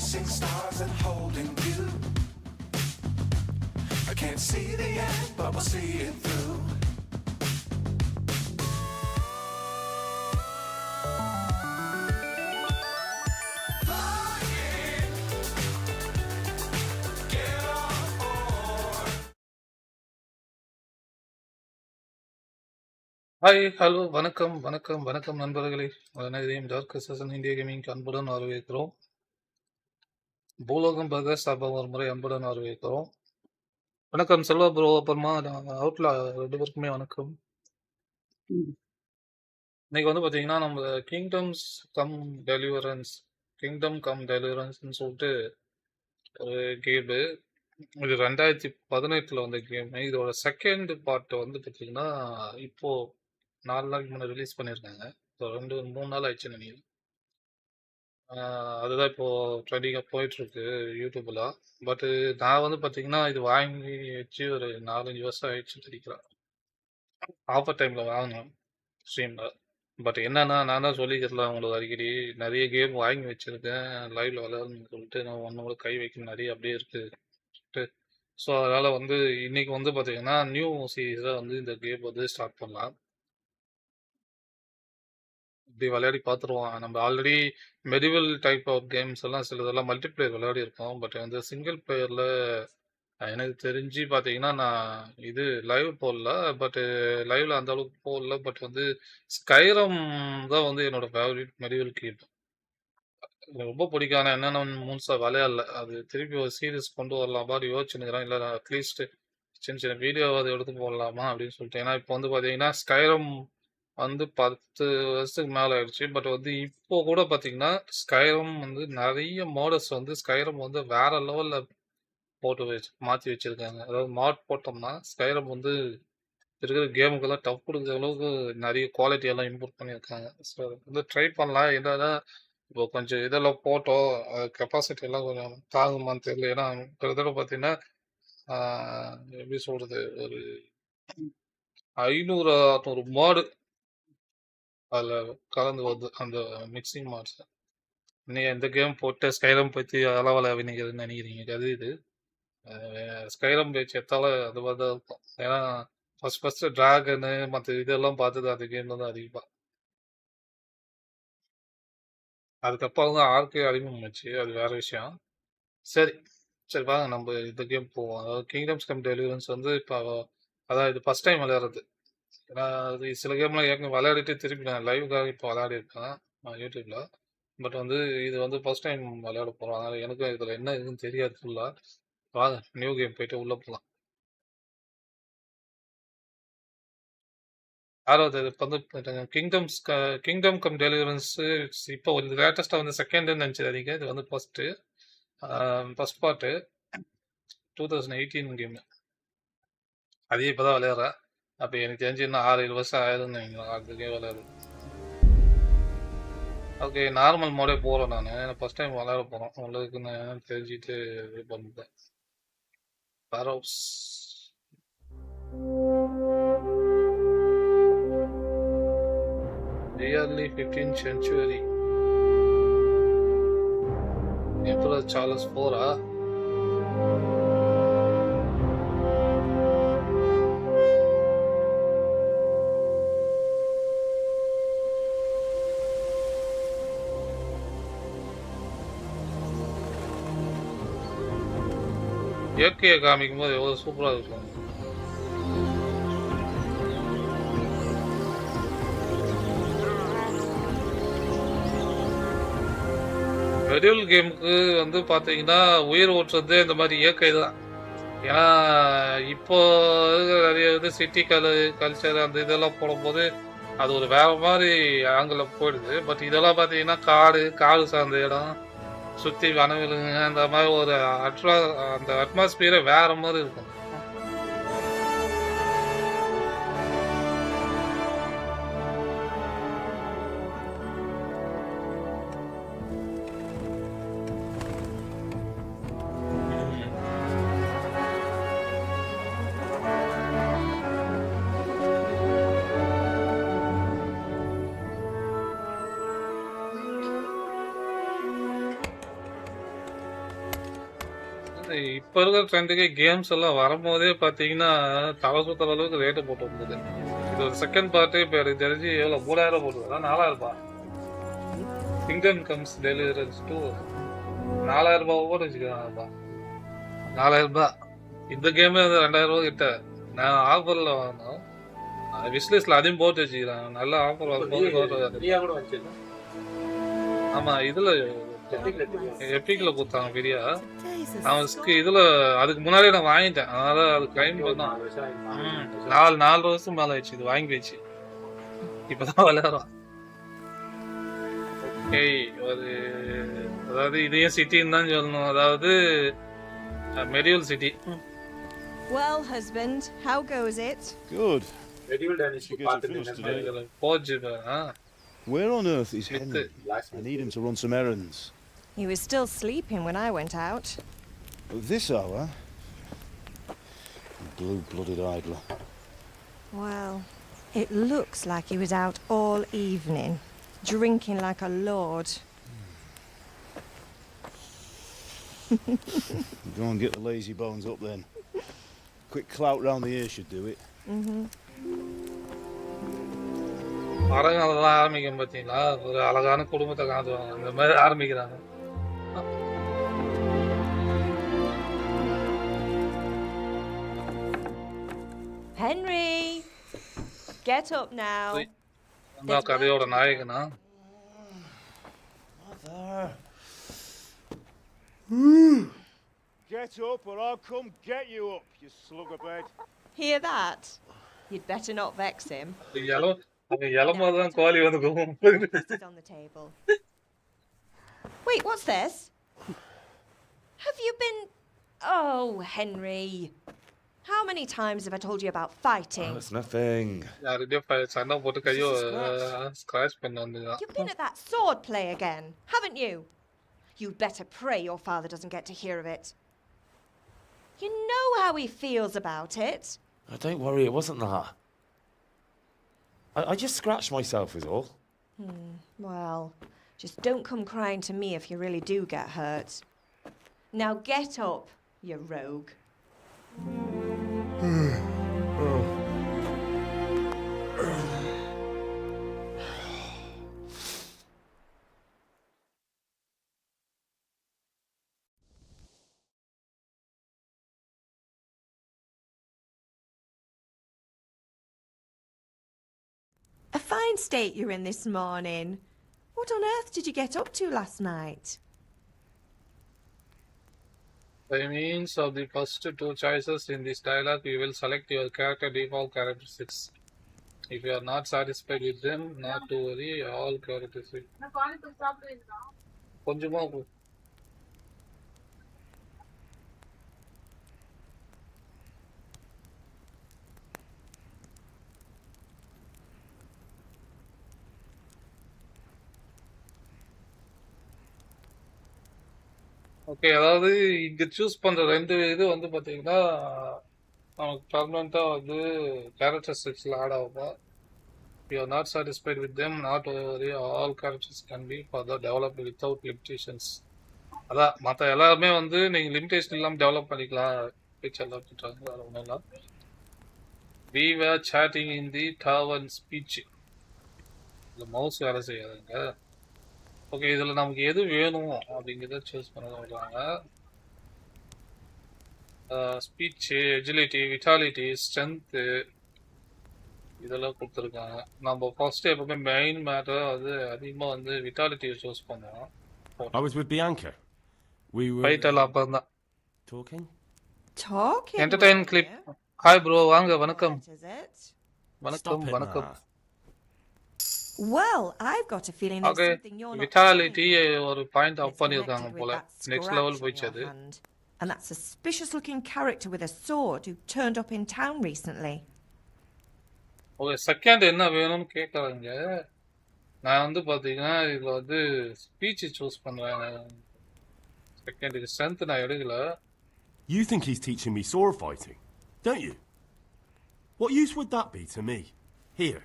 chasing stars and holding you. I can't see the end, but we'll see it through. Hi, hello, வணக்கம், வணக்கம், வணக்கம் நண்பர்களே. அனைவரையும் dark session இந்திய gaming அன்புடன் வரவேற்கிறோம். பூலோகம் பிரதர்ஸ் சார்பாக ஒரு முறை அன்புடன் வரவேற்கிறோம். வணக்கம் செல்வா ப்ரோ, அப்புறமா அவுட்ல 2 பேருக்குமே வணக்கம். இன்னைக்கு வந்து பார்த்தீங்கன்னா, நம்ம கிங்டம் கம் டெலிவரன்ஸ்னு சொல்லிட்டு ஒரு கேமு. இது 2018 வந்த கேமு. இதோட செகண்ட் பார்ட் வந்து பார்த்தீங்கன்னா, இப்போ 4 நாளைக்கு முன்னாடி ரிலீஸ் பண்ணியிருக்காங்க. 3 நாள் ஆயிடுச்சுன்னு நினைக்கிறேன். அதுதான் இப்போ ட்ரெண்டிங்காக போயிட்டுருக்கு யூடியூப்ல. பட்டு நான் வந்து பார்த்தீங்கன்னா, இது வாங்கி வச்சு ஒரு 4, 5 வருஷம் ஆயிடுச்சுன்னு நினைக்கிறேன். ஆஃபர் டைமில் வாங்கினேன் ஸ்ட்ரீமில். பட் என்னன்னா, நான் தான் சொல்லிக்கிறல உங்களுக்கு அடிக்கடி நிறைய கேம் வாங்கி வச்சுருக்கேன் லைவ்ல விளையாடணும்னு சொல்லிட்டு. நான் ஒன்று கூட கை வைக்க நிறைய அப்படியே இருக்குது. ஸோ அதனால் வந்து இன்னைக்கு வந்து பார்த்தீங்கன்னா, நியூ சீரீஸாக வந்து இந்த கேம் வந்து ஸ்டார்ட் பண்ணலாம். இப்படி விளையாடி பார்த்துருவோம். நம்ம already medieval type of games எல்லாம் சிலதெல்லாம் மல்டிப்ளேயர் விளையாடி இருக்கோம். பட் வந்து சிங்கிள் பிளேயரில் எனக்கு தெரிஞ்சு பார்த்தீங்கன்னா, நான் இது லைவ் போடல. பட்டு லைவ்ல அந்த அளவுக்கு போடல. பட் வந்து ஸ்கைரம் தான் வந்து என்னோட ஃபேவரட் மெடிவல் கேம். எனக்கு ரொம்ப பிடிக்கும். ஆனால் என்னென்ன மூன்ஸாக விளையாடல. அது திருப்பி ஒரு சீரீஸ் கொண்டு வரலாம் மாதிரி யோசிச்சுன்னுக்கிறேன். இல்லை அட்லீஸ்ட் சின்ன சின்ன வீடியோவாவது எடுத்து போடலாமா அப்படின்னு சொல்லிட்டு. ஏன்னா இப்போ வந்து பார்த்தீங்கன்னா ஸ்கைரம் வந்து 10 வருஷத்துக்கு மேலே ஆயிடுச்சு. பட் வந்து இப்போ கூட பார்த்தீங்கன்னா ஸ்கைரம் வந்து நிறைய மாடல்ஸ் வந்து ஸ்கைரம் வந்து வேற லெவலில் போட்டு மாற்றி வச்சிருக்காங்க. அதாவது மாட் போட்டோம்னா ஸ்கைரம் வந்து இருக்கிற கேமுக்கெல்லாம் டஃப் கொடுக்குற அளவுக்கு நிறைய குவாலிட்டி எல்லாம் இம்ப்ரூவ் பண்ணியிருக்காங்க. ஸோ வந்து ட்ரை பண்ணலாம். என்னன்னா இப்போ கொஞ்சம் இதெல்லாம் போட்டோம், கெப்பாசிட்டி எல்லாம் கொஞ்சம் தாங்குமான்னு தெரியல. ஏன்னா கிட்டத்தட்ட பார்த்தீங்கன்னா எப்படி சொல்றது, ஒரு 500, 600 மாடு அதில் கலந்து வருது அந்த மிக்சிங் மாட்ஸ். நீங்கள் இந்த கேம் போட்டு ஸ்கைரம் பற்றி அளவலை நினைக்கிறதுன்னு நினைக்கிறீங்க. அது இது ஸ்கைரம் பேச்சு எத்தால அது மாதிரி தான் இருக்கும். ஏன்னா ஃபர்ஸ்ட் டிராகனு மற்ற இதெல்லாம் பார்த்தது அந்த கேம்ல தான் அதிகமாக. அதுக்கப்புறம் தான் ஆர்கே அறிமுகமாச்சு. அது வேற விஷயம். சரி சரி வாங்க நம்ம இந்த கேம் போவோம். அதாவது கிங்டம்ஸ் கம் டெலிவரன்ஸ் வந்து இப்போ அதான் இது ஃபர்ஸ்ட் டைம் விளையாடுறது. ஏன்னா அது சில கேம்லாம் ஏற்கனவே விளையாடிட்டு திருப்பி நான் லைவுக்காக இப்போ விளையாடிருக்கேன் யூடியூப்ல. பட் வந்து இது வந்து ஃபர்ஸ்ட் டைம் விளையாட போகிறோம். அதனால் எனக்கும் இதில் என்ன இருக்குன்னு தெரியாது ஃபுல்லாக. வாங்க நியூ கேம் போயிட்டு உள்ளே போகலாம். 6வது இப்போ வந்து கிங்டம் கம் டெலிவரன்ஸ். இப்போ ஒரு லேட்டஸ்ட்டாக வந்து செகண்ட்னு நினச்சிடாதீங்க. இது வந்து ஃபர்ஸ்ட் பார்ட்டு 2018 கேமு. அதே இப்போ தான் விளையாடுறேன். அப்போ எனக்கு தெரிஞ்சு இன்னும் 6-7 வருஷம் ஆயிடும்னு நினைக்கிறேன் அதுக்கே விளையாடு. ஓகே நார்மல் மோடே போகிறேன். நான் ஃபர்ஸ்ட் டைம் விளையாட போகிறோம். உங்களுக்கு நான் தெரிஞ்சுட்டு இது பண்ணுறேன். Burrows early 15th century. Emperor Charles IV. இயற்கையை காமிக்கும் போது எவ்வளோ சூப்பராக இருக்கும். மெடிவல் கேமுக்கு வந்து பார்த்தீங்கன்னா உயிர் ஓட்டுறது இந்த மாதிரி இயற்கை தான். ஏன்னா இப்போ நிறைய இது சிட்டி கல்ச்சர் அந்த இதெல்லாம் போடும்போது அது ஒரு வேற மாதிரி ஆங்கிள் போயிடுது. பட் இதெல்லாம் பார்த்தீங்கன்னா காடு சார்ந்த இடம், சுற்றி வனவிலங்குங்க, அந்த மாதிரி ஒரு அந்த அட்மாஸ்பியரே வேற மாதிரி இருக்கும். இப்ப இருக்கிற ட்ரெண்டுக்கு கேம்ஸ் எல்லாம் வரும்போதே பாத்தீங்கன்னா தலை சுத்துற அளவுக்கு ரேட்டு போட்டு வந்தது. இது ஒரு செகண்ட் பார்ட்டு இப்ப எனக்கு தெரிஞ்சு எவ்வளவு 3000 போட்டுருக்கா 4000 கிங்டம் கம்ஸ் டெலிவரன்ஸ் 2 4000 கூட வச்சுக்கிறாங்கப்பா. 4000 இந்த கேமே 2000 கிட்ட. நான் ஆஃபர்ல வாங்கினோம். விஸ்லிஸ்ட்ல அதையும் போட்டு வச்சுக்கிறேன். நல்ல ஆஃபர் வரும்போது ஆமா இதுல எப்பிக்ல கொடுத்தாங்க ஃப்ரீயா. அவன் இதுல அதுக்கு முன்னாடியே நான் வாங்கிட்டேன். அதனால அது கிளைம் பண்ணான். 4 வருஷம் மேல ஆயிடுச்சு இது வாங்கி வச்சு. இப்பதான் விளையாடுறான். ஒரு அதாவது இதையும் சிட்டின்னு தான் சொல்லணும். அதாவது medieval city. Well, husband, how goes it? Good. Medieval Danish You get it finished today. போச்சு. Where on earth is Henry? I need him to run some errands. He was still sleeping when I went out. At this hour? Blue-blooded idler. Well, it looks like he was out all evening, drinking like a lord. Go and get the lazy bones up then. Quick clout round the ear should do it. மரங்கள்லாம் ஆரம்பிக்கும் பார்த்தீங்களா? ஒரு அழகான குடும்பத்தை காட்டுவாங்க. இந்த மாதிரி ஆரம்பிக்கிறாங்க. Henry, get up now. நான் கதையோட நாயகனா? Mother. Get up or I'll come get you up, you slug of bed. Hear that? You'd better not vex him. இளமாதான் கோழி வந்து Sit on the table. Wait, what's this? Have you been... Oh, Henry. How many times have I told you about fighting? It's nothing. சண்டை போட்டு கையோ scratch பண்ண வந்து. You've been at that sword play again, haven't you? You'd better pray your father doesn't get to hear of it. You know how he feels about it. Oh, don't worry, it wasn't that. I just scratched myself is all. Well, just don't come crying to me if you really do get hurt. Now get up, you rogue. A fine state you're in this morning. What on earth did you get up to last night? By means of the first two choices in this dialogue, you will select your character default characteristics. If you are not satisfied with them, not to worry, all characteristics. கொஞ்சமா okay. அதாவது இங்க choose பண்ற 2 இது வந்து பாத்தீங்கன்னா நமக்கு பர்மனண்டா வந்து கேரக்டரிஸ்டிக்ஸ்ல ஆட் ஆகும். You are not satisfied with them, not ovary, all characters can be further develop without limitations. அதான் மற்ற எல்லாருமே வந்து நீங்க லிமிடேஷன் இல்லாம டெவலப் பண்ணிக்கலாம். எல்லாம் பண்றாங்க, வேற ஒன்றும் இல்லை. We were chatting in the tavern speech. இந்த மவுஸ் வேலை செய்யாதுங்க. ஓகே, இதுல நமக்கு எது வேணும் அப்படிங்கிறத சூஸ் பண்ண சொல்றாங்க. ஸ்பீச், எஜிலிட்டி, விட்டாலிட்டி, ஸ்ட்ரென்த் இதெல்லாம் கொடுத்துருக்காங்க. நம்ம ஃபர்ஸ்ட் எப்பவுமே மெயின் மேட்டர் வந்து அதிகமா வந்து விட்டாலிட்டியை சூஸ் பண்ணுவோம். I was with Bianca. We were ஃபைட்டெல்லாம் அப்புறம் தான். talking. Entertain clip. Hi bro, வாங்க. வணக்கம் Is it? வணக்கம் Stop it வணக்கம். now. Well, I've got a feeling there's okay, something you're not vitality seeing. ஒரு பாயிண்ட் அப் It's பண்ணிருக்காங்க connected போல. with that next scratch level on போயிடுச்சு your அது. hand. And that suspicious-looking character with a sword who turned up in town recently. Okay, second என்ன வேணும்னு கேட்கறாங்க. நான் வந்து பாத்தீங்கன்னா இதுல வந்து ஸ்பீச் சூஸ் பண்றேன். செகண்டுக்கு ஸ்ட்ரென்த் நான் எடுக்கல. You think he's teaching me sword fighting, don't you? What use would that be to me? Here.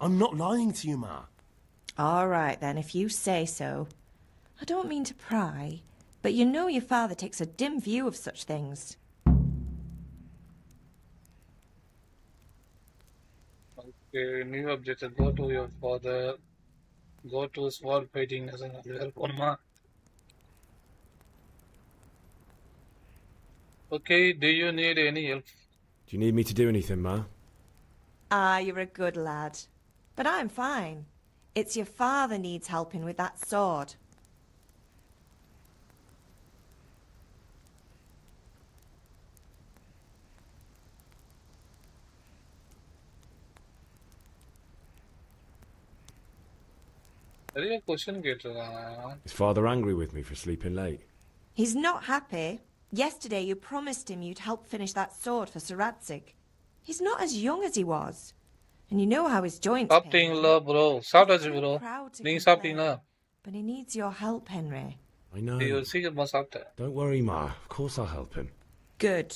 I'm not lying to you, Ma. All right, then, if you say so. I don't mean to pry, But you know your father takes a dim view of such things. Okay, new objective. Go to your father. Go to sword fighting. Okay, do you need any help? Do you need me to do anything, Ma? Ah, you're a good lad. But I'm fine. It's your father needs helping with that sword. நிறைய question கேட்டிருக்காங்க. Is Father angry with me for sleeping late? He's not happy. Yesterday you promised him you'd help finish that sword for Sir Radzig. He's not as young as he was. And you know how his joints pain சாப்பிட்டீங்களா him. Bro? He's சாப்பிட்டாச்சு too bro. proud to நீங்க complain. சாப்பிட்டீங்களா? But he needs your help, Henry. I know. ஐயோ சீக்கிரமா சாப்பிட்டேன். Don't worry, Ma. Of course I'll help him. Good.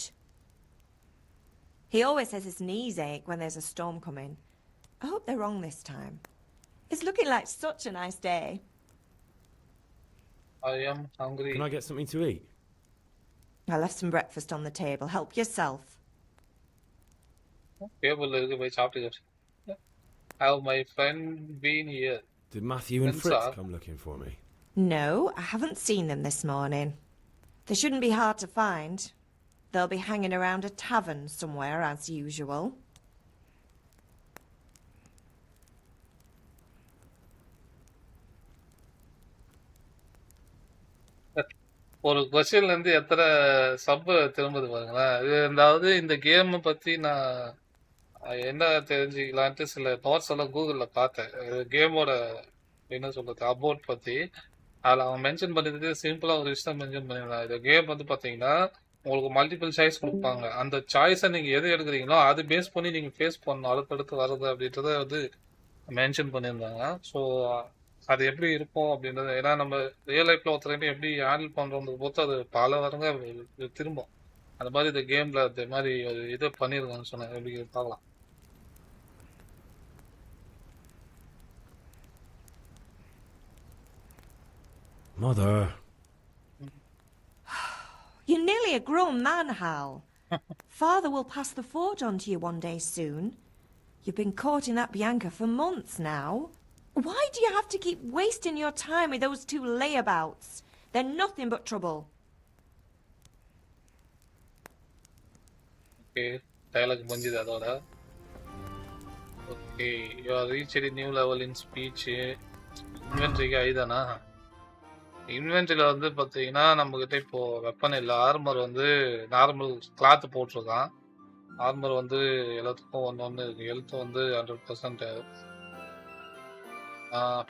He always says his knees ache when there's a storm coming. I hope they're wrong this time. It's looking like such a nice day. I am hungry. Can I get something to eat? I left some breakfast on the table. Help yourself. டேபிள்ல இருக்கு போய் சாப்பிட்டு. Have my friend been here? Did Matthew and Friends Fritz are- come looking for me? No, I haven't seen them this morning. They shouldn't be hard to find. They'll be hanging around a tavern somewhere as usual. ஒரு கொஸ்டின்ல இருந்து எத்தனை sub திரும்புது பாருங்களேன். இது அதாவது இந்த game பத்தி நான் என்ன தெரிஞ்சுக்கலான்ட்டு சில நோட்ஸ் எல்லாம் கூகுள்ல பார்த்தேன். கேமோட என்ன சொல்றது அபவுட் பத்தி. அதில் அவன் மென்ஷன் பண்ணிட்டு சிம்பிளா ஒரு விஷயம் மென்ஷன் பண்ணிருந்தான். இந்த கேம் வந்து பாத்தீங்கன்னா உங்களுக்கு மல்டிபிள் சாய்ஸ் கொடுப்பாங்க. அந்த சாய்ஸை நீங்க எது எடுக்கிறீங்களோ அது பேஸ் பண்ணி நீங்க ஃபேஸ் பண்ணணும் அடுத்தடுத்து வர்றது அப்படின்றத வந்து மென்ஷன் பண்ணியிருந்தாங்க. ஸோ அது எப்படி இருக்கும் அப்படின்றது, ஏன்னா நம்ம ரியல் லைஃப்ல ஒருத்தர்கிட்ட எப்படி ஹேண்டில் பண்றோம்னு பொறுத்து அது பல வருங்க திரும்பும். அந்த மாதிரி இந்த கேம்ல இந்த மாதிரி ஒரு இதை பண்ணிருக்காங்கன்னு சொன்னேன். எப்படி பார்க்கலாம். Mother. You're nearly a grown man, Hal. Father will pass the forge on to you one day soon. You've been courting that Bianca for months now. Why do you have to keep wasting your time with those two layabouts? They're nothing but trouble. Okay, dialogue முடிஞ்சது அதோட. Okay, you are reach new level in speech. இன்வென்ட்ரிக்கு ஐதானா? இன்வென்ட்ரியில் வந்து பார்த்தீங்கன்னா நம்மக்கிட்ட இப்போ weapon இல்லை. ஆர்மர் வந்து நார்மல் கிளாத் போட்டிருக்கான். ஆர்மர் வந்து எல்லாத்துக்கும் ஒன்று ஒன்று இருக்குது. ஹெல்த் வந்து 100%.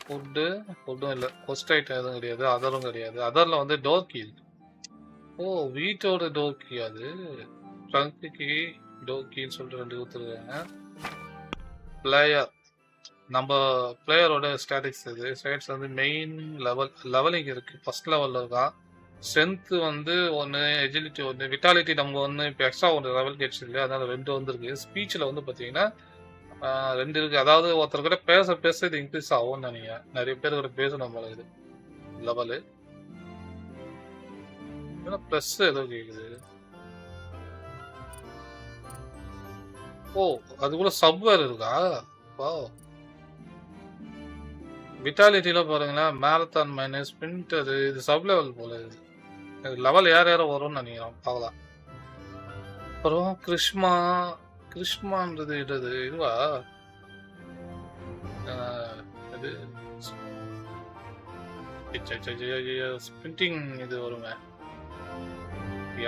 ஃபுட்டும் இல்லை. கொஸ்ட் ஐட்டம் எதுவும் கிடையாது. அதரும் கிடையாது. அதரில் வந்து டோர் கீ. ஓ, வீட்டோட டோர் கீ அது. ட்ரங்க் கீ, டோர் கீன்னு சொல்லிட்டு 2 கொடுத்துருக்காங்க. பிளேயர், நம்ம பிளேயரோட ஸ்டாட்டிக்ஸ் இது. ஸ்டாட்டிக்ஸ் வந்து மெயின் லெவலிங் இருக்கு. ஃபர்ஸ்ட் லெவலில் இருக்கான். ஸ்ட்ரென்த் வந்து 1, எஜிலிட்டி 1, விட்டாலிட்டி நம்ம ஒன்று இப்போ எக்ஸ்ட்ரா 1 லெவல் கிடைச்சது இல்லையா, அதனால 2 வந்துருக்கு. ஸ்பீச்சில் வந்து பார்த்தீங்கன்னா 2 இருக்கு. அதாவது ஒருத்தர்கிட்ட பேச பேச இது இன்க்ரீஸ் ஆகும்னு நினைக்கிறேன். நிறைய பேர்கிட்ட பேசணும் போல இது லெவலு. ப்ளஸ் ஏதோ கேக்குது. ஓ, அது கூட சப்வேர் இருக்கா? வா, விட்டாலிட்டியில பாருங்களேன், மேரத்தான் மைனஸ் ஸ்பிரிண்டர். இது சப் லெவல் போல. இது லெவல் யார் யாரும் வரும்னு நினைக்கிறோம், பார்க்கலாம். அப்புறம் கிருஷ்மான்றது இதுவா? இது ஸ்பிரிண்டிங் இது வருங்க.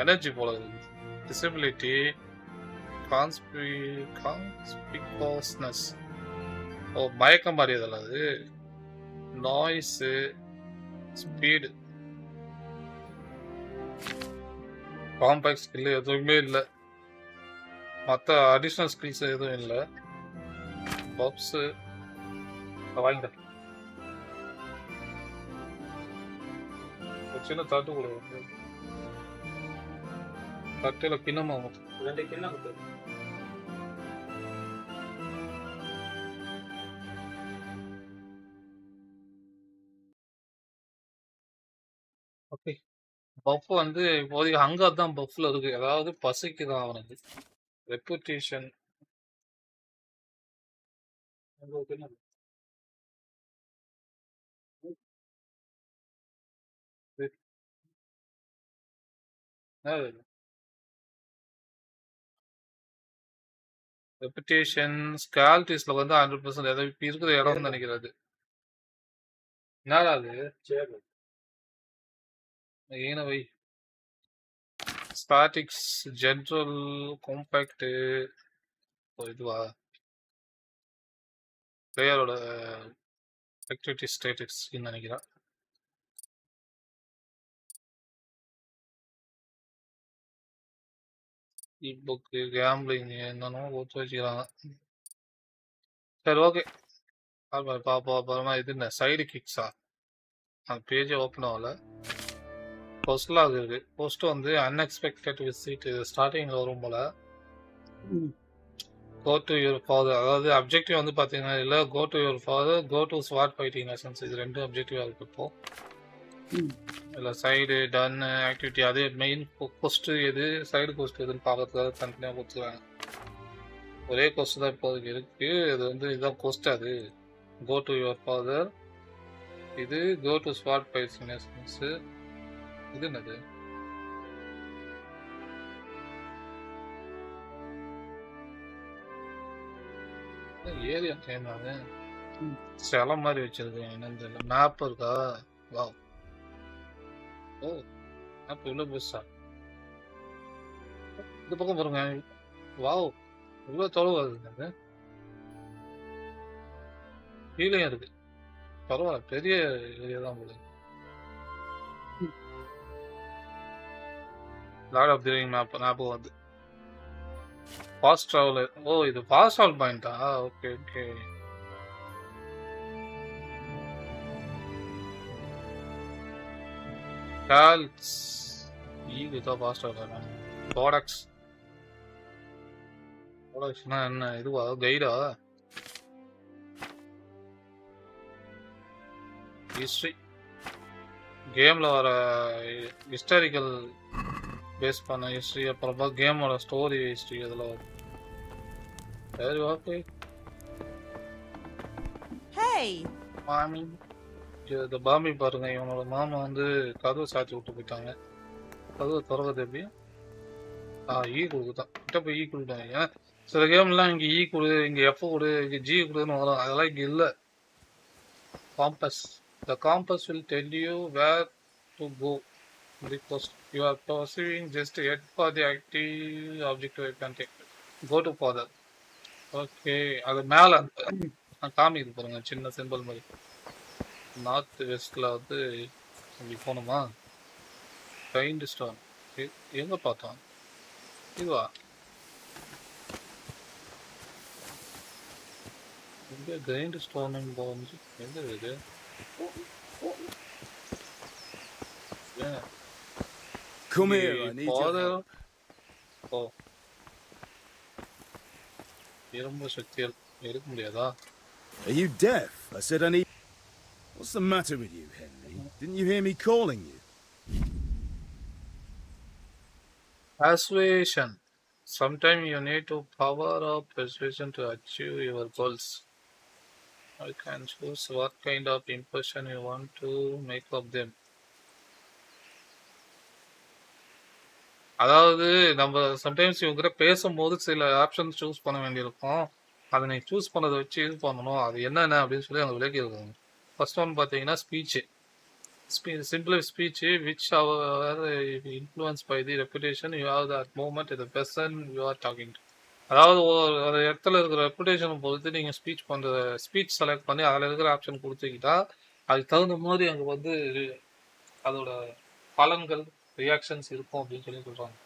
எனர்ஜி போல இருக்கு. டிசபிலிட்டி, கான்ஸ்பிகோஸ்னஸ். ஓ, மயக்கம் மாதிரி இதெல்லாம். அது நாய்ஸு, ஸ்பீடு, காம்பேக்ட் ஸ்கில் எதுவுமே இல்லை. மற்ற அடிஷ்னல் ஸ்கில்ஸ் எதுவும் இல்லை. பப்ஸு வாங்க. சின்ன தட்டு கூட தட்டில் கிண்ணமா 2 கிண்ணம் கொடுத்து. ஓகே, பஃப் வந்து இப்போதைக்கு ஹங்கர் தான் பஃப்ல இருக்கு. அதாவது பசிக்குதான் அவனுக்கு. ரெப்புடேஷன் உங்களுக்கு என்ன? ரெப்புடேஷன் ஸ்கால்டிஸ்ல வந்து 100% ஏதோ இப்ப இருக்கிற இடம்னு நினைக்கிறது. என்னடா அது? ஏனவை ஸ்டாட்டிக்ஸ் ஜென்ரல் காம்பேக்ட் இதுவா பிளேயரோட ஆக்டிவிட்டி ஸ்டேட்டஸ் நினைக்கிறேன். புக்கு கேம்பிளிங் என்னென்னமோ ஒத்து வச்சுக்கிறாங்க. சரி ஓகே பாப்போம். அப்புறமா இது என்ன சைடு கிக்ஸா? அந்த பேஜே ஓப்பன் ஆகல. போஸ்ட்லாம் அது இருக்கு. போஸ்ட் வந்து அன்எக்ஸ்பெக்டட் விசிட் ஸ்டார்டிங்ல வரும் போல. கோ டு யுவர் ஃபாதர், அதாவது அப்ஜெக்டிவ் வந்து பார்த்தீங்கன்னா இல்லை go to your father, go to sword fighting lessons, இது ரெண்டும் அப்ஜெக்டிவாக இருக்கு இப்போ. இல்லை சைடு டன் ஆக்டிவிட்டி அது மெயின் கொஸ்ட்டு எது சைடு கொஸ்ட் எதுன்னு பார்க்கறதுக்காக தனித்தனியாக கொடுத்துருவாங்க. ஒரே கொஸ்ட் தான் இப்போதைக்கு இருக்கு. இது வந்து இதுதான் கொஸ்ட். அது கோ டு யுவர் ஃபாதர், இது go to sword fighting lessons. இது என்னது? ஏரியா டைம் அது சில மாதிரி வச்சிருக்கேன். என்னன்னு தெரியல. மேப் இருக்கா? வா ஓ மேப் இவ்வளோ பெருசா? இந்த பக்கம் பாருங்க. வாவ் இவ்வளோ தொலைவு வருது. அது கீழே இருக்கு. பரவாயில்ல பெரிய ஏரியா தான் போல. Lord of the ring map ஞாபகம் வந்து ஃபாஸ்ட் ட்ராவலர். ஓ இது ஃபாஸ்ட் ட்ராவல் பாயிண்டா? Okay okay. டால்ஸ் இதுதான் ஃபாஸ்ட் ட்ராவலர். ப்ராடக்ட்ஸ் ப்ராடக்ட்ஸ்னா என்ன? இதுவா கைடா? ஹிஸ்ட்ரி கேம்ல வர ஹிஸ்டாரிக்கல் பேஸ் பண்ண ஹிஸ்ட்ரி, அப்புறமா கேமோட ஸ்டோரி ஹிஸ்ட்ரி அதில் வரும். சரி ஓகே. Hey! மாமி இந்த பாமி பாருங்க. இவனோட மாமா வந்து கதவை சாத்தி விட்டு போயிட்டாங்க. கதவை திறகுது எப்படி? ஈ கொடுக்குதான் கிட்ட போய் ஈ கொடுத்தாங்க. ஏன்னா சில கேம்லாம் இங்கே ஈ கொடு, இங்கே எஃப் கொடு, இங்கே ஜி கொடுன்னு வரும். அதெல்லாம் இங்கே இல்லை. Compass the compass will tell you where to go because you are pursuing just yet for the active objective you can take. Go to further. Okay அது மேலே காமிக்குது பாருங்க சின்ன சிம்பிள் மாதிரி. நார்த் வெஸ்ட்ல வந்து இப்படி போகணுமா? கைண்ட் ஸ்டோன் எங்கே பார்த்தோம்? இதுவா? எங்கே கிரைண்ட் ஸ்டோன் போச்சு? எங்கே இது? Come here, I need your father help. ஓ இரும்பு சக்தி எடுக்க முடியாதா? Are you deaf? I said I need... What's the matter with you, Henry? Didn't you hear me calling you? Persuasion. Sometimes you need to power up persuasion to achieve your goals. You can choose what kind of impression you want to make of them. அதாவது நம்ம sometimes இவங்க பேசும்போது சில option choose பண்ண வேண்டியிருக்கும். அதை நீ choose பண்ணதை வச்சு இது பண்ணணும். அது என்னென்ன அப்படின்னு சொல்லி அவங்க விளக்கி இருக்காங்க. ஃபர்ஸ்ட் ஒன் பார்த்தீங்கன்னா speech. Simple speech which our influence by the reputation you have that moment the person you are talking to. அதாவது ஒரு இடத்துல இருக்கிற ரெப்புடேஷனை பொறுத்து நீங்கள் ஸ்பீச் செலக்ட் பண்ணி அதில் இருக்கிற ஆப்ஷன் கொடுத்துக்கிட்டா அதுக்கு தகுந்த மாதிரி அங்கே வந்து அதோட பலன்கள் ரியாக்ஷன்ஸ் இருக்கும் அப்படின்னு சொல்லி சொல்கிறாங்க.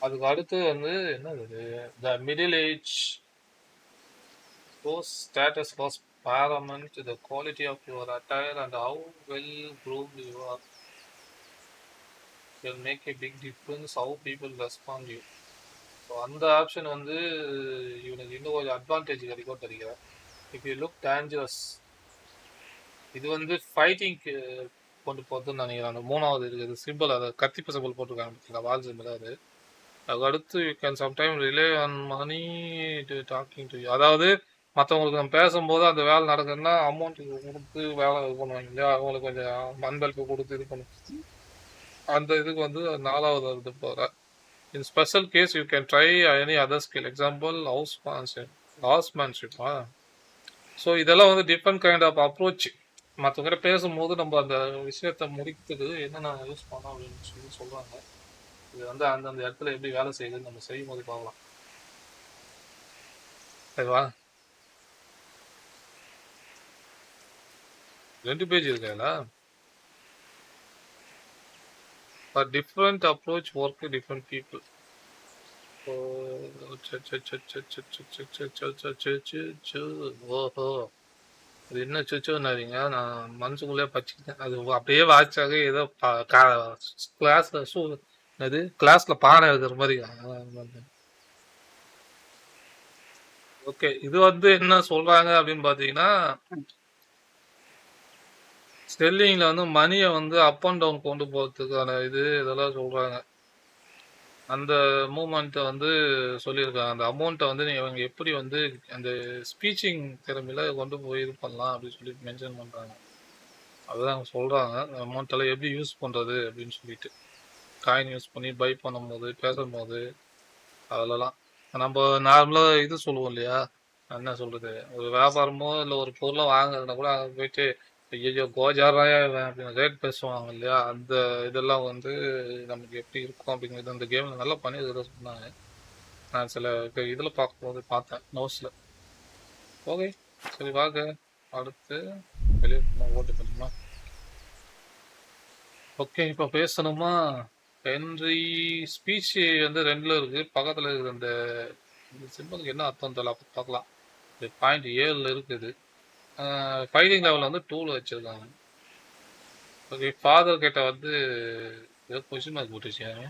அதுக்கு அடுத்து வந்து என்னது? த middle age those status was paramount to the quality of your attire and how well groomed you are will make a big difference how people respond you. So அந்த ஆப்ஷன் வந்து இவனுக்கு இன்னும் கொஞ்சம் அட்வான்டேஜ் கிடைக்கும் தெரிகிறேன். இஃப் யூ லுக் டேஞ்சரஸ் இது வந்து ஃபைட்டிங்க்கு கொண்டு போறதுன்னு நினைக்கிறேன். அந்த 3வது இருக்குது சிம்பிள், அதை கத்திப்ப சிம்பிள் போட்டிருக்காங்க பார்த்தீங்களா, வால் சிம்பிள் அது. அதுக்கு அடுத்து you can sometime rely on money to talking to you. அதாவது மற்றவங்களுக்கு நம்ம பேசும்போது அந்த வேலை நடக்குதுன்னா அமௌண்ட் கொடுத்து வேலை இது பண்ணுவாங்க இல்லையா, அவங்களுக்கு கொஞ்சம் அன்பளிப்பு கொடுத்து இது பண்ணுவோம். அந்த இதுக்கு வந்து 4வது வருது போகிற. In special case you can try any other skill, example ஹவுஸ்மேன்ஷிப்பா. ஸோ இதெல்லாம் வந்து டிஃப்ரெண்ட் கைண்ட் ஆஃப் அப்ரோச். மற்றவங்கிட்ட பேசும்போது நம்ம அந்த விஷயத்தை முடிக்கிறதுக்கு என்னென்ன யூஸ் பண்ணோம் அப்படின்னு சொல்லி சொல்கிறாங்க. இது வந்து அந்தந்த இடத்துல எப்படி வேலை செய்யுதுன்னு நம்ம செய்யும் போது பார்க்கலாம். சரிவா, 2 page இருக்காதுல. For different approach work to different people. ஓஹோ, அது என்ன சுச்சுனாரிங்க, நான் மனசுக்குள்ளே பச்சுக்கிட்டேன். அது அப்படியே வாட்சாக ஏதோ கிளாஸ்ல அது கிளாஸ்ல பாடம் எழுதுற மாதிரி. ஓகே, இது வந்து என்ன சொல்றாங்க அப்படின்னு பாத்தீங்கன்னா, ஸ்டெல்லிங்ல வந்து மணியை வந்து அப் அண்ட் டவுன் கொண்டு போறதுக்கான இதெல்லாம் சொல்றாங்க. அந்த மூமெண்ட்டை வந்து சொல்லியிருக்காங்க. அந்த அமௌண்ட்டை வந்து இவங்க எப்படி வந்து அந்த ஸ்பீச்சிங் திறமையில கொண்டு போய் இது பண்ணலாம் அப்படின்னு சொல்லி மென்ஷன் பண்றாங்க. அதுதான் அவங்க சொல்றாங்க, அமௌண்ட்டெல்லாம் எப்படி யூஸ் பண்றது அப்படின்னு சொல்லிட்டு. காயின் யூஸ் பண்ணி பை பண்ணும்போது பேசும்போது அதிலலாம் நம்ம நார்மலாக இது சொல்லுவோம் இல்லையா, என்ன சொல்றது, ஒரு வியாபாரமோ இல்லை ஒரு பொருளை வாங்குறதுனா கூட அங்கே போயிட்டு ஐயோ கோஜாராயா அப்படின்னு ரேட் பேசுவாங்க இல்லையா, அந்த இதெல்லாம் வந்து நமக்கு எப்படி இருக்கும் அப்படிங்கிறது அந்த கேமில் நல்லா பண்ணியிருக்கிறத சொன்னாங்க. நான் சில இதில் பார்க்கும்போது பார்த்தேன் நோட்ஸில். ஓகே சரி வாங்க அடுத்து வெளியே ஓட்டு பண்ணணுமா. ஓகே இப்போ பேசணுமா. ஹென்ரி ஸ்பீச் வந்து 2ல் இருக்குது, பக்கத்தில் இருக்குது. அந்த சிம்பிளுக்கு என்ன அர்த்தம் தெரியல, அப்போ பார்க்கலாம். பாயிண்ட் 7ல் இருக்குது. ஃபைட்டிங் லெவலில் வந்து 2ல் வச்சுருக்காங்க. ஓகே, ஃபாதர் கிட்ட வந்து ஏதோ கொஸ்டின் மார்க் போட்டுருச்சாங்க.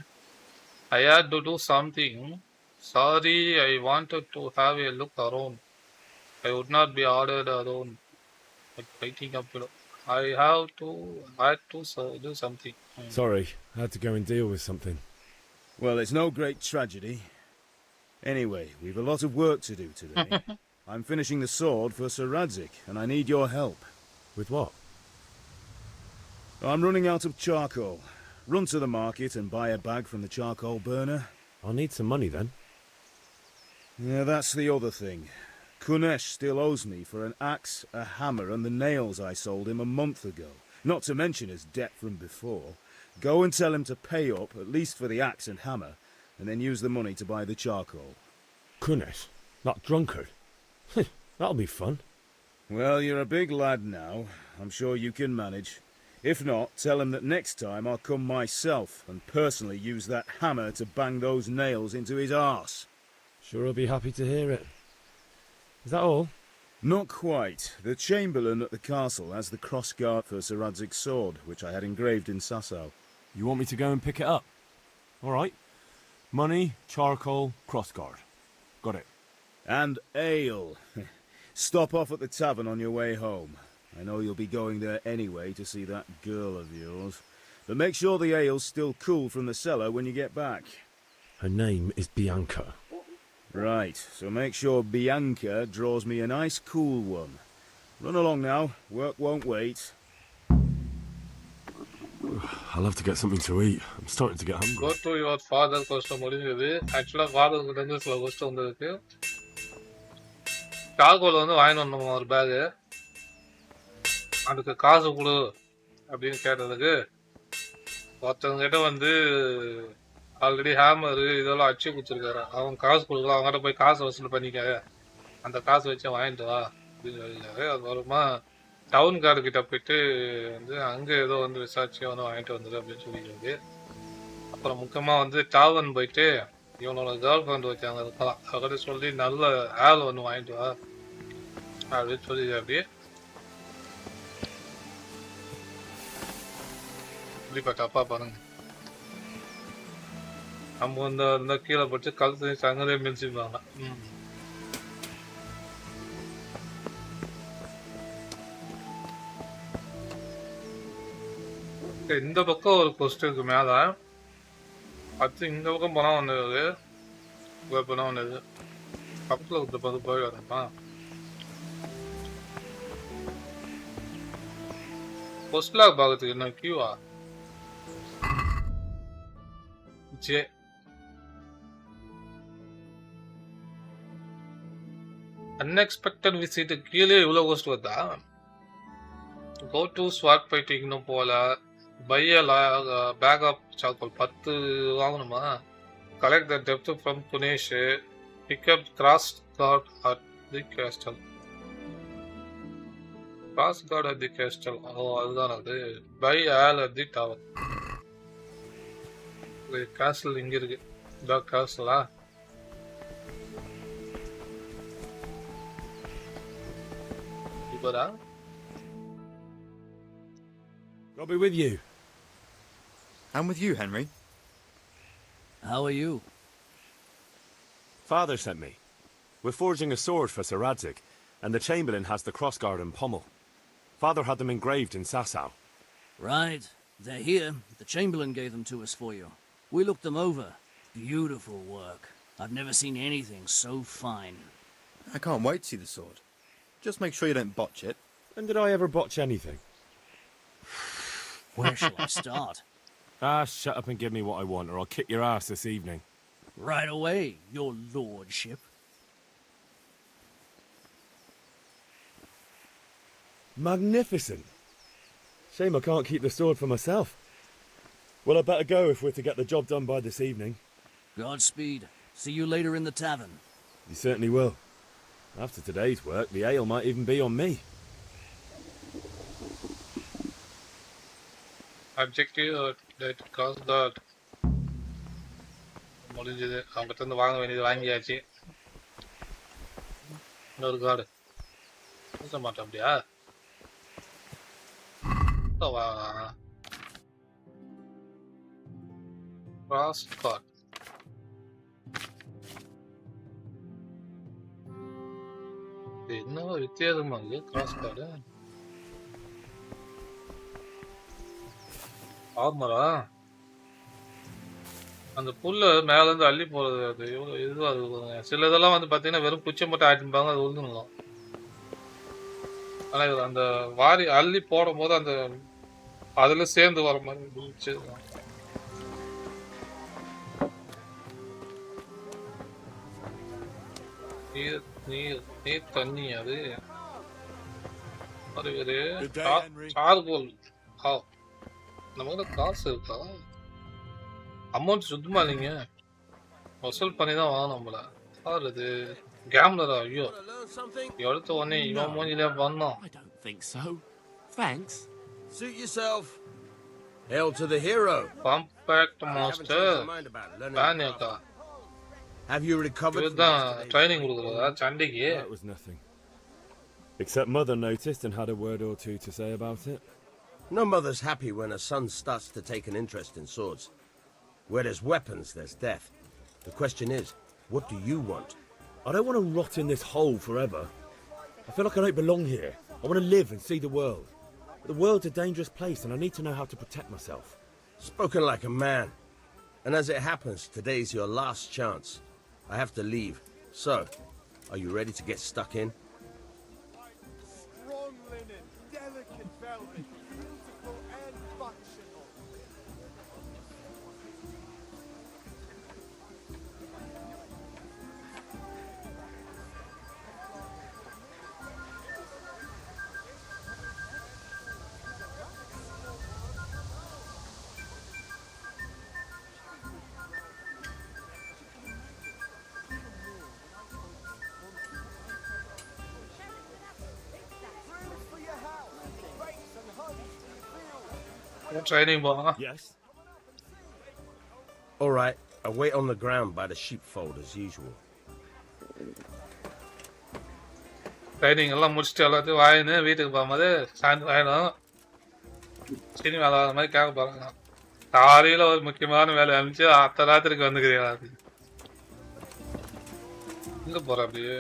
I hate to do something, sorry I wanted to have a look around, I would not be ordered around fighting up. I had to do something. Sorry, I had to go and deal with something. Well, it's no great tragedy. Anyway, we've a lot of work to do today. I'm finishing the sword for Sir Radzik, and I need your help. With what? I'm running out of charcoal. Run to the market and buy a bag from the charcoal burner. I'll need some money then. Yeah, that's the other thing. Kunesh still owes me for an axe, a hammer, and the nails I sold him a month ago. Not to mention his debt from before. Go and tell him to pay up, at least for the axe and hammer, and then use the money to buy the charcoal. Kunesh? That drunkard? That'll be fun. Well, you're a big lad now. I'm sure you can manage. If not, tell him that next time I'll come myself and personally use that hammer to bang those nails into his arse. Sure I'll be happy to hear it. Is that all? Not quite. The Chamberlain at the castle has the crossguard for Sir Radzik's sword, which I had engraved in Sasau. You want me to go and pick it up? All right. Money, charcoal, crossguard. Got it. And ale. Stop off at the tavern on your way home. I know you'll be going there anyway to see that girl of yours. But make sure the ale's still cool from the cellar when you get back. Her name is Bianca. Right, so make sure Bianca draws me a nice cool one. Run along now, work won't wait. I'll have to get something to eat. I'm starting to get hungry. Go to your father question முடிஞ்சது. ஆக்சுவலாக father கிட்ட இருந்து சில question வந்திருக்கு. Charcoal வந்து வாங்கிட்டு வந்தோம் ஒரு பேகு, அதுக்கு காசு கொடு அப்படின்னு கேட்டதுக்கு ஒருத்தவங்க கிட்ட வந்து ஆல்ரெடி ஹேமரு இதெல்லாம் அச்சு கொடுத்துருக்காரு. அவன் காசு கொடுக்கல, அவங்ககிட்ட போய் காசு வசூல் பண்ணிக்க, அந்த காசு வச்சு வாங்கிட்டு வா அப்படின்னு சொல்லியிருக்காரு. அது வருமா டவுன் கார்டுக்கிட்ட போயிட்டு வந்து அங்கே ஏதோ வந்து விசாரிச்சு வந்து வாங்கிட்டு வந்தது அப்படின்னு சொல்லியிருக்காரு. அப்புறம் முக்கியமாக வந்து டாவன் போயிட்டு இவனோட கேர்ள் ஃப்ரெண்ட் வச்சாங்க, அதுக்கெல்லாம் அவர்கிட்ட சொல்லி நல்ல ஆள் ஒன்று வாங்கிட்டு வா அப்படின்னு சொல்லி அப்படியே இப்படிப்பட்ட அப்பா பாருங்க. நம்ம வந்து அந்த கீழே போட்டு கழுத்து சங்கரே மிதிச்சுப்பாங்க. இந்த பக்கம் ஒரு கொஸ்ட் இருக்கு மேல. அடுத்து இந்த பக்கம் போனா வந்தது. போனா வந்தது. பக்கத்துல வந்து போய் வரமா. கொஸ்ட் லாக் பார்க்கறதுக்கு என்ன கியூவா? ஜே அன்எக்ஸ்பெக்டட் விசிட் கீழே இவ்வளோ கொஸ்ட் வருதா? கோ டு ஸ்வாட் ஃபைட்டிங் இன்னும் போகல. பை பேக் ஆஃப் சாக்கோல் 10 வாங்கணுமா? கலெக்ட் த டெப்த் ஃப்ரம் புனேஷ். Pick up cross guard at the castle. Cross guard at the castle. ஓ அதுதான் அது. Buy all at the tower. Castle இங்க இருக்கு. இந்த கேஸ்டலா? இப்போதா? I'll be with you. I'm with you, Henry. How are you? Father sent me. We're forging a sword for Sir Radzig, and the Chamberlain has the crossguard and pommel. Father had them engraved in Sasau. Right. They're here. The Chamberlain gave them to us for you. We looked them over. Beautiful work. I've never seen anything so fine. I can't wait to see the sword. Just make sure you don't botch it. When did I ever botch anything? Where shall I start? Shut up and give me what I want, or I'll kick your ass this evening. Right away, your lordship. Magnificent. Shame I can't keep the sword for myself. Well, I better go if we're to get the job done by this evening. Godspeed. See you later in the tavern. You certainly will. After today's work, the ale might even be on me. Objective that cross guard. முடிஞ்சது. அவங்ககிட்ட இருந்து வாங்க வேண்டியது வாங்கியாச்சு. இன்னொரு card. பேச மாட்டேன் அப்படியா? Cross card. என்ன வித்தியாசமா இருக்கு கிராஸ் கார்டு? ஆமாரா? அந்த புல்ல மேல இருந்து அள்ளி போறது அது எவ்வளவு இதுவா இருக்கு. சில இதெல்லாம் வந்து பாத்தீங்கன்னா வெறும் குச்சை மட்டும் ஆட்டிருப்பாங்க, அது உழுந்துடும். ஆனா இது அந்த வாரி அள்ளி போடும் போது அந்த அதுல சேர்ந்து வர மாதிரி இருந்துச்சு. நீர் நீர் நீர் தண்ணி அது ஒரு சார்கோல். நமக்கு காசு இருக்கா? அமௌண்ட் சுத்தமா இல்லைங்க. வசூல் பண்ணி தான் வாங்கணும் நம்மள. சார் இது கேம்லரா? ஐயோ எடுத்த உடனே இவன் மூஞ்சிலே பண்ணோம். I don't think so. Thanks. Suit yourself. Hail to the hero. Compact I haven't master changed my mind about learning. பேனியக்கா. Have you recovered from இதுதான் yesterday's ட்ரைனிங் fight? கொடுக்குறதா சண்டைக்கு? That was nothing. Except Mother noticed and had a word or two to say about it. No mother's happy when her son starts to take an interest in swords. Where there's weapons, there's death. The question is, what do you want? I don't want to rot in this hole forever. I feel like I don't belong here. I want to live and see the world. But the world's a dangerous place and I need to know how to protect myself. Spoken like a man. And as it happens, today's your last chance. I have to leave. So, are you ready to get stuck in? Strong linen, delicate velvet, beautiful and functional. Training போகலாம். Yes? All right, I wait on the ground by the sheepfold as usual. Training எல்லாம் முடிச்சுட்டு எல்லாத்தையும் வாங்கினு வீட்டுக்கு போகும்போது சாயந்தரம் ஆயிடும். Cine வேலை வர மாதிரி கேட்க போறாங்க. காலையில ஒரு முக்கியமான வேலை அனுப்பிச்சு அத்த ராத்திரிக்கு வந்துக்கிறீங்களா? எங்க போற அப்படியே?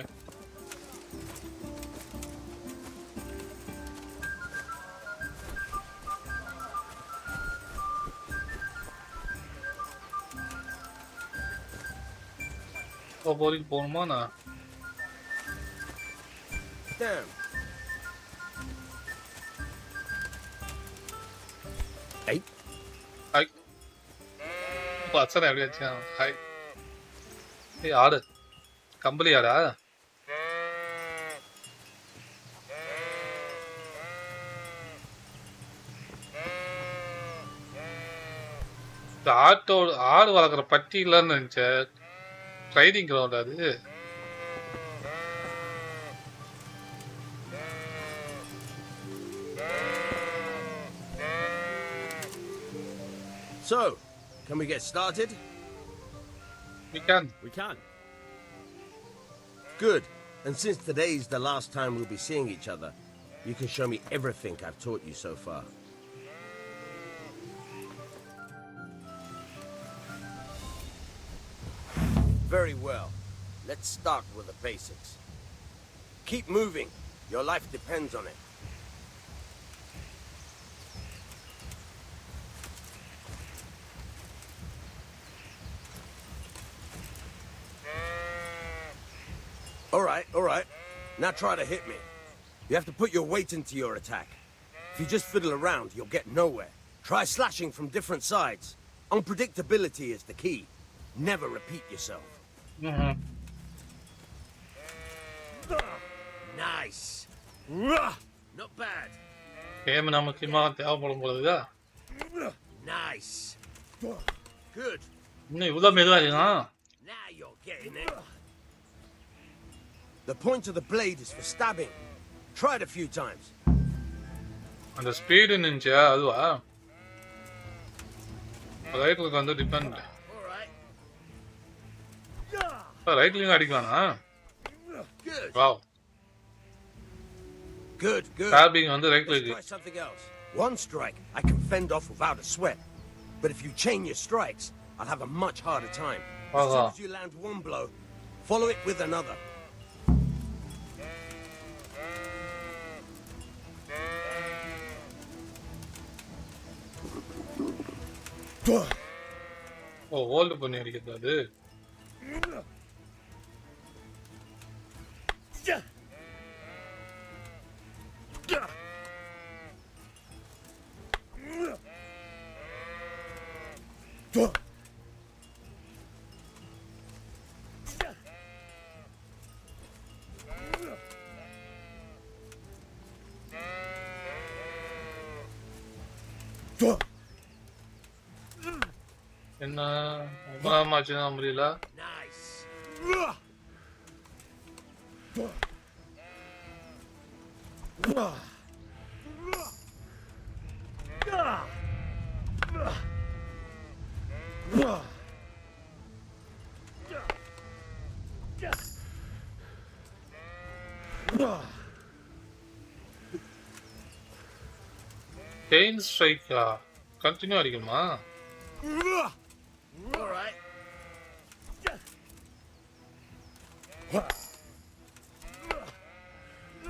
போறீங்க போகணுமா நான்? Damn. Hey. ஹாய். பச்சனை எப்படி வச்சான்? ஹாய். ஏய் ஆடு. கம்பளி ஆடா? இந்த ஆடு வளர்க்குற பட்டி இல்லைன்னு நினைச்சேன். ட்ரைனிங் கிரவுண்ட் அது. So, can we get started? We can. We can. Good. And since today's the last time we'll be seeing each other, you can show me everything I've taught you so far. Very well. Let's start with the basics. Keep moving. Your life depends on it. All right. Now try to hit me. You have to put your weight into your attack. If you just fiddle around, you'll get nowhere. Try slashing from different sides. Unpredictability is the key. Never repeat yourself. Nice. Not bad. Game நமக்கு தேவைப்படும் பொழுதுதா. Nice. Good. இன்னும் இவ்வளோ மெதுவா இருக்கா? Now you're getting it. The point of the blade is for stabbing. Try it a few times. அந்த speed நின்ச்சா அதுவா? ரைட்லுக்கு வந்து depend. All right. ரைட்லிங்க அடிக்கலாமா? Good. வாவ். Good. ஸ்டாபிங் வந்து Let's ரைட்லுக்கு. try something else. One strike I can fend off without a sweat. But if you chain your strikes, I'll have a much harder time. As soon as you land one blow, follow it with another. ஓ hold பண்ணி அடிக்கிறது அது. என்ன ஆச்சுன்னா முடியல. Nice. Chain ஸ்ட்ரைக்கா continue அடிக்கணுமா? All right.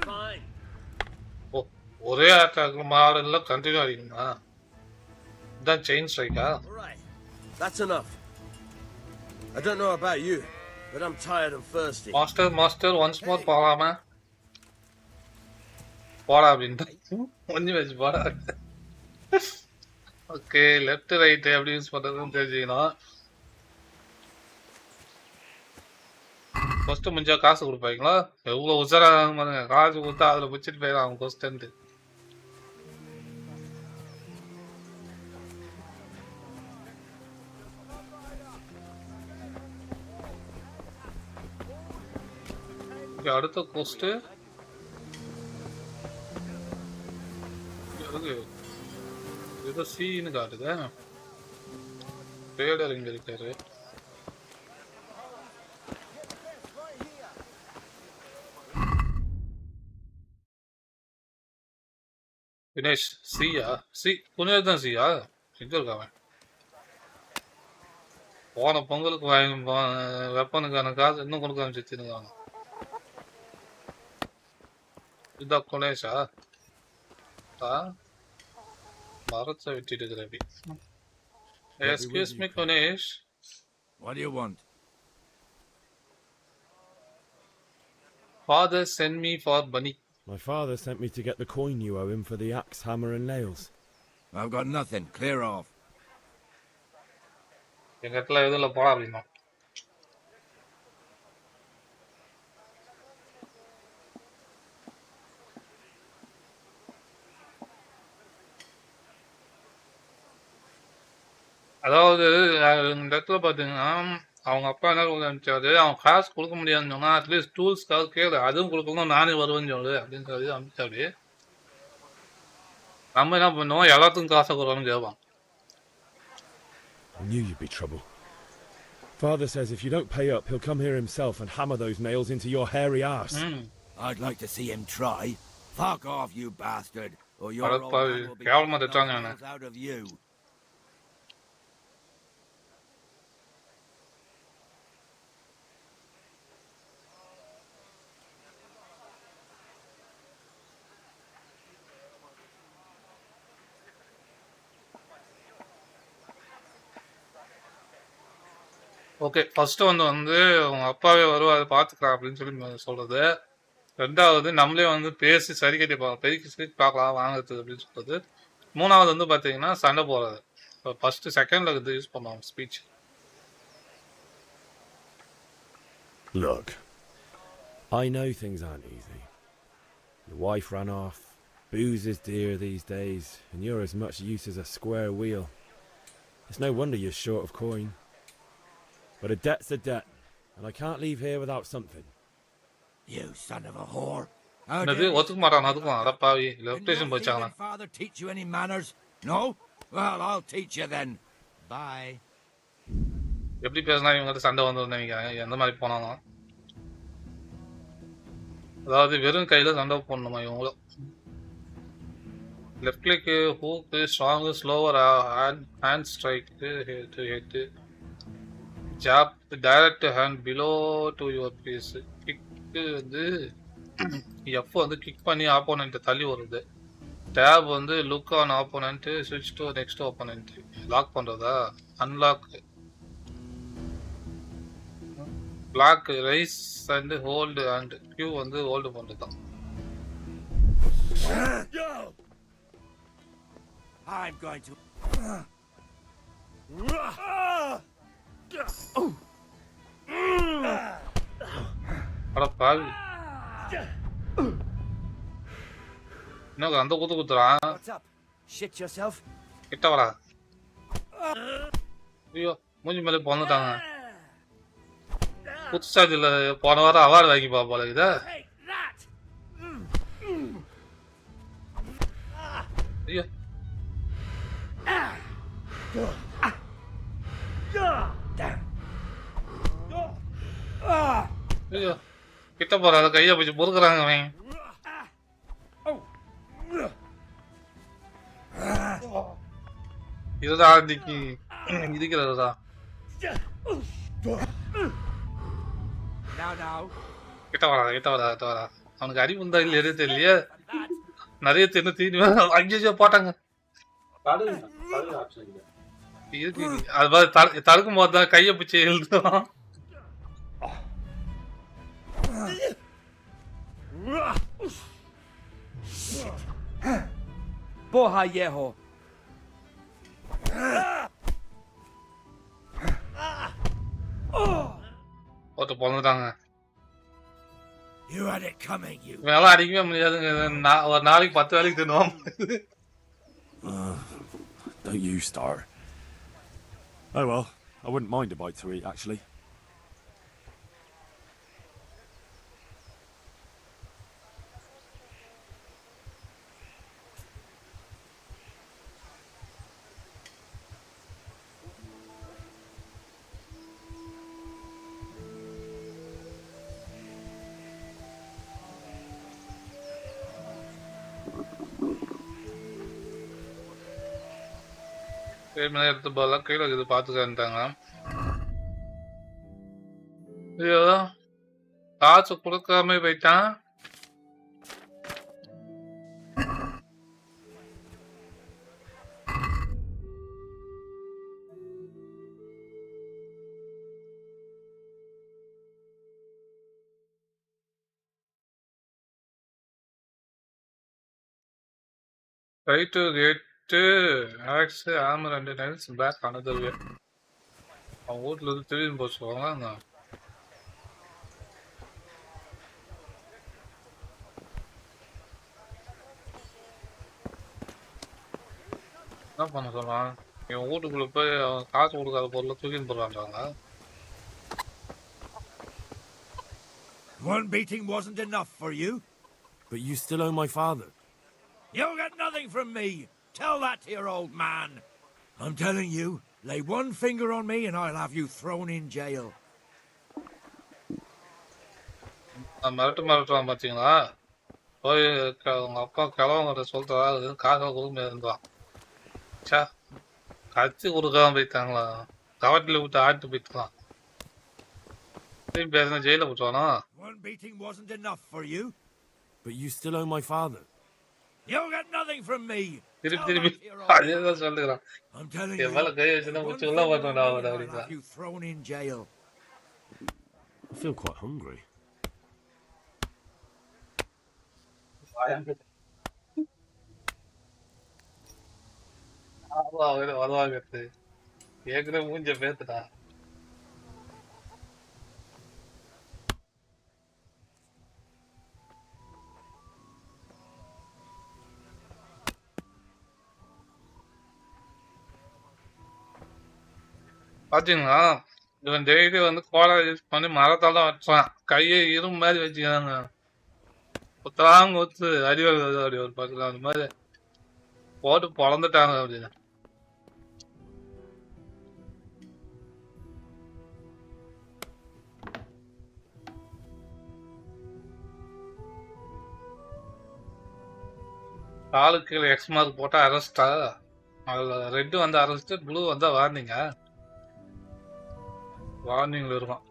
Fine. ஓ ஒரே அட்டாக் மாடல்ல கண்டினியூ அடிக்கணுமா? இதான் செயின் ஸ்ட்ரைக்கா? All right. That's enough. I don't know about you, but I'm tired and thirsty. Master once more போகலாமா? போடா அப்படின்ட்டு ஒன்றும் வச்சு போடா. ஓகே லெஃப்ட் ரைட் எப்படி யூஸ் பண்ணுறதுன்னு தெரிஞ்சுக்கணும். ஃபர்ஸ்ட் முடிஞ்சா காசு கொடுப்பாங்களா? எவ்வளோ உஷாராக பாருங்க. காசு கொடுத்தா அதில் பிடிச்சிட்டு போயிடும் அவங்க ஃபர்ஸ்ட்டு. அடுத்த கோஸ்ட் ஏதோ சீன்னு காட்டுது. ட்ரேடர் இங்க இருக்காரு. தினேஷ் சியா? புனிதர் தான் சியா? எங்க இருக்காவன்? போன பொங்கலுக்கு வெப்பனுக்கான காசு இன்னும் கொடுக்காம சுத்தினுக்காங்க. இதான் குணேஷா? மரத்தை விட்டுட்டு இருக்கிறபி. Excuse me, Kunesh. What do you want? father sent me for bunny. My father sent me to get the coin you owe him for the axe, hammer, and nails. I've got nothing. Clear off. எங்க இடத்துல எதுவும் இல்லை போடா அப்படின்னா. அதாவது இந்த இடத்துல பார்த்தீங்கன்னா அவங்க அப்பா என்ன கொடுக்க அனுப்பிச்சாரு, அவன் காசு கொடுக்க முடியாதுன்னு சொன்னா அட்லீஸ்ட் டூல்ஸ்க்காக கேளு, அதுவும் கொடுக்கணும் நானே வருவேன்னு சொல்லு அப்படின்னு சொல்லி அனுப்பிச்சாரு. நம்ம என்ன பண்ணுவோம், எல்லாத்துக்கும் காசை கொடுக்கணும்னு கேட்பான். I knew you'd be trouble. Father says if you don't pay up, he'll come here himself and hammer those nails into your hairy ass. I'd like to see him try. Fuck off, you bastard, or your old அடப்பாவி, man will be கேவலமா knocking திட்டுறாங்க the என்ன. nails out of you. Okay, first வந்து அவங்க அப்பாவே வருவாரு பார்த்துக்கலாம் அப்படின்னு சொல்லி சொல்றது. ரெண்டாவது நம்மளே வந்து பேசி சரி கட்டி பெருக்கி பார்க்கலாம் வாங்குறது அப்படின்னு சொல்றது. மூணாவது வந்து பார்த்தீங்கன்னா சண்டை போடுறது. இப்போ ஃபர்ஸ்ட் செகண்ட்ல இது யூஸ் பண்ணுவாங்க speech. Look, I know things aren't easy. Your wife ran off, booze is dear these days, and you're as much use as a square wheel. It's no wonder you're short of coin. But a debt's a debt, and I can't leave here without something. You son of a whore. என்னது ஒத்துக்க மாட்டான் அதுக்கும் அடப்பாவி repetition போச்சாங்களா? Father teach you any manners? No? Well, I'll teach you then. Bye. எப்படி பேசினா இவங்ககிட்ட சண்டை வந்து நினைக்கிறாங்க எந்த மாதிரி போனாலும். அதாவது வெறும் கையில சண்டை போடணுமா இவங்களும். Left click, hook, strong, slower, hand strike, head, jab, direct hand below to your piece. Kick வந்து எஃப் வந்து கிக் பண்ணி ஆப்போனண்ட்டை தள்ளி வருது. டேப் வந்து லுக் ஆன் ஆப்போனண்ட்டு, ஸ்விட்ச் டு நெக்ஸ்ட் ஆப்போனண்ட். லாக் பண்ணுறதா, unlock. Block raise and hold and Q வந்து ஹோல்டு பண்ணுறதுதான். I'm going to. அட பாவி, என்ன அந்த குத்து குத்துறான். What's up? Shit yourself? கிட்ட வரா. ஐயோ மூஞ்சி மேலே பிறந்துட்டாங்க. புதுசா இதுல போன வாரம் அவார்டு வாங்கி பாப்பால இத. ஐயோ ஐயோ கிட்ட போறாத கையை பிடிச்சி பொறுக்குறாங்க அவன். இதுதான் இன்னைக்கு இருக்கிறதா. கிட்ட வரா. அவனுக்கு அறிவு இருந்தா இல்லையே தெரியலையே. நிறைய தின்னு தீனி அங்கேயோ போட்டாங்க. அது மாதிரி தடுக்கும் போது தான் கையை பிடிச்சி எழுதும். Boha yeho. போட்டு பிறந்துட்டாங்க. You had it coming, you. இவெல்லாம் அடிக்கவே முடியாதுங்க. ஒரு நாளைக்கு 10 வேலைக்கு தின்னுவோம். Don't you start. Oh well, I wouldn't mind a bite to eat, actually. எடுத்து போல கீழே இது பார்த்துக்கிட்டாங்க. ஐயோ காசு கொடுக்காம போயிட்டான். Try to get axe, armor and nails back another way. அவன் வீட்டுல இருந்து திரும்பி போச்சுவாங்க. என்ன பண்ண சொல்றான்? இவன் வீட்டுக்குள்ள போய் அவன் காசு கொடுக்காத பொருளை தூக்கின்னு போடுறான்றாங்க. One beating wasn't enough for you? But you still owe my father. You'll get nothing from me. Tell that to your old man. I'm telling you, lay one finger on me and I'll have you thrown in jail. நான் மிரட்டுறான் பாத்தீங்களா? போய் உங்க அப்பா கிழவங்கிட்ட சொல்லிட்டு காசை கொடுக்க இருந்தான். சே, கத்தி கொடுக்காம போயிட்டாங்களா? கவட்டில விட்டு ஆட்டு போயிட்டான். பேசின ஜெயில போட்டுவானா? One beating wasn't enough for you? But you still owe my father. You'll get nothing from me. திருப்பி அதேதான் சொல்லுகிறான். I'm telling என் மேல கை வச்சுன்னா முடிச்சு உள்ள மாட்டோம்டா அவன் I'll அப்படின்னா. have you thrown in jail. I feel quite hungry. வருவாங்க ஏற்கனவே மூஞ்ச பேத்துட்டா. பாத்தீங்களா, இவன் டெய்லி வந்து கோலா யூஸ் பண்ணி மரத்தால வச்சான். கையை இரும்பு மாதிரி வச்சுக்கிறாங்க. குத்தாங்க ஒத்து அடி வருது அப்படி ஒரு பக்கம் அந்த மாதிரி போட்டு பொழந்துட்டாங்க அப்படின்னு. காலுக்கு எக்ஸ் மார்க் போட்டா அரெஸ்டா? அதுல ரெட் வந்து அரெஸ்ட், ப்ளூ வந்தா வார்னிங்க. வார்னிங்ல இருக்கும்.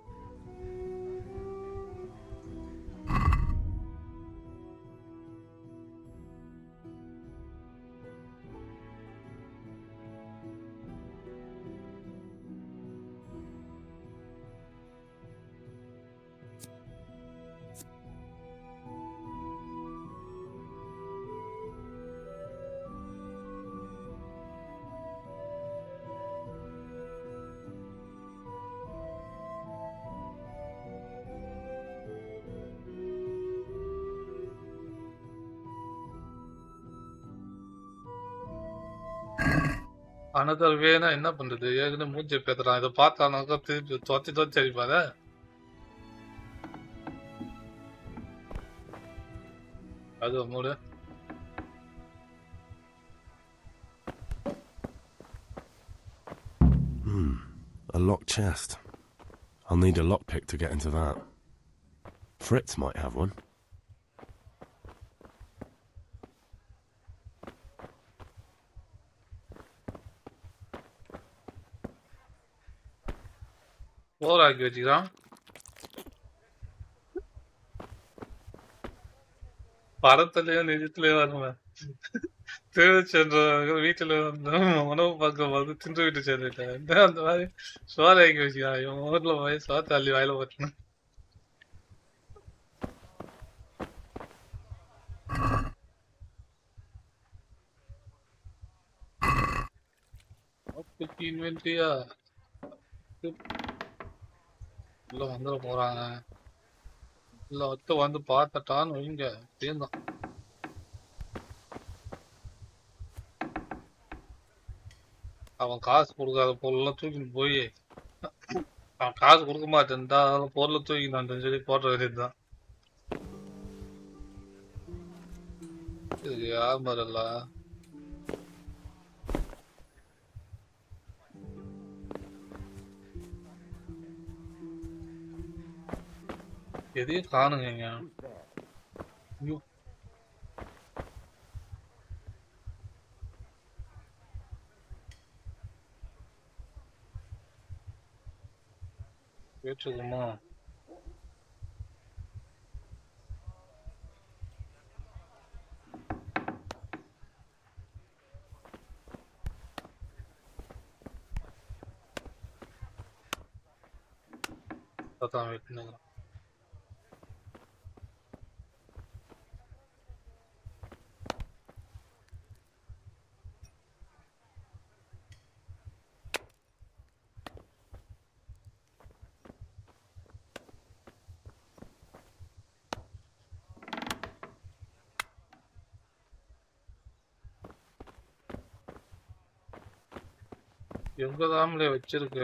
அனதர் வேனா என்ன பண்றது? ஏற்கனவே மூஞ்சி பேத்துறான். இதை பார்த்தானாக்கா திருப்பி தொத்தி அடிப்பாரு. அது மூடு. A locked chest. I'll need a lockpick to get into that. Fritz might have one. ஓராக்கி வச்சுக்கிறான். படத்துலயும் நிஜத்துலயும் வருவேன். தேவை சென்ற வீட்டுல வந்து உணவு பார்க்க போது தின்று விட்டு சேர்ந்துட்டேன். அந்த மாதிரி சோறாக்கி வச்சுக்கிறான். இவன் ஊர்ல போய் சோத்த அள்ளி வாயில போட்டேன். இன்வென்ட்ரியா உள்ள வந்துட போறாங்க. இல்ல வந்து பார்த்துட்டான்னு வைங்க தீர்ந்தான். அவன் காசு கொடுக்காத பொருள்லாம் தூக்கிட்டு போய் அவன் காசு கொடுக்க மாட்டேன் பொருளை தூக்கினான்னு சொல்லி போட்ட வேண்டியதுதான். இது யார் மாதிரில்ல எதையும் காணுங்க. கேட்டுக்குமா அதான் வெயிட். எங்க தாமலே வச்சிருக்க?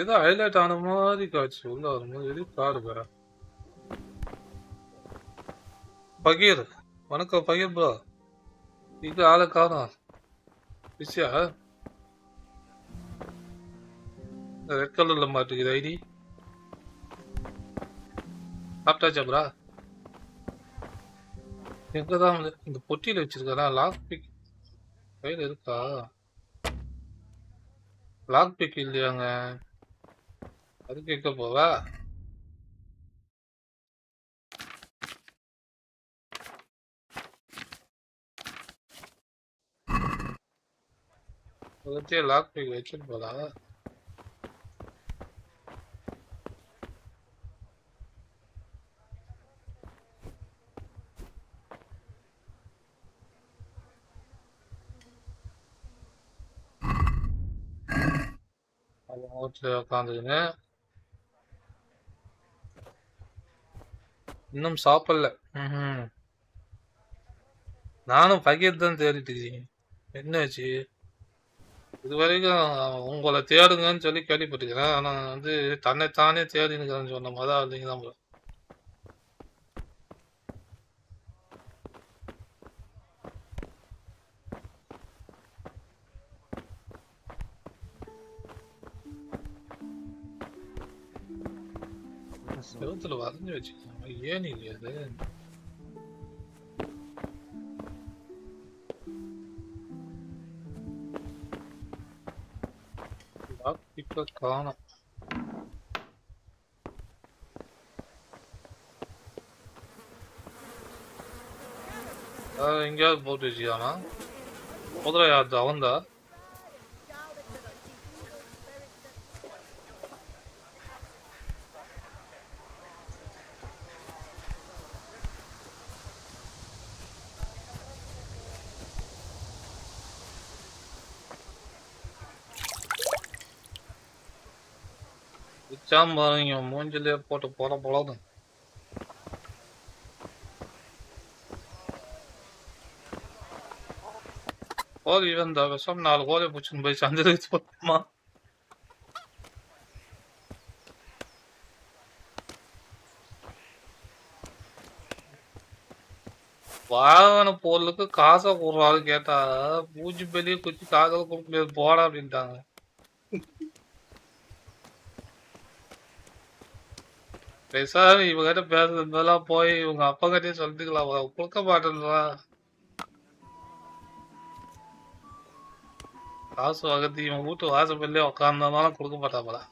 ஏதோ ஹைலைட் ஆன மாதிரி காட்சி உள்ள வரும்போது எது பாருங்க. பகீர், வணக்கம் பகீர் ப்ரோ. இது ஆளை காணோம். பிஸியா? ரெட் கலர்ல மாட்டுக்குது ஐடி. சாப்பிட்டாச்சா ப்ரா? எங்கதான் இந்த பொட்டியில வச்சிருக்காரா? லாக் பிக் கையில இருக்கா? லாக் பிக் இல்லையாங்க? அது கேட்க போவா? லாக் பிக் வச்சுட்டு போதா? உட்காந்துக்கின்னு இன்னும் சாப்பிடல. நானும் பகீர் தான் தேடிட்டு இருக்கேன். என்னாச்சு? இது வரைக்கும் உங்களை தேடுங்கன்னு சொல்லி கேள்விப்பட்டிருக்கிறேன். ஆனா வந்து தன்னைத்தானே தேடினுக்கிறேன்னு சொன்ன மாதிரி இல்லைங்க தான் bro. செவத்துல வரைஞ்சு வச்சுக்கோங்க. ஏன் இல்லையா அது? இப்ப காணும். எங்கேயாவது போட்டு வச்சுக்கானா? குதிரை யாரு அவன்தா? வச்சாம பாருங்க மூஞ்சிலே போட்டு போட போலாது. கோழி வந்தா விஷம் 4 கோழி பிடிச்சின்னு போய் சந்தையில வச்சு போட்டுமா? வாகன பொருளுக்கு காசை போடுறாரு கேட்டா பூஜை பெரிய குச்சி காசை கொடுக்க முடியாது போடா அப்படின்ட்டாங்க. பேசாம இவங்கிட்ட பேசுறதுலாம் போய் இவங்க அப்பா கிட்டே சொல்லிட்டுக்கலாம். கொடுக்க மாட்டேன்றா காசு வாங்கறது. இவன் வீட்டு வாசப்பள்ளே உட்கார்ந்தாலும் கொடுக்க மாட்டாப்படா.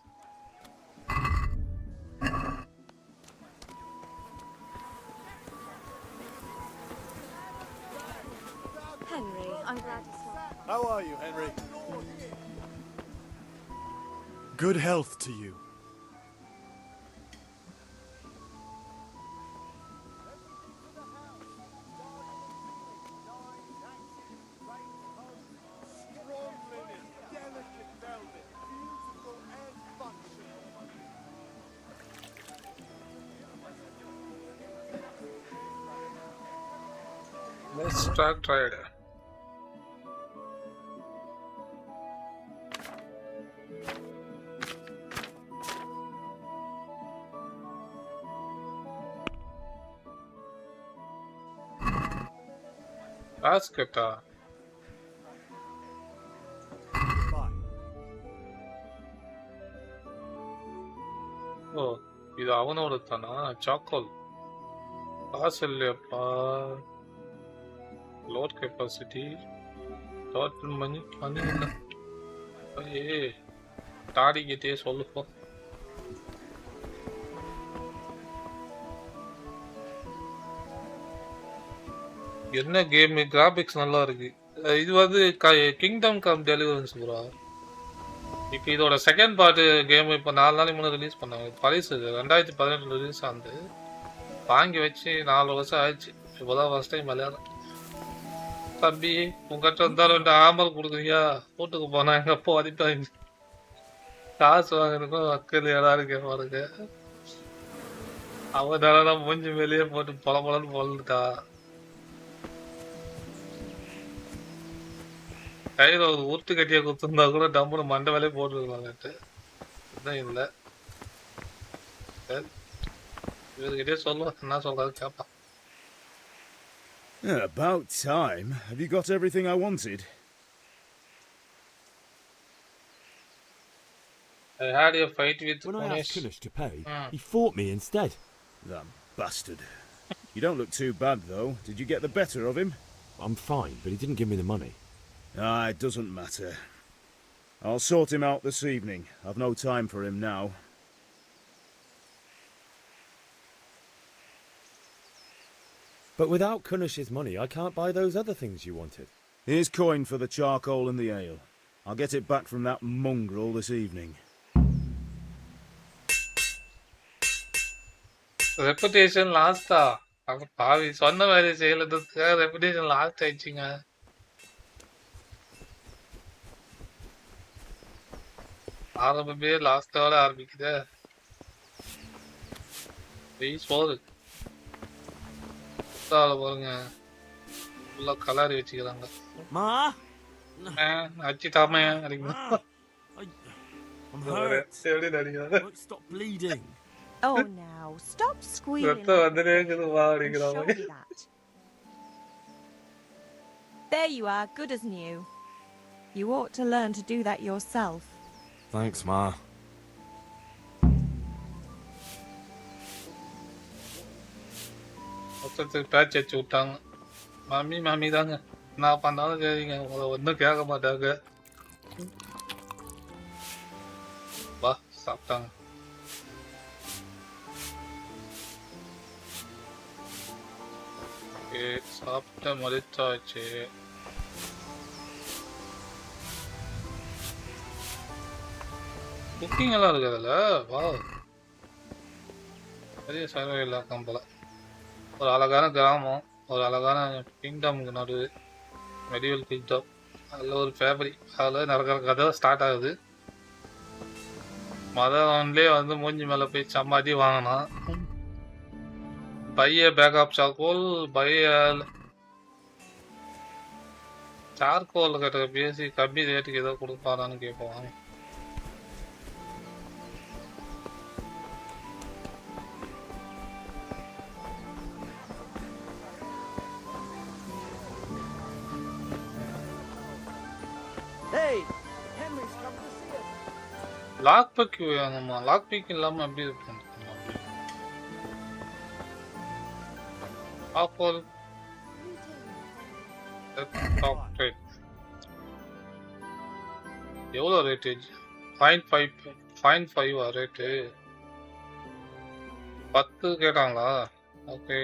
Henry, I'm glad you saw. How are you, Henry? Good health to you. Let's start trade. Basketa. ஓ இது அவனோட தானா? சாக்கோல் காசு இல்லையப்பா. லோட் கெப்பாசிட்டி டோட்டல் மணி மணி இல்லை. ஏ தாடிக்கிட்டே சொல்லுப்போம். என்ன கேம் கிராபிக்ஸ் நல்லா இருக்கு. இது வந்து கிங்டம் கம் டெலிவரன்ஸ் ப்ரோ. இப்போ இதோட செகண்ட் பார்ட் கேம் இப்போ 4 நாளைக்கு முன்னாடி ரிலீஸ் பண்ணாங்க. பரிசு 2018 ரிலீஸ் ஆனது. வாங்கி வச்சு 4 வருஷம் ஆயிடுச்சு. இப்போதான் ஃபர்ஸ்ட் டைம் விளையாடுறேன். தம்பி உங்ககிட்ட இருந்தாலும் 2 ஆமல் கொடுக்குறியா? வீட்டுக்கு போனா எங்க அப்பா அடிப்பாங்க. காசு வாங்குறதுக்கும் மக்கள் ஏதாவது கேட்பாருங்க. அவன் தானடா மூஞ்சி வெளியே போட்டு பொலன்னு பொலந்துட்டா. கையில ஒரு உருட்டு கட்டிய குத்துருந்தா கூட டம்முன்னு மண்டை வேலையே போட்டுருக்கலாம்ட்டு. இதுதான் இல்லை. இவர்கிட்டயே சொல்லுவேன், என்ன சொல்றாரு கேட்பான். About time. Have you got everything I wanted? I had a fight with When I asked Kunesh. Kunesh to pay, he fought me instead. That bastard. You don't look too bad, though. Did you get the better of him? I'm fine, but he didn't give me the money. Ah, it doesn't matter. I'll sort him out this evening. I've no time for him now. But without Kunish's money, I can't buy those other things you wanted. Here's coin for the charcoal and the ale. I'll get it back from that mongrel this evening. Reputation last பாவி சொன்ன வேலையை செய்யலதுக்காக reputation last ஆயிடுச்சுங்க. ஆரம்பமே லாஸ்டோட ஆரம்பிக்குதே. போகுது பாருங்க, ஃபுல்லா கலரி வச்சுக்கிறாங்க. அடிச்சுட்டாமே அடிக்கணும். எப்படி நடிக்கிறாங்க? Stop bleeding. Oh, now stop squealing. ரத்தம் வந்துட்டே இருக்குதுவா அப்படிங்கிறாங்க. Show me that. There you are, good as new. You ought to learn to do that yourself. Thanks, Ma. மொத்தத்துக்கு பேட்ச் வச்சு விட்டாங்க. மாமி தாங்க, நான் பண்ணாலும் சரிங்க, உங்களை ஒன்றும் கேட்க மாட்டாங்க. வா சாப்பிட்டாங்க. சாப்பிட்ட மதிச்சாச்சு. குக்கிங் எல்லாம் இருக்கு அதுல. வா பெரிய சர்வே இல்லாக்கம் போல. ஒரு அழகான கிராமம், ஒரு அழகான கிங்டமுக்கு நடுவு, மெடிவல் கிங்டம். அதில் ஒரு ஃபேமிலி, அதில் நடக்கிற கதை ஸ்டார்ட் ஆகுது. மதம்லேயே வந்து மூஞ்சி மேலே போய் சம்பாதி வாங்கினான். பைய பேக்கப் சார்கோல், பைய சார்கோல் கிட்ட பேசி கம்மி ரேட்டுக்கு ஏதோ கொடுப்பாரான்னு கேட்போம். லாக் பிக் வேணுமா? லாக் பிக் இல்லாம எப்படி இருக்கும்? எவ்வளோ ரேட்டேஜ்? 0.5 ரேட்டு 10 கேட்டாங்களா? ஓகே,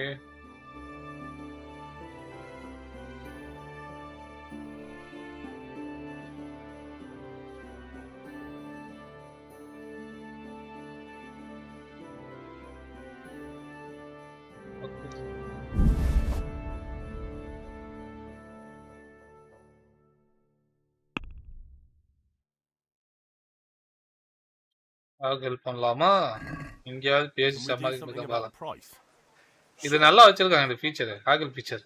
ஹெல்ப் பண்ணலாமா? எங்கேயாவது பேசி சமாளிக்க. இது நல்லா வச்சிருக்காங்க இந்த ஃபீச்சர், ஹேகல் ஃபீச்சர்.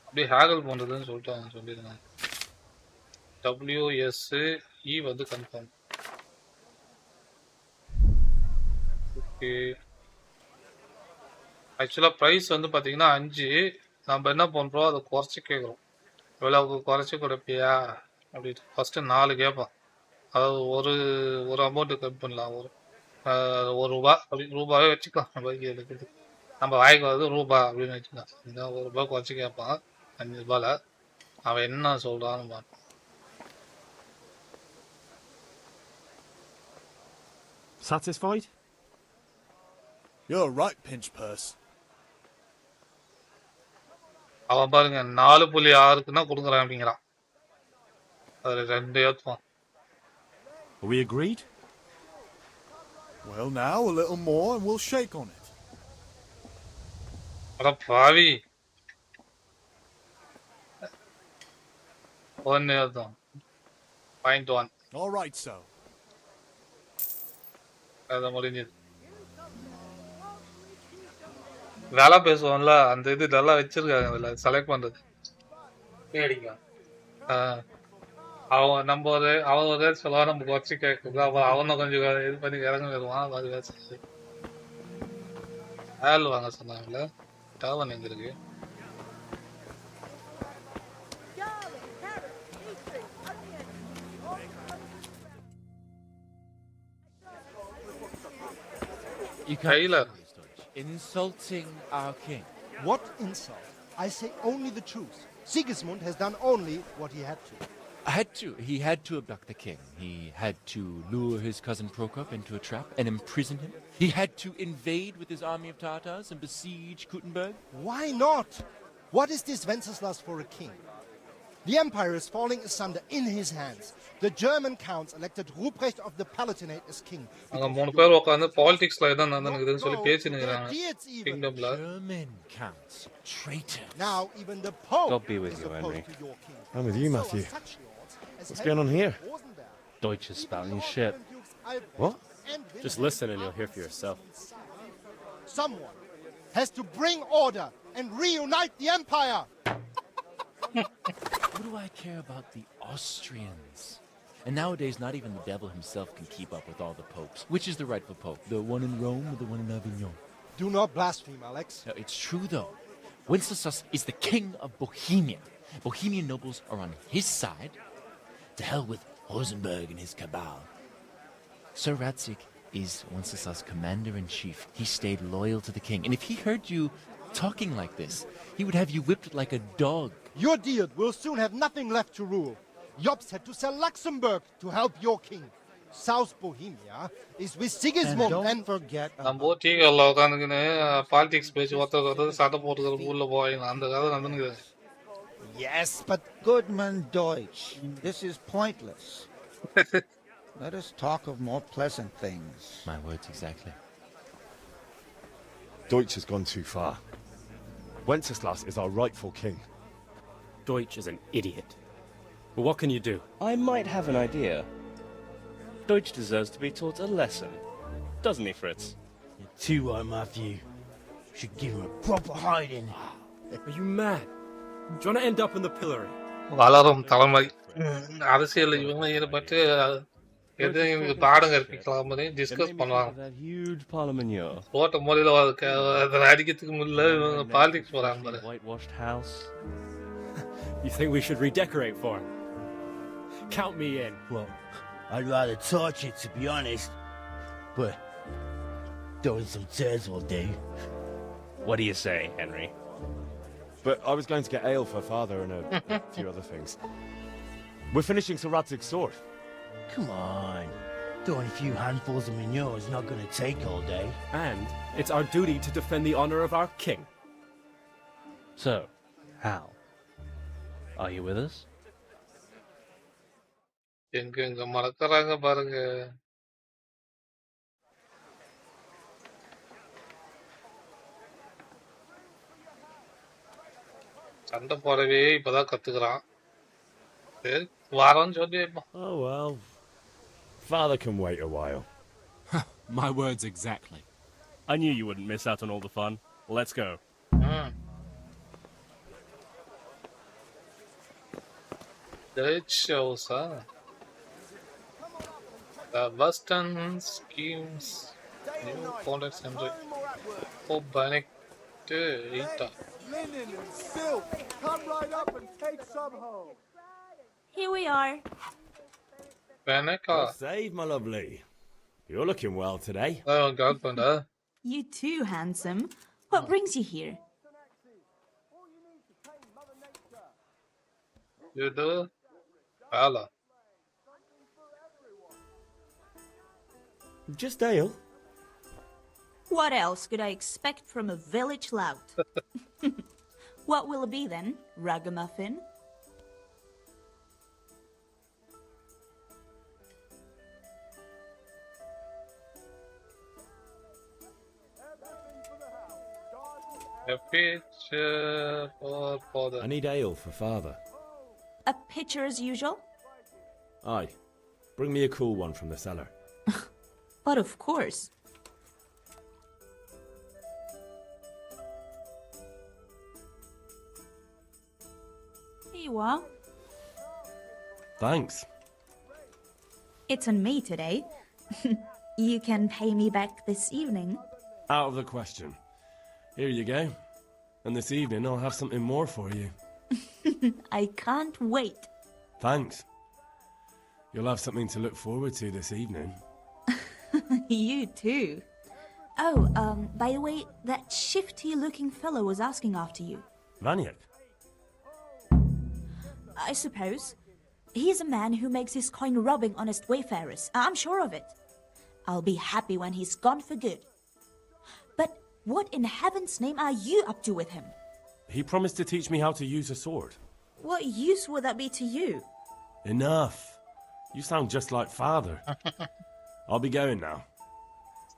அப்படியே ஹேகல் பண்றதுன்னு சொல்லிருக்காங்க. WSE வந்து கன்ஃபார்ம். ஓகே, ஆக்சுவலாக ப்ரைஸ் வந்து பார்த்தீங்கன்னா 5. நம்ம என்ன பண்ணுறோம், அதை குறைச்சி கேட்குறோம். எவ்வளோவுக்கு குறைச்சி கொடுப்பியா அப்படின்ட்டு. ஃபஸ்ட்டு 4 கேட்போம். அதாவது ஒரு அமௌண்ட்டு கம்மி பண்ணலாம். ஒரு ரூபா அப்படி, ரூபாவே வச்சுக்கலாம். நம்ம வாய்க்கு வந்து ரூபா அப்படின்னு வச்சுக்கலாம். இதுதான் ₹1 குறைச்சி கேட்பான் 5 ரூபாயில். அவன் என்ன சொல்கிறான்னு பார்ப்போம். Satisfied? You're right, pinch purse. அவன் பாருங்க 4.6க்குன்னா கொடுக்குறான் அப்படிங்கிறான். அதில் 2 ஏற்றுவான். Are we agreed? Well, now a little more and we'll shake on it. அட பாவி, 1 year தான். 0.1. All right, so. அது முடிஞ்சது. வேலை பேசுவோம்ல அந்த இது நல்லா வச்சிருக்காங்க அதுல செலக்ட் பண்றது. அவன் நம்ம அவன் ஒரு சொல்லுவா நம்ம குறைச்சி கேட்குது அவனை கொஞ்சம் இது பண்ணி இறங்க வருவான் அது பேசுறது. ஆள் வாங்க சொன்னாங்கல்ல டவன் எங்க இருக்கு? You can't insulting our king. What insult? I say only the truth. Sigismund has done only what he had to. He had to abduct the king. He had to lure his cousin Prokop into a trap and imprison him. He had to invade with his army of Tatars and besiege Kuttenberg. Why not? What is this Wenceslas for a king? The empire is falling asunder in his hands. The German counts elected Ruprecht of the Palatinate as king. அங்க மூணு பேர் உட்கார்ந்து பாலிடிக்ஸ்ல இதான் நடந்துக்குதுன்னு சொல்லி பேசினுக்குறாங்க கிங்டம்ல. German counts, traitor. Now even the Pope God be with is you, opposed Henry. to your king. I'm with you, Matthew. What's going on here? Deutsch is spouting shit. What? Just listen and you'll hear for yourself. Someone has to bring order and reunite the empire. What do I care about the Austrians? And nowadays, not even the devil himself can keep up with all the popes. Which is the rightful pope? The one in Rome or the one in Avignon? Do not blaspheme, Alex. No, it's true, though. Wenceslas is the king of Bohemia. Bohemian nobles are on his side. To hell with Rosenberg and his cabal. Sir Radzik is Wenceslas' commander-in-chief. He stayed loyal to the king. And if he heard you talking like this, he would have you whipped like a dog. Your dear will soon have nothing left to rule. Jobbs had to sell Luxembourg to help your king. South Bohemia is with Sigismund and forget. நம்ம டிவில உட்காந்துக்கின்னு politics பேசி ஒருத்தர் சட்டை போட்டுக்கிற ஊர்ல போய் அந்த கதை நடந்துக்குது. Yes, but Goodman Deutsch, this is pointless. Let us talk of more pleasant things. My words exactly. Deutsch has gone too far. Wenceslas is our rightful king. Deutsch is an idiot. But what can you do? I might have an idea. Deutsch deserves to be taught a lesson. Doesn't he, Fritz? You're too right, Matthew. Should give him a proper hiding. Are you mad? Do you want to end up in the pillory? வளரும் தலைமை அரசியல் இவங்க ஈடுபட்டு எது இவங்க பாடம் கற்பிக்கலாம் மாதிரி discuss பண்ணுவாங்க. That huge parliament. ஓட்ட மொழியில அடிக்கிறதுக்கு முன்ன இவங்க பாலிடிக்ஸ் போறாங்க பாரு. Whitewashed house. You think we should redecorate for him? Count me in. Well, I'd rather torch it, to be honest. But throwing some tears will do. What do you say, Henry? But I was going to get ale for father and a few other things. We're finishing Sir Radzig's sword. Come on. Throwing a few handfuls of manure is not going to take all day. And it's our duty to defend the honor of our king. So, Hal, are you with us? எங்க மறக்கறாங்க பாருங்க. சண்டை போடவே இப்பதான் கத்துக்கிறான். வாரம் சொல்லி. Oh well. Father can wait a while. My words exactly. I knew you wouldn't miss out on all the fun. Let's go. It shows, the Western schemes, new products and organic data. Linen and silk. Come right up and take some home. Here we are. Benica. Save, my lovely. You're looking well today. Oh, God, Panda. You too, handsome. What brings you here? You do? Ella. Just ale. What else could I expect from a village lout? What will it be then? Ragamuffin? A picture for father. I need ale for father. A pitcher as usual? Aye. Bring me a cool one from the cellar. But of course. Here you are. Thanks. It's on me today. You can pay me back this evening. Out of the question. Here you go. And this evening I'll have something more for you. I can't wait. Thanks. You'll have something to look forward to this evening. You too. Oh, by the way, that shifty-looking fellow was asking after you. Vaniak? I suppose. He's a man who makes his coin robbing honest wayfarers. I'm sure of it. I'll be happy when he's gone for good. But what in heaven's name are you up to with him? He promised to teach me how to use a sword. What use would that be to you? Enough. You sound just like father. I'll be going now.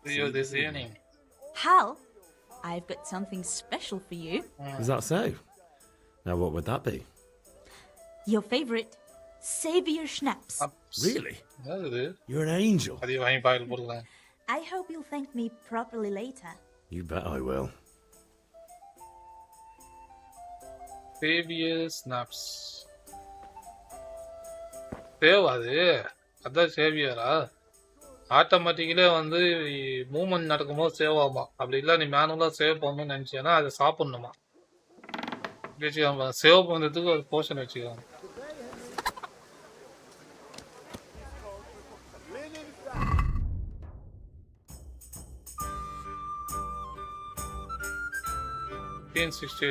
See you this evening. Hal, I've got something special for you. Is that so? Now what would that be? Your favorite, Savior Schnapps. Really? That's You're an angel. I hope you'll thank me properly later. You bet I will. Savior snaps. Save அதான் சேவியரா ஆட்டோமேட்டிக்கலே வந்து movement நடக்கும்போது save ஆகுமா அப்படி இல்லை நீ மேனுவலாக save பண்ணணும்னு நினச்சேன்னா அதை சாப்பிட்ணுமா சேவ் பண்ணுறதுக்கு ஒரு போர்ஷன் வச்சுக்கலாம்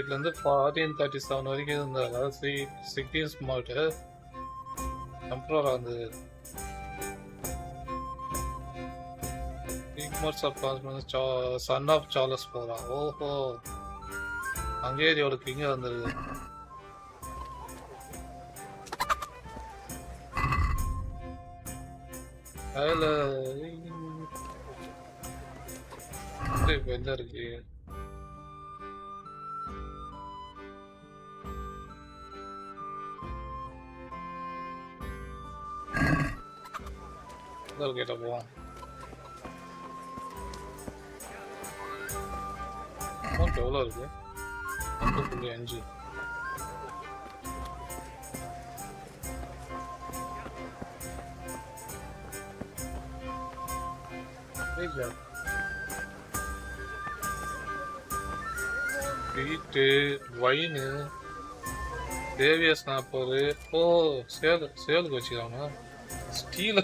இருந்து 1437 வரைக்கும் இருந்தது அதாவது 16 ஸ்மார்ட் எம்ப்ரராக இருந்தது சன் ஆஃப் சார்லஸ் போறா ஓஹோ ஹங்கேரியோட கிங்க இருந்தது அதில் இப்போ என்ன இருக்கு கேட்ட போவோம் அமௌண்ட் எவ்வளோ இருக்கு 2.5 வீட்டு வைனு தேவியஸ் நாற்பது ஓ சேலுக்கு வச்சுக்காங்க ஸ்டீல்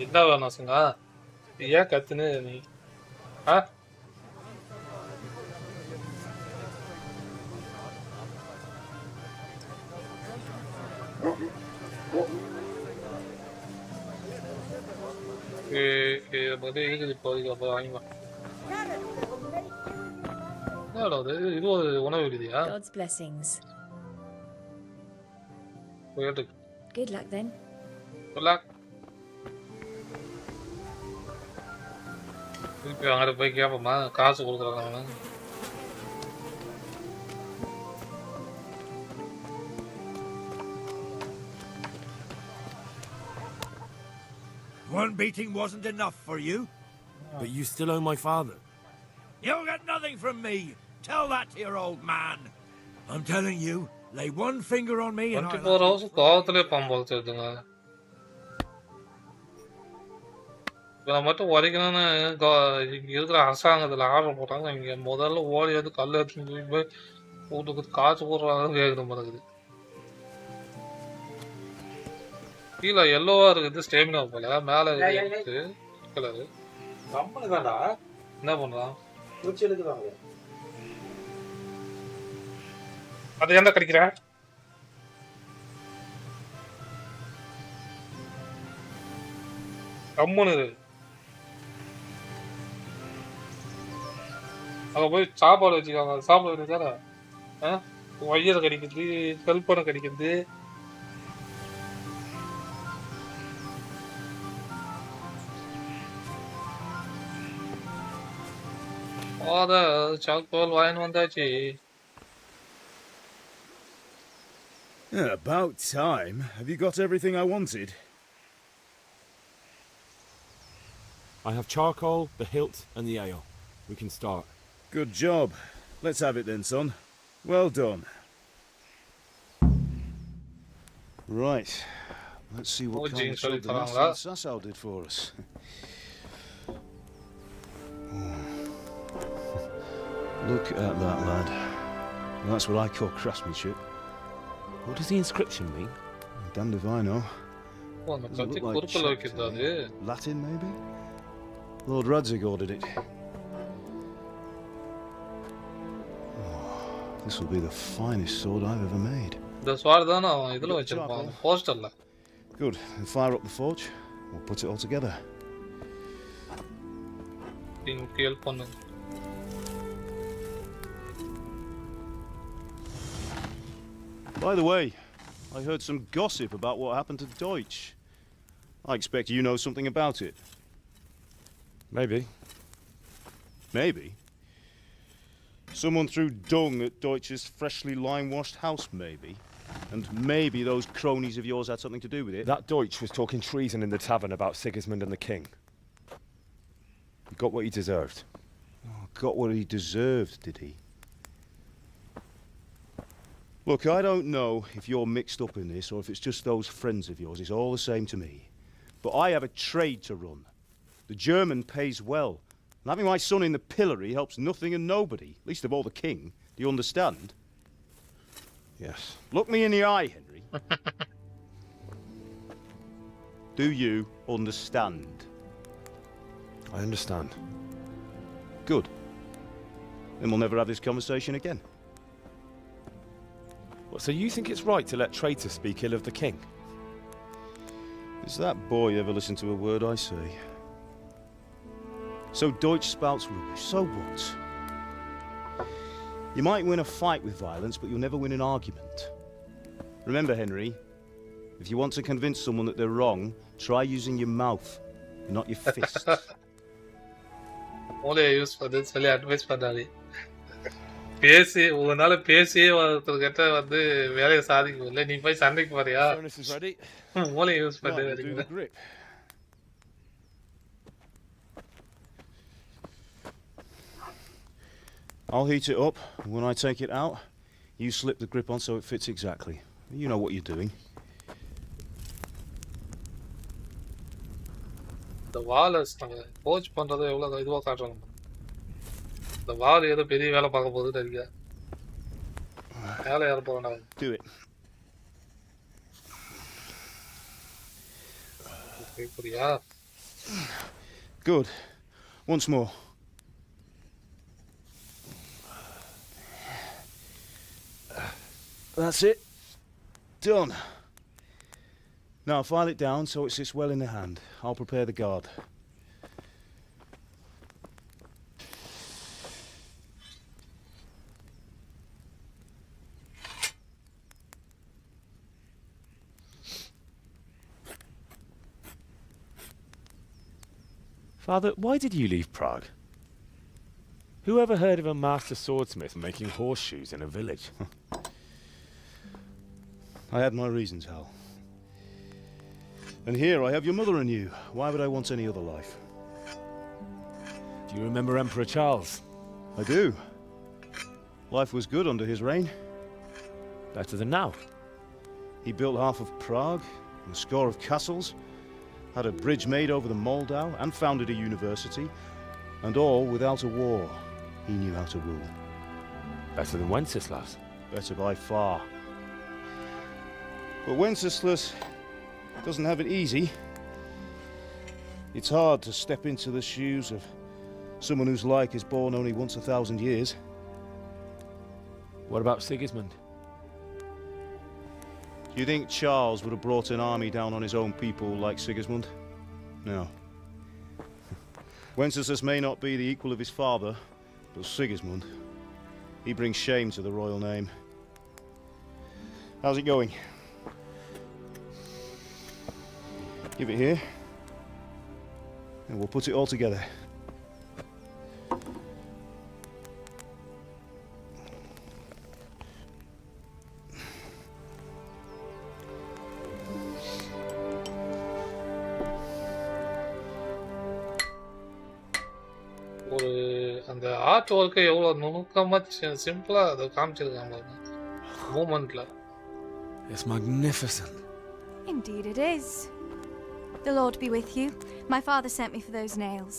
என்ன வேணும் சுங்கா ஏன் கத்துன்னு நீ இருக்குது இப்போதைக்கு அப்போ வாங்கிக்கலாம் இது ஒரு உணவு விடுதியா God's blessings. Good luck then. Good luck. திருப்பி அங்கே போய் கேட்போமா காசு கொடுக்குறாங்க One beating wasn't enough for you? But you still owe my father. You'll get nothing from me. Tell that to your old man. I'm telling you, lay one finger on me and 24 hours கோவத்திலே பாம்போல் தெரியுதுங்க இப்போ மட்டும் உடைக்கணும்னு இருக்கிற அரசாங்கத்தில் order போட்டாங்க இங்கே முதல்ல ஓடி வந்து கல் எடுத்துன்னு போய் வீட்டுக்கு காசு போடுறாங்க கேட்குற மாதிரி இருக்குது கீழே எல்லோவா இருக்குது ஸ்டேமினா போல மேலே இருக்குது கலரு என்ன பண்றான் அது என்ன கிடைக்கிற கம்முன்னு அங்கே போய் சாப்பாடு வச்சுக்காங்க சாப்பிட வேண்டியதானே வயிறு கடிக்குது செல்போனை கடிக்குது சாக்கோல் வாயின் வந்தாச்சு. About time. Have you got everything I wanted? I have charcoal, the hilt, and the ale. We can start. Good job. Let's have it then, son. Well done. Right. Let's see what kind of job the master of Sasau did for us. Look at that, lad. That's what I call craftsmanship. What does the inscription mean? Damned if I know. Does it look like Latin, maybe? Lord Radzig ordered it. This will be the finest sword I've ever made. The sword is on the poster. Good. We'll fire up the forge. We'll put it all together. By the way, I heard some gossip about what happened to Deutsch. I expect you know something about it. Maybe. Maybe? Someone threw dung at Deutsch's freshly lime-washed house, maybe? And maybe those cronies of yours had something to do with it? That Deutsch was talking treason in the tavern about Sigismund and the king. He got what he deserved. Oh, got what he deserved, did he? Look, I don't know if you're mixed up in this or if it's just those friends of yours. It's all the same to me. But I have a trade to run. The German pays well. And having my son in the pillory helps nothing and nobody, least of all the king. Do you understand? Yes. Look me in the eye, Henry. Do you understand? I understand. Good. Then we'll never have this conversation again. What, so you think it's right to let traitors speak ill of the king? Does that boy ever listen to a word I say? So Deutsch spouts rubbish, so what? You might win a fight with violence, but you'll never win an argument. Remember, Henry, if you want to convince someone that they're wrong, try using your mouth, not your fists. Only use for this, only advice for that. பேசி ஒரு நாள் பேசி ஒருத்தர்கிட்ட வந்து வேலையை சாதிக்கும் இல்லை நீ போய் சண்டைக்கு போறியா மூளை யூஸ் பண்ணி I'll heat it up, and when I take it out, you slip the grip on so it fits exactly. You know what you're doing. The wall is coach பண்றது எவ்வளவு இதுவா காட்டுறாங்க the wall ஏதோ பெரிய வேலை பார்க்க போகுது தெரியுங்க வேலை யார போறானே Do it. Okay, புரியா Good. Once more. That's it. Done. Now file it down so it sits well in the hand. I'll prepare the guard. Father, why did you leave Prague? Who ever heard of a master swordsmith making horseshoes in a village? I had my reasons, Hal. And here I have your mother and you. Why would I want any other life? Do you remember Emperor Charles? I do. Life was good under his reign. Better than now. He built half of Prague, and a score of castles, had a bridge made over the Moldau, and founded a university, and all without a war. He knew how to rule. Better than Wenceslas. Better by far. But Wenceslas doesn't have it easy. It's hard to step into the shoes of someone whose like is born only once 1,000 years. What about Sigismund? Do you think Charles would have brought an army down on his own people like Sigismund? No. Wenceslas may not be the equal of his father, But Sigismund, he brings shame to the royal name. How's it going? Give it here, and we'll put it all together. ஒரு அந்த art ஒர்க்கை எவ்வளோ நுணுக்கமா சிம்பிளா அதை காமிச்சிருக்காங்க மூமெண்ட்ல. It's magnificent. Indeed it is. The Lord be with you. My father sent me for those nails.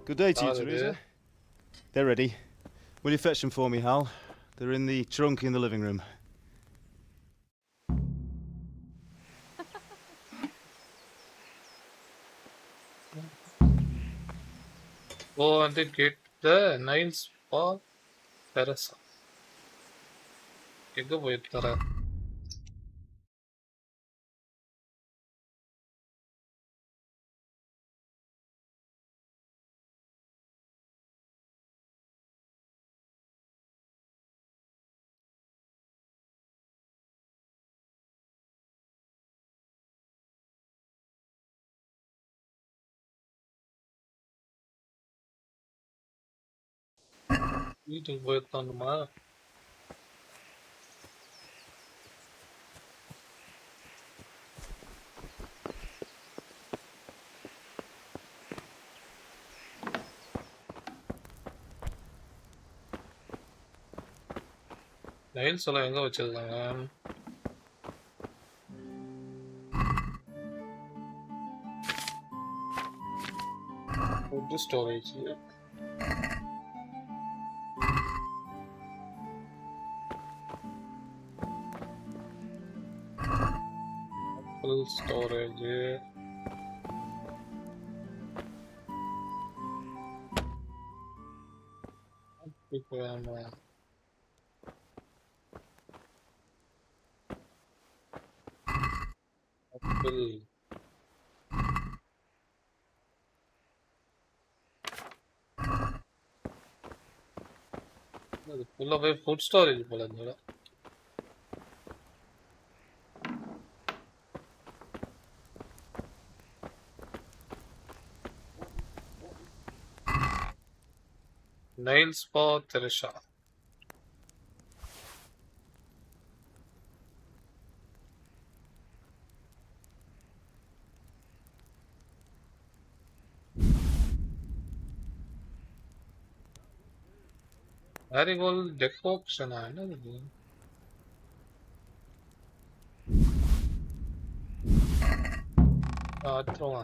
Good day to you, Teresa. They're ready. Will you fetch them for me, Hal? They're in the trunk in the living room. Go and get the nails for Teresa. எங்க போயிருக்காரா? வீட்டுக்கு போயிருக்கானுமா? Niles எல்லாம் எங்க வச்சிருக்காங்க? Food storage. Full storage. அது ஃபுல்லா போய் food storage போல இருந்தது. Nails for Teresa. Marigold decoction என்னது? அட்ரோவா.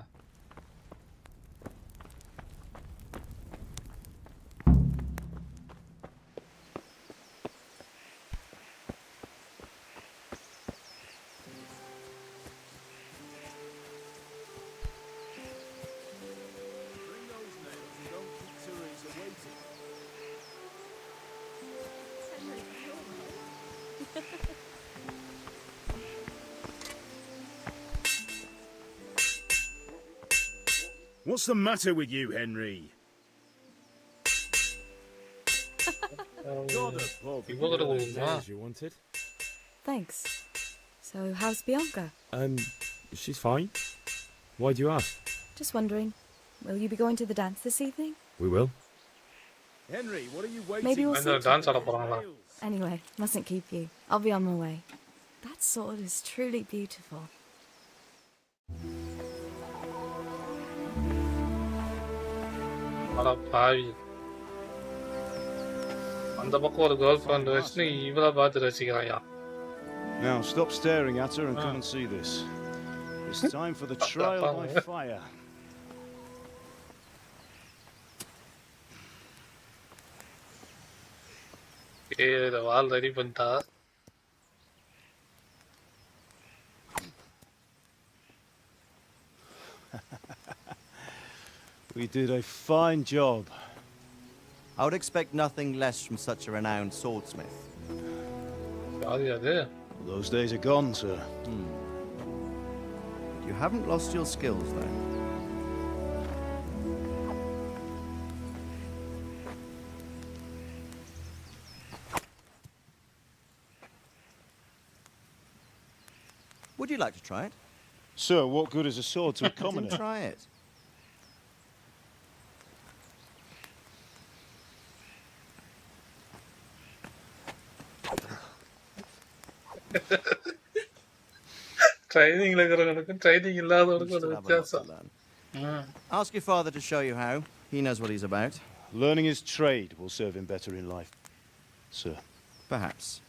What's the matter with you, Henry? Nails you wanted. Thanks. So, how's Bianca? She's fine. Why do you ask? Just wondering, will you be going to the dance this evening? We will. Henry, what are you waiting? Maybe we'll see. dance ஆட போறாங்களா? Anyway, mustn't keep you. I'll be on my way. That sword is truly beautiful. அட பாவி. அந்த பக்கம் ஒரு girl friend வச்சு இவளை பார்த்து ரசிக்கிறாயா? Now stop staring at her and come and see this. It's time for the trial by fire. இத வால் ready பண்ணிட்டா. We did a fine job. I would expect nothing less from such a renowned swordsmith. Those days are gone, sir. You haven't lost your skills, though. Would you like to try it? Sir, what good is a sword to a commoner? Then try it. Training training Ask your father to show you how. He knows what he's about. Learning his trade will serve him better in life, sir. Perhaps.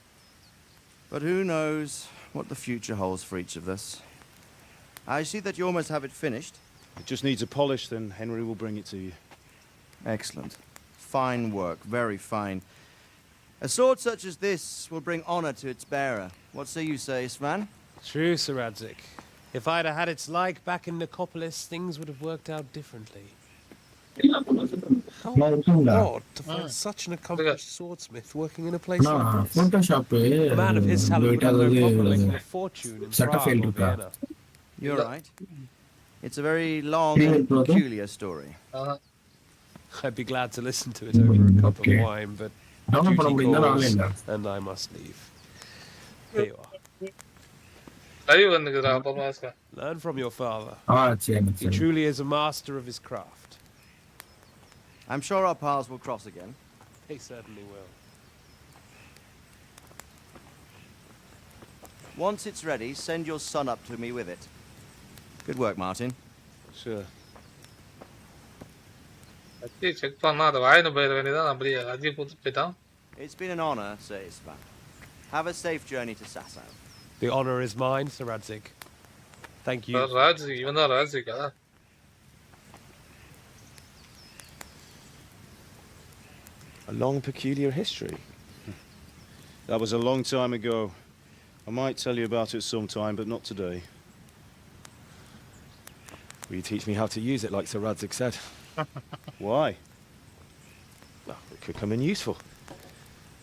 But who knows what the future holds for each of us. I see that you almost have it finished. It just needs a polish, then Henry will bring it to you. Excellent. Fine work, very fine. A sword such as this will bring honor to its bearer. What say you, Svan? True, Sir Radzik. If I'd have had its like back in Nicopolis, things would have worked out differently. How odd to find such an accomplished swordsmith working in a place like this. A man of his talent would have no problem making a fortune in Prague or Vienna. You're right. It's a very long and peculiar story. I'd be glad to listen to it over a cup of wine, but duty calls, and I must leave. Here you are. Learn from your father. He truly is a master of his craft. I'm sure our paths will cross again. They certainly will. Once it's ready, send your son up to me with it. Good work, Martin. Sure. It's been an honor, Sir Isvan. Have a safe journey to Sasau. The honor is mine, Sir Radzik. Thank you. A long, peculiar history. That was a long time ago. I might tell you about it sometime, but not today. Will you teach me how to use it like Sir Radzik said? Why? Well, it could come in useful.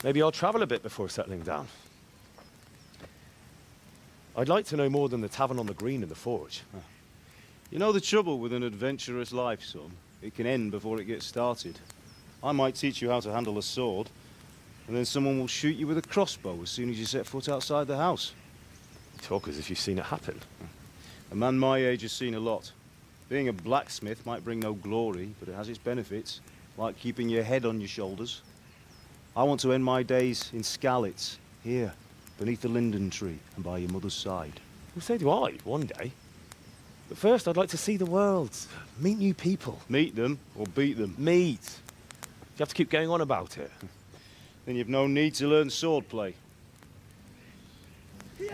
Maybe I'll travel a bit before settling down. I'd like to know more than the tavern on the green and the forge. You know the trouble with an adventurous life, son? It can end before it gets started. I might teach you how to handle a sword, and then someone will shoot you with a crossbow as soon as you set foot outside the house. You talk as if you've seen it happen. A man my age has seen a lot. Being a blacksmith might bring no glory, but it has its benefits, like keeping your head on your shoulders. I want to end my days in Skalitz, here, beneath the linden tree and by your mother's side. Well, so do I, one day. But first, I'd like to see the world, meet new people. Meet them or beat them? Meet. You have to keep going on about it. Then you've no need to learn swordplay. He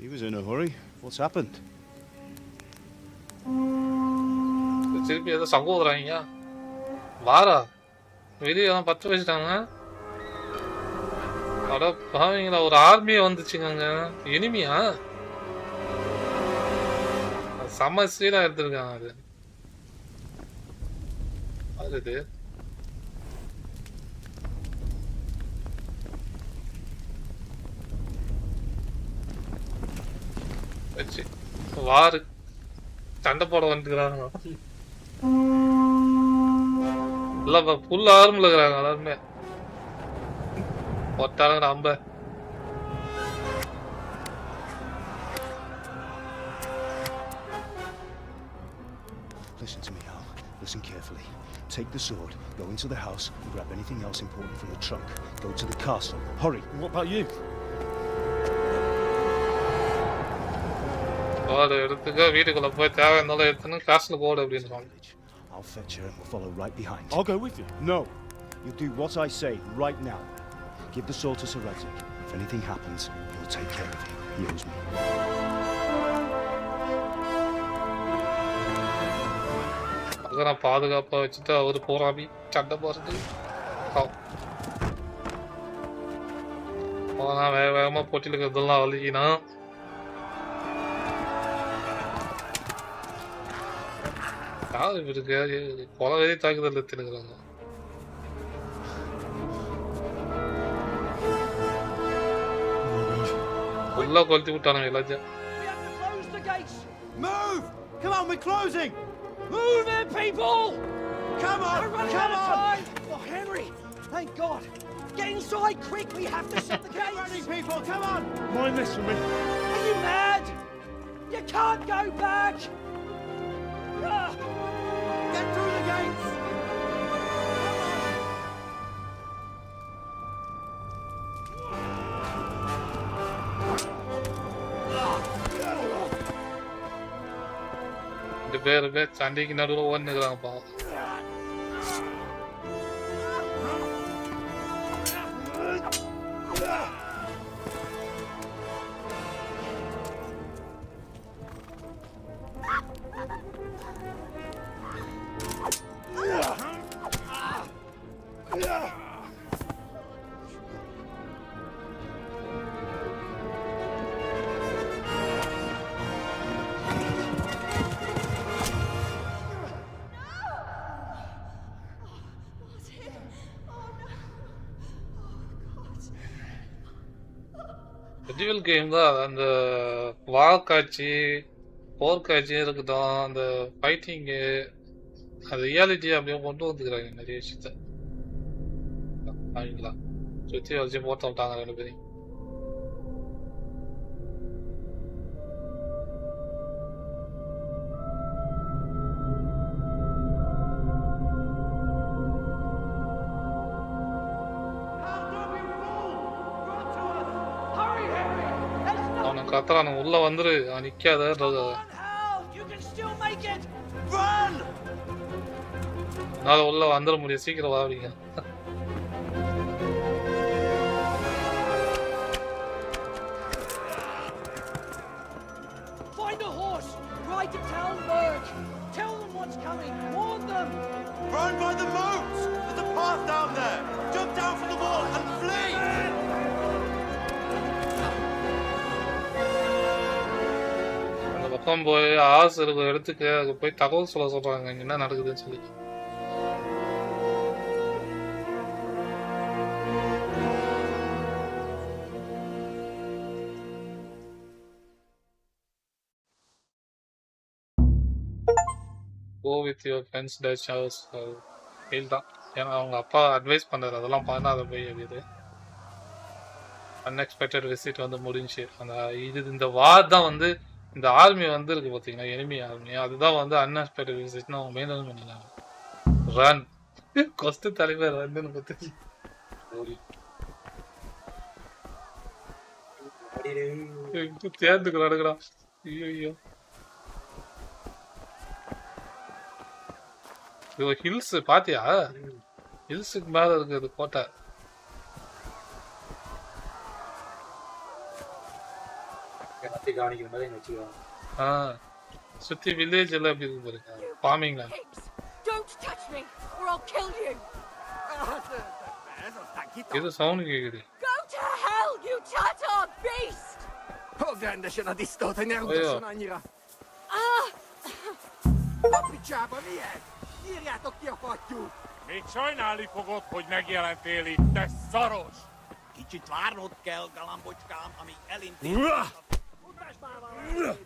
was in a hurry. What's happened? திருப்பி ஏதோ சங்கம் ஊதுறாங்க வாரா வெளியே தான் பத்து வச்சுட்டாங்க அட பாவீங்களா ஒரு ஆர்மியே வந்துச்சுங்க எனிமியா செம்ம ஸ்பீடா எடுத்துருக்காங்க அது அது இது வச்சு வாரு சண்டை போட வந்துக்கிறாங்க இல்ல ஃபுல் ஆர்ம்ல இருக்கிறாங்க எல்லாருமே ஒட்டாளங்க அம்ப Listen to me, Al. Listen carefully. Take the sword, go into the house, and grab anything else important from the trunk. Go to the castle. Hurry. What about you? எடுத்துக்க வீட்டுக்குள்ள போய் தேவையான எடுத்துன்னு காசுல போடு அப்படின்னு I'll fetch her and we'll follow right behind. I'll go with you. No. You'll do what I say right now. Give the sword to Sir Radzik. If anything happens, he'll take care of you. He owes me. நான் பாதுகாப்பா வச்சுட்டு அவரு போராமி சண்டை போறது வேக வேகமா போட்டியில் இருக்கிறதெல்லாம் வலிக்கினா இவருக்கு கொலவெறி தாக்குதல் எடுத்துக்கிறாங்க ஃபுல்லா கொளுத்தி விட்டானுங்க எல்லாத்தையும் Move! Come on, we're closing! Move it, people! Come on! We're running Come out of on! time! Oh, Henry! Thank God! Get inside, quick! We have to shut the gates! Get ready, people! Come on! Mind this for me. Are you mad? You can't go back! Ah! Get through the gates! ரெண்டு பேருமே சண்டைக்கு நடுவில் ஓடுனுக்குறாங்கப்பா. Medieval game தான். அந்த வாக்காட்சி போர்க்காட்சி இருக்கட்டும், அந்த fighting, அது reality அப்படியே கொண்டு வந்துக்கிறாங்க நிறைய விஷயத்த. அவங்களா சுற்றி வச்சு போட்டு விட்டாங்க 2 பேரையும். அவனை கத்துறானு உள்ள வந்துரு, அவன் நிக்காத. அதனால உள்ள வந்துட முடியும், சீக்கிரம் வாங்க. Find a horse! Ride to Talmberg! Tell them what's coming! Warn them! Run by the moat! There's a path down there! Jump down from the wall and flee! அந்த பக்கம் போய் ஆசை இருக்கிற இடத்துக்கு அங்கே போய் தகவல் சொல்றாங்க இங்க என்ன நடக்குதுன்னு சொல்லி. Go with your friends dash house. Feel தான். ஏன்னா அவங்க அப்பா அட்வைஸ் பண்ணாரு, அதெல்லாம் பண்ணாத போய் அப்படிது. அன்எக்ஸ்பெக்டட் விசிட் வந்து முடிஞ்சு. அந்த இந்த வார் தான் வந்து இந்த ஆர்மி வந்து இருக்கு பார்த்தீங்கன்னா, எனிமி ஆர்மி, அதுதான் வந்து அன்எக்ஸ்பெக்டட் விசிட்னு அவங்க மெயின்டைன் பண்ணினாங்க. ரன் கொஸ்ட் தலைவர் ரன்னு பார்த்து தேர்ந்துக்கு நடக்கிறான். ஐயோ ஐயோ, இது ஹில்ஸ் பாத்தியா? ஹில்ஸுக்கு மேல இருக்குது கோட்டை. சுத்தி வில்லேஜ் எல்லாம் எப்படி இருக்கு பாருங்க, farming land. Don't touch me or I'll kill you. ஏதோ சவுண்ட் கேக்குது. Go to hell, you tatar beast. Pogląda się na istotę, nie uda się na nira. Kapicsába milyen? Írjátok ki a fattyút! Még sajnálni fogod, hogy megjelentél itt, te szaros! Kicsit várnod kell, galambocskám, amíg elintézed. Mutasd már valamit!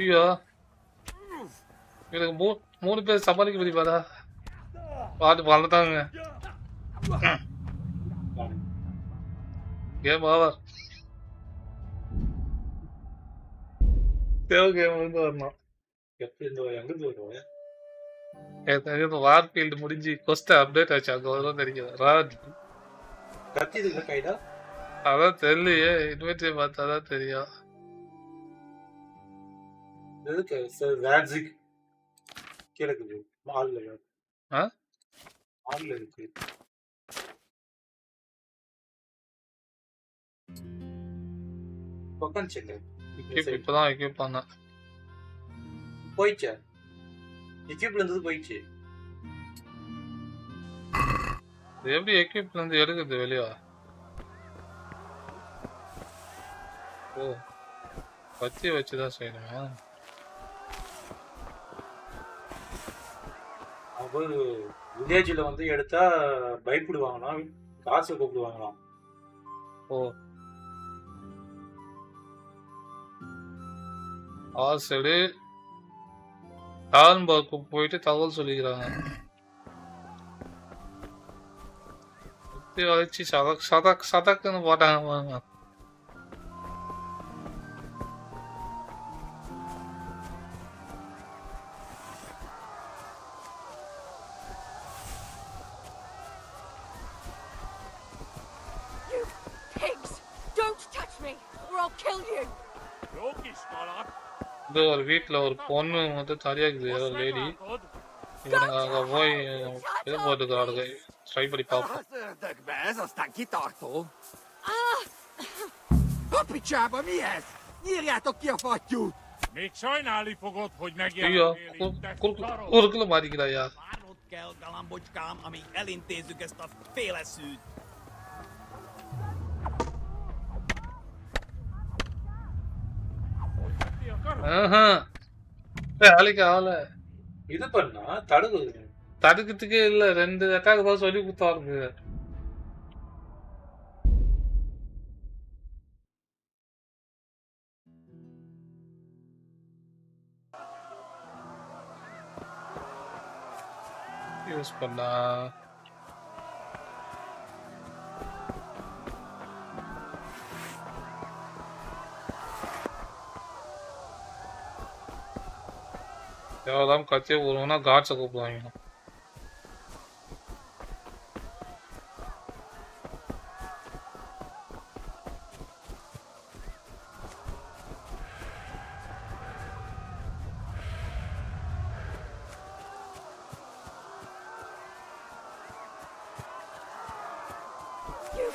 ஐயோ, எனக்கு 3 பேர் சமாளிக்க முடியுமாடா? பாட்டு பண்ணதாங்க. Game over. தேவ game வந்து வரணும். வார் ஃபீல்டு முடிஞ்சு கொஸ்ட் அப்டேட் ஆச்சு, அங்க வரும் தெரியுது. ராட் அதான் தெரியலையே, இன்வெர்டரி பார்த்தாதான் தெரியும். இப்பதான் எக்யூப் பண்ணேன். போயிடுச்சு, எக்யூப்ல இருந்து போயிடுச்சு. எப்படி எக்யூப்ல இருந்து எடுக்குது வெளியா? ஓ, பத்தி வச்சுதான் செய்யணுமா? அவர் வில்லேஜ்ல வந்து எடுத்தா பயப்படுவாங்களாம், காசு கூப்பிடுவாங்களாம். ஓ, ஆசைடு டால்பர்க்கு போயிட்டு தகவல் சொல்லிக்கிறாங்க. வச்சு சதக்குன்னு போட்டாங்க. இது ஒரு வீட்டில் ஒரு பொண்ணு வந்து தனியாக இருக்குது, ஏதோ லேடி. இவனுங்க அங்கே போய் இது போட்டுக்கிறானுங்க, ட்ரை பண்ணி பார்ப்போம். Ez aztán kitartó. A picsába mi ez? Nyírjátok ki a fattyút! Még sajnálni fogod, hogy ஐயோ megjelentél, te szarok! குறுக்குல மாட்டிக்கிறாயா? Várnod kell, galambocskám, amíg elintézzük ezt a féleszűt. வேலைக்கு ஆகல. இது பண்ணா தடுக்குது. தடுக்கிறதுக்கே இல்ல, 2 அட்டாக் தான் சொல்லி கொடுத்தாருங்க. யூஸ் பண்ணா எவ்வளோதான் கத்தியே போடுவோம்னா காட்ஸை கூப்பிடுவாங்க. You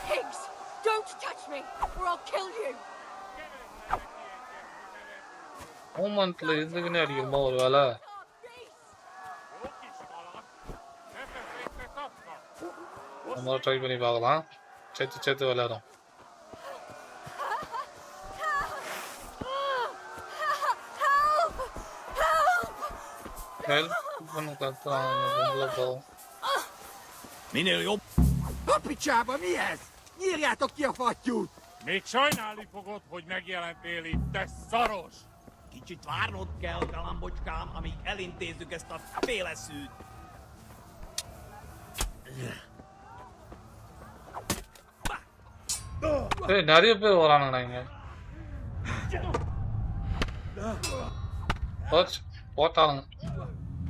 pigs! Don't touch me, or I'll kill you! மூமெண்ட்ல இருந்துக்குன்னே அடிக்குமா ஒரு வேலை? நம்ம ட்ரை பண்ணி பார்க்கலாம். சேர்த்து விளையாடும். ஹெல்ப் பண்ண கத்துறாங்க போகும். Minél jobb! A picsába mi ez? Nyírjátok ki a fattyút! Még sajnálni fogod, hogy megjelentél itt, te szaros! Kicsit várnod kell, galambocskám, amíg elintézzük ezt a féleszűt. நிறைய பேர் வரானுங்கண்ணா இங்க. போட்டானுங்க.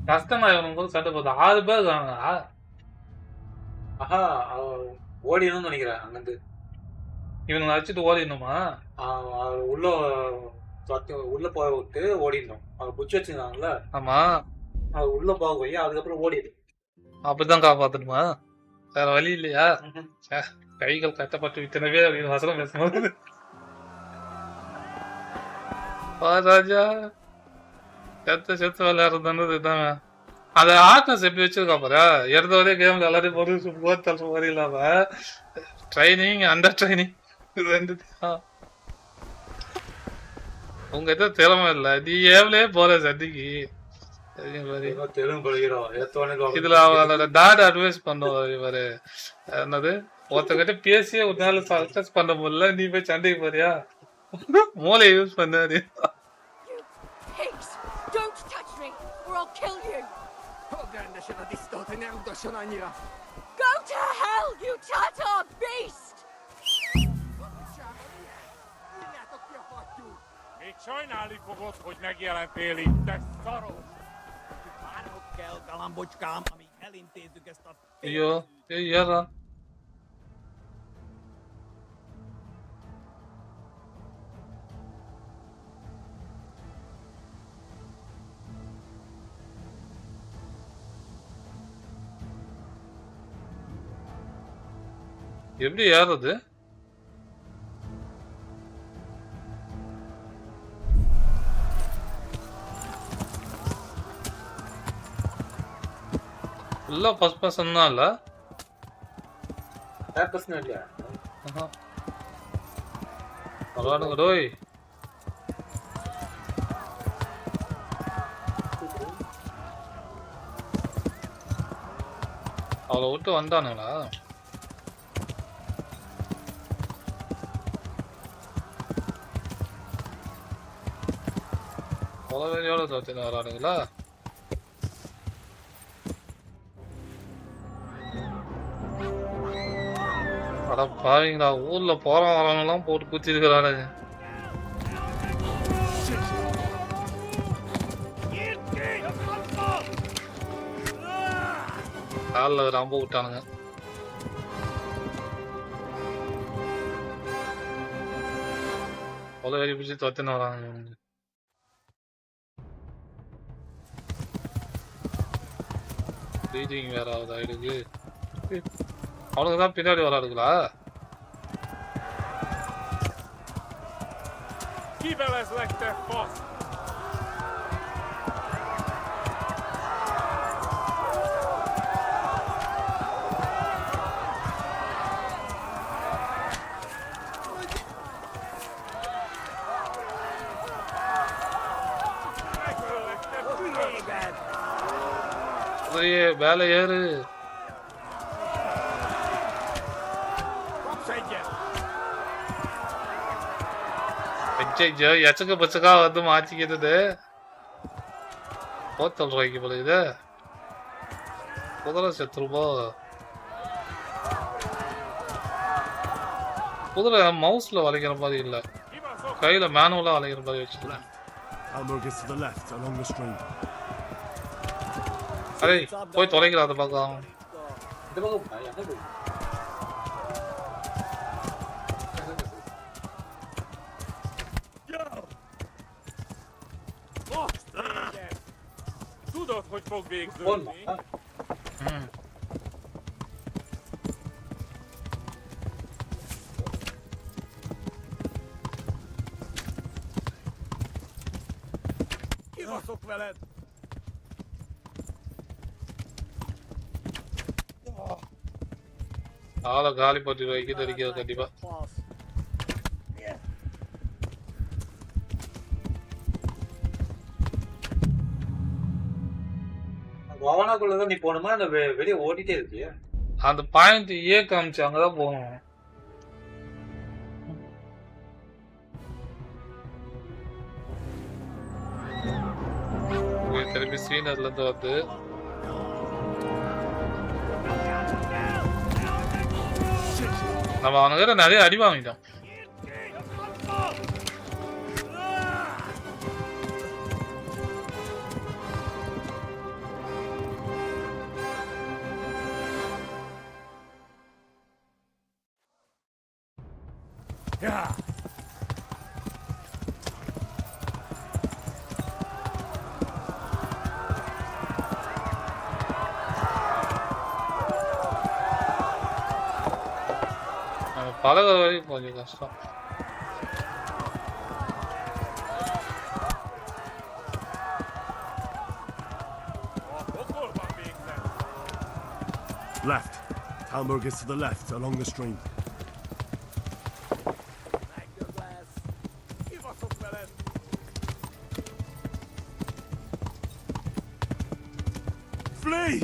கஷ்டமா இவனுங்க போது சண்டை போகுது. 6 பேர் இருக்காங்க. ஆஹா ஓடிடணும்னு நினைக்கிறேன் அங்கிருந்து. இவனுங்க அடிச்சுட்டு ஓடிடணுமா? உள்ள போக விட்டு ஓடிடணும். அவங்க புச்சு வச்சிருந்தாங்கல்ல. ஆமா, அது உள்ள போக போய் அதுக்கப்புறம் ஓடிடு. அப்படிதான் காப்பாத்தணுமா? வேற வழி இல்லையா? கைகள் கட்டப்பட்டு விட்டனவே அப்படின்னு வசனம் பேசும்போது ராஜா செத்து விளையாடுறது இதாங்க. அந்த ஆர்ட்னஸ் எப்படி வச்சிருக்கா பாரு. எடுத்தவரே கேம்ல எல்லாரையும் பொருள் மாதிரி இல்லாம ட்ரைனிங் அண்டர் ட்ரைனிங் 2 தான். உங்ககிட்ட திறமை இல்ல, நீ ஏவலே போற சண்டிக்கு. இதுல அவங்களோட டாட் அட்வைஸ் பண்ணுவாரு இவரு. என்னது ஒருத்தகிட்ட பேசியே ஒரு நாள் சக்சஸ் பண்ண முடியல, நீ போய் சண்டைக்கு போறியா? மூளை யூஸ் பண்ணாரு. Don't touch me, or I'll kill you! Fogd rendesen a disztót, hogy ne utasson annyira! Go to hell, you Tatar beast! Nyírjátok ki a fattyút! Még sajnálni fogod, hogy megjelentél itt, te szaros! Várnod kell, galambocskám, amíg elintézzük ezt a ஐயோ ஏறா. எப்படி ஏறது? ஃபுல்லா first person தான் இல்ல? Third person இல்லையா? வரானுங்க டோய். அவளை விட்டு வந்தானுங்களா? கொலவெறியோட தோத்துன்னு வரானுங்களா? அட பாவீங்களா, ஊர்ல போறோம் வரவங்கலாம் போட்டு குத்திருக்கிறானுங்க. காலில் ஒரு அம்பு விட்டானுங்க. கொலவெறி பிடிச்சி தோத்துன்னு வரானுங்க. ப்ளீடிங் வேற ஆகுது ஆயிடுது. அவனுக்கு தான் பின்னாடி வராதுங்களா? Kivel lett te fasz! மேலே ஏறு. எச்சக்க பச்சக்கா வந்து மாற்றிக்கிறது போத்தல்றாங்க போல. இது குதிரை செத்துருப்போ. குதிரை மவுஸ்ல வளைக்கிற மாதிரி இல்ல, கையில மேனுவலா வளைக்கிற மாதிரி வச்சுக்கலாம். அரே போய் தொலைக்கிறா அந்த பக்கம். Tudod, hogy fog végződni? Kibaszok veled! ஆளை காலி பற்றி வைக்க தெரிக்கிறது கண்டிப்பா. பவனாக்குள்ளதான் நீ போகணுமா? அந்த வெளியே ஓடிட்டே இருக்கியா? அந்த பாயிண்ட் ஏ காமிச்சு அங்கதான் போகணும். திருப்பி சீனர்ல இருந்து வந்து நம்ம அவனுக்கு நிறைய அடி வாங்கிட்டோம். பழக வரைக்கும் கொஞ்சம் கஷ்டம். Left. Hamburg is to the left, along the stream. Flee!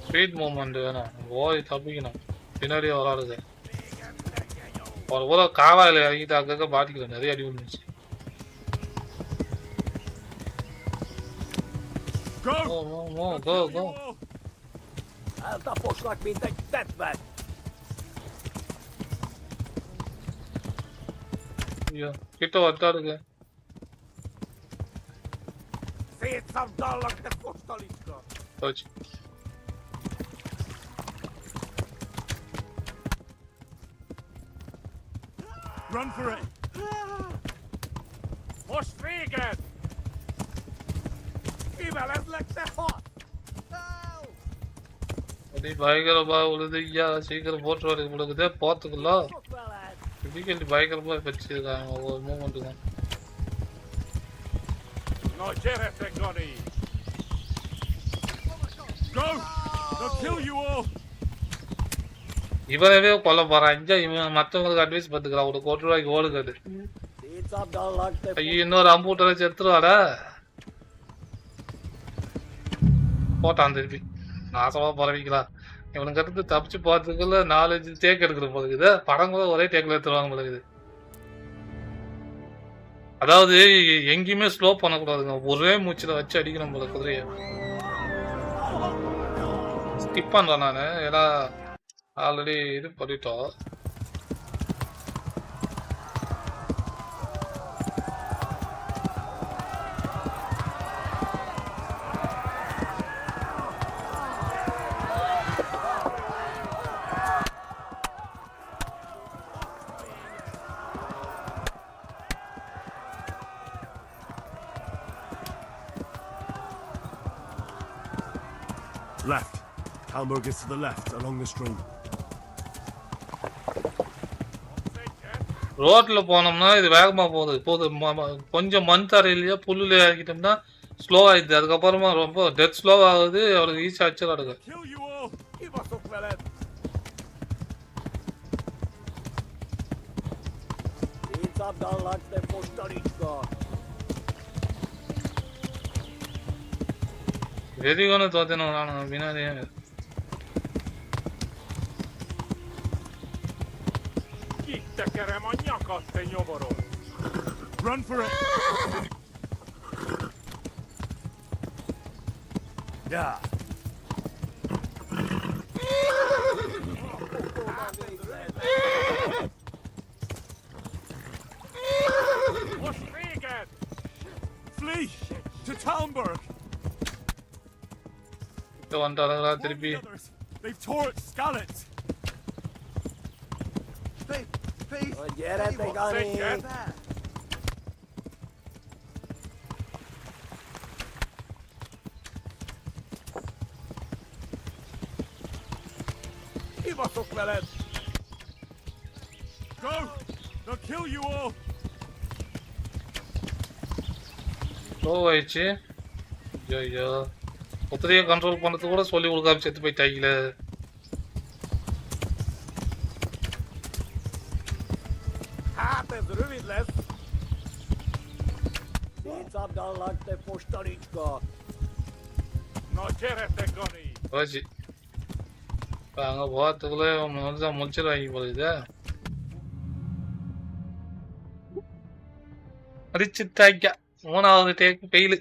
Speed movement வேணும், ஓடி தப்பிக்கணும். பின்னாடியே வராது. ஒரு போல காவாயில் இறங்கிட்டு அங்கங்க பாட்டிக்கிறேன், நிறைய அடி விழுந்துச்சு. Go! Go, go. Eltaposlak, mint egy tetvet! கிட்ட வட்டாருங்க. Szétszabdallak, te kostaliska! போச்சு. Run for it! Most véged! Kivelezlek, te fasz! அடி பயங்கரமா உழுது ஐயா, சீக்கிரம் போட்டு வரது முழுக்குதே பார்த்துக்கலாம். இப்படி பயங்கரமா வச்சிருக்காங்க ஒவ்வொரு மூமெண்ட்டுக்கும். No, gyere, Gani! Go! They'll kill you all! இவனவே கொல்ல போறான். இவன் மற்றவங்களுக்கு அட்வைஸ் பண்ணுக்கிறான், ஒரு கோடி ரூபாய்க்கு ஓடுகாது. ஐயோ, இன்னொரு அம்பூட்டரை செத்துருவாடா. போட்டான் திருப்பி. நாசமா பரவிக்கலாம். இவனுங்க இருந்து தப்பிச்சு போறதுக்குள்ள 4, 5 டேக் எடுக்கிற போல இருக்குது. படம் கூட ஒரே டேக்ல எடுத்துருவாங்க போல இருக்குது. அதாவது எங்கேயுமே ஸ்லோ பண்ணக்கூடாதுங்க. ஒரே மூச்சுல வச்சு அடிக்கணும் போல குதிரைய. ஸ்கிப் பண்றேன் நானு. ஏன்னா ஆல்ரெடி இது பண்ணிட்டோம். Left. Talmberg is to the left, along the stream. ரோட்ல போனோம்னா இது வேகமா போகுது. கொஞ்சம் மண் தரையிலேயே புல்லுல இறக்கிட்டோம்னா ஸ்லோ ஆயிடுது. அதுக்கப்புறமா ரொம்ப டெத் ஸ்லோ ஆகுது. அவருக்கு ஈஸியா அடிச்சிடாடுங்க. வெறிகோன்னு தோத்தணும் நான் பின்னாடி. Tekerem a nyakat, te nyoborod! Run for it! Yeah. Most véget! Flee! To Talmberg! திருப்பி. They've tore its scallops! Kibaszok veled! Go! They'll kill you all! Slow ஆயிடுச்சு. ஐயோ குதிரையை கண்ட்ரோல் பண்ணது கூட சொல்லி கொடுக்காம செத்து போயிட்டாங்களே. Hát ez rövid lesz! Szétszabdallak, te postalicska! Na gyere, te Gani! போச்சு. இப்போ அங்கே போகிறதுக்குள்ளே முடிச்சிருவாங்க போல இது. அடிச்சுட்டாங்க. 3வது take fail.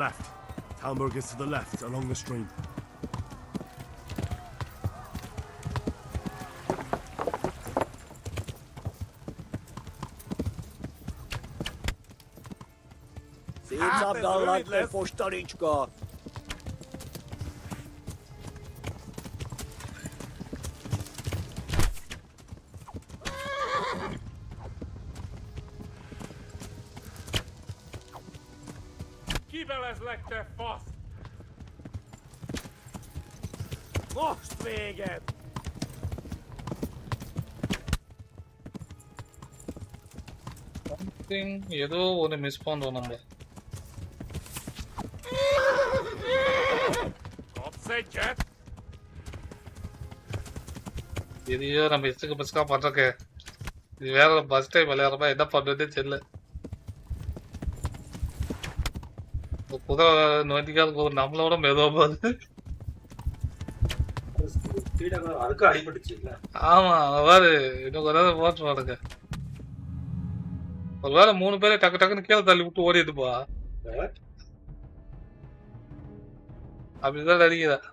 Left. Talmberg is to the left, along the stream. Szétszabdallak, te postalicska! Kivelezlek, te fasz! Most véget! ஏதோ ஒரு மிஸ் பண்றோம் நம்ம. Kapsz egyet? எதையோ நம்ம இஷ்டத்துக்கு பஸ்கா பண்றோங்க. இது வேற பஸ் டைம் விளையாடுறப்ப என்ன பண்றதே தெரியல. புதா நோண்டிக்காக நம்மளோட மெதுவா போகுது. அதுக்கு அடிபட்டுச்சு இல்ல? ஆமா அவ்வாறு இன்னும் கொஞ்ச போட்டு பாருங்க. ஒருவேளை 3 பேரை டக்கு டக்குன்னு கீழே தள்ளி விட்டு ஓடிடுப்பா. அப்படிதான் நினைக்கிறேன்.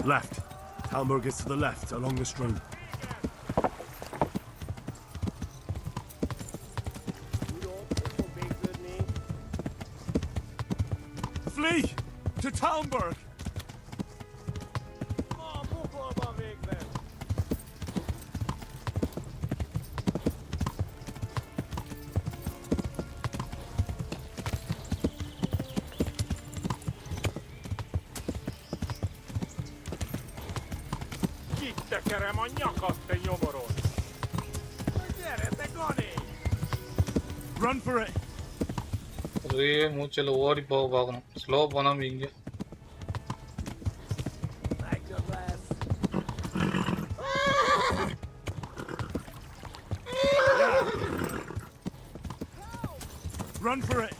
Left. Talmberg is to the left, along the stream. Flee! To Talmberg! Tekerem a nyakat, te nyomorod! Gyere, te Gani! Run for it! ஒரே மூச்சில் ஓடி போக பார்க்கணும். ஸ்லோ போனாம இங்க. Run for it!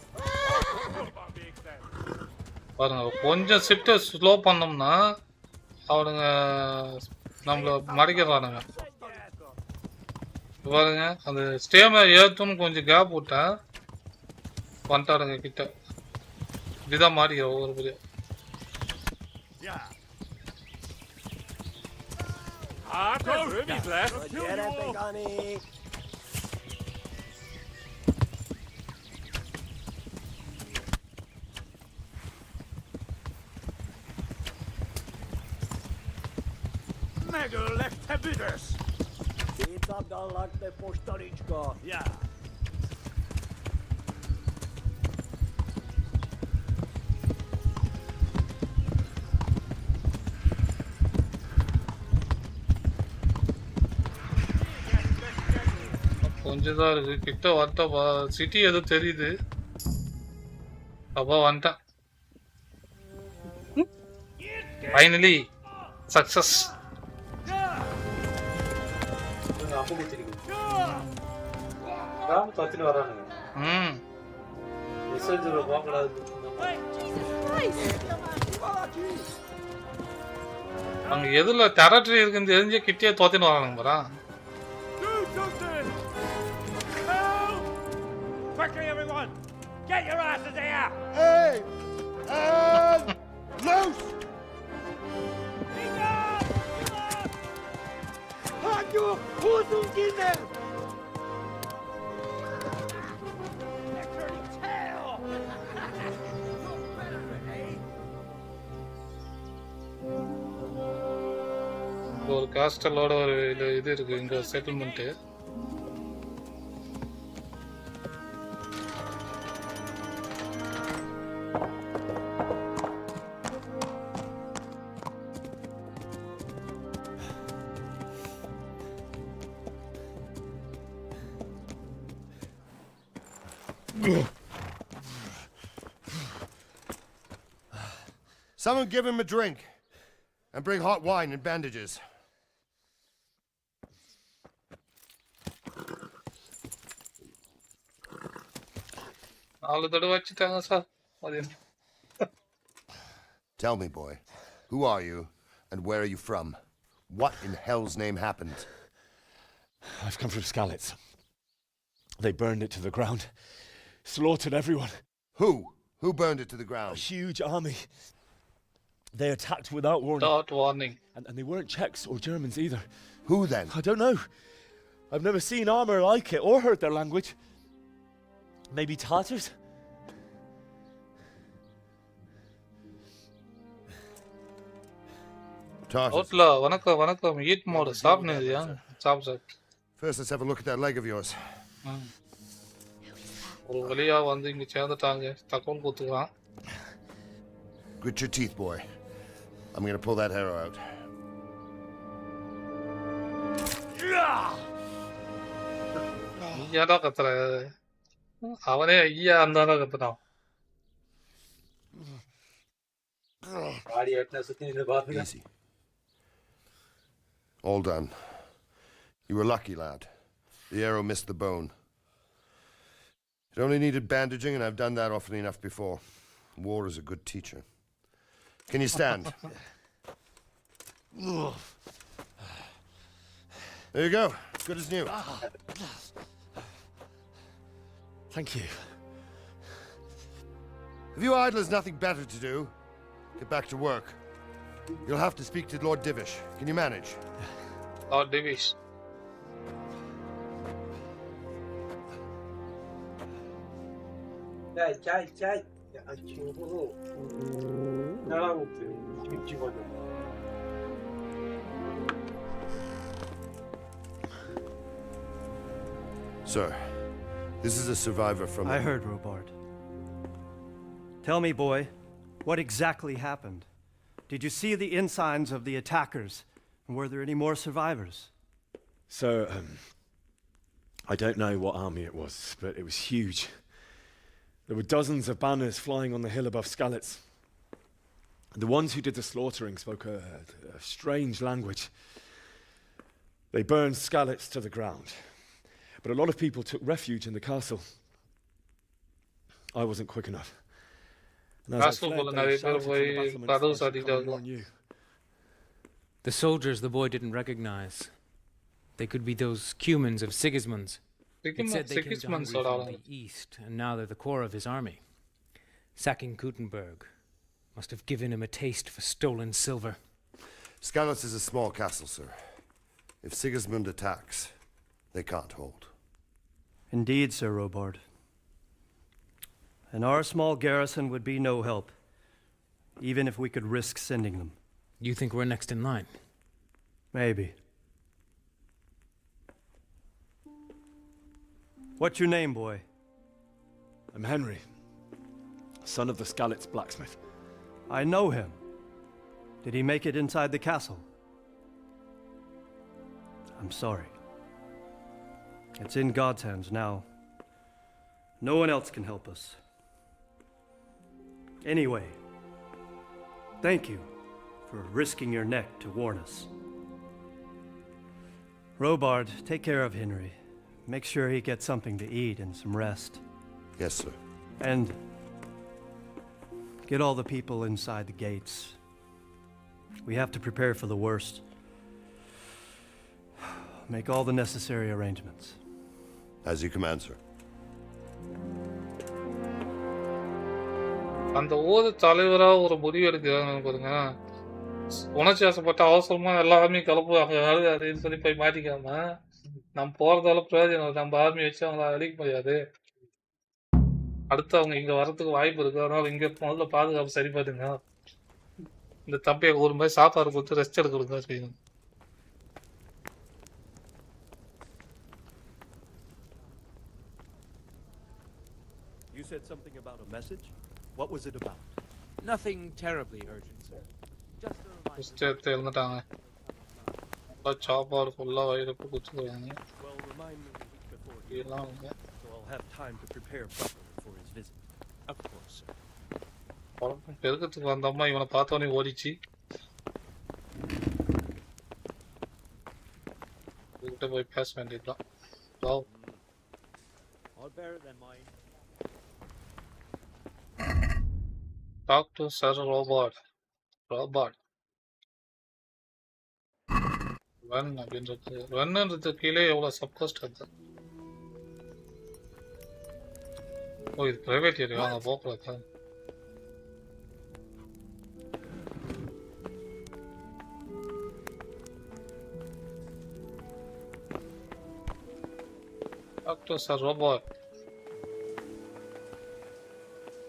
பாருங்க கொஞ்சம் ஷிஃப்ட்டை ஸ்லோ பண்ணோம்னா அவனுங்க நம்மள மறைக்கிறானுங்க. பாருங்க அந்த ஸ்டேமை ஏற்றுன்னு கொஞ்சம் கேப் விட்டா வந்துட்டாருங்க கிட்ட. இப்படிதான் மாறிக்கிற ஒவ்வொரு பேரும். Megöl lett, te büdös! Szétszabdallak, te postaricska! Ja! கொஞ்சம் தான் இருக்கு. கிட்ட வந்துட்டா சிட்டி ஏதோ தெரியுது. அப்பா வந்துட்டான். Finally success. கத்திட்டு வரானுங்க. மெசேஜ்ல போகக்கூடாது. அங்க எதுல டெரட்டரி இருக்குன்னு தெரிஞ்சு கிட்டே தோத்தின்னு வரானுங்க பாரா. Quickly, everyone! Get your asses here! Hey! Loose! Hanyo! Who's kinder? ஒரு காஸ்டலோட ஒரு இது இருக்கு இங்க settlement. Someone give him a drink. And bring hot wine and bandages. Tell me, boy, who are you and where are you from? What in hell's name happened? I've come from Skalitz. They burned it to the ground. Slaughtered everyone. Who? Who burned it to the ground? A huge army. They attacked without warning. Without warning. And they weren't Czechs or Germans either. Who then? I don't know. I've never seen armor like it or heard their language. Maybe Tatars? Outlaw, வணக்கம் eat more. சாப்பிடுறியா? சாப்பிடு. First, let's have a look at that leg of yours. ஒரு வழியா வந்து இங்க சேர்ந்துட்டாங்க. தகவல் கொடுத்துறான். Grit your teeth, boy. I'm gonna pull that arrow out. ஐயாடா கத்துற. அவனே ஐயா அந்தாடா கத்துறான். Easy. All done. You were lucky, lad. The arrow missed the bone. It only needed bandaging, and I've done that often enough before. War is a good teacher. Can you stand? There you go. Good as new. Thank you. Have you idlers nothing better to do? Get back to work. You'll have to speak to Lord Divish. Can you manage? Lord Davies. Chai. Acho. Nada mucho. Sir, this is a survivor from... I heard, Robard. Tell me, boy, what exactly happened? Did you see the ensigns of the attackers? And were there any more survivors? So, I don't know what army it was, but it was huge. There were dozens of banners flying on the hill above Skalitz. The ones who did the slaughtering spoke a strange language. They burned Skalitz to the ground. But a lot of people took refuge in the castle. I wasn't quick enough. And as I fled, they shouted from the battlements, "I should come and warn you." The soldiers the boy didn't recognize. They could be those Cumans of Sigismund's. It said they came to Hungary from the east, and now they're the core of his army. Sacking Gutenberg must have given him a taste for stolen silver. Skalitz is a small castle, sir. If Sigismund attacks, they can't hold. Indeed, Sir Robard. And our small garrison would be no help, even if we could risk sending them. You think we're next in line? Maybe. What's your name, boy? I'm Henry, son of the Skalitz blacksmith. I know him. Did he make it inside the castle? I'm sorry. It's in God's hands now. No one else can help us. Anyway, thank you for risking your neck to warn us. Robard, take care of Henry. Make sure he gets something to eat and some rest. Yes, sir. And get all the people inside the gates. We have to prepare for the worst. Make all the necessary arrangements. As you command, sir. அந்த ஊர் தலைவரா ஒரு முடிவு எடுக்கிறாங்க பாருங்க. உணர்ச்சி ஆசைப்பட்ட அவசரமா எல்லாருமே கிளப்புவாங்க அப்படின்னு சொல்லி போய் மாட்டிக்காம நம்ம போறதால பிரயோஜனம் இல்லை. நம்ம ஆர்மி வச்சு அவங்கள அழிக்க முடியாது. அடுத்து அவங்க இங்க வர்றதுக்கு வாய்ப்பு இருக்கு. அதனால இங்க முதல்ல பாதுகாப்பு சரி பண்ணுங்க. இந்த தம்பியை ஒரு மாதிரி சாப்பாடு கொடுத்து ரெஸ்ட் எடுக்க கொடுங்க செய்யணும். You said something about a message? What was it about? Nothing terribly urgent, sir. Just a reminder. Rest எடுத்து எழுந்துட்டாங்க. சாப்பாடு ஃபுல்லா வயிறு குடிச்சுக்கிறாங்க. Well, remind me a week before இதெல்லாம் வந்து so I'll have time to prepare properly for his visit. Of course, sir. குழப்பம் பெருக்கத்துக்கு வந்த அம்மா இவனை பார்த்தோன்னே ஓடிச்சு. இவங்கிட்ட போய் பேச வேண்டியதுதான். Wow. All better than mine. Talk to Sir Robard. Robard. Run அப்படின்றது ரன்ன்றது கீழே எவ்வளவு சப்கோஸ்ட் அது. ஓ இது பிரைவேட் ஏரியா அங்க போகக்கூடாது. Talk to Sir Robard.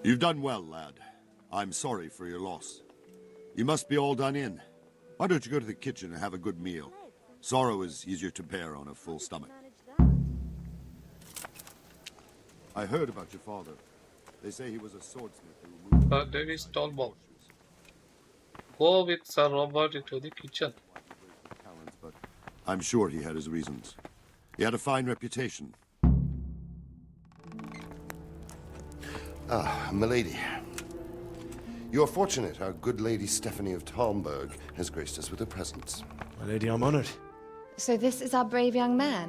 You've done well, lad. I'm sorry for your loss. You must be all done in. Why don't you go to the kitchen and have a good meal? Sorrow is easier to bear on a full stomach. I heard about your father. They say he was a swordsmith who moved... Sir Davis Tallbow. Go with Sir Robert into the kitchen. But I'm sure he had his reasons. He had a fine reputation. Ah, milady. You're fortunate our good lady Stephanie of Talmberg has graced us with her presence. My lady, I'm honored. So this is our brave young man.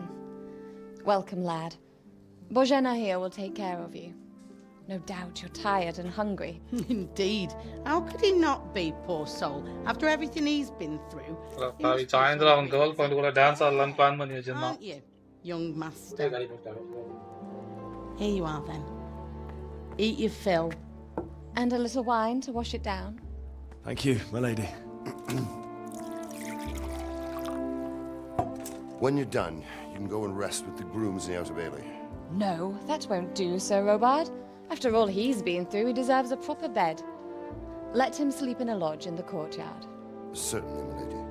Welcome, lad. Bojena here will take care of you. No doubt you're tired and hungry. Indeed. How could he not be, poor soul, after everything he's been through? சாயந்தரம் அவன் girl friend கூட dance ஆடலாம்னு plan பண்ணி வச்சிருந்தான். Aren't you, young master? Here you are then. Eat your fill. And a little wine to wash it down. Thank you, my lady. When you're done, you can go and rest with the grooms in the Outer Bailey. No, that won't do, Sir Robard. After all he's been through, he deserves a proper bed. Let him sleep in a lodge in the courtyard. Certainly, milady.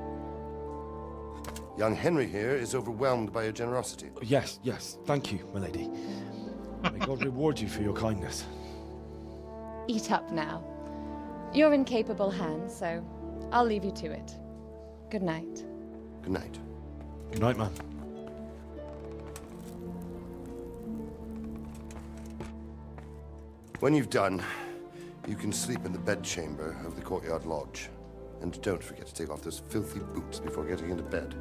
Young Henry here is overwhelmed by your generosity. Yes, yes. Thank you, my lady. May God reward you for your kindness. Eat up now. You're in capable hands, so I'll leave you to it. Good night. Good night. Good night, man. When you've done, you can sleep in the bedchamber of the courtyard lodge. And don't forget to take off those filthy boots before getting into bed.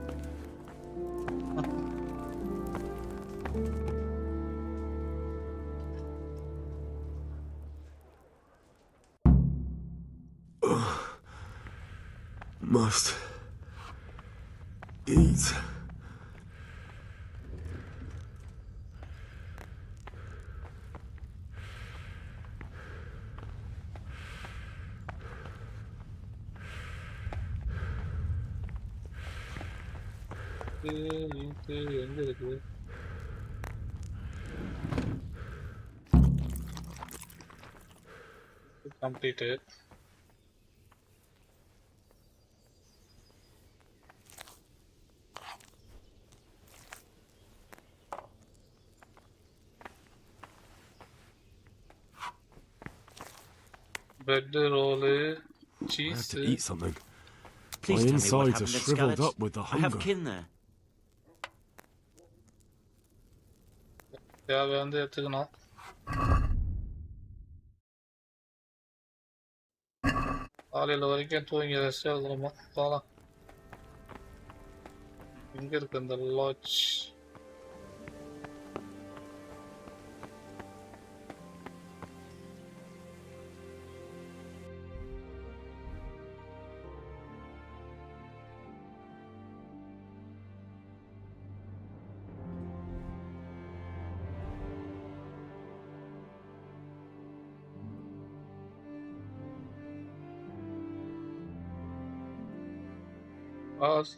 Must eat. எங்க இருக்கு? Completed. Bread roll, cheese. I have to eat something. Please My tell me what insides happened are at shriveled Scarlet. up with the I have hunger. kin there. தேவை வந்து எடுத்துக்கணும். காலையில் வரைக்கும் தூங்கி rest எடுக்கணுமா? போகலாம். எங்க இருக்கு இந்த லாட்ஜ்?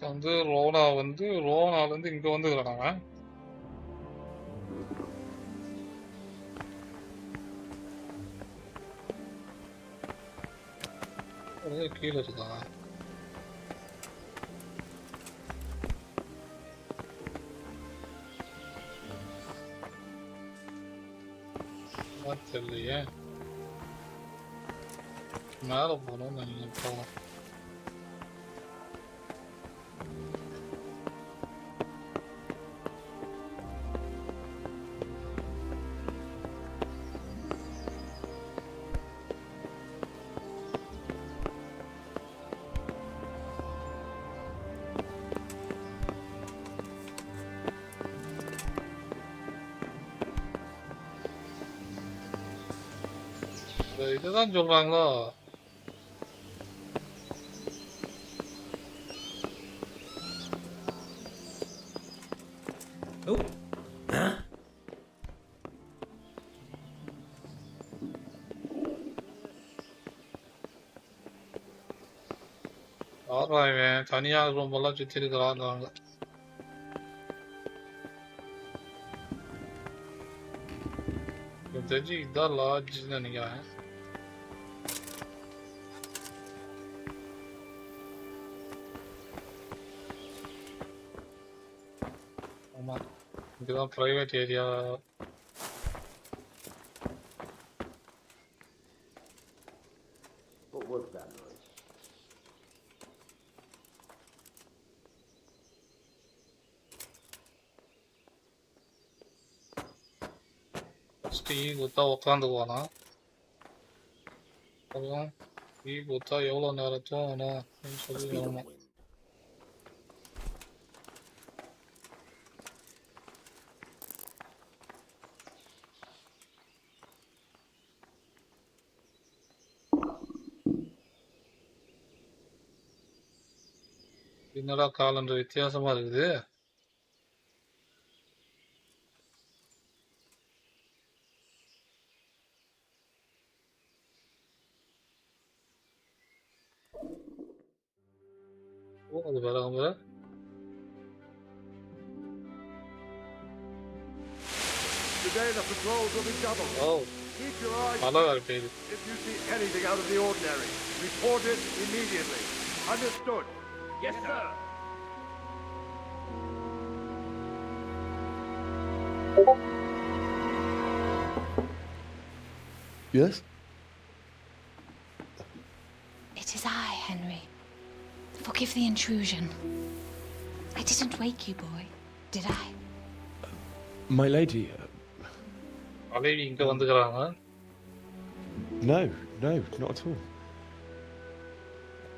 வந்து ரோனாலேருந்து இங்கே வந்துக்கிறாங்க. கீழே இருக்கா? தெரியலையே. மேலே போகணும்னு நினைக்கிறேன். போகலாம். இதுதான் சொல்றாங்களோ? இவன் தனியா ரூமெல்லாம் சுத்தி இருக்கிறாங்க. தெரிஞ்சு இதுதான் லாட்ஜ்னு நினைக்கிறேன். ஆமா, இதுதான் private area. What was that noise? Tea கொடுத்தா உட்காந்துக்குவானா? அப்புறம் டீ கொடுத்தா எவ்வளோ நேரம் தூங்கணும் அப்படின்னு சொல்லி வரணும். என்னடா காலண்டர் வித்தியாசமா இருக்குது? இது பாருங்க. Today the patrols will be doubled. Oh. Keep your eyes peeled. If you see anything out of the ordinary, report it immediately. Understood? Yes, sir. Yes? It is I, Henry. Forgive the intrusion. I didn't wake you, boy, did I? My lady. அலைவி இங்க வந்துக்கறாங்க. No, not at all.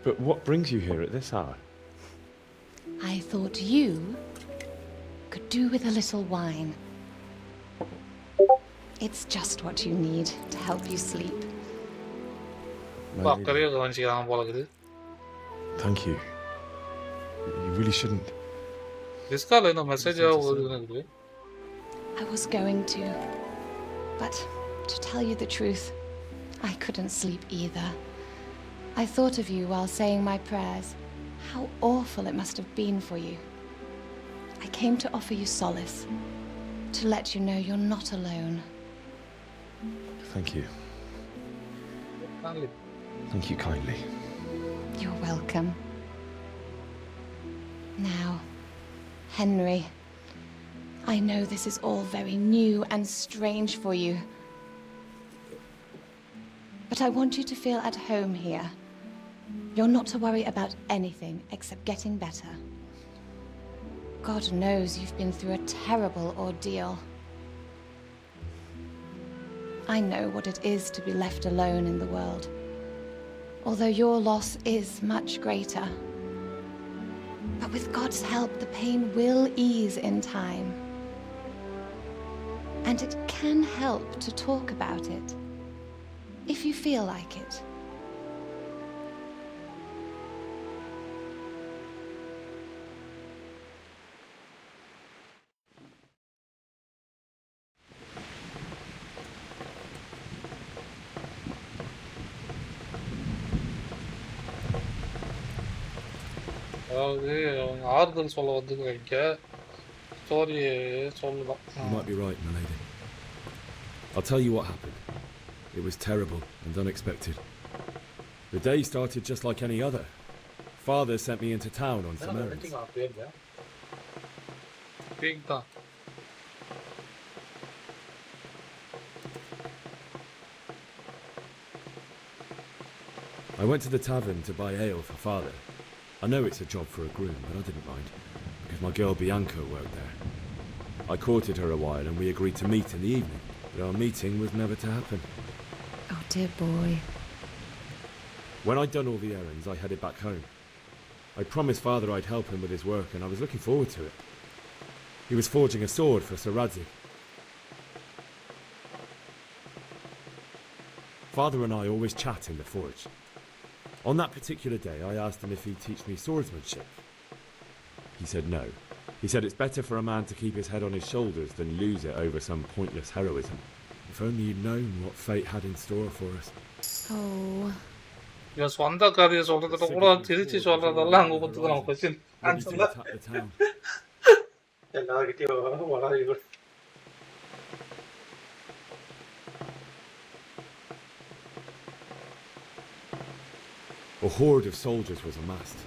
But what brings you here at this hour? I thought you could do with a little wine. It's just what you need to help you sleep. பக்கறிய கவனிச்சிக்கலாம் போல இருக்குது. Thank you. You really shouldn't. டிஸ்கால இந்த message வருது. I was going to, but to tell you the truth, I couldn't sleep either. I thought of you while saying my prayers. How awful it must have been for you. I came to offer you solace, to let you know you're not alone. Thank you. Thank you kindly. You're welcome. Now, Henry, I know this is all very new and strange for you. But I want you to feel at home here. You're not to worry about anything except getting better. God knows you've been through a terrible ordeal. I know what it is to be left alone in the world, although your loss is much greater. But with God's help, the pain will ease in time. And it can help to talk about it, if you feel like it. அதாவது அவங்க ஆறுதல் சொல்ல வந்துருக்காங்க. ஸ்டோரியை சொல்லலாம். You might be right, my lady. I'll tell you what happened. It was terrible and unexpected. The day started just like any other. Father sent me into town on some errands. I went to the tavern to buy ale for Father. I know it's a job for a groom, but I didn't mind, because my girl Bianca worked there. I courted her a while and we agreed to meet in the evening, but our meeting was never to happen. Oh, dear boy. When I'd done all the errands, I headed back home. I promised Father I'd help him with his work, and I was looking forward to it. He was forging a sword for Sir Radzig. Father and I always chat in the forge. On that particular day, I asked him if he'd teach me swordsmanship. He said no. He said it's better for a man to keep his head on his shoulders than lose it over some pointless heroism. If only you'd known what fate had in store for us. Oh. இவன் சொந்த கதையை சொல்றத கூட திருச்சி சொல்றதெல்லாம் அங்க கொடுத்துக்கலாம் question ஆன்சர்ல எல்லார்கிட்டயும் வளரி A horde of soldiers was amassed.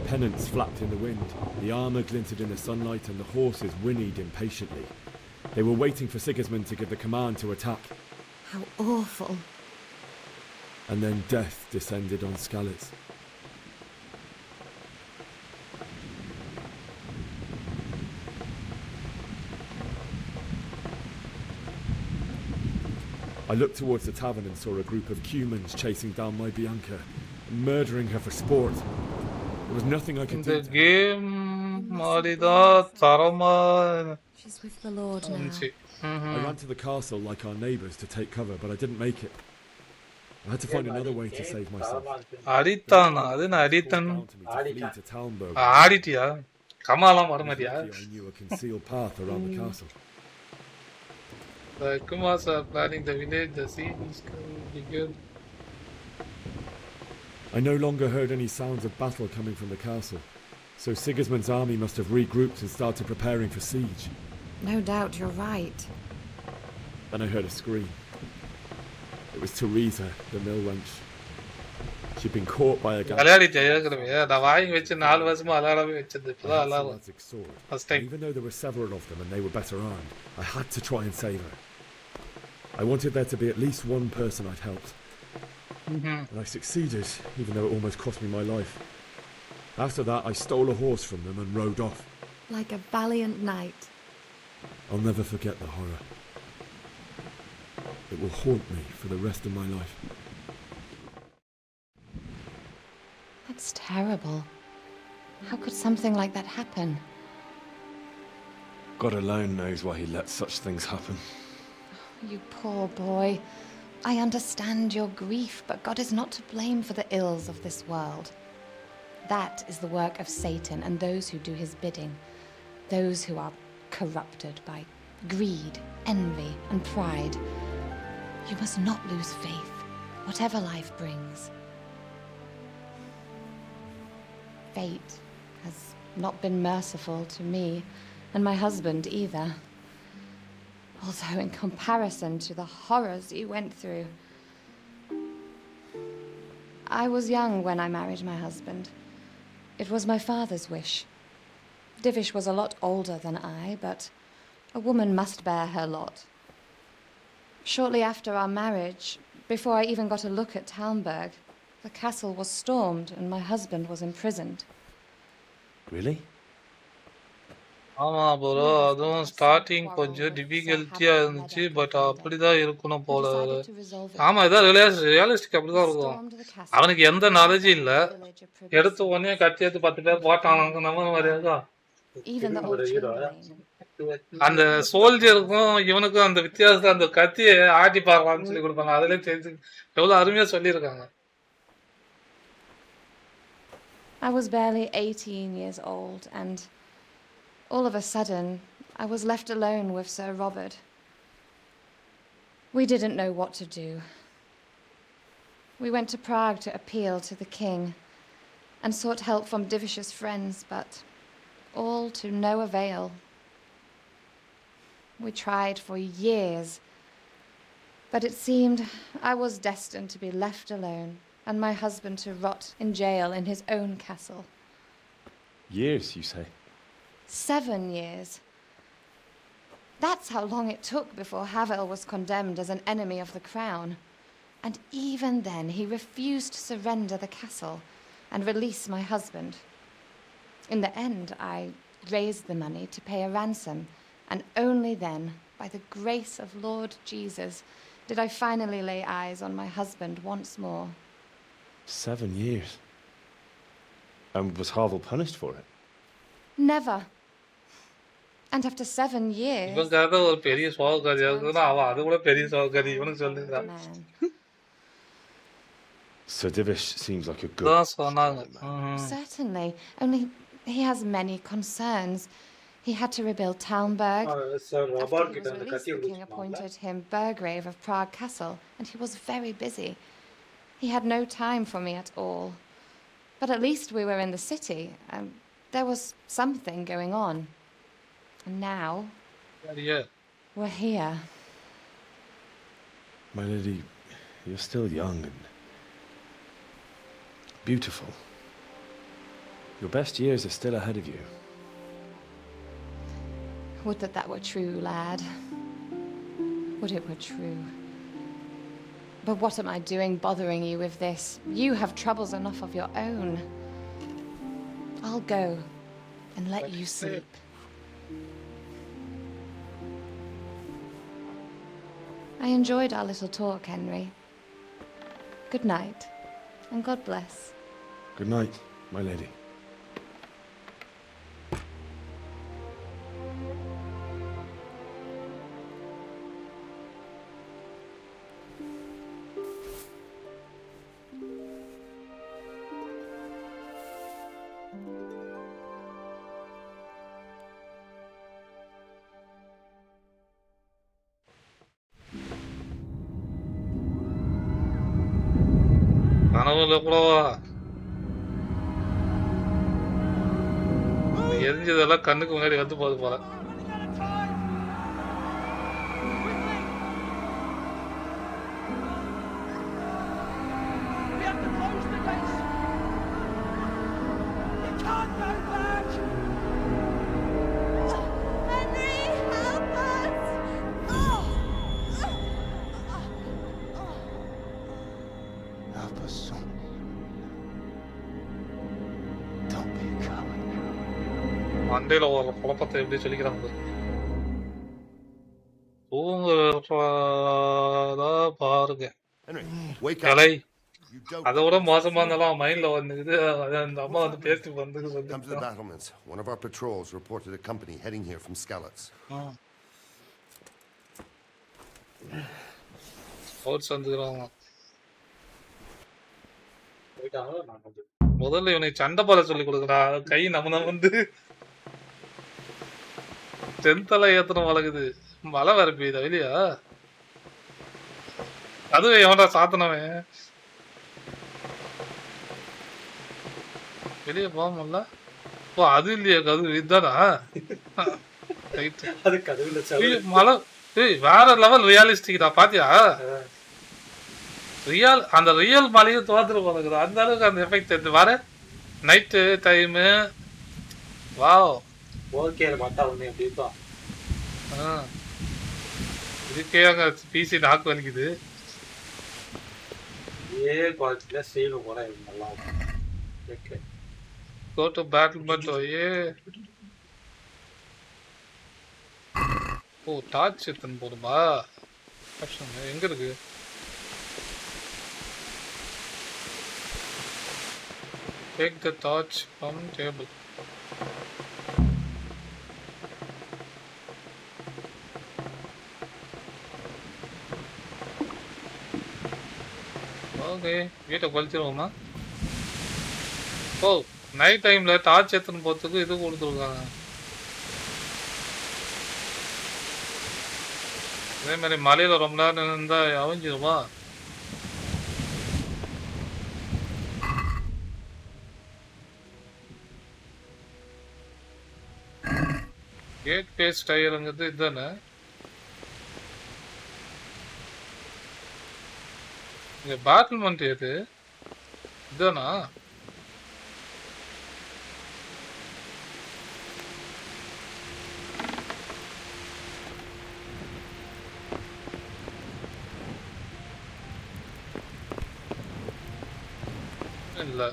Pennants flapped in the wind, the armour glinted in the sunlight, and the horses whinnied impatiently. They were waiting for Sigismund to give the command to attack. How awful. And then death descended on Skalitz. I looked towards the tavern and saw a group of Cumans chasing down my Bianca, murdering her for sport. There was nothing I could do. The game She's with the Lord now. I ran to the castle like our neighbours to take cover, but I didn't make it. I had to find another way to save myself. அடித்தானா அது நான் அடித்தன் ஆடிட்டியா கமாலாம் வரமாட்டியா I knew a concealed path around the castle. The Kumas are planning the village, the siege is going to be good. I no longer heard any sounds of battle coming from the castle. So Sigismund's army must have regrouped and started preparing for siege. No doubt you're right. Then I heard a scream. It was Teresa, the mill wench. She'd been caught by a guy. Even though there were several of them and they were better armed, I had to try and save her. I wanted there to be at least one person I'd helped. And I succeeded, even though it almost cost me my life. After that, I stole a horse from them and rode off. Like a valiant knight. I'll never forget the horror. It will haunt me for the rest of my life. That's terrible. How could something like that happen? God alone knows why he lets such things happen. You poor boy. I understand your grief, but God is not to blame for the ills of this world. That is the work of Satan and those who do his bidding. Those who are corrupted by greed, envy, and pride. You must not lose faith, whatever life brings. Fate has not been merciful to me, and my husband either. Although in comparison to the horrors you went through. I was young when I married my husband. It was my father's wish. Divish was a lot older than I, but a woman must bear her lot. Shortly after our marriage, before I even got a look at Talmberg, the castle was stormed and my husband was imprisoned. Really? ஆமா bro, அதுவும் starting கொஞ்சம் டிஃபிகல்ட்டியா இருந்துச்சு, but அப்படிதான் இருக்கணும் போல. ஆமா, இதான் realistic அப்படிதான் இருக்கும். அவனுக்கு எந்த நாலேஜும் இல்ல, எடுத்த உடனே கத்தி எடுத்து 10 பேர் போட்டாங்க நம்ம மாதிரியாதான். அந்த சோல்ஜருக்கும் இவனுக்கும் அந்த வித்தியாசத்தை அந்த கத்தியை ஆட்டி பார்க்கலாம்னு சொல்லி கொடுப்பாங்க. அதுல தெரிஞ்சு எவ்வளவு அருமையா சொல்லியிருக்காங்க. I was barely 18 years old, and all of a sudden, I was left alone with Sir Robert. We didn't know what to do. We went to Prague to appeal to the king and sought help from Divish's friends, but all to no avail. We tried for years, but it seemed I was destined to be left alone and my husband to rot in jail in his own castle. Years, you say? 7 years. That's how long it took before Havel was condemned as an enemy of the crown. And even then, he refused to surrender the castle and release my husband. In the end, I raised the money to pay a ransom, and only then, by the grace of Lord Jesus, did I finally lay eyes on my husband once more. 7 years? And was Havel punished for it? Never. And after 7 years... இவனுக்காக ஒரு பெரிய சோகக்காரியா இருக்குன்னா அவன் அது கூட பெரிய சோகக்காரி இவனுக்கு சொல்லுறான். Sir Divish seems like a good... Certainly. Only he has many concerns. He had to rebuild Talmberg. After he was released, the king appointed him Burgrave of Prague Castle, and he was very busy. He had no time for me at all. But at least we were in the city, and there was something going on. And now, we're here. My lady, you're still young and beautiful. Your best years are still ahead of you. Would that that were true, lad. Would it were true. But what am I doing bothering you with this? You have troubles enough of your own. I'll go and let you sleep. I enjoyed our little talk, Henry. Good night, and God bless. Good night, my lady. கனவுல கூடவா? எரிஞ்சதெல்லாம் கண்ணுக்கு முன்னாடி வந்து போகுது போல. மண்டையில ஒரு குழப்பத்தை எப்படி சொல்லிக்கிறாங்க. தூங்குறதா பாருங்க. கலை அதை விட மோசமா இருந்தாலும் மைண்ட்ல வந்துக்குது. அந்த அம்மா வந்து பேசி வந்து Come to the battlements. One of our patrols reported a company heading here from Skalitz. Sports வந்துக்கிறாங்க. முதல்ல இவனை சண்டை போட சொல்லி கொடுக்குறா. கை நம்ம வந்து டென்த்தெல்லாம் ஏத்தணும் வளர்க்குது. மழை வேற பெய்யுதா வெளியா? அதுவே எவன்டா சாத்தனவன் வெளியே போக முடியல. ஓ அது இல்லையா கதவு இதுதானா? மழை வேற லெவல் ரியாலிஸ்டிக் தான் பாத்தியா? ரியல் அந்த ரியல் மலையை தோத்துட்டு போனது அந்த அளவுக்கு அந்த எஃபெக்ட் எடுத்து வர நைட்டு டைமு. வாவ் ஓகே மாட்டா ஒண்ணு எப்படி இருக்கும். இதுக்கே அங்க பிசி நாக்கு வலிக்குது. குவாலிட்டியில செய்யணும் போனா நல்லா இருக்கும். Go to battle but ஓ டார்ச் எத்தனை போடுமா? எங்க இருக்கு? Take the torch from table. Okay வீட்டை கொளுத்திடுவோமா? ஓ நைட் டைம்ல டார்ச் எத்தனை போறதுக்கு இது கொடுத்துருக்காங்க. அதே மாதிரி மலையில ரொம்ப நேரம் இருந்தா அவிஞ்சிருமா? கேட் பேஸ் டயருங்கிறது இதுதானே? இங்க பேட்டில்மெண்ட் எது இதுதானா? இல்ல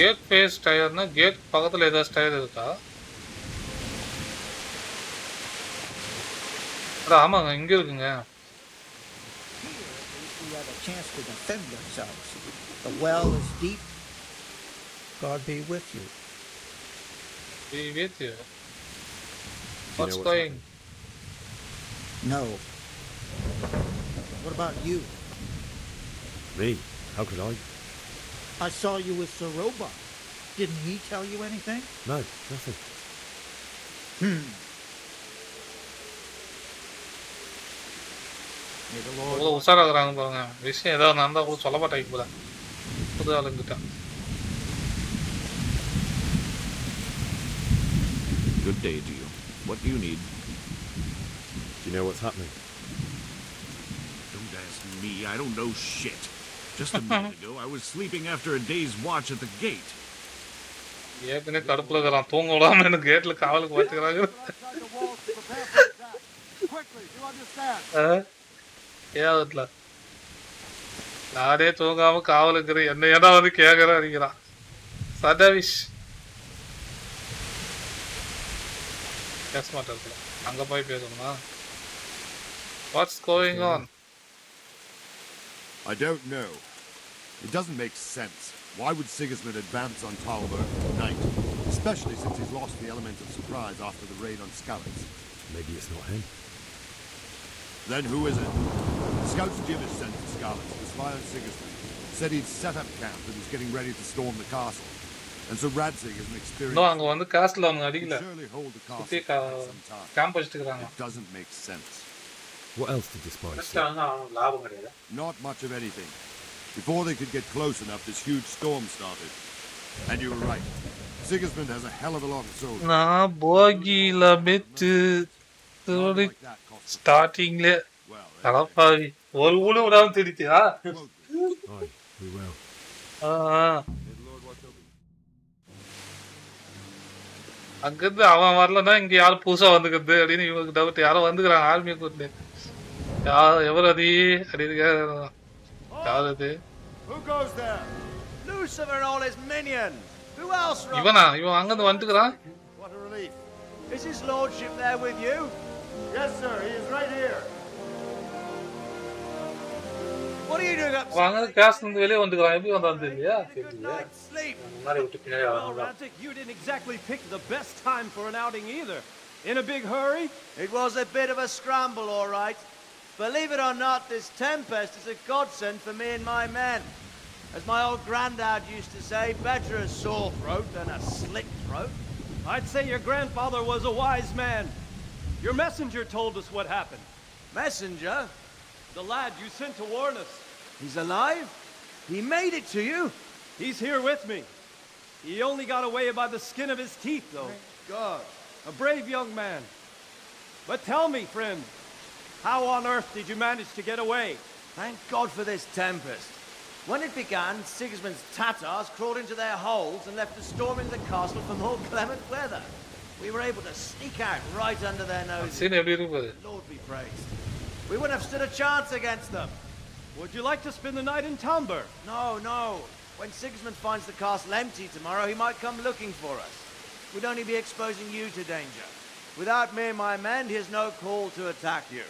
கேட் ஃபேஸ் டயர்னா கேட் பக்கத்துல ஏதாவது டயர் இருக்கா? ஆமாங்க இங்க இருக்குங்க. You have a chance to defend yourselves. The well is deep. God be with you. Be with you. What's going? No. What about you? Me? How could I? I saw you with Sir Robot. Didn't he tell you anything? No, nothing. இவ்வளோ உஷாராகிறாங்க பாருங்க. விஷயம் ஏதாவது நடந்தா கூட சொல்ல மாட்டாங்க போல புது ஆளுங்கிட்ட. Good day to you. What do you need? Do you know what's happening? Don't ask me. I don't know shit. Just a minute ago, I was sleeping after a day's watch at the gate. ஏற்கனவே கடுப்புல இருக்கிறான். தூங்க விடாம எனக்கு கேட்ல காவலுக்கு பார்த்துக்கிறாங்க. ஏன் நானே தூங்காம காவலுக்குற என்ன ஏன்னா வந்து கேட்கற அடிக்கிறான். சதவிஷ் பேச மாட்டேன். அங்க போய் பேசணுமா? What's going on? I don't know. It doesn't make sense. Why would Sigismund advance on Talbot at night? Especially since he's lost the element of surprise after the raid on Skalitz. Maybe it's not him. Then who is it? Scouts Jim is sent to Skalitz to spy on Sigismund. Said he'd set up camp and was getting ready to storm the castle. And so Radzig is an experienced... No, அங்க வந்து காஸ்ட்ல அவங்க அடிக்கல. Surely hold the castle சுத்தி for some time. Camp வச்சிருக்காங்க. It doesn't make sense. What else did the spies say? லாபம் கிடையாது. Not much of anything. Before they could get close enough, this huge storm started. And you were right. Sigismund has a hell of a lot of soldiers. நான் போகில பெத்து ஸ்டார்டிங்ல அடப்பாவி ஒரு ஊழு விடாம திடித்தியா? Aye, we will. அங்கிருந்து அவன் வரலன்னா இங்க யாரும் புதுசா வந்துக்கிறது அப்படின்னு இவங்களுக்கு டவுட். யாரோ வந்துக்கிறாங்க ஆர்மியை கூட்டு. எவர் அது அப்படின்னு யார் அது? Lucifer and all his minions. Who else? இவனா? இவன் அங்கிருந்து வந்துக்கிறான். What a relief. Is his lordship there with you? Yes, sir. He is right here. What are you doing up? வாங்க கிளாஸ்ல இருந்து வெளியே வந்துக்கிறான். எப்படி வந்தான்னு தெரியலையா? Well, Radzik, you didn't exactly pick the best time for an outing either. In a big hurry? It was a bit of a scramble, all right. Believe it or not, this tempest is a godsend for me and my men. As my old granddad used to say, better a sore throat than a slit throat. I'd say your grandfather was a wise man. Your messenger told us what happened. Messenger? The lad you sent to warn us. He's alive? He made it to you? He's here with me. He only got away by the skin of his teeth, though. Thank God. A brave young man. But tell me, friend, how on earth did you manage to get away? Thank God for this tempest. When it began, Sigismund's Tatars crawled into their holes and left us storming the castle for more clement weather. We were able to sneak out right under their noses. Lord be praised. We wouldn't have stood a chance against them. Would you like to spend the night in Tamber? No, no. When Sigismund finds the castle empty tomorrow, he might come looking for us. We'd only be exposing you to danger. Without me and my men, he has no call to attack you.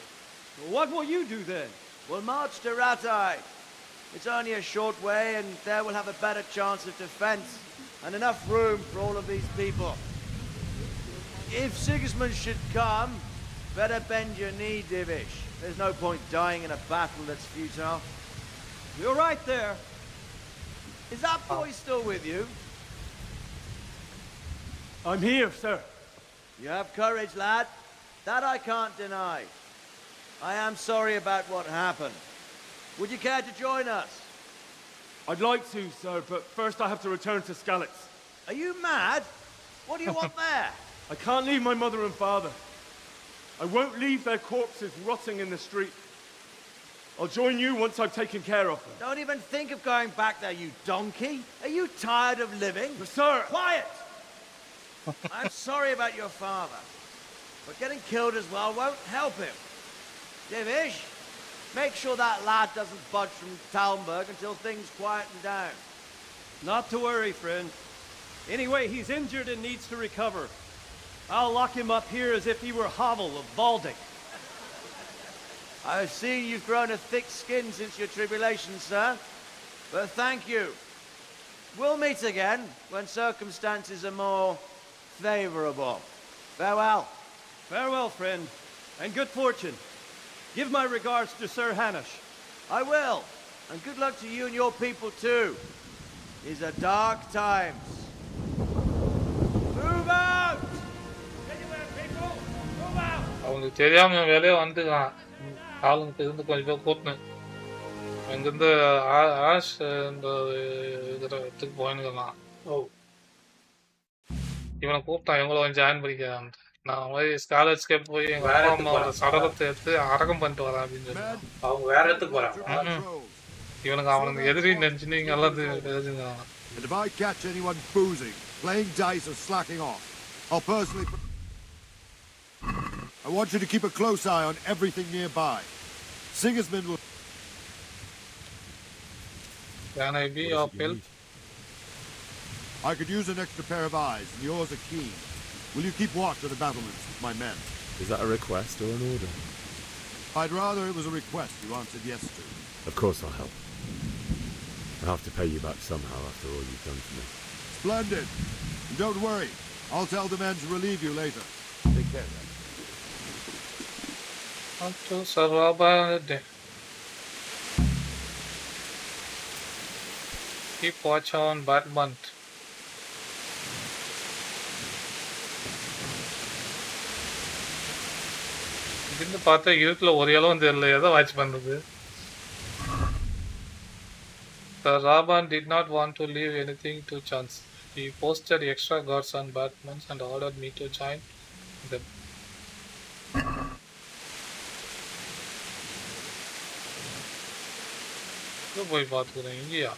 Well, what will you do then? We'll march to Ratai. It's only a short way, and there we'll have a better chance of defense and enough room for all of these people. If Sigismund should come, better bend your knee, Divish. There's no point dying in a battle that's futile. You're right there. Is that boy still with you? I'm here, sir. You have courage, lad. That I can't deny. I am sorry about what happened. Would you care to join us? I'd like to, sir, but first I have to return to Skalitz. Are you mad? What do you want there? I can't leave my mother and father. I won't leave their corpses rotting in the street. I'll join you once I've taken care of them. Don't even think of going back there, you donkey. Are you tired of living? Sir! Quiet! I'm sorry about your father, but getting killed as well won't help him. Divish, make sure that lad doesn't budge from Talmberg until things quieten down. Not to worry, friend. Anyway, he's injured and needs to recover. I'll lock him up here as if he were Havel of Baldic. I've seen you've grown a thick skin since your tribulation, sir. But thank you. We'll meet again when circumstances are more favorable. Farewell. Farewell, friend, and good fortune. Give my regards to Sir Hanish. I will. And good luck to you and your people, too. These are dark times. Move out! அவங்களுக்கு தெரியாம வேலையை வந்துக்கலாம். ஆளுங்க இருந்து கொஞ்சம் பேர் கூட்டினேன். இங்கிருந்து ash இந்த இடத்துக்கு போயினுக்கலாம். இவனை கூப்பிட்டான் இவங்கள கொஞ்சம் ஜாயின் பண்ணிக்கிறான். நான் மாதிரி ஸ்காலர்ஸ்கே போய் எங்க அப்பா அம்மாவோட சடலத்தை எடுத்து அரகம் பண்ணிட்டு வரேன் அப்படின்னு சொல்லி அவங்க வேற இடத்துக்கு போறாங்க. இவனுக்கு அவனுக்கு எதிரி நினைச்சுன்னு இங்க எல்லாம் தெரிஞ்சுக்கிறாங்க. And if I catch anyone boozing, playing dice or slacking off, I'll personally... I want you to keep a close eye on everything nearby. Sigismund will... Can I be of help? I could use an extra pair of eyes, and yours are keen. Will you keep watch of the battlements with my men? Is that a request or an order? I'd rather it was a request you answered yes to. Of course I'll help. I have to pay you back somehow after all you've done for me. Splendid. And don't worry, I'll tell the men to relieve you later. Take care, then. to Sarabade. Keep watch on Batman. இங்கிருந்து பார்த்தா இருட்டில் ஒரு இளவும் தெரியல எதை watch பண்ணுறது. The Raban did not want to leave anything to chance. He posted extra guards on Batman and ordered me to join them. போய் பார்த்துக்கிறேன் இங்கேயா.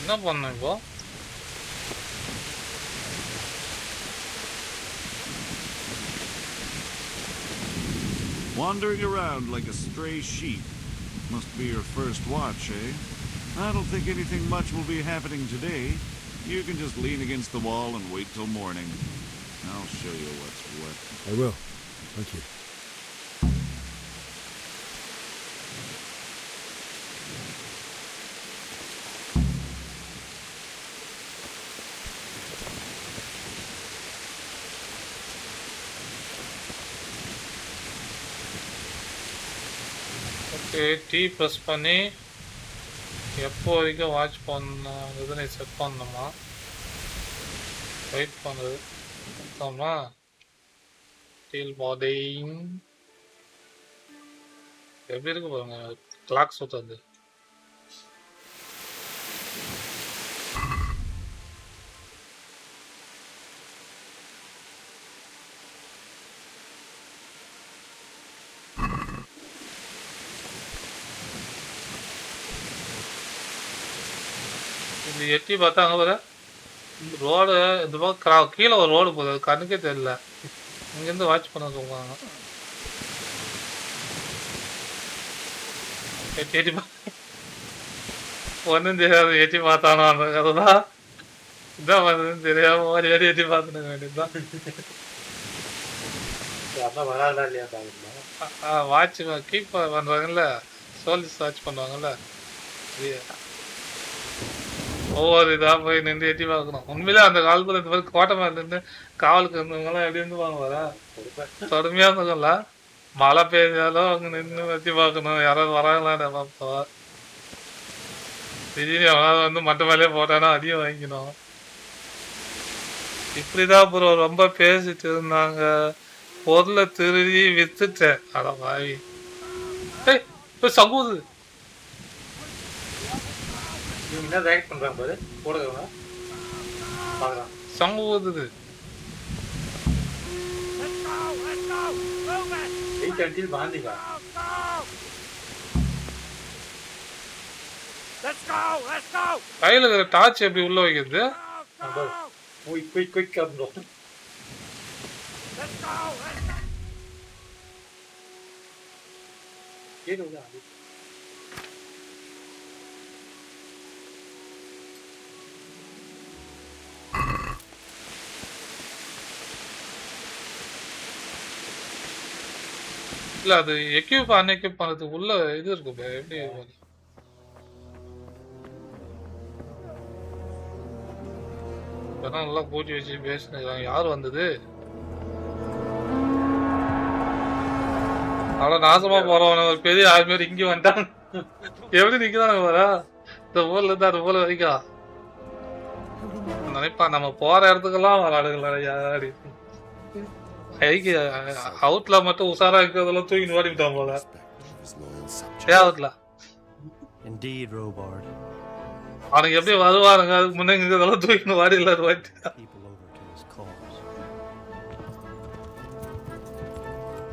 என்ன பண்ண இப்போ? Wandering around like a stray sheep. Must be your first watch, eh? I don't think anything much will be happening today. You can just lean against the wall and wait till morning. I'll show you what's what. I will. Thank you. Okay, tea press பண்ணி எப்போ வரைக்கும் watch பண்ண set பண்ணணுமா? Wait பண்ணுறது பார்த்தோம்னா deal potting எப்படி இருக்கு பாருங்க. கிளாக் சுற்றுறது. இது எட்டி பார்த்தா அங்கே பாரு ரோடு இந்த பக்கம் கீழே ஒரு ரோடு போகுது. அது கண்ணுக்கே தெரியல. இங்கேருந்து வாட்ச் பண்ண சொல்லுவாங்க. எட்டி எட்டி ஒன்றும் தெரியாது. எட்டி பார்த்தானோ அந்த கதை தான். இதான் வருதுன்னு தெரியாம ஒரு எடி எட்டி பார்த்துக்க வேண்டியதுதான். வாட்ச் கீப் பண்ணுறாங்கல்ல, சோல்ஜர்ஸ் வாட்ச் பண்ணுவாங்கல்ல, ஒவ்வொரு இதாக போய் நின்று எட்டி பார்க்கணும். உண்மையிலே அந்த காலத்தில் இந்த மாதிரி கோட்டை மேலே நின்று காவலுக்கு இருந்தவங்களாம் எப்படி இருந்துவாங்க வர கடுமையாக இருந்தவங்கள. மழை பெய்ஞ்சாலும் அவங்க நின்று எட்டி பார்க்கணும். யாராவது வராங்களான்னு பார்ப்போம். திடீர்னு எவனாவது வந்து மட்டை மேலே போட்டானா அதையும் வாங்கிக்கணும். இப்படிதான் அப்புறம் ரொம்ப பேசிட்டு இருந்தாங்க. பொருளை திருடி வித்துட்டேன். அட வாவி இப்போ சகூது என்ன ரைட் பண்றாங்க பாரு. போடுறவங்க பார்க்கலாம். சமூகது until பாந்திங்க. கையில் இருக்கிற டார்ச் எப்படி உள்ள வைக்கிறது? குயிக் அப்படின்றோம். இல்ல அது எக்யூப் அன்எக்யூப் பண்றதுக்கு உள்ள இது இருக்கு. எப்படி நல்லா பூச்சி வச்சு பேசினாங்க. யார் வந்தது? அவ்வளோ நாசமா போறவன ஒரு பெரிய ஆள் மாரி இங்கே வந்துட்டான். எப்படி நிக்கிறாங்க வரா இந்த ஊர்ல இருந்து அது ஊர்ல வரைக்கும். நினைப்பா நம்ம போற இடத்துக்கெல்லாம் விளாடுங்களா. அவுட்ல மட்டும் உசாரா இருக்கிறதெல்லாம் தூக்கி ஓடிவிட்டான் போல. அவுட்ல Indeed, Robard. அவனுக்கு எப்படி வருவானுங்க அதுக்கு முன்னே இதெல்லாம் தூக்கி வாடில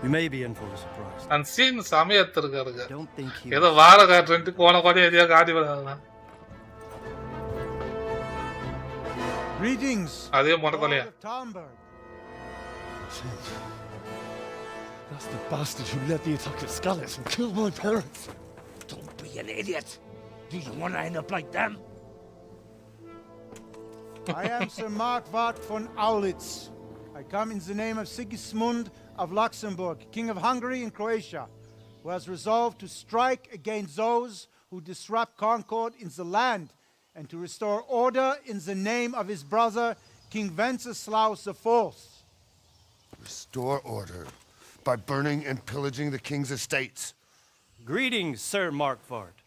You may be in for a surprise. அந்த சீன் சமயத்து இருக்காருங்க. ஏதோ வார காட்டுறேன்ட்டு போன கூட எதையா காட்டி விடாங்க. Greetings. அதே மொட்டத்தலையா. That's the bastard who led the attack at Scarlet and killed my parents. Don't be an idiot. Do you want to end up like them? I am Sir Markwart von Aulitz, I come in the name of Sigismund of Luxembourg, King of Hungary and Croatia, who has resolved to strike against those who disrupt concord in the land and to restore order in the name of his brother, King Wenceslaus IV. Restore order by burning and pillaging the king's estates. Greetings, Sir Markvart.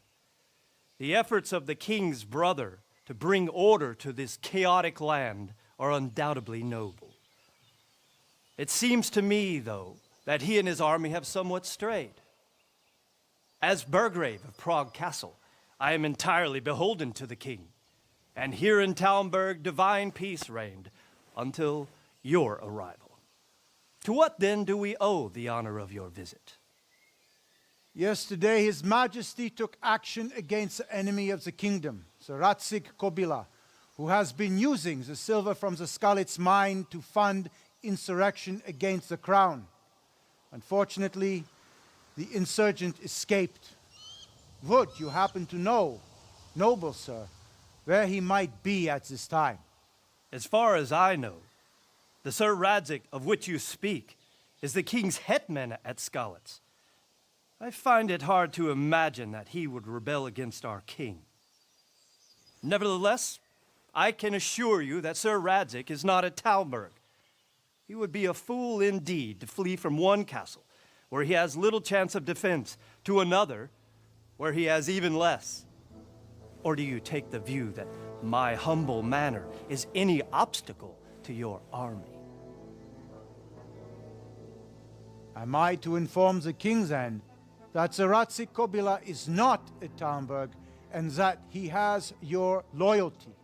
The efforts of the king's brother to bring order to this chaotic land are undoubtedly noble. It seems to me, though, that he and his army have somewhat strayed. As Burgrave of Prague Castle, I am entirely beholden to the king, and here in Talmberg divine peace reigned until your arrival. To what then do we owe the honor of your visit? Yesterday, His Majesty took action against the enemy of the kingdom, the Radzig Kobyla, who has been using the silver from the Skalitz mine to fund insurrection against the crown. Unfortunately, the insurgent escaped. Would you happen to know, noble sir, where he might be at this time? As far as I know, the Sir Radzig of which you speak is the king's hetman at Skalitz. I find it hard to imagine that he would rebel against our king. Nevertheless, I can assure you that Sir Radzig is not at Talmberg. He would be a fool indeed to flee from one castle, where he has little chance of defense, to another, where he has even less. Or do you take the view that my humble manner is any obstacle to your army? Am I to inform the king then that Sir Radzig Kobyla is not at Talmberg and that he has your loyalty?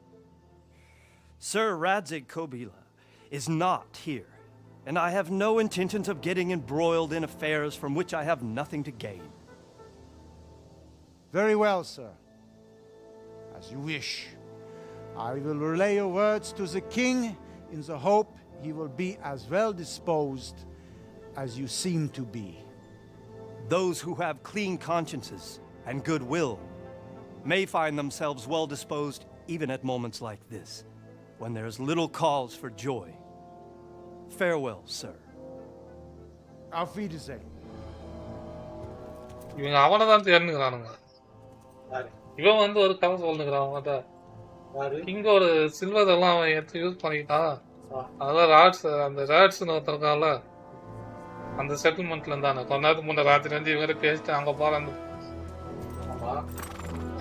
Sir Radzig Kobyla is not here, and I have no intentions of getting embroiled in affairs from which I have nothing to gain. Very well, sir. As you wish. I will relay your words to the king in the hope he will be as well disposed as you seem to be. Those who have clean consciences and goodwill may find themselves well disposed even at moments like this, when there is little cause for joy. Farewell, sir. Auf Wiedersehen. இவங்க அவனை தான் தேர்ந்துக்கிறானுங்க. இவன் வந்து ஒரு கதை சொல்லுங்கிறான் அவன்கிட்ட. இங்க ஒரு சில்வர் எல்லாம் அவன் எடுத்து யூஸ் பண்ணிக்கிட்டான். அதான் ராட்ஸ், அந்த ராட்ஸ்னு ஒருத்தர் இருக்கான்ல, அந்த செட்டில்மெண்ட்ல இருந்தானே கொஞ்ச நேரத்துக்கு முன்ன ராத்திரி வந்து இவங்க பேசிட்டு அங்க போற அந்த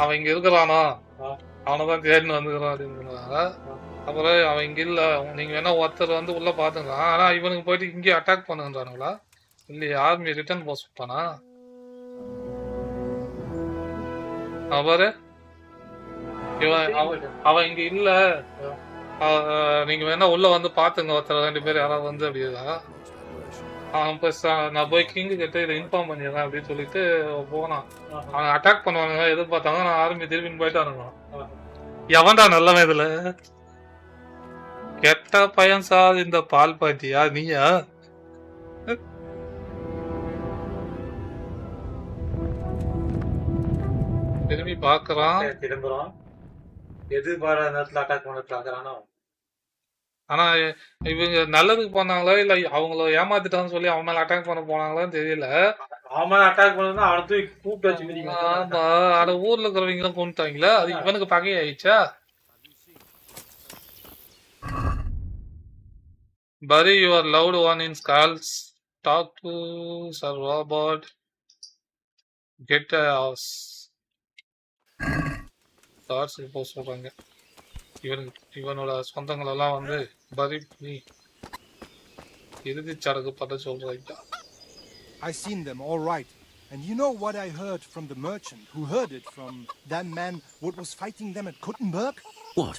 அவன் இங்க இருக்கிறானோ அவனை தான் தேடின்னு வந்துக்கிறான் அப்படின்னு. அப்புறம் அவன் இங்க இல்ல, நீங்க வேணா ஒருத்தர் வந்து உள்ள பாத்துக்கலாம், ஆனா இவனுக்கு போயிட்டு இங்கே அட்டாக் பண்ணுன்றானுங்களா இல்லையா? ஆர்மி ரிட்டர்ன் போக சொல்லிட்டானா? பாரு அவன் இங்க இல்ல, நீங்க வேணா உள்ள வந்து பாத்துங்க ஒருத்தர் ரெண்டு பேர் யாராவது வந்து அப்படின்னா. அவன் நான் போய் கிங்கு கிட்ட இதை இன்ஃபார்ம் பண்ணிடுறேன் அப்படின்னு சொல்லிட்டு போனான். அவன் அட்டாக் பண்ணுவானுங்க எதிர்பார்த்தாங்க, நான் ஆர்மி திரும்பின்னு போயிட்டானுங்க. எவன்டா நல்லவன் இதுல? கெட்ட பையன் சார் இந்த பால் பாட்டியா நீயா? திரும்பி பாக்குறான், திரும்புறான், எதிர்பாராத நேரத்துல அட்டாக் பண்ணிட்டாங்க. ஆனா இவங்க நல்லதுக்கு போனாங்களோ இல்ல அவங்கள ஏமாத்திட்டான்னு சொல்லி அவன் மேல அட்டாக் பண்ண போனாங்களான்னு தெரியல. அவன் மேல அட்டாக் பண்ணா அவனை தூக்கி கூப்பிட்டு வச்சு ஆமா, அட ஊர்ல இருக்கிறவங்க கொண்டுட்டாங்களா, அது இவனுக்கு பகை ஆயிடுச்சா? Bury your loved one in skulls. Talk to Sir Robert. Get a house. கார்ட்ஸுக்கு போக சொல்றாங்க. இவனோட சொந்தங்களெல்லாம் வந்து பரி பண்ணி இறுதிச் சடங்கு பண்ண சொல்றாங்க. I seen them all right. And you know what I heard from the merchant who heard it from that man what was fighting them at Kuttenberg? What?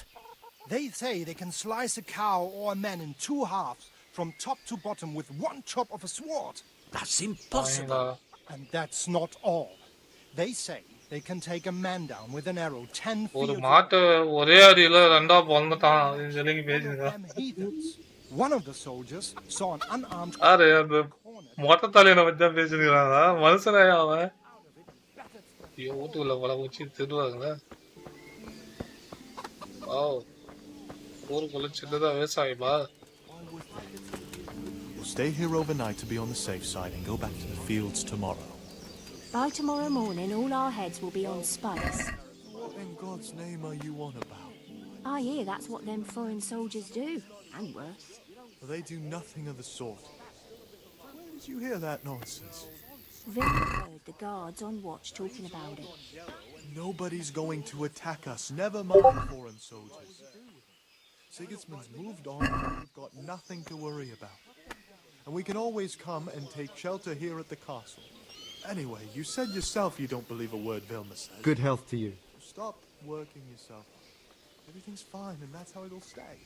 They say they can slice a cow or a man in two halves from top to bottom with one chop of a sword. That's impossible. And that's not all. They say they can take a man down with an arrow 10 feet. ஒரு மாட்டை ஒரே அடியில ரெண்டா பொளந்துட்டான் அப்படின்னு சொல்லி பேசிருக்கான். One of the soldiers saw an unarmed array அந்த மொட்டை தலையனை பத்தி தான் பேசிருக்காங்க. மனுஷனாயா அவன்? வீட்டுக்குள்ள பல வச்சு திருவாங்களா? ஊருக்குள்ள சின்னதா விவசாயமா? stay here overnight to be on the safe side and go back to the fields tomorrow. By tomorrow morning, all our heads will be on spikes. What in God's name are you on about? I hear that's what them foreign soldiers do, and worse. They do nothing of the sort. Where did you hear that nonsense? Vic heard the guards on watch talking about it. Nobody's going to attack us, never mind foreign soldiers. Sigismund's moved on, and we've got nothing to worry about. And we can always come and take shelter here at the castle. Anyway, you said yourself you don't believe a word Vilma says. Good health to you. Stop working yourself up. Everything's fine, and that's how it'll stay.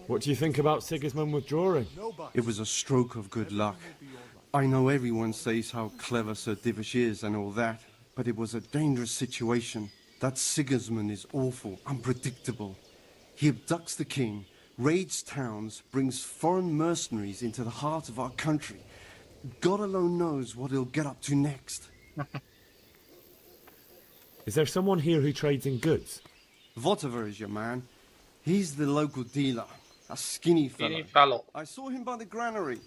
What do you think about Sigismund withdrawing? It was a stroke of good luck. I know everyone says how clever Sir Divish is and all that, but it was a dangerous situation. That Sigismund is awful, unpredictable. He abducts the king, raids towns, brings foreign mercenaries into the heart of our country. God alone knows what he'll get up to next. Is there someone here who trades in goods? Votiver is your man. He's the local dealer, a skinny fellow. I saw him by the granary.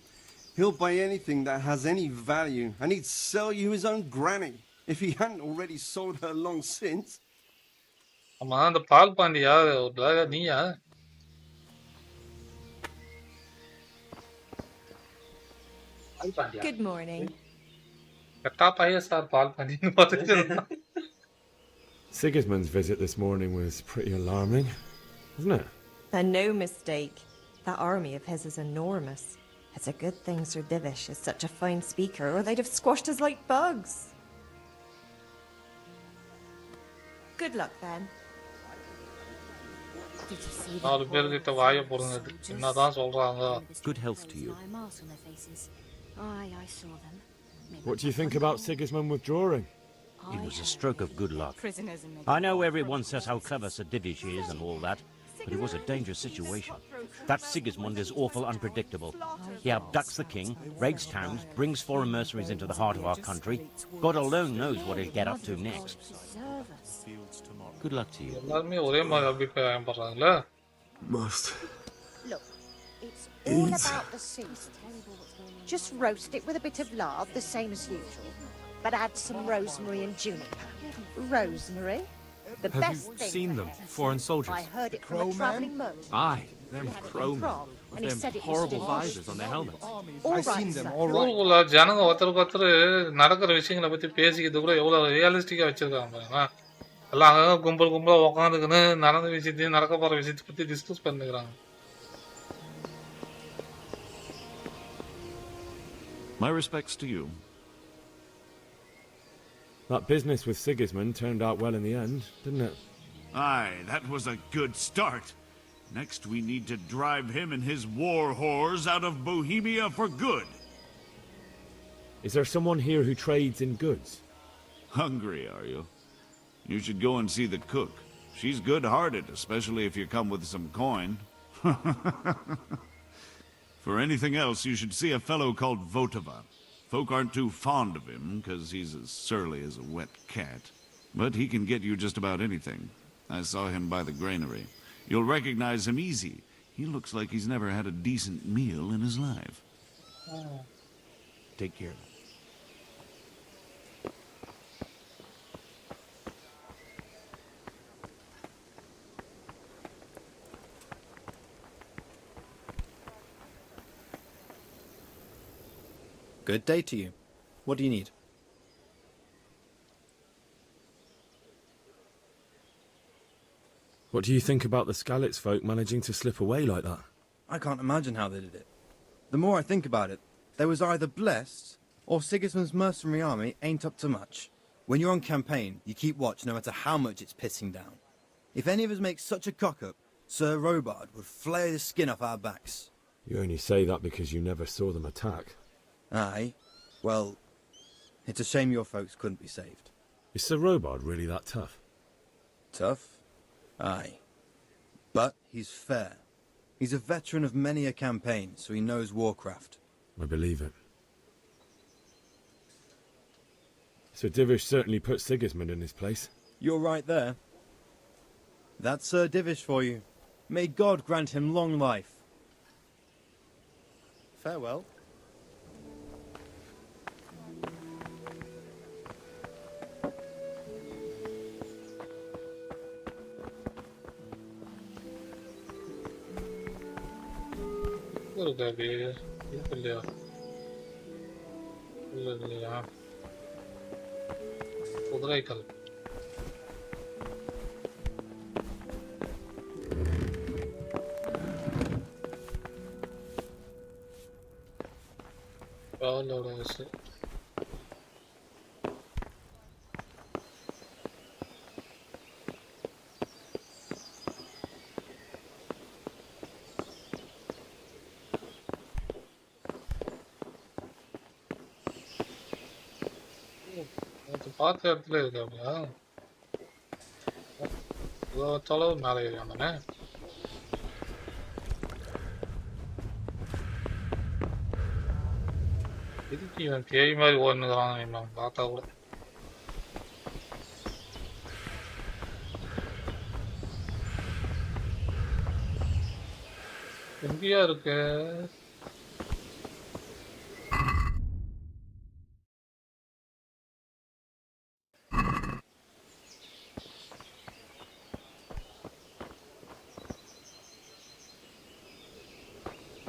He'll buy anything that has any value, and he'd sell you his own granny, if he hadn't already sold her long since. ஆமா அந்த பால் பாண்டியா நீயா? Good morning. Sigismund's visit this morning was pretty alarming, wasn't it? And no mistake. That army of his is enormous. It's a good thing Sir Divish is such a fine speaker, or they'd have squashed us like bugs. Good luck, then. Good health to you. Aye, I saw them. What do you think about Sigismund withdrawing? It was a stroke of good luck. I know everyone says how clever Sir Divish is and all that, but it was a dangerous situation. That Sigismund is awful unpredictable. He abducts the king, raids towns, brings foreign mercenaries into the heart of our country. God alone knows what he'll get up to next. Good luck to you. Must. Look, it's all about the season. Just roast it with a bit of lard, the same as usual. But add some rosemary and juniper. Rosemary? The Have best you thing seen them, foreign soldiers? I heard it from a travelling merchant. Aye, them He had it crow men, from, and he with said them it was horrible delicious. visors on their helmets. All I've right, seen them, sir. all right. ஊருக்குள்ள ஜனங்க ஒருத்தருக்கு ஒருத்தர் நடக்கிற விஷயங்களை பத்தி பேசிக்கிறது கூட எவ்வளவு ரியலிஸ்டிக்கா வச்சிருக்காங்க பாருங்க. எல்லாம் அங்க கும்பல் கும்பலா உட்காந்துக்கின்னு நடந்த விஷயத்தையும் நடக்க போற விஷயத்தை பத்தி discuss பண்ணுகிறாங்க. My respects to you. That business with Sigismund turned out well in the end, didn't it? Aye, that was a good start. Next we need to drive him and his war whores out of Bohemia for good. Is there someone here who trades in goods? Hungry, are you? You should go and see the cook. She's good-hearted, especially if you come with some coin. For anything else, you should see a fellow called Votava. Folk aren't too fond of him, because he's as surly as a wet cat. But he can get you just about anything. I saw him by the granary. You'll recognize him easy. He looks like he's never had a decent meal in his life. Take care. Good day to you. What do you need? What do you think about the Skalitz folk managing to slip away like that? I can't imagine how they did it. The more I think about it, they was either blessed, or Sigismund's mercenary army ain't up to much. When you're on campaign, you keep watch no matter how much it's pissing down. If any of us make such a cock-up, Sir Robard would flay the skin off our backs. You only say that because you never saw them attack. Aye. Well, it's a shame your folks couldn't be saved. Is Sir Robard really that tough? Tough? Aye. But he's fair. He's a veteran of many a campaign, so he knows warcraft. I believe it. Sir Divish certainly put Sigismund in his place. You're right there. That's Sir Divish for you. May God grant him long life. Farewell. இருக்கு அப்படி இருக்கு இல்லையா? இல்லையா? குதிரைக்கல். பாலோட வயசு. பார்த்த இடத்துல இருக்கு அப்படியா? தொலைவு மேலே ஏறி வந்தானே. இதுக்கு இவன் பேய் மாதிரி ஓடுனுறான் இவன் பார்த்தா கூட. எங்கேயா இருக்கு?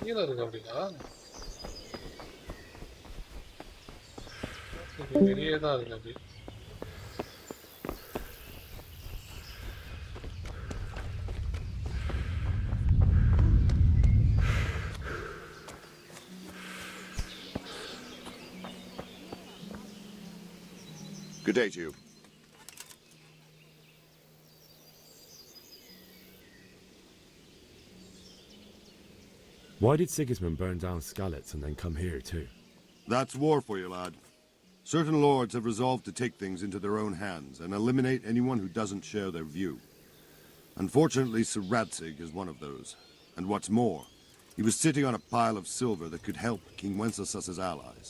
கீழே இருக்கு அப்படியா? வெளியே தான் இருக்கு அப்படி. Good day to you. Why did Sigismund burn down Skalitz and then come here too? That's war for you, lad. Certain lords have resolved to take things into their own hands and eliminate anyone who doesn't share their view. Unfortunately, Sir Radzig is one of those. And what's more, he was sitting on a pile of silver that could help King Wenceslas's allies.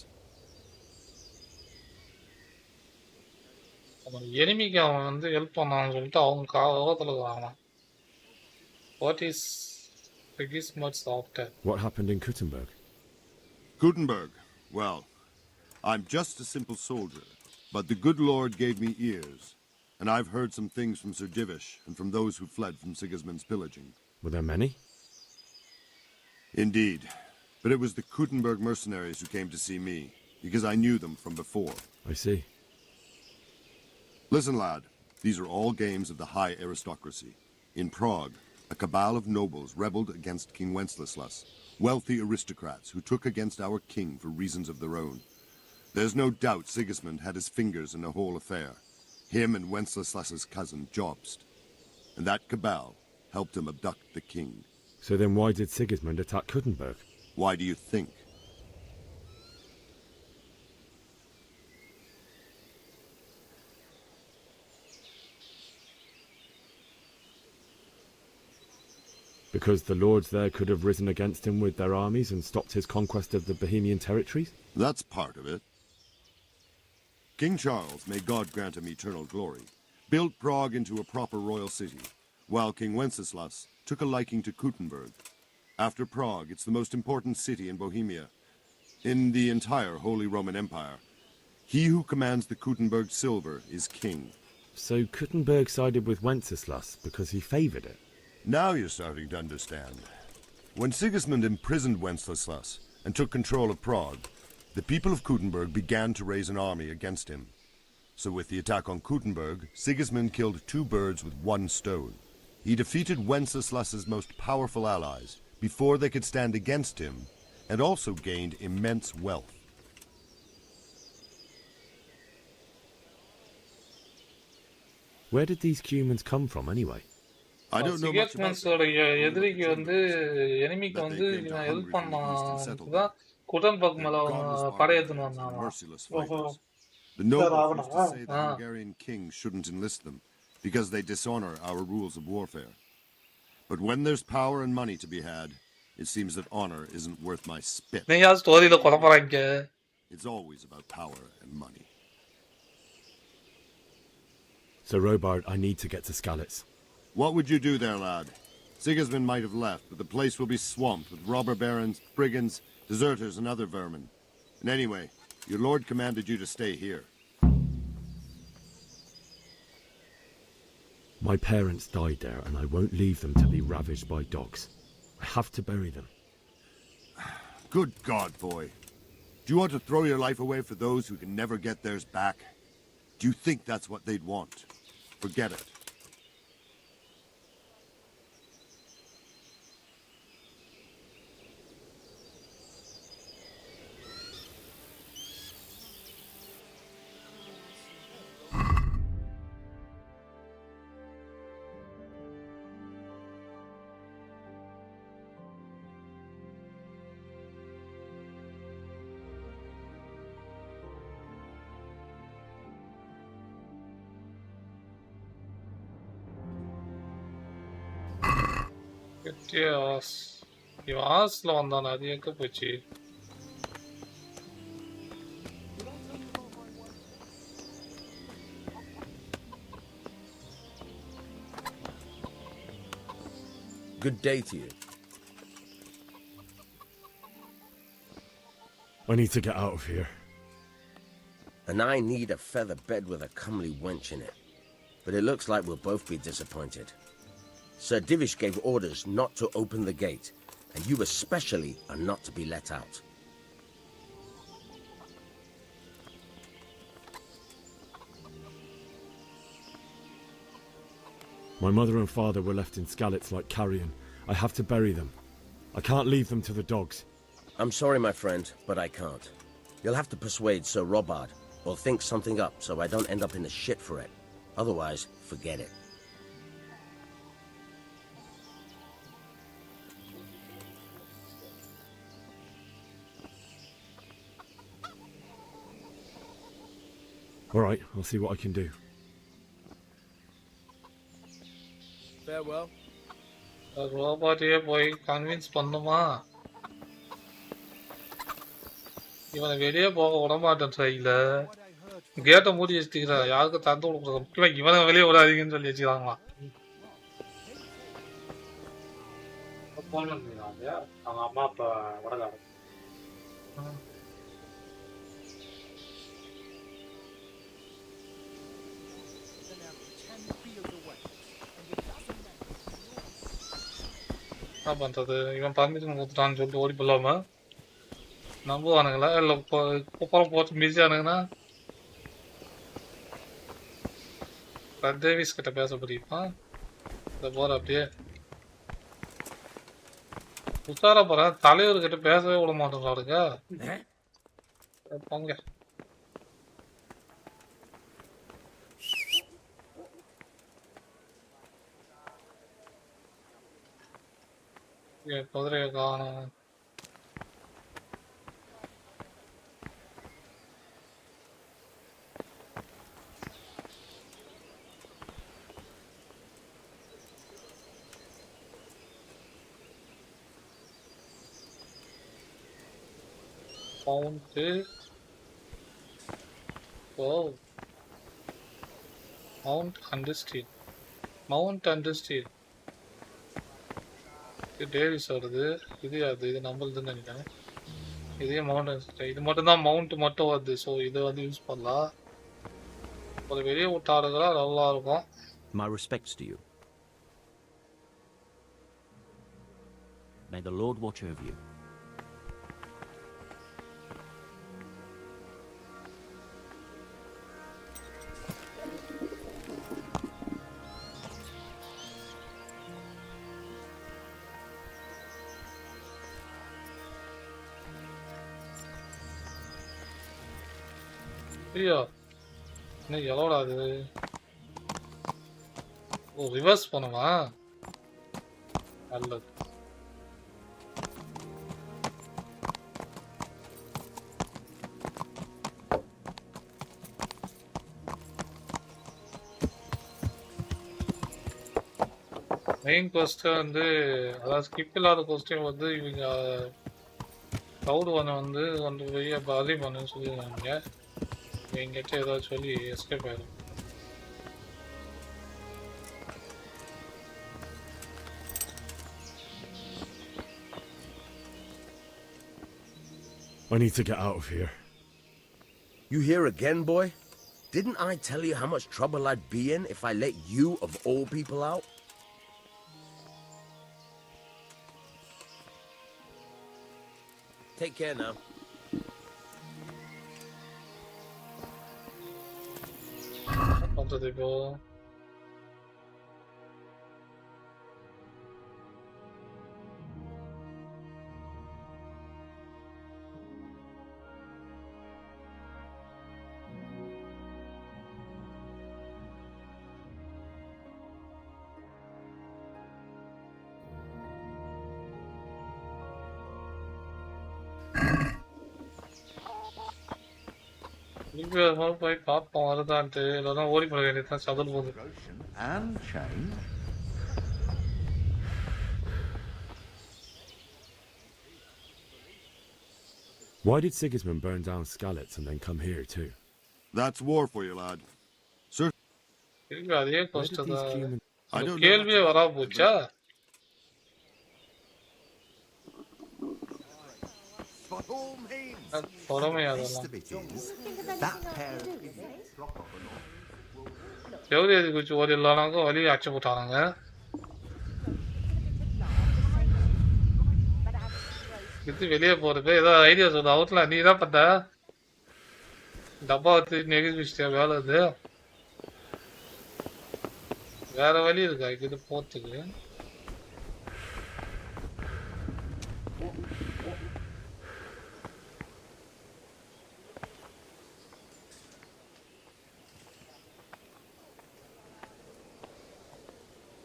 எனிமிக்கு அவன் வந்து help பண்ணான்னு சொல்லிட்டு அவங்க காவத்துல இருக்காங்க. What is Sigismund's after? What happened in Kuttenberg? Gutenberg, well, I'm just a simple soldier, but the good Lord gave me ears, and I've heard some things from Sir Divish and from those who fled from Sigismund's pillaging. Were there many? Indeed, but it was the Kuttenberg mercenaries who came to see me, because I knew them from before. I see. Listen, lad, these are all games of the high aristocracy. In Prague, a cabal of nobles rebelled against King Wenceslas, wealthy aristocrats who took against our king for reasons of their own. There's no doubt Sigismund had his fingers in the whole affair, him and Wenceslas's cousin Jobst. And that cabal helped him abduct the king. So then why did Sigismund attack Kuttenberg? Why do you think? Because the lords there could have risen against him with their armies and stopped his conquest of the Bohemian territories? That's part of it. King Charles, may God grant him eternal glory, built Prague into a proper royal city, while King Wenceslas took a liking to Kuttenberg. After Prague, it's the most important city in Bohemia, in the entire Holy Roman Empire. He who commands the Kuttenberg silver is king. So Kuttenberg sided with Wenceslas because he favoured it? Now you're starting to understand. When Sigismund imprisoned Wenceslas and took control of Prague, the people of Kuttenberg began to raise an army against him. So with the attack on Kuttenberg, Sigismund killed two birds with one stone. He defeated Wenceslas's most powerful allies before they could stand against him, and also gained immense wealth. Where did these humans come from anyway? I don't know much about Sigismund's எதிரிக்கு வந்து எனிமிக்கு வந்து இவன் help பண்ணான். Gutenberg மேல படையெடுத்துன்னு வந்தான். The nobles used to say the Hungarian king shouldn't enlist them because they dishonor our rules of warfare. But when there's power and money to be had, it seems that honor isn't worth my spit. நீ யார் ஸ்டோரியில குழப்பறாங்க? It's always about power and money. So Robard, I need to get to Skalitz. What would you do there, lad? Sigismund might have left, but the place will be swamped with robber barons, brigands, deserters and other vermin. And anyway, your lord commanded you to stay here. My parents died there, and I won't leave them to be ravaged by dogs. I have to bury them. Good God, boy. Do you want to throw your life away for those who can never get theirs back? Do you think that's what they'd want? Forget it. கெட்டியாஸ் இவன் ஆஸ்ல வந்தானே அது எங்க போச்சு? Good day to you. I need to get out of here. And I need a feather bed with a comely wench in it. But it looks like we'll both be disappointed. Sir Divish gave orders not to open the gate, and you especially are not to be let out. My mother and father were left in Skalitz like carrion. I have to bury them. I can't leave them to the dogs. I'm sorry, my friend, but I can't. You'll have to persuade Sir Robard, or think something up so I don't end up in the shit for it. Otherwise, forget it. All right, I'll see what I can do. Farewell. ரோபாட்டையே போய் convince பண்ணுமா? இவனை வெளியே போக விட மாட்டேன் சைல. கேட்டை மூடி வச்சுக்கிறான். யாருக்கும் தந்து கொடுக்குறது முக்கியம். இவனை வெளியே விடாதீங்கன்னு சொல்லி வச்சுக்கிறாங்களா? அவங்க அம்மா அப்பா வடகாரம். என்ன பண்றது? இவன் பர்மிஷன் கொடுத்துட்டான்னு சொல்லிட்டு ஓடி போலாமா? நம்புவானுங்களா? இல்லை குப்பரம் போட்டு மிதிச்சானுங்கன்னா டேவிஸ் கிட்ட பேச முடியுமா? இந்த போற அப்படியே உத்தார போறேன். தலைவர்கிட்ட பேசவே விட மாட்டேங்கிறாருங்க. போங்க. குதிரையை காணும். Mount. Wow. Mount Understeed. Mount Understeed. இது டேவிஸ் வருது. இது அது இது நம்மளுதுன்னு நினைக்கிறேன். இதே மவுண்ட் இது மட்டும் தான் மவுண்ட் மட்டும் வருது. ஸோ இதை வந்து யூஸ் பண்ணலாம். ஒரு வெளியே விட்டாருங்களா நல்லா இருக்கும். My respects to you. May the Lord watch over you. ஐயா என்ன எவ்வளோடா அது? ஓ ரிவர்ஸ் பண்ணுமா? நல்லது. மெயின் கொஸ்டின் வந்து அதாவது ஸ்கிப் இல்லாத கொஸ்டின் வந்து இவங்க க்ரௌடு வந்து கொண்டு போய் பாதி பண்ணுன்னு சொல்லியிருக்காங்க. எங்கிட்ட ஏதாவது சொல்லி எஸ்கேப் ஆயிடும். I need to get out of here. You here again, boy? Didn't I tell you how much trouble I'd be in if I let you, of all people, out? Take care now. பண்றது இப்போ போய் பார்ப்போம் வருதான்ட்டு இல்லைன்னா ஓடி போட வேண்டியதுதான் சதுல் போகுது and change. Why did Sigismund burn down Skalitz and then come here too? That's war for you, lad. Sir, திருப்பி அதே கொஸ்ட் these humans- I don't know கேள்வியே much வரா about it, போச்சா By all means. பொறுமை The அதெல்லாம் best of it is that pair of idiots drop off an எவ்வளோ எதுக்கு வச்சு ஓடி இல்லானாங்க வழி அச்சு போட்டானுங்க இது வெளியே போறது ஏதாவது ஐடியா சொல்ல அவுட்ல நீ தான் பண்ண டப்பா வச்சு நெகிழ் வச்சிட்டியா வேலை இது வேற வழி இருக்கா இது போறதுக்கு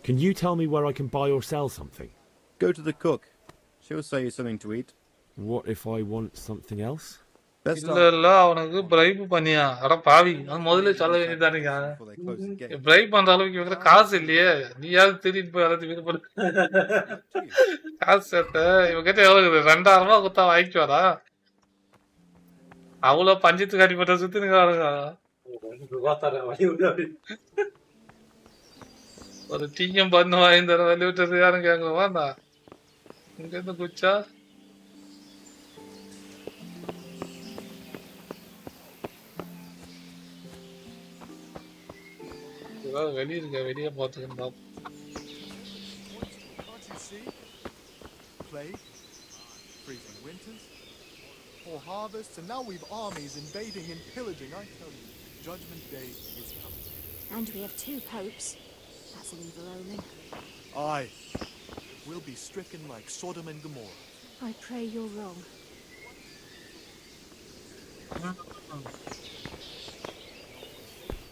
Can you tell me where I can buy or sell something? Go to the cook. She'll sell you something to eat. What if I want something else? Best இல்ல இல்ல அவனுக்கு பிரைப் பண்ணியா அட பாவி அவன் முதல்ல சொல்ல வேண்டியதானுங்க பிரைப் பண்ற அளவுக்கு இவங்க காசு இல்லையே நீயாவது திரும்பி போய் எல்லாத்தையும் வீடு போடு காசு சேர்த்த இவங்கிட்ட எவ்வளவு 2000 ரூபாய் கொடுத்தா வாங்கிக்குவாரா அவ்வளவு பஞ்சத்து காட்டிப்பட்ட சுத்தினுங்க ஒரு டீயும் பண்ணு வாங்கி தர வழி விட்டது யாரும் கேட்கணும் வாண்டா இங்க இருந்து குச்சா வெளியே இருக்க வெளியே பார்த்துக்கணும் Plague, freezing winters, poor harvests, and now we've armies invading and pillaging. I tell you, Judgment Day is coming. And we have 2 popes. That's an evil omen. Aye, we'll be stricken like Sodom and Gomorrah. I pray you're wrong.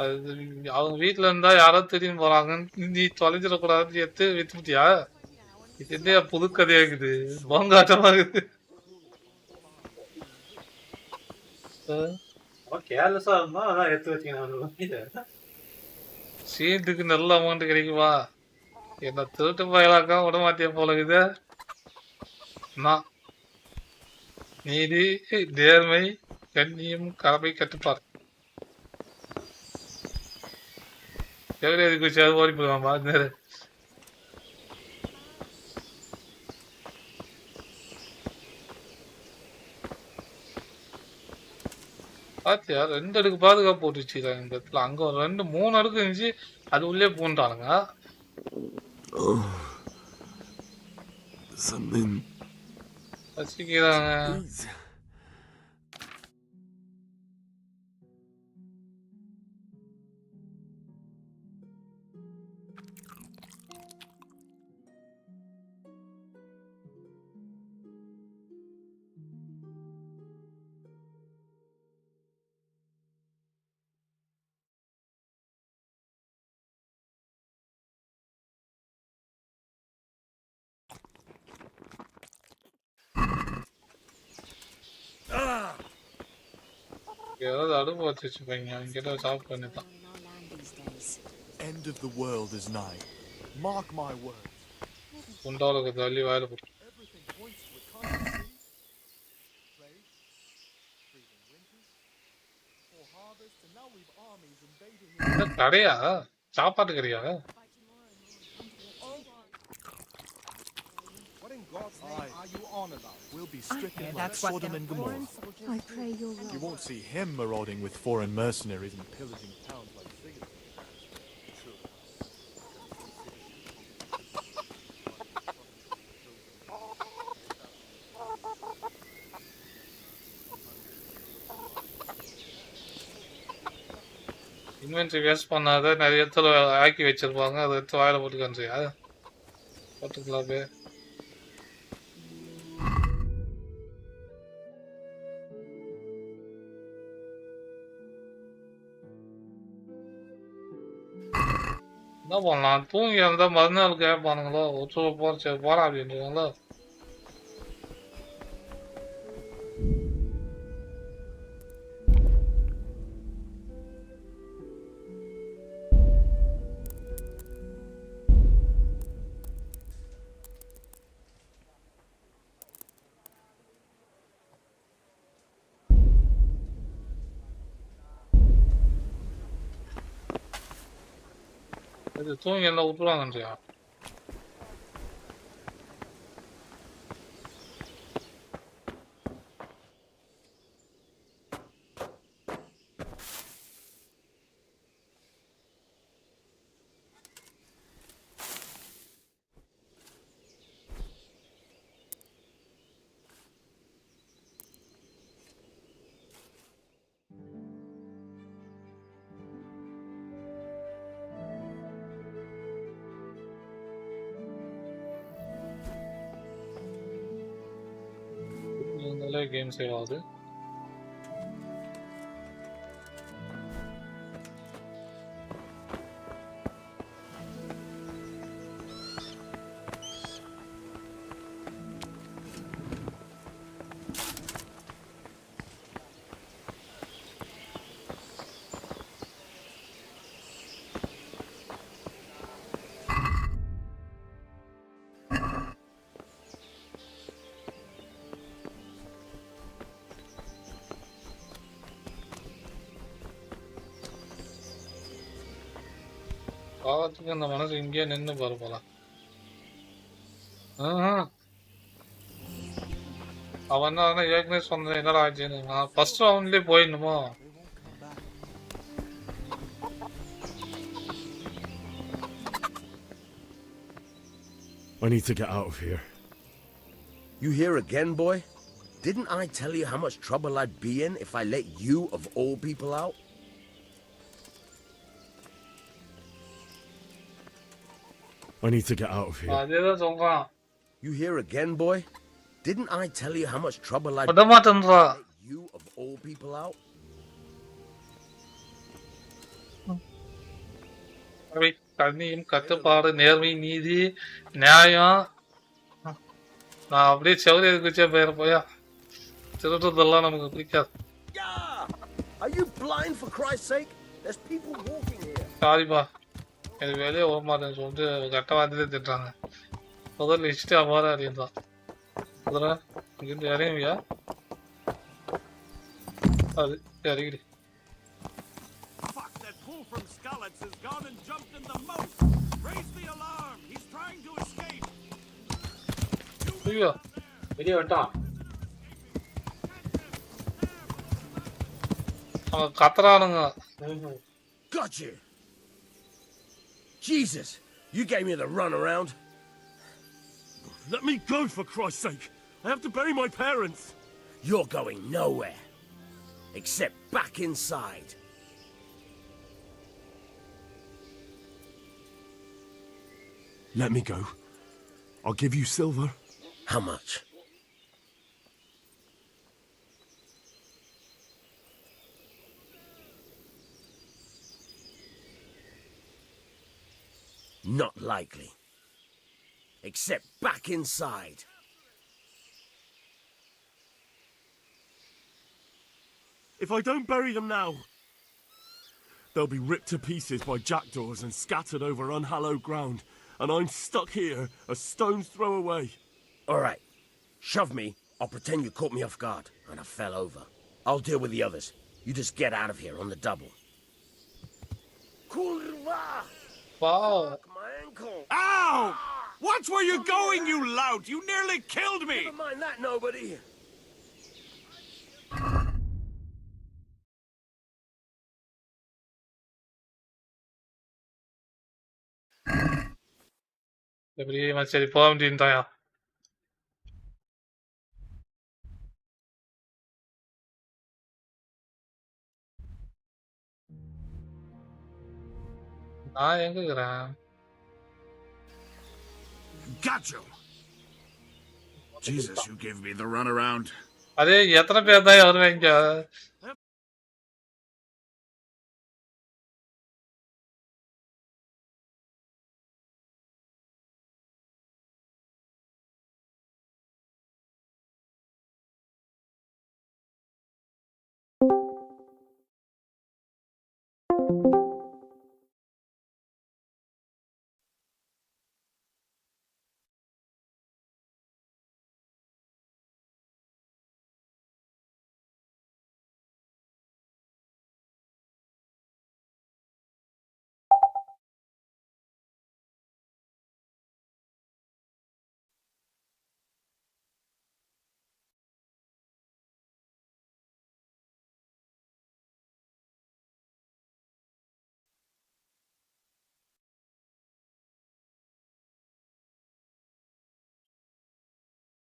அது அவங்க வீட்டுல இருந்தா யாரோ திடீர்னு போறாங்கன்னு நீ தொலைஞ்சிடக்கூடாதுன்னு எடுத்து வித்துட்டியா இது என்ன புது கதையா இருக்குது போங்காட்டமா இருக்குது கேர்லெஸ்ஸா இருந்தா அதான் எடுத்து வச்சுக்கணும் சீட்டுக்கு நல்ல அமௌண்ட் கிடைக்குமா என்ன திருட்டு பயலாக்கா விட மாட்டிய போல இது நான் நீதி நேர்மை கண்ணியம் கடமை கட்டுப்பாடு எவ்வளோ எதுக்கு வச்சு அது ஓடி போடுவாமா நேரு பாத்தியா 2 அடுக்கு பாதுகாப்பு போட்டு வச்சுக்கிறாங்க இந்த இடத்துல அங்க ஒரு 2-3 அடுக்கு இருந்துச்சு அது உள்ளே பூண்டானுங்க வச்சுக்கிறாங்க ஏதாவது அடுப்பு வச்சு வச்சுப்பாங்க அவங்கிட்ட சாப்பிட்டு பண்ணிதான் End of the world is nigh. Mark my words. குண்டாவுக்கு தள்ளி வாயில போட்டு Everything points to it, can't you see? Plague, freezing winters, poor harvests, and now we've armies invading. கடையா சாப்பாட்டு கடையா What in God's name are you on about? We'll be stricken like that's what Sodom them and Gomorrah. I pray you're You right. won't see him marauding with foreign mercenaries and pillaging towns like Sigismund. Inventory waste பண்ணாத நிறைய இடத்துல ஆக்கி வச்சிருப்பாங்க, அதை எடுத்து வாயில போட்டு காமிச்சியா பார்த்துக்கலாமே. என்ன பண்ணலாம், தூங்கி இருந்தா மறுநாள் கேட்பானுங்களோ, ஒற்று போறா அப்படின்றாங்களோ. இது தூங்கி இருந்தா விட்டுருவாங்கன்றியா? இருந்தாலே கேம் சேவ் ஆகுது. பாவத்துக்கு அந்த மனசு இங்கேயே நின்று பாரு போலாம். அவன் தான் ஏற்கனவே சொன்னேன் என்னடா ஆச்சுன்னு. நான் first ரவுண்ட்லயே போயிடணுமோ? I need to get out of here. You here again, boy? Didn't I tell you how much trouble I'd be in if I let you, of all people, out? I need to get out of here. அதேதான் சொல்றான். You here again, boy? Didn't I tell you how much trouble I'd விட மாட்டேன்றா. let you, of all people, out? கண்ணியும் கட்டுப்பாடு, நேர்மை, நீதி, நியாயம். நான் அப்படியே செவரிய குச்சே போயிட போயா. திருடுறதெல்லாம் நமக்கு பிடிக்காது. Are you blind, for Christ's sake? There's people walking here. சாரிப்பா, எனக்கு வெளியே போக மாட்டேன்னு சொல்லிட்டு கட்ட வார்த்தையிலே திட்டுறாங்க. முதல்ல இஷ்டா போற அப்படின்றான். குதிரை இங்கிருந்து இறங்குவியா? அது இறங்கிடு. Fuck, that fool from Skalitz has gone and jumped in the moat. Raise the alarm. He's trying to escape. ஐயோ, வெளியே விட்டான். அவங்க கத்துறானுங்க. Got you. Jesus, you gave me the runaround. Let me go, for Christ's sake. I have to bury my parents. You're going nowhere. Except back inside. Let me go. I'll give you silver. How much? Not likely. Except back inside. If I don't bury them now, they'll be ripped to pieces by jackdaws and scattered over unhallowed ground, and I'm stuck here a stone's throw away. All right. Shove me. I'll pretend you caught me off guard and I fell over. I'll deal with the others. You just get out of here on the double. Kurva! Wow. My ankle! Ow! Watch where you're going, you lout! You nearly killed me! Never mind that, nobody. எப்படி சரி போக வேண்டியதாயா? நான் எங்க இருக்கிறேன்? Gotcha! Jesus, you gave me the runaround. அதே எத்தனை பேர் தான் வருவாங்க?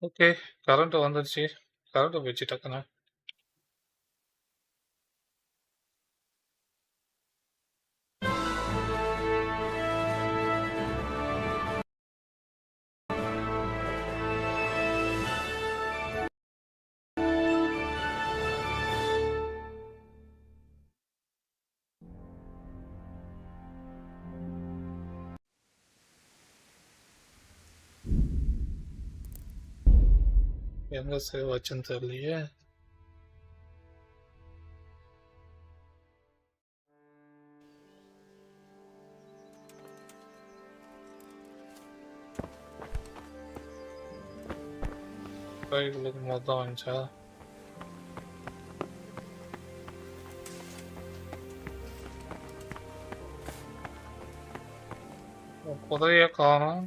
ஓகே, கரண்ட் வந்துருச்சு. கரண்ட் போயிடுச்சு டக்குன்னு. எங்க சேவ் வச்சுன்னு தெரியலையே. கைகளுக்கு மொத்தம் வந்துச்சா? புதைய காணும்.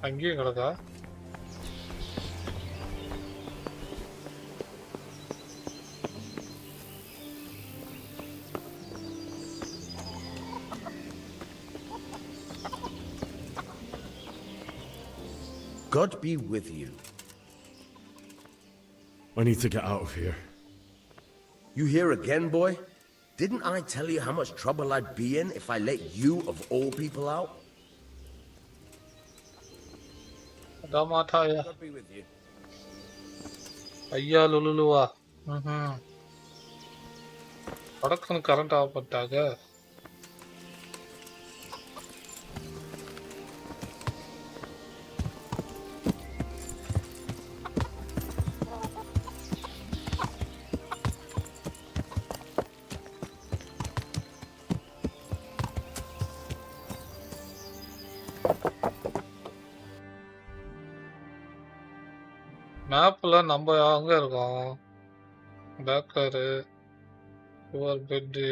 அங்கேயே கிடக்கா? God be with you. I need to get out of here. You here again, boy? Didn't I tell you how much trouble I'd be in if I let you, of all people, out? Damataya. God be with you. ஐயா லுலுலுவா. படக்குன்னு current ஆகப்பட்டாங்க. மேப்ல நம்ம அங்க இருக்கோம். பேக்கரு, your bed.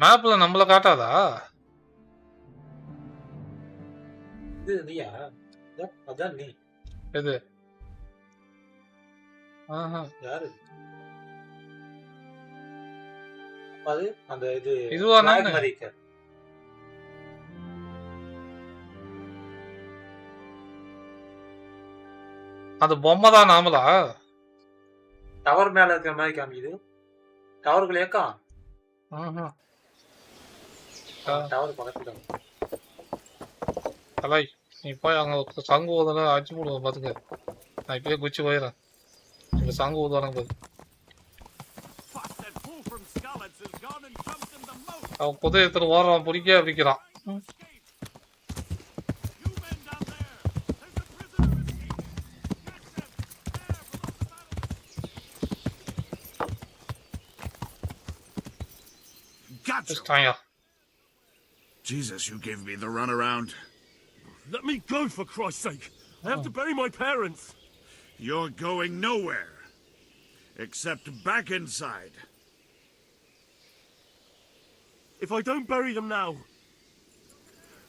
மேப்ல நம்மள காட்டாதா? இது நீயா? அதான் நீ. எது? ஆஹா. யாரு? அது அந்த இது இதுவா flag நானு? மாதிரி இருக்க. அந்த பொம்மை தான் நாமளா? டவர் மேல இருக்கிற மாதிரி காமிக்குது. டவருக்குள்ள ஏக்கம். ஆஹா. டவர் பக்கத்துல. அலை, நீ போய் அங்க சங்கு ஊதுனா அடிச்சு போடுவோம் பாத்துக்க. நான் இப்பயே குச்சி போயிடுறேன். இங்க சங்கு ஊதுவானுங்க பாரு. அவன் புதை எடுத்துட்டு ஓடுறான், பிடிக்க பிடிக்கிறான். Gotcha! Jesus, you gave me the runaround. Let me go, for Christ's sake! I have to bury my parents! You're going nowhere. Except back inside. If I don't bury them now,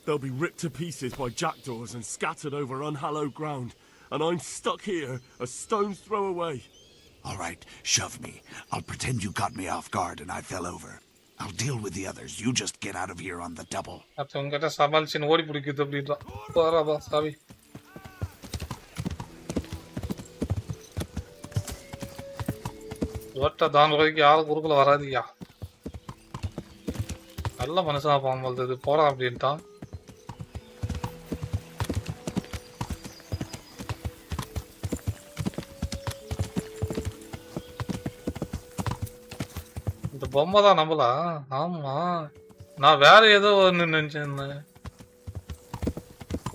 they'll be ripped to pieces by jackdaws and scattered over unhallowed ground, and I'm stuck here a stone's throw away. All right, shove me. I'll pretend you caught me off guard and I fell over. I'll deal with the others. You just get out of here on the double. உங்ககிட்ட சமாளிச்சுன்னு ஓடி பிடிக்குது அப்படின்றான். போறாப்பா சாவி. ரோட்டை தாண்ட வரைக்கும் யாரும் குறுக்குல வராதியா. நல்ல மனுஷனா போகும்போது போடா அப்படின்ட்டான். இந்த பொம்மை தான் நம்மளா? ஆமா, நான் வேற ஏதோ ஒன்று நினைச்சேன்.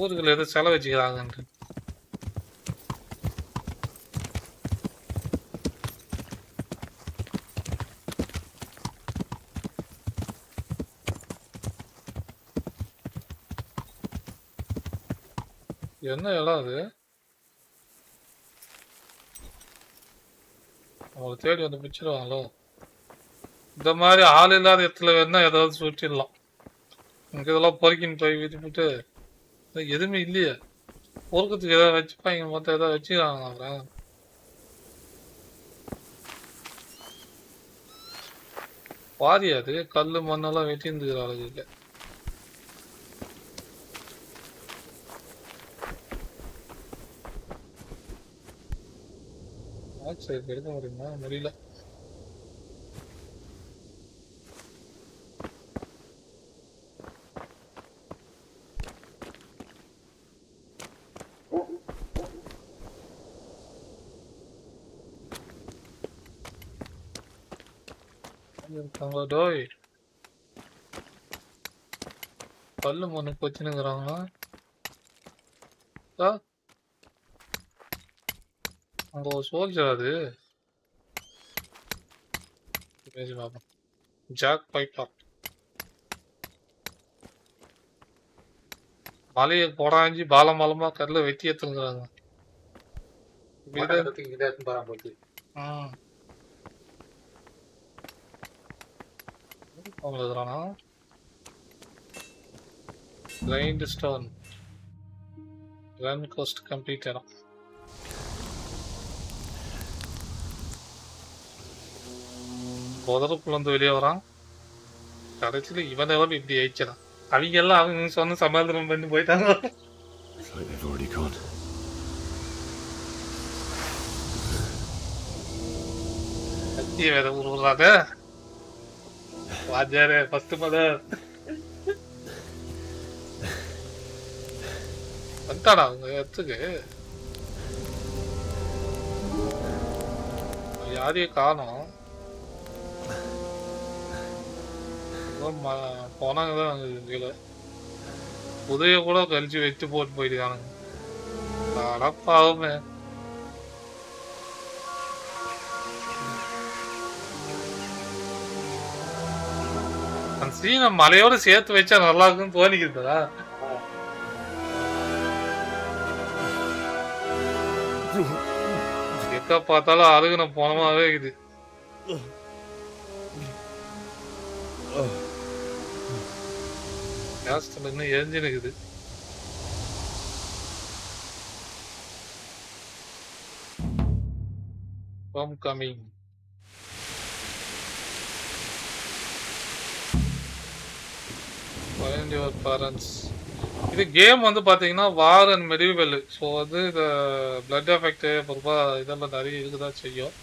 ஊருக்குள்ள ஏதோ செலவு வச்சுக்கிறாங்கன்ட்டு. என்ன இடம் அது? அவங்களை தேடி வந்து பிடிச்சிருவாங்களோ? இந்த மாதிரி ஆள் இல்லாத இடத்துல வேணா ஏதாவது சுட்டிடலாம். இங்க இதெல்லாம் பொறுக்கின்னு போய் விட்டுவிட்டு எதுவுமே இல்லையே. பொறுக்கிறதுக்கு ஏதாவது வச்சுப்பாங்க, மொத்தம் ஏதாவது வச்சுக்கிறாங்க. அப்புறம் பாதி அது கல் மண்ணெல்லாம் வெட்டி இருந்துக்கிற ஆளுக்கு இல்லை. சரி, எடுக்க முடியுமா? முடியல. டோய் பல்லு மண்ணு கொச்சினுங்கிறாங்களா? அங்க ஒரு சோல்ஜர் அது. ஜாக் பைப்பர் மலையை கொடாஞ்சி பாலமா கல்ல வெட்டி எடுத்துங்கிறாங்க. கிரைண்ட் ஸ்டோன் ரன் கோஸ்ட் கம்ப்ளீட்டடா. புதருக்குள்ள வந்து வெளியே வரான். கடைசியில் இவன் எவ்வளவு இப்படி ஆயிடுச்சான். அவங்க எல்லாம் அவங்க சொன்ன சமாதானம் பண்ணி போயிட்டாங்க. கத்திய வேற உருவாத வாஜாரே ஃபர்ஸ்ட் மதர் வந்துட்டாடா அவங்க இடத்துக்கு. யாரையும் காணோம். போனாங்கதான் கீழே உதய கூட கழிச்சு வச்சு போட்டு போயிட்டானுங்க. அடப்பாவுமே அந்த சீனை மலையோட சேர்த்து வச்சா நல்லா இருக்குன்னு தோணிக்கிறதா? எக்க பார்த்தாலும் அழுகுன போனமாவே இருக்குது. இன்னும் எரிஞ்சு நிக்குது. Coming find your parents. இது கேம் வந்து பாத்தீங்கன்னா வார் அண்ட் மெடிவல். ஸோ வந்து இந்த பிளட் எஃபெக்ட் பொறுப்பா இதெல்லாம் நிறைய இருக்குதான் செய்யும்.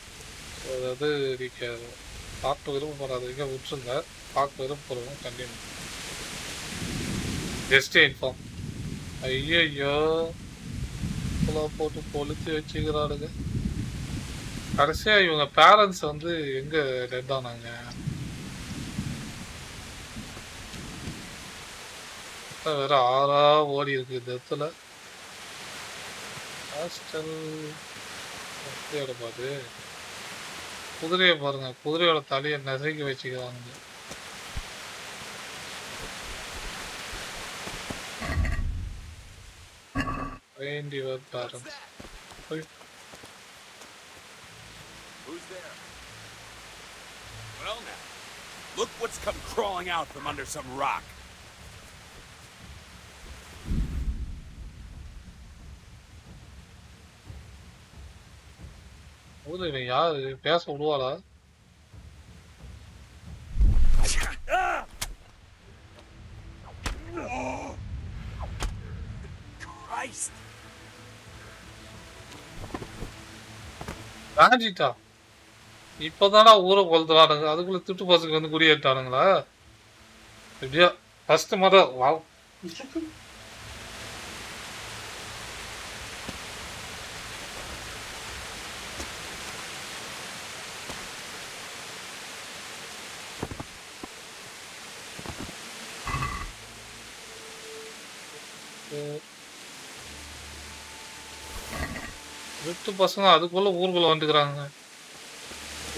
ஸோ அதாவது நீங்க பார்க்க விருப்பப்படாதீங்க, விட்டுருங்க. பார்க்க விருப்பப்படுவோம் கண்டிப்பாக. Just inform. ஐயோ போட்டு பொழுத்து வச்சுக்கிறாளுங்க. கடைசியா இவங்க பேரண்ட்ஸ் வந்து எங்க டெட் ஆனாங்க? வேற ஆறா ஓடி இருக்கு இந்த இடத்துல. ஹாஸ்டல் பாரு, குதிரையை பாருங்க, குதிரையோட தலையை நெசைக்கு வச்சுக்கிறாங்க. Find your parents. Who's there? Well now, Look what's come crawling out from under some rock. ஊர்ல இவன் யாரு பேச விடுவாளா? Christ! ராஜிட்டா இப்பதானா ஊரை கொளுத்துறானுங்க, அதுக்குள்ள திட்டு பசங்க வந்து குடியேற்றானுங்களா? எப்படியோ ஃபர்ஸ்ட் மத வாவ். திட்டு பசங்க அதுக்குள்ள ஊருக்குள்ள வந்துக்கிறாங்க.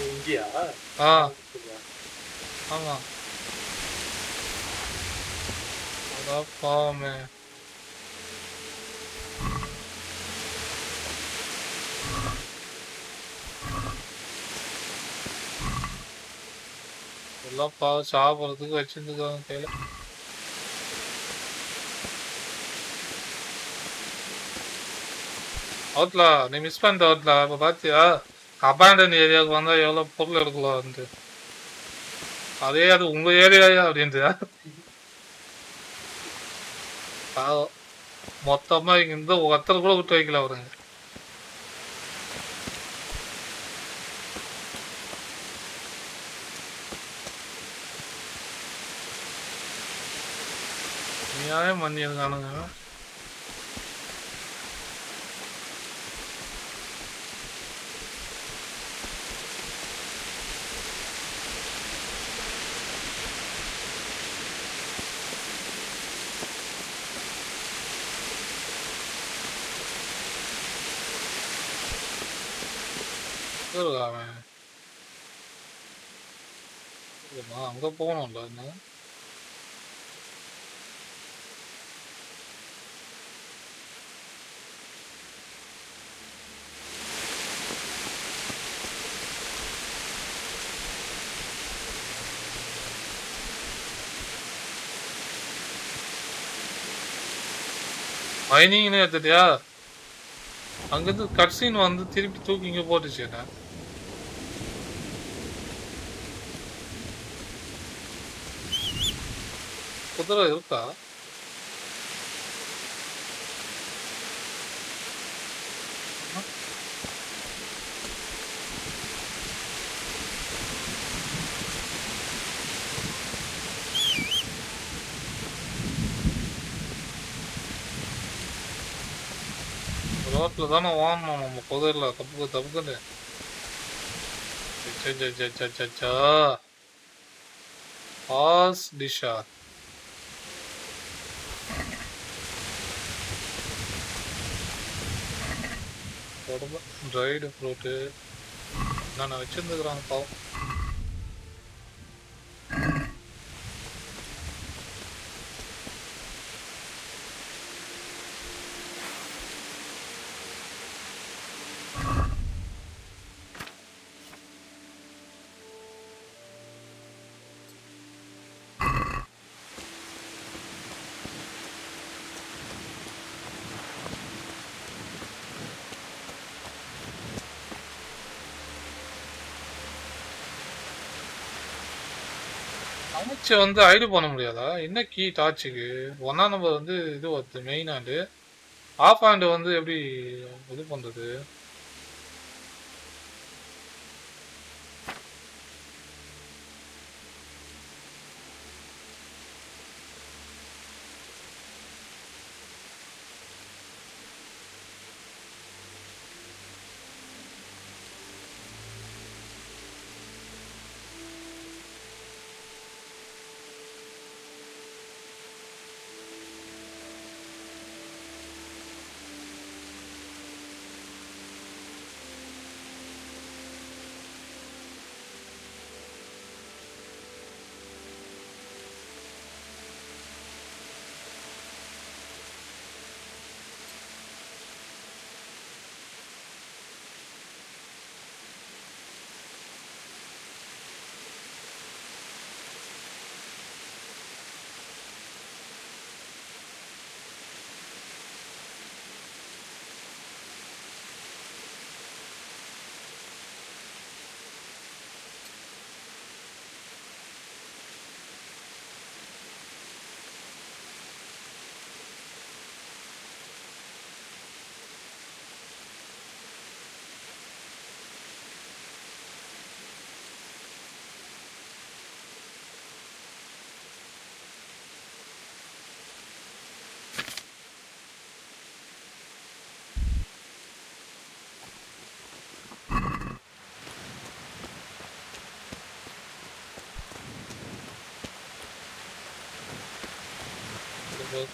இங்கயா? ஆமா. அடா பாவமே. எல்லாம் சாப்பிட்றதுக்கு வச்சிருந்துருக்காங்க கையில. அவுட்லா நீ மிஸ் பண்ணிட்ட அவுட்லா. இப்போ பார்த்தியா அபாண்டன் ஏரியாவுக்கு வந்தா எவ்வளவு பொருள் எடுக்கலாம் வந்து. அதே அது உங்க ஏரியாயா அப்படின்ட்டு மொத்தமா இங்க இருந்து ஒருத்தர் கூட விட்டு வைக்கல அவருங்க. நியாயம் பண்ணியிருக்கானுங்க. அவன் அங்க போகணும்ல என்ன. மைனிங்னு எடுத்துட்டியா? அங்கிருந்து கட்சின்னு வந்து திருப்பி தூக்கி இங்க போட்டுச்சு என்ன. குதிரை இருக்கா? ரோட்ல தானே வாங்கணும் நம்ம குதிரைல தப்புக்குன்னு. பாஸ் டிஷா ட்ரைடு ஃப்ரூட்டு நான் வச்சிருந்துக்கிறாங்க பாவம். அமைச்சு வந்து ஐடி பண்ண முடியாதா? என்ன கீ டார்ச்சுக்கு 1ஆம் நம்பர் வந்து இது வருது மெயின் ஹேண்டு. ஆஃப் ஹேண்டு வந்து எப்படி இது பண்றது?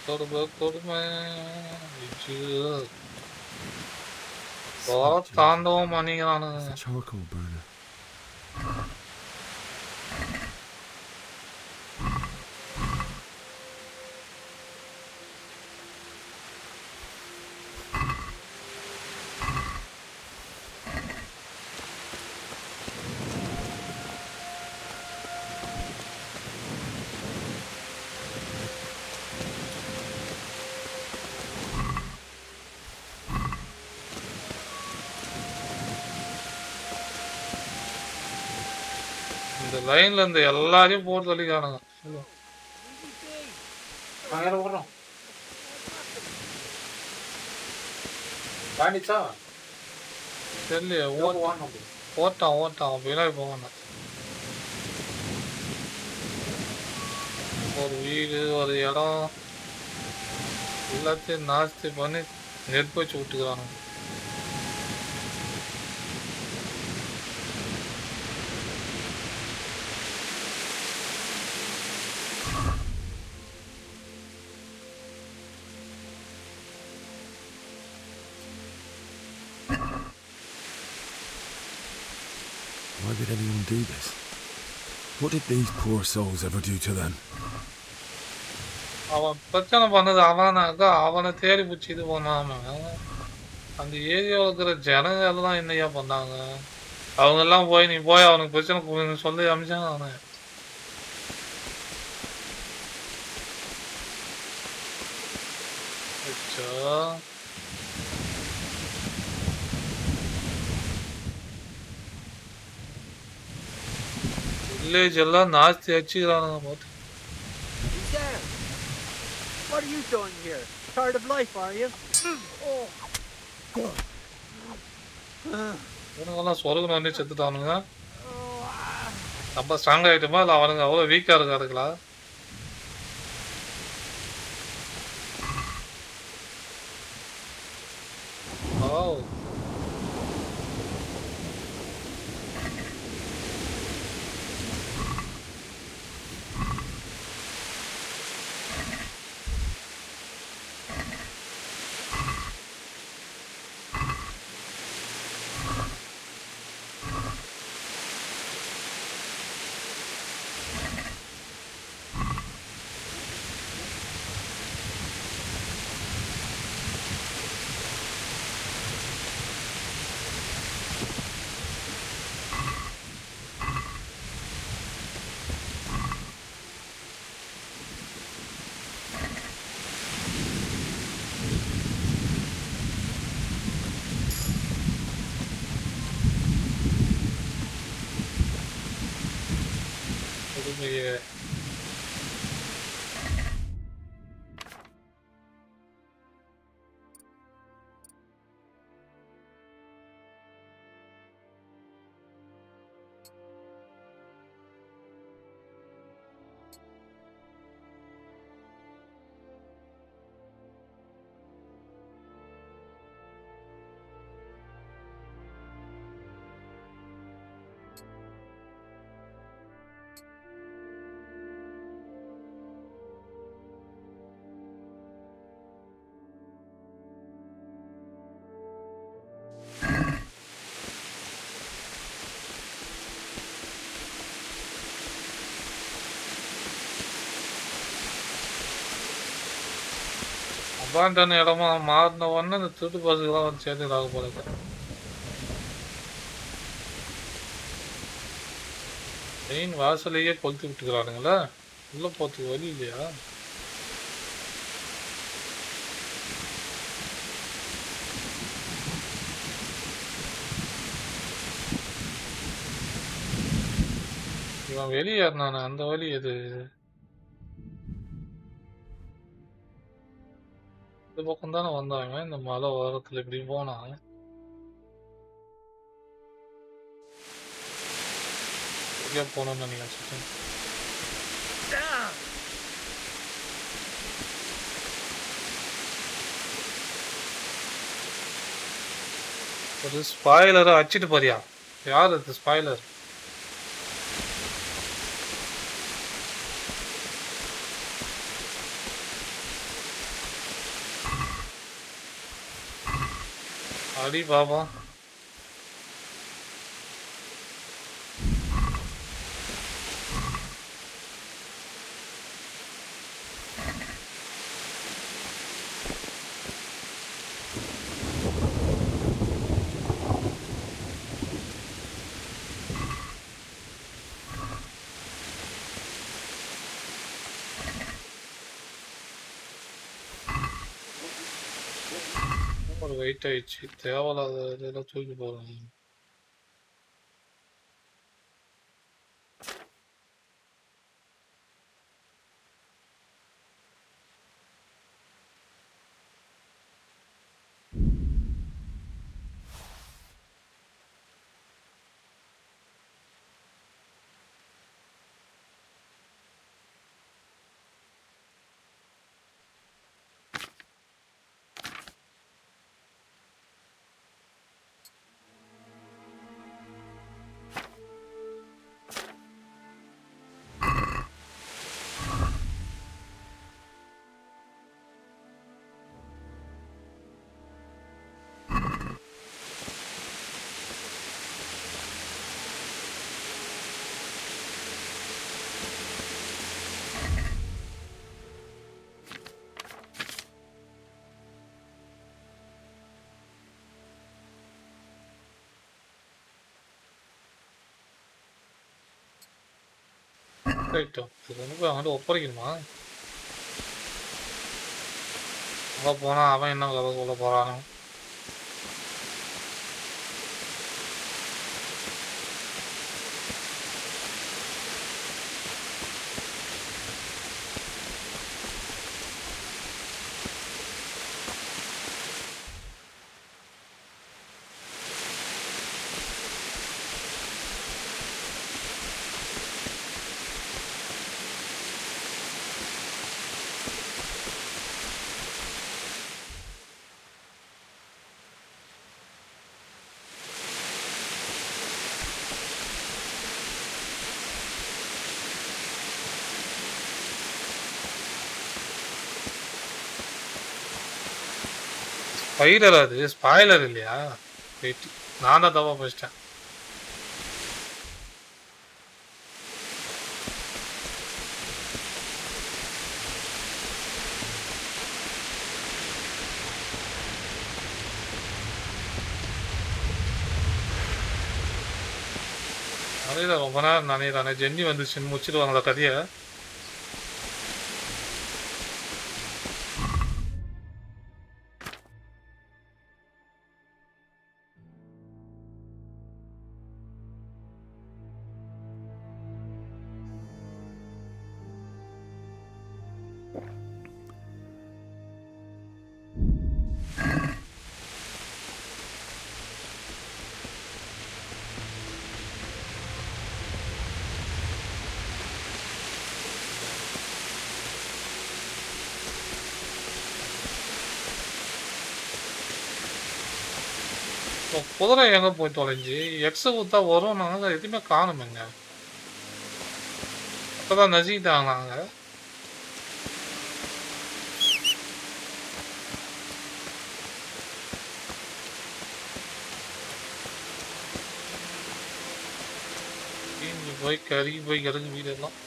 கொடுமை தாண்டவம் பண்ணிக்கிறானுங்க. Charcoal burner. இந்த லைன்ல இருந்து எல்லாரையும் போட்டு தள்ளிக்கானுங்க. மேல ஓடுறோம். தாண்டிச்சா தெரியலையே. ஓட்டான் பின்னாடி போவான். ஒரு வீடு ஒரு இடம் எல்லாத்தையும் நாஸ்தி பண்ணி நெருப்பு வச்சு விட்டுக்கிறானுங்க. Why would anyone do this? What did these poor souls ever do to them? அவன் பிரச்சனை பண்ணது அவனாக்கா அவனை தேடி பிடிச்சி இது பண்ணாம அந்த ஏரியாவில் இருக்கிற ஜனங்க எல்லாம் என்னையா பண்ணாங்க. அவங்க எல்லாம் போய் நீ போய் அவனுக்கு பிரச்சனை சொல்லி அமைச்சாங்க. அவனை வில்லேஜ் எல்லாம் நாஸ்தி அடிச்சுக்கிறானுங்க பார்த்து. What are you doing here? Tired of life, are you? இவனுங்கெல்லாம் சொருகுனே செத்துட்டானுங்க. நம்ம ஸ்ட்ராங் ஆகிட்டோமா இல்லை அவனுங்க அவ்வளோ வீக்காக இருக்காருங்களா? ஓ கொடுமையே. அபாண்டன் இடமா மாறின உடனே இந்த திருட்டு பஸ்ஸுக்கெல்லாம் வந்து சேர்ந்துக்கிறாங்க போல இருக்கு. மெயின் வாசலையே கொளுத்தி விட்டுக்கிறானுங்களா? உள்ள போறதுக்கு வழி இல்லையா? இவன் வெளியேறினானே அந்த வழி எது? இந்த பக்கம் தானே வந்தாங்க. இந்த மலை ஓரத்துல இப்படி போனாங்க. எங்கேயா போனோம்னு நினைக்கிறேன். ஒரு ஸ்பாய்லரை அடிச்சிட்டு போறியா? யார் அது ஸ்பாய்லர்? அடி பாப்போம். ஒரு வெயிட் ஆயிடுச்சு. தேவையில்லாத இதெல்லாம் தூக்கி போடுறாங்க. ரைட்டோ, இது வந்து அவன்கிட்ட ஒப்படைக்கணுமா? அங்கே போனால் அவன் என்ன கதை சொல்ல போகிறானோ? ஸ்பைடர் அது ஸ்பாய்லர் இல்லையா? வெயிட், நான் தான் தப்பா படிச்சிட்டேன். அதேதான் ரொம்ப நேரம் நினைக்கிறானே. ஜென்னி வந்துச்சுன்னு முடிச்சிடுவாங்களா கதையை? குதிரை எங்க போய் தொலைஞ்சு எக்ஸ ஊத்தா வரும். நாங்க எதுவுமே காணுமேங்க. அப்பதான் நசிக்கிட்டாங்க. நாங்க போய் கருகி போய் கிடக்கு வீடெல்லாம்.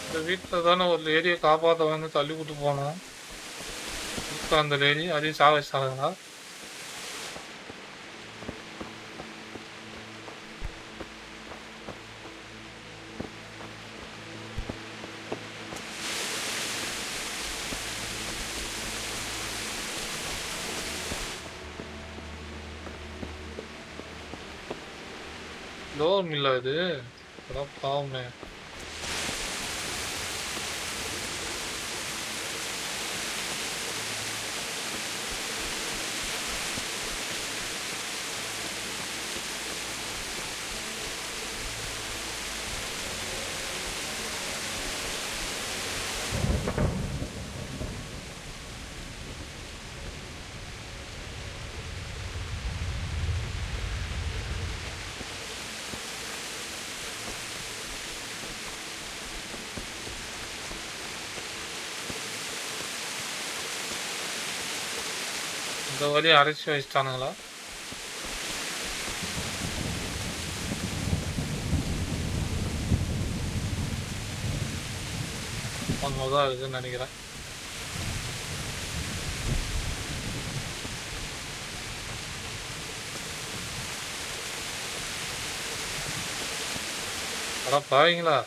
இந்த வீட்டில் தானே ஒரு லேடியை காப்பாற்ற வந்து தள்ளி விட்டு போனோம். அந்த லேடி அதையும் சாக வச்சாங்களா? லோன் இல்லை இது. அதான் பாவமே. இந்த வழியை அடைச்சி வச்சிட்டானுங்களா? ஒன்றுதான் இருக்குன்னு நினைக்கிறேன். அட பாவீங்களா,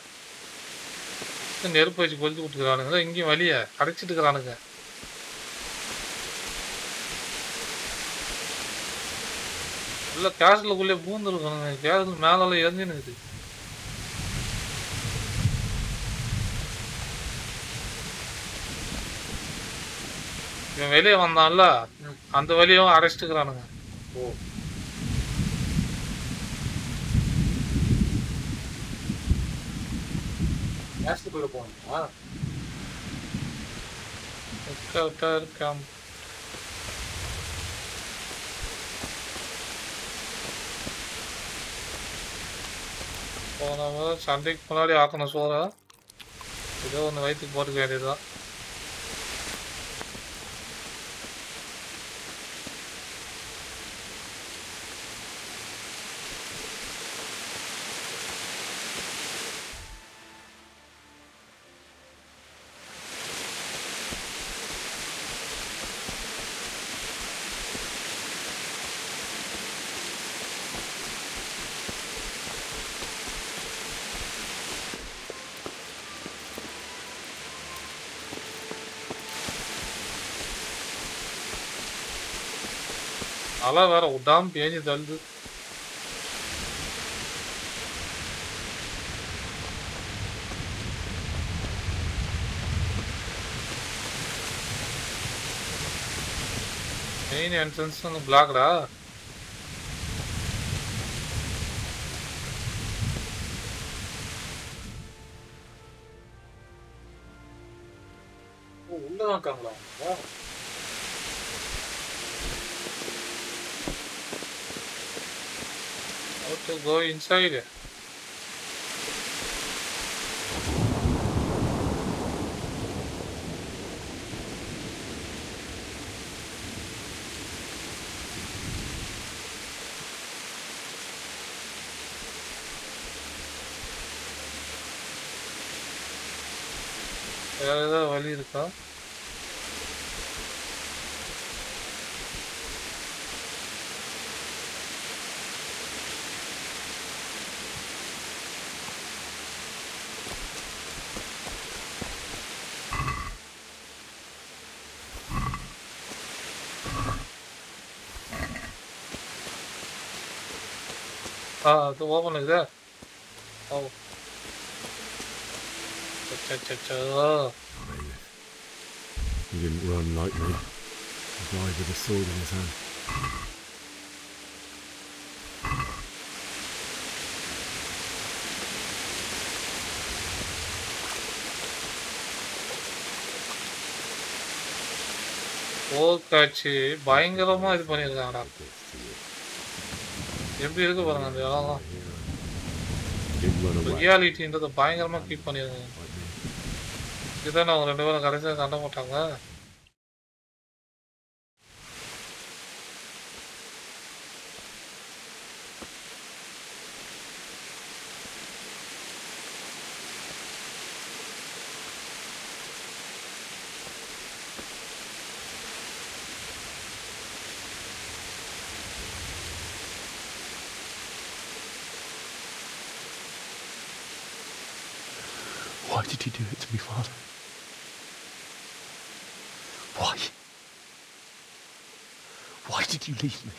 நெருப்பு வச்சு கொளுத்தி விட்டுக்கிறானுங்களா? இங்கேயும் வழியை அடைச்சிட்டு இருக்கிறானுங்க. இல்லை கேஸ்லுக்குள்ளே பூந்துருக்கானுங்க. கேஸ் மேலெல்லாம் எரிஞ்சுனுக்குது. இவன் வெளியே வந்தான்ல, அந்த வழியும் அடைச்சிட்டுக்கிறானுங்க. ஓ, கேஸ்டுக்குள்ள போகணுமா? இருக்காம். போன சண்டைக்கு முன்னாடி ஆக்கணும் சோற. ஏதோ ஒன்று வயிற்றுக்கு போட்டுக்க வேண்டியதுதான். மழை வேற விடாம பேஞ்சு தள்ளுது. மெயின் என்ட்ரன்ஸ் பிளாக்டா. உள்ளதான் இருக்காங்களா? To go inside. வேற ஏதாவது வழி இருக்கா? அது ஓப்பன் இருக்குதா? ஓ, He didn't run like me. He died with a sword in his hand. போர்க்காட்சி பயங்கரமா இது பண்ணியிருக்காங்கடா. எப்படி இருக்கு பாருங்க அந்த இடம்லாம். ரியாலிட்டின்றத பயங்கரமா கீப் பண்ணியிருக்காங்க. இதுதான் அவங்க 2 பேரும் கடைசியாக சண்டை போட்டாங்க. Why did you do it to me, Father? Why? Why did you leave me?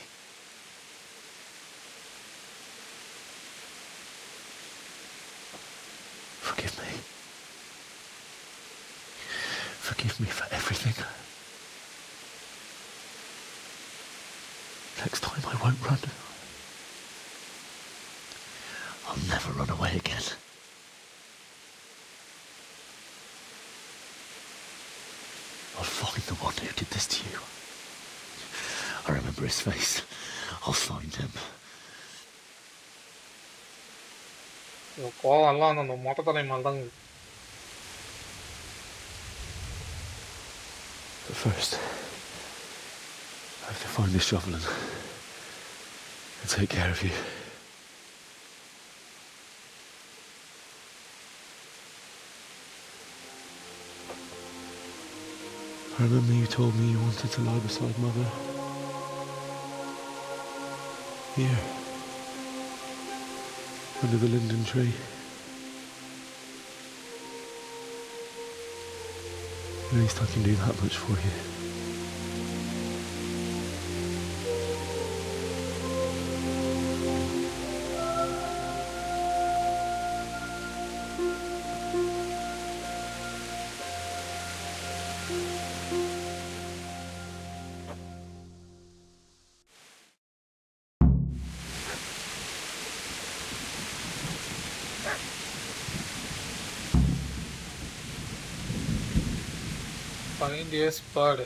Forgive me. Forgive me for everything. Next time I won't run. I'll never run away again. I'll find the one who did this to you. I remember his face. I'll find him. கோவம்லாம் அந்த மொட்டை தலை மேல தான். But first, I have to find this shovel and take care of you. I remember you told me you wanted to lie beside Mother. Here. Under the linden tree. At least I can do that much for you. Find a spot.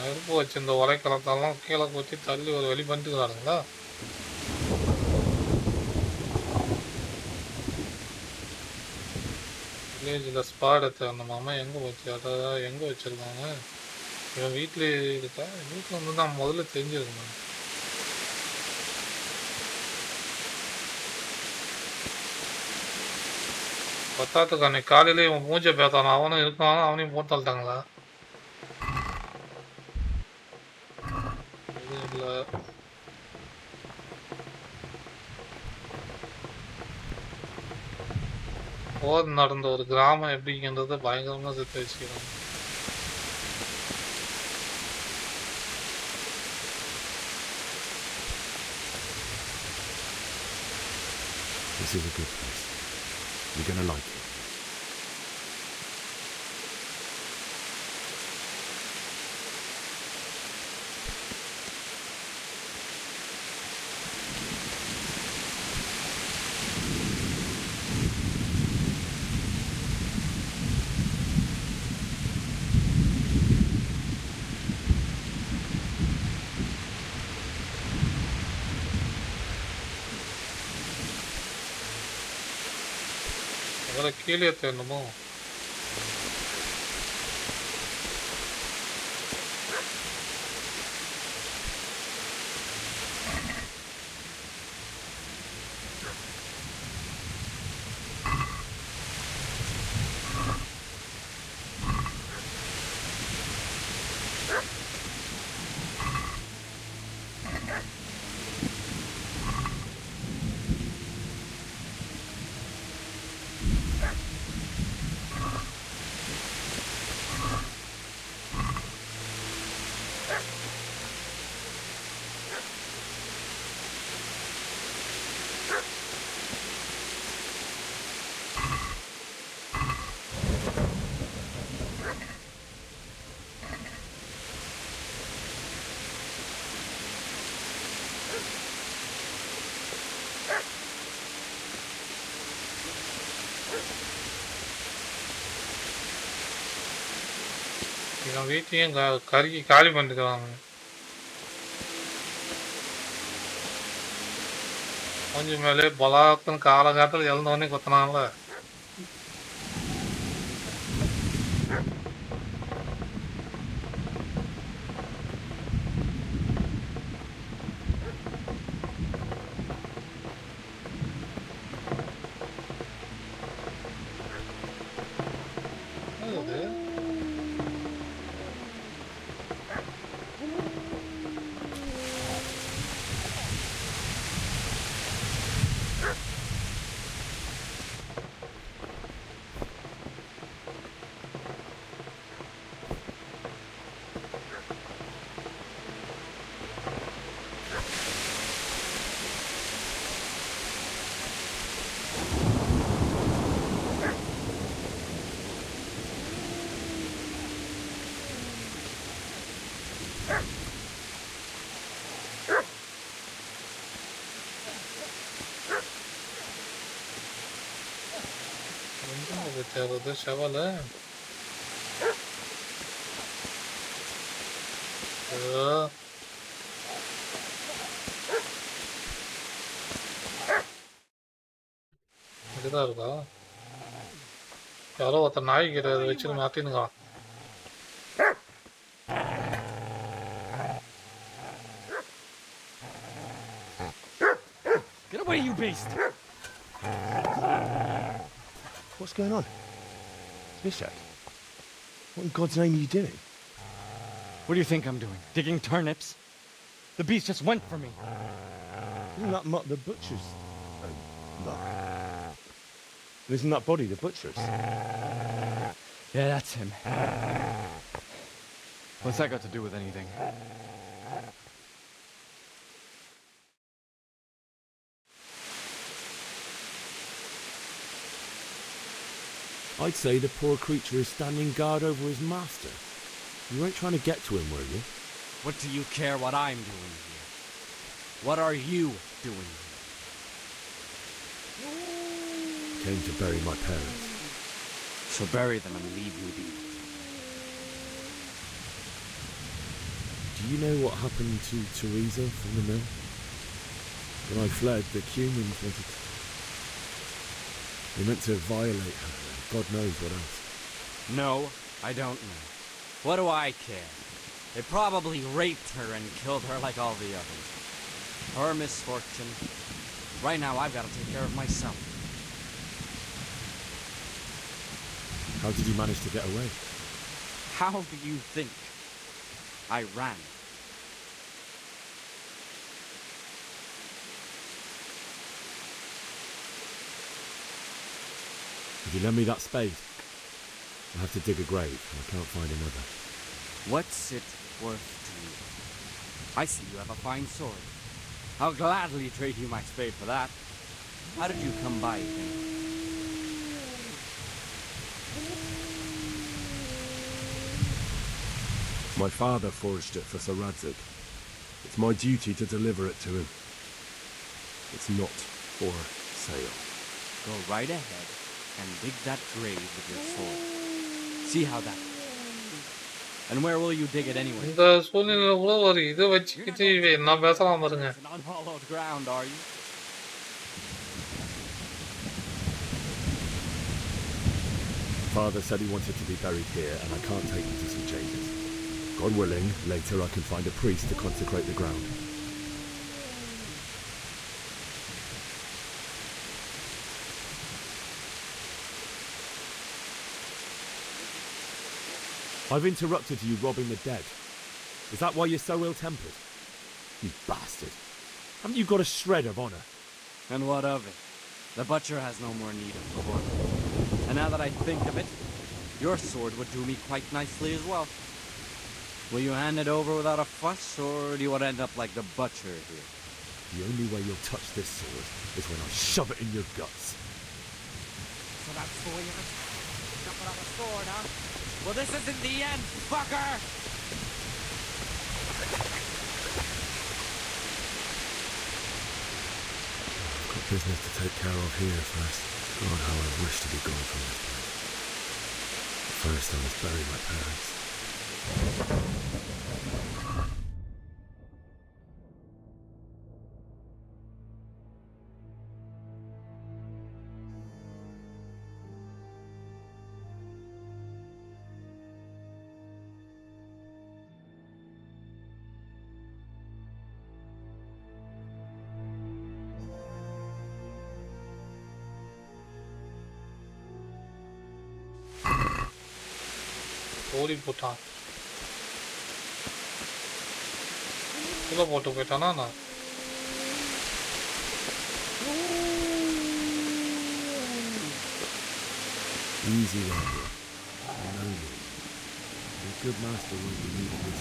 நெருப்பு வச்சு இந்த உரைக்கலத்தெல்லாம் கீழே குத்தி தள்ளி ஒரு வெளி பண்ணிட்டுக்கிறானுங்களா? வில்லேஜில் spot எடுத்து மாமா எங்கே வச்சு அதாவது எங்கே வச்சுருக்காங்க? இவன் வீட்டிலே இருக்கா? வீட்டில் வந்து தான் முதல்ல தெரிஞ்சிருக்கணும். பத்தாத்துக்கு அன்னைக்கு காலையில இவன் மூஞ்சை பேத்தான அவனும் இருக்கான், அவனையும் போட்டு தள்ளிட்டாங்களா? போர் நடந்த ஒரு கிராமம் எப்படிங்கிறத பயங்கரமா செத்து வச்சுக்கிறாங்க. This is a good place. You're gonna like it. அதில் கீழே தேடணுமோ? இவன் வீட்டையும் கருகி காலி பண்ணிக்கிறாங்க. கொஞ்சம் மேலே பலாக்குன்னு காலகாலத்தில் எழுந்தவொடனே கொத்தினாங்கள. இது தேடுறது செவல இதுதான் இருக்கா யாரோ ஒருத்தர் நாய்கிட்ட அதை வச்சு மாத்தினுக்கான் Get away, you beast! What's going on? Bishop? What in God's name are you doing? What do you think I'm doing? Digging turnips? The beast just went for me. Isn't that the butcher's? Look. Isn't that body the butcher's? Yeah, that's him. What's that got to do with anything? I'd say the poor creature is standing guard over his master. You weren't trying to get to him, were you? What do you care what I'm doing here? What are you doing here? Came to bury my parents. So bury them and leave me be. Do you know what happened to Teresa from the mill? When I fled, the humans wanted to... They meant to violate her, and God knows what else. No, I don't know. What do I care? They probably raped her and killed her like all the others. Her misfortune. Right now, I've got to take care of myself. How did you manage to get away? How do you think? I ran. If you lend me that spade, I'll have to dig a grave, and I can't find another. What's it worth to you? I see you have a fine sword. I'll gladly trade you my spade for that. How did you come by it anyway? My father forged it for Sir Radzig. It's my duty to deliver it to him. It's not for sale. Go right ahead and dig that grave with your sword. See how that goes. And where will you dig it anyway? இந்த சூழ்நிலையில கூட ஒரு இதை வச்சுக்கிட்டு நான் பேசலாம் பாருங்க. It's an unhallowed ground, are you? Father said he wanted to be buried here, and I can't take him to St. James's. God willing, later I can find a priest to consecrate the ground. I've interrupted you robbing the dead. Is that why you're so ill-tempered? You bastard. Haven't you got a shred of honor? And what of it? The butcher has no more need of corn. And now that I think of it, your sword would do me quite nicely as well. Will you hand it over without a fuss, or do you want to end up like the butcher here? The only way you'll touch this sword is when I shove it in your guts. So that's the way you're not without a sword, huh? Well, this isn't the end, fucker! I've got business to take care of here first. God, how I wish to be gone from this place. But first, I must bury my parents. ஓடி போட்டான் உள்ள போட்டு போயிட்டானா நான் Easy there. I know you. Your good master won't be needing this.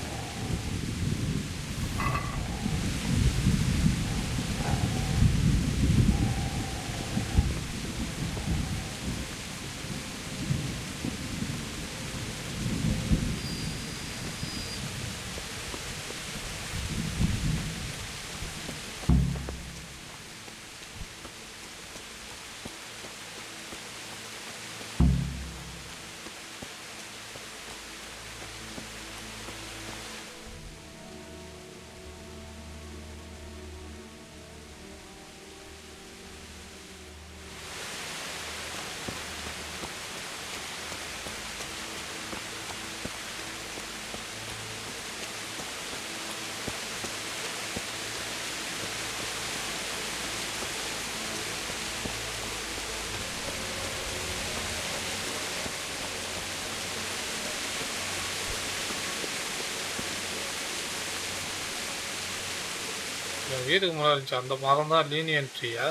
என் வீட்டுக்கு முன்னாடி இருந்துச்சு அந்த மரம் தான் லீனியன் ட்ரீயா?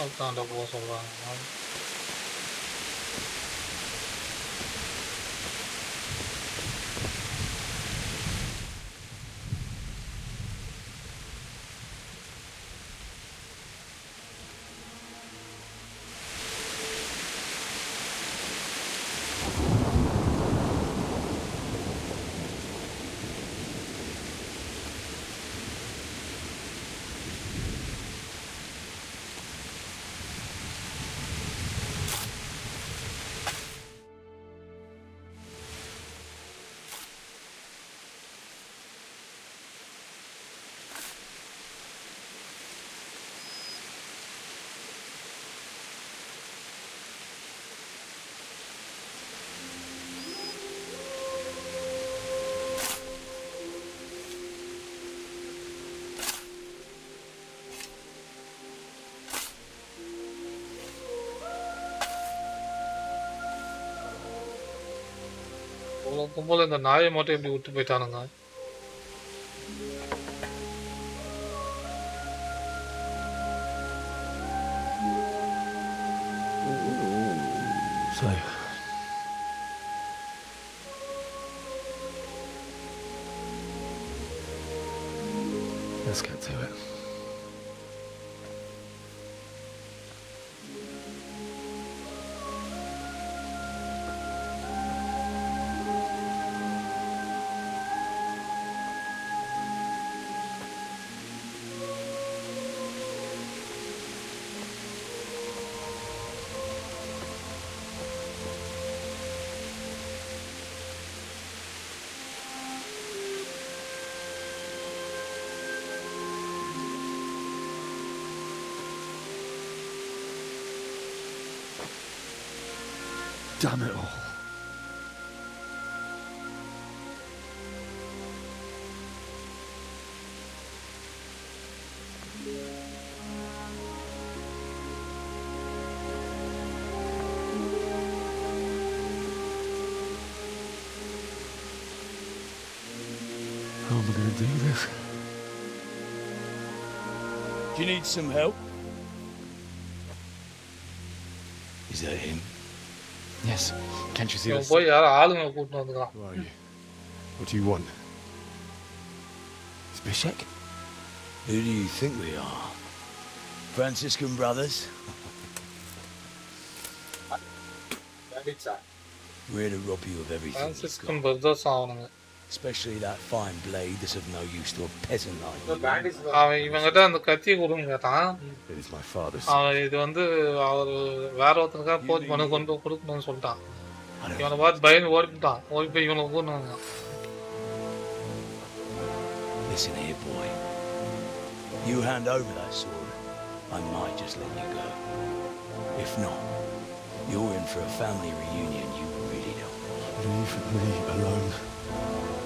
அதுதான்டா போக சொல்றாங்க. இவ்வளோ கும்பல இந்த நாயை மட்டும் எப்படி விட்டு போயிட்டானுங்க? So, let's get to it. Damn it all. How am I going to do this? Do you need some help? Is that him? Yes. Can't you see இவன் this? போய் யாரும் ஆளுங்க கூட்டிட்டு வந்துக்கிறான். Who are you? What do you want? Is Bishek? Who do you think we are? Franciscan brothers? We're to rob you of everything you've Franciscan got, brothers ஆவனுங்க. especially that fine blade that's of no use to a peasant like you. அவன் இவங்கிட்ட அந்த கத்தி கொடுன்னு கேட்டான். It is my father's. அவன் இது வந்து அவர் வேற ஒருத்தருக்காக போய் பண்ண கொண்டு கொடுக்கணும்னு சொல்லிட்டான். இவனை பார்த்து பயந்து ஓடிட்டான். ஓடி போய் இவனை கூட்டு வந்தான். Listen here, boy. You hand over that sword, I might just let you go. If not, you're in for a family reunion you really don't want. Leave me alone.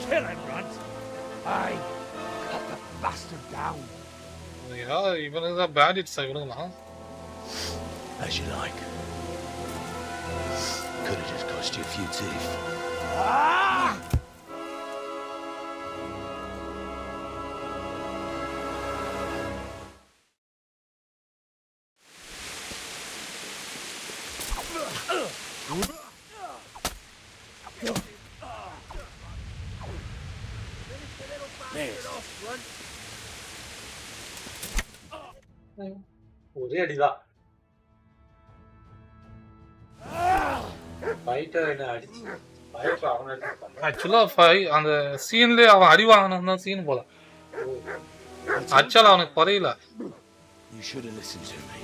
Kill him, Runt! Aye, cut the bastard down. இவனுக்கு தான் bandits இவனுங்களாம். As you like. Could have just cost you a few teeth. ஒரே அடிதான். Fighter என்ன அடிச்சு fighter அவன் அடிச்சு ஆக்சுவலா அந்த சீன்லயே அவன் அடி வாங்கணும் தான் சீன் போல. ஆக்சுவலா அவனுக்கு குறையல. You should have listened to me.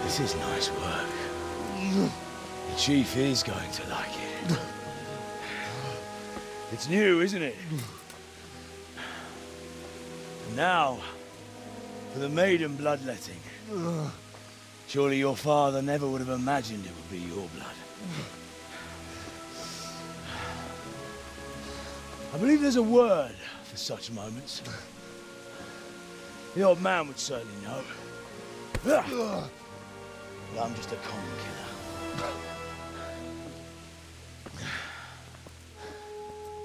This is nice work. The chief is going to like it. It's new, isn't it? And now, for the maiden bloodletting. Surely your father never would have imagined it would be your blood. I believe there's a word for such moments. The old man would certainly know. But I'm just a common killer.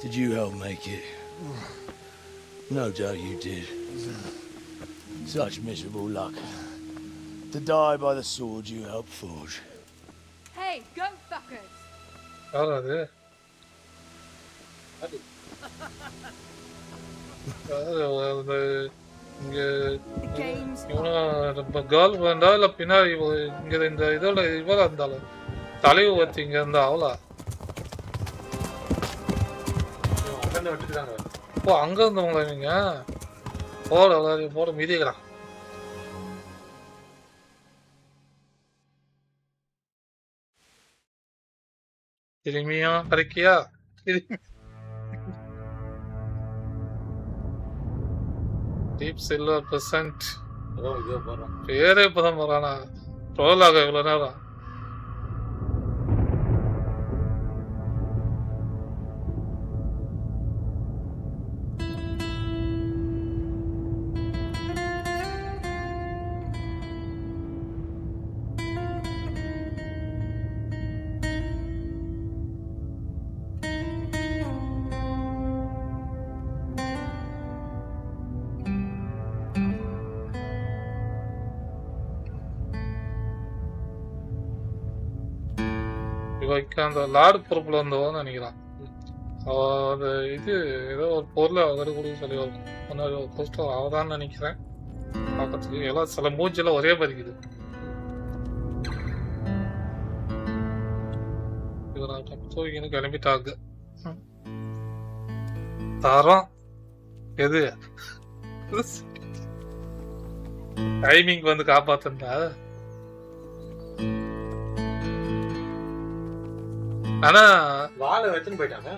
Did you help make it? No doubt you did. Such miserable luck. To die by the sword you helped forge. Hey, go fuckers! யார் அது? இங்க இவனா girl ஃப்ரெண்டா இல்ல பின்னாடி இங்க இந்த இதோட இவளா இருந்தாலும் தலைவு வச்சு இங்க இருந்தா அவளா? ஓ அங்க இருந்தவங்களா நீங்க? போட மிதிக்கிறான். திரும்பியும் கிடைக்கியா? டீப் சில்வர் பெர்சன்ட் பேரே இப்பதான் போறானா? ட்ரோலாக இவ்வளவு நேரம். அந்த லாடு பொறுப்புல இருந்தவன்னு நினைக்கிறான். அந்த இது ஏதோ ஒரு பொருளை அவரு கொடுக்க சொல்லி முன்னாடி ஒரு போஸ்டர் அவதான் நினைக்கிறேன். பார்க்கறதுக்கு எல்லாம் சில மூஞ்செல்லாம் ஒரே மாதிரிக்குது. இவன் கிளம்பிட்டாங்க. தரம் எது டைமிங் வந்து காப்பாத்துண்டா. ஆனா வாழை வச்சுன்னு போயிட்டாங்க.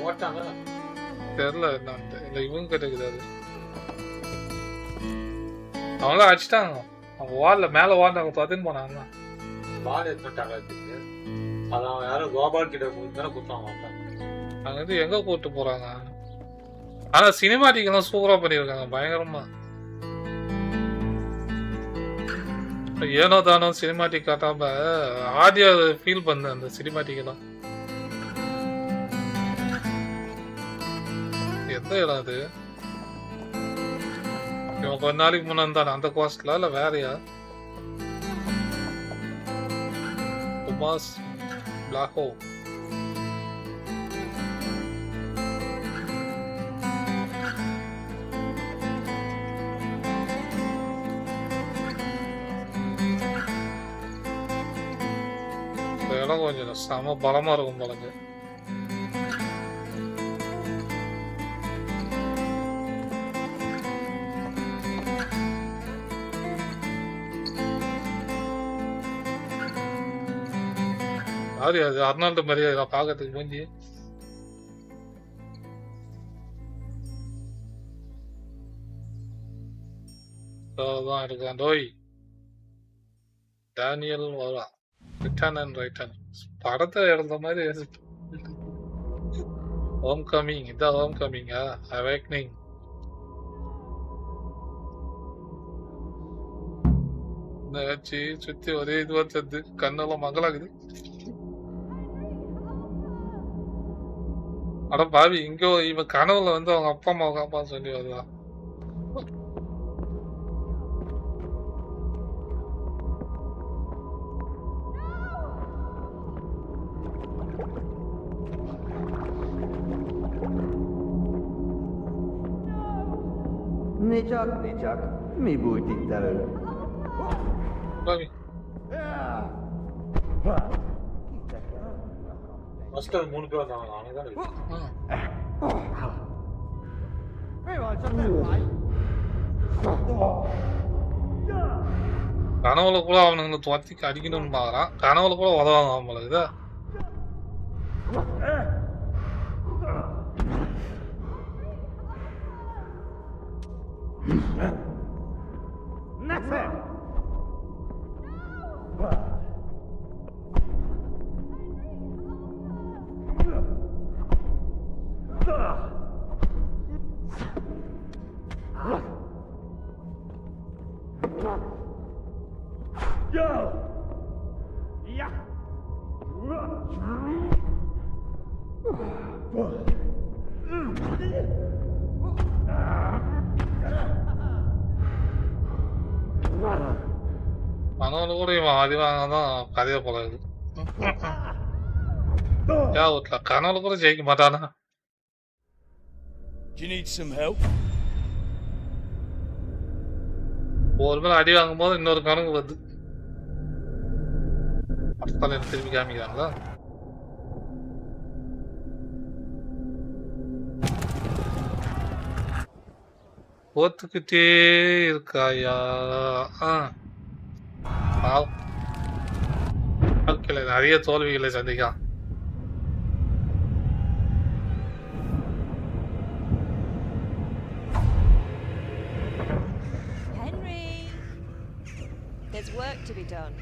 ஓட்டாங்க தெரியல என்னன்ட்டு. இல்ல இவங்க கிடைக்குது. அவங்களாம் அடிச்சிட்டாங்க. அவங்க வால்ல மேல வாழ்ந்தாங்க பார்த்துன்னு போனாங்க. வாழை எடுத்துட்டாங்க. அதான் யாரும் கோபால் கிட்ட தானே கொடுத்தாங்க. அங்க இருந்து எங்க கூட்டு போறாங்க? ஆனா சினிமாட்டிக் எல்லாம் சூப்பரா பண்ணிருக்காங்க. பயங்கரமா ஏனோ தானோ சினிமாட்டிக் காட்டாம ஆடியோ ஃபீல் பண்ண அந்த சினிமாட்டிக் எல்லாம். எந்த இடம் அது? இவன் கொஞ்ச நாளைக்கு முன்ன இருந்தான அந்த கோஸ்ட்ல இல்ல வேறையா? டுமாஸ் பிளாக்கோ இடம் கொஞ்சம் செம பலமா இருக்கும் போலங்க. யாரு அது? அர்னால்டு மாதிரியா பாக்கிறதுக்கு மூஞ்சி? தான் இருக்கான். டோய் டேனியல் வரா ரிட்டர்ன் அண்ட் ரைட்டன் படத்தை எழுந்த மாதிரி. Home coming. இதான் ஹோம் கமிங்கா? அவேக்னிங். சுத்தி ஒரே இதுவா தந்து கண்ணெல்லாம் மங்களாகுது. அட பாவி, இங்க இவன் கனவுல வந்து அவங்க அப்பா அம்மா காப்பா சொல்லி வருவா. Necak mi bu diktatör? Tabii. Başka bir bunu böyle anladan öyle. கனவுல கூட அவனுங்களை துரத்தி அடிக்கணும்னு பாக்குறான். கனவுல கூட உதவாங்க அவங்களுக்கு. கனவுல கூட இவன் அடி வாங்கதான் கதையை போல இது. கனவுல கூட ஜெயிக்க மாட்டானா? Do you need some help? ஒரு மேல அடி வாங்கும் போது இன்னொரு கனவு வருது. அடுத்த திருப்பி காமிக்கிறாங்களா? போத்துக்கிட்டே இருக்காயா? வாழ்க்கையில நிறைய தோல்விகளை சந்திக்கான். Henry, there's work to be done.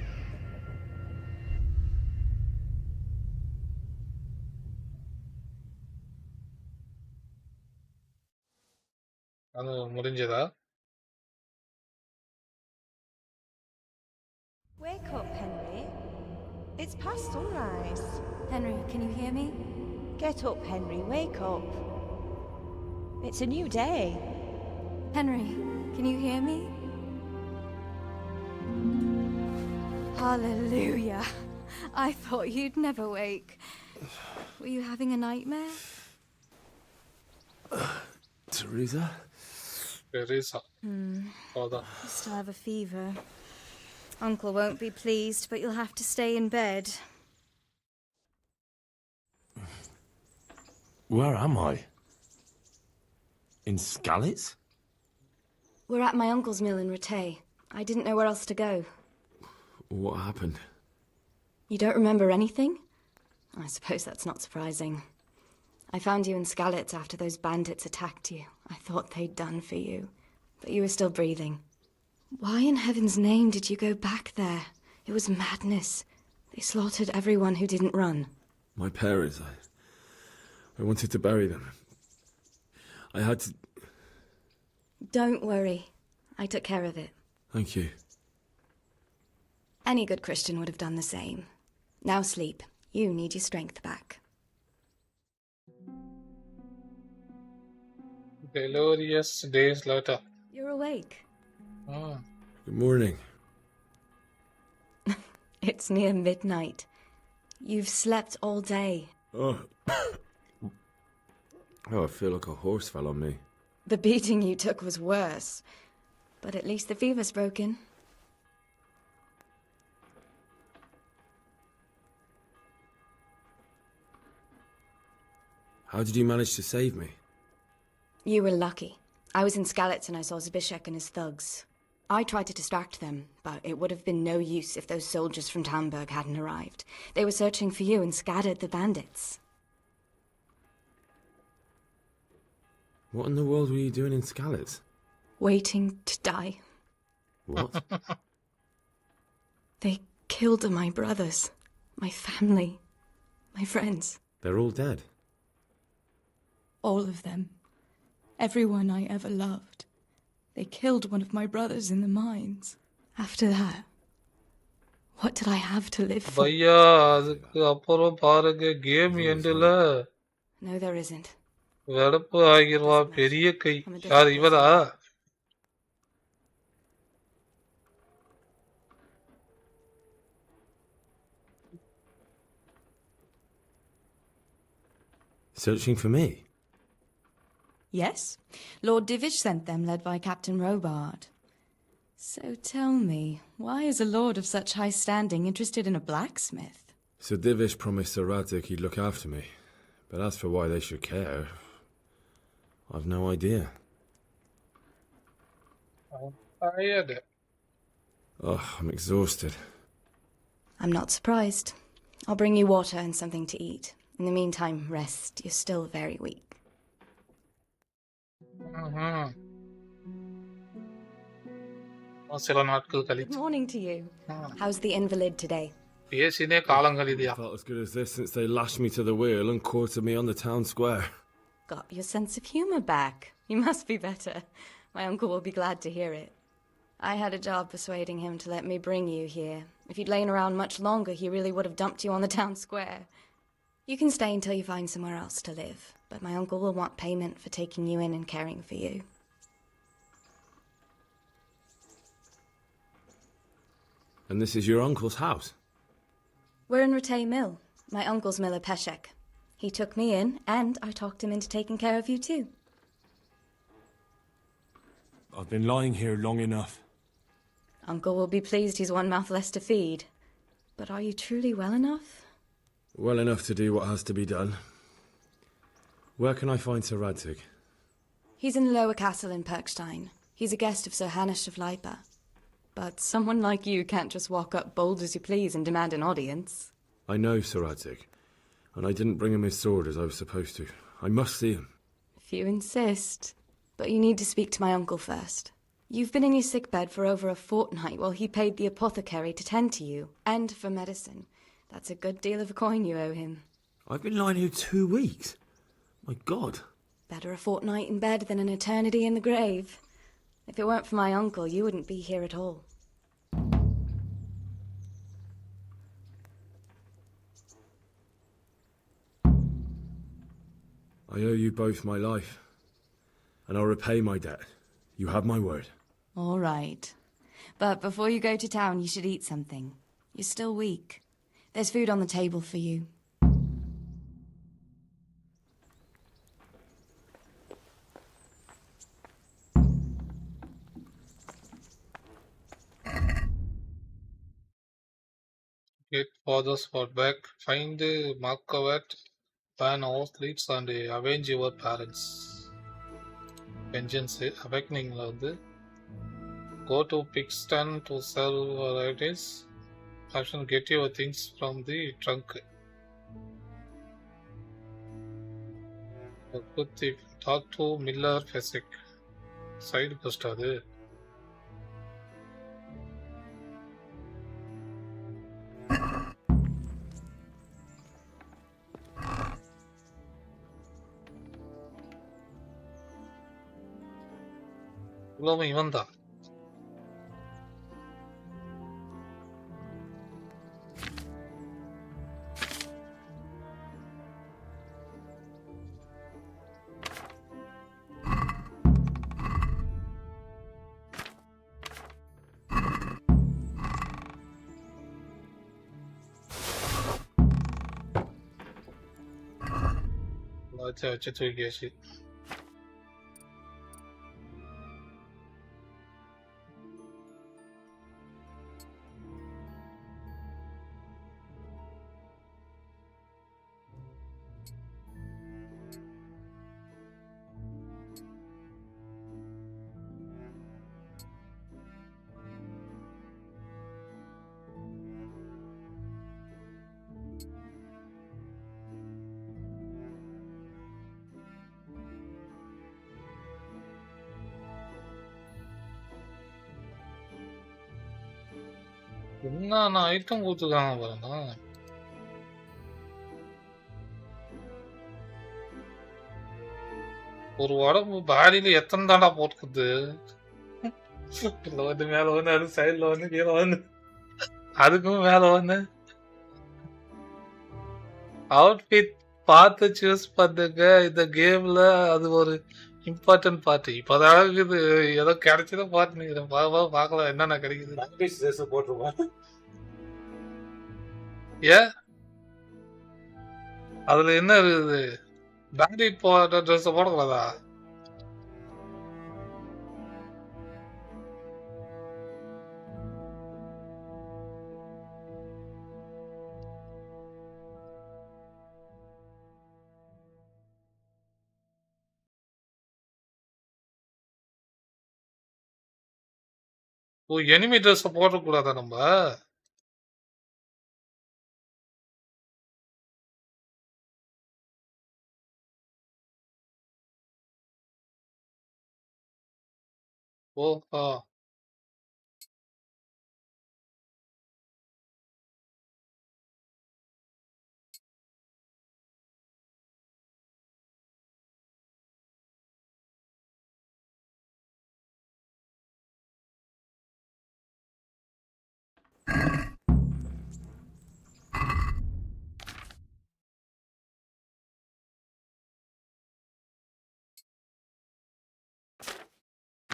அது முடிஞ்சதா? Wake up, Henry. It's past sunrise. Henry, can you hear me? Get up, Henry. Wake up. It's a new day. Henry, can you hear me? Hallelujah. I thought you'd never wake. Were you having a nightmare? Teresa? Teresa. Hold on. You still have a fever. Uncle won't be pleased, but you'll have to stay in bed. Where am I? In Skalitz? We're at my uncle's mill in Rattay. I didn't know where else to go. What happened? You don't remember anything? I suppose that's not surprising. I found you in Skalitz after those bandits attacked you. I thought they'd done for you, but you were still breathing. Why in heaven's name did you go back there? It was madness. They slaughtered everyone who didn't run. My parents, I wanted to bury them. I had to... Don't worry. I took care of it. Thank you. Any good Christian would have done the same. Now sleep. You need your strength back. Glorious days later. You're awake. Good morning. It's near midnight. You've slept all day. Oh, I feel like a horse fell on me. The beating you took was worse. But at least the fever's broken. How did you manage to save me? You were lucky. I was in Skalitz and I saw Zbyszek and his thugs. I tried to distract them, but it would have been no use if those soldiers from Tamburg hadn't arrived. They were searching for you and scattered the bandits. What in the world were you doing in Skalitz? Waiting to die. What? They killed my brothers, my family, my friends. They're all dead. All of them. Everyone I ever loved. They killed one of my brothers in the mines. After that, what did I have to live for? பையா அதுக்கு அப்புறம் பாருங்க game எண்டுல No, there isn't. வெடப்பு ஆகிருவா பெரிய கை. யார் இவரா? Searching for me? Yes, Lord Divish sent them, led by Captain Robard. So tell me, why is a lord of such high standing interested in a blacksmith? Sir Divish promised Sir Radzig he'd look after me. But as for why they should care, I've no idea. I heard it. Oh, I'm exhausted. I'm not surprised. I'll bring you water and something to eat. In the meantime, rest. You're still very weak. சில நாட்கள் Good கழித்து morning to you. How's the invalid today? பேசினே காலம் கழிதியா. Felt as good as this since they lashed me to the wheel and quartered me on the town square. Got your sense of humour back. You must be better. My uncle will be glad to hear it. I had a job persuading him to let me bring you here. If you'd lain around much longer, he really would have dumped you on the town square. You can stay until you find somewhere else to live, but my uncle will want payment for taking you in and caring for you. And this is your uncle's house? We're in Ratay Mill, my uncle's mill at Peshek. He took me in, and I talked him into taking care of you too. I've been lying here long enough. Uncle will be pleased he's one mouth less to feed. But are you truly well enough? Well enough to do what has to be done. Where can I find Sir Radzig? He's in the lower castle in Perkstein. He's a guest of Sir Hanush of Leipa. But someone like you can't just walk up bold as you please and demand an audience. I know Sir Radzig, and I didn't bring him his sword as I was supposed to. I must see him. If you insist. But you need to speak to my uncle first. You've been in your sickbed for over a fortnight while he paid the apothecary to tend to you, and for medicine. That's a good deal of a coin you owe him. I've been lying here 2 weeks. My God. Better a fortnight in bed than an eternity in the grave. If it weren't for my uncle, you wouldn't be here at all. I owe you both my life, and I'll repay my debt. You have my word. All right. But before you go to town, you should eat something. You're still weak. There's food on the table for you. Get father's spot back. Find Markovat, ban all leads and avenge your parents. Vengeance Awakening வந்து go to Pixton to sell varieties. Option get your things from the trunk. Good thief. Talk to Miller Fesick. Side quest அது. இவ்வளவு இவன் தான். வச்சு தூக்கியாச்சு. என்னென்ன item கொடுத்துருக்காங்க பாருங்க. ஒரு உடம்பு பாடியில எத்தனை தாண்டா போட்டுக்குது. வந்து மேல வந்து அது சைட்ல வந்து கீழே வந்து அதுக்கும் மேல வந்து அவுட்ஃபிட் பார்த்து சூஸ் பண்ணுங்க. இந்த கேம்ல அது ஒரு இம்பார்ட்டன்ட் பார்ட். இப்பதான் இது ஏதோ கிடைச்சத பார்த்து பார்க்கலாம் என்னென்ன கிடைக்குது. போட்டுருவான். ஏன் அதுல என்ன இருக்குது? பேண்டிட் போட்ட ட்ரெஸ் போடக்கூடாதா? ஓ எனிமி ட்ரெஸ் போடக்கூடாதா நம்ம? ஓஹோ!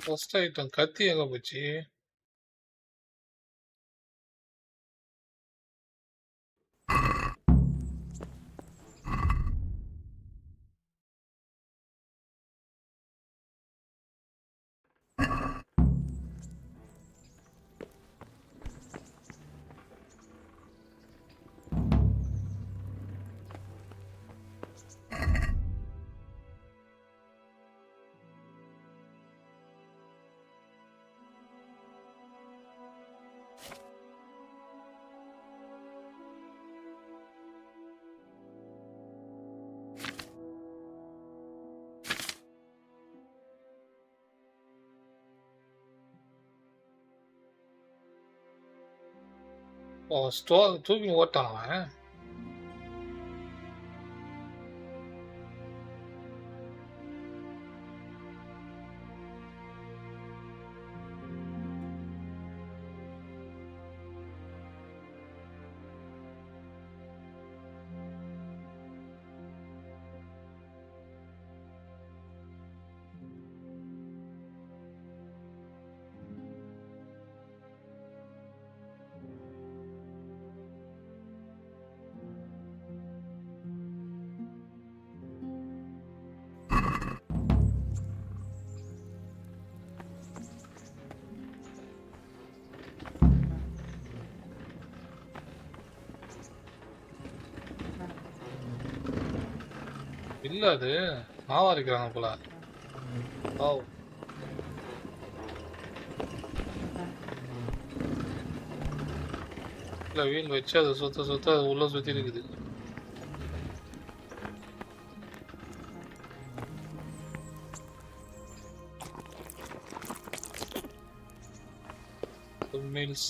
ஃபர்ஸ்ட் ஐட்டம் கத்தி எங்க போச்சு? ஓ தூக்கி ஓட்டான் அவன். இல்ல அது மாவா அரைக்கிறாங்க போல. வாவ். இல்ல வீல் வச்சு அதை சுத்த சுத்த அது உள்ள சுத்தி இருக்குது. மீல்ஸ்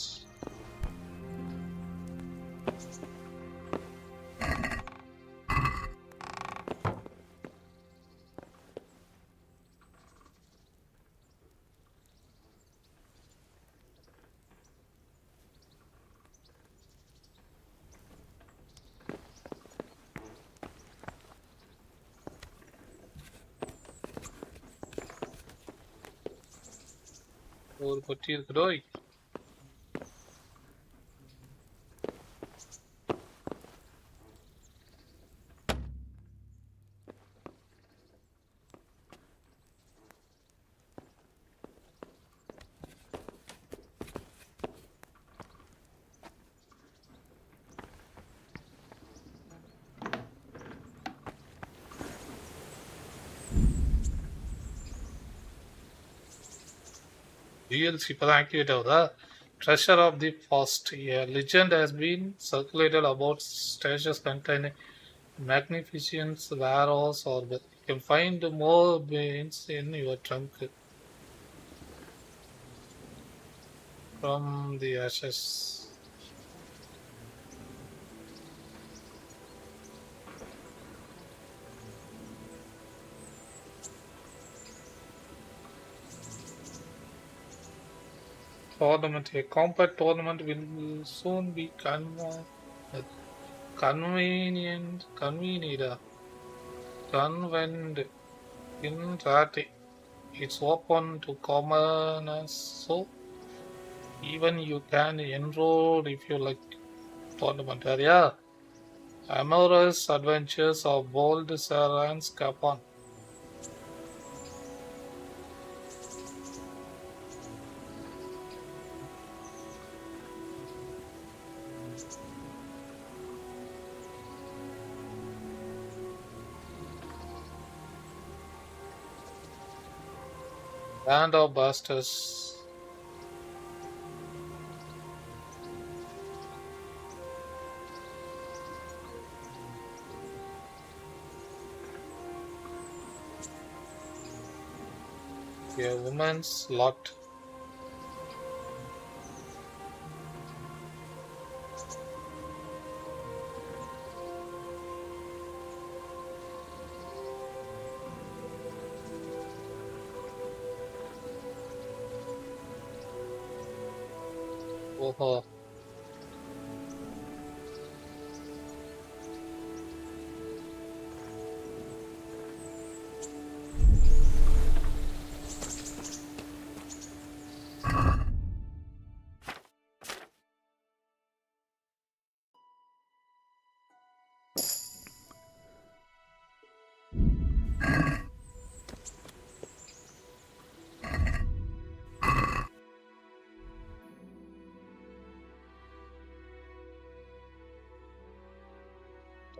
ஒரு பொட்டி இருக்குடோய். DLC இப்பதான் ஆக்டிவேட் ஆகுதா? Treasure of the Past. A legend has been circulated about stashes containing magnificent warehouse or you can find more beans in your trunk from the ashes. Tournament. A combat tournament will soon be convened in Rati. It's open to commoners, so even you can enroll if you like tournament area. Amorous adventures of bold Sarans Capon. Band of Bastards. A woman's lot. ஓஹோ.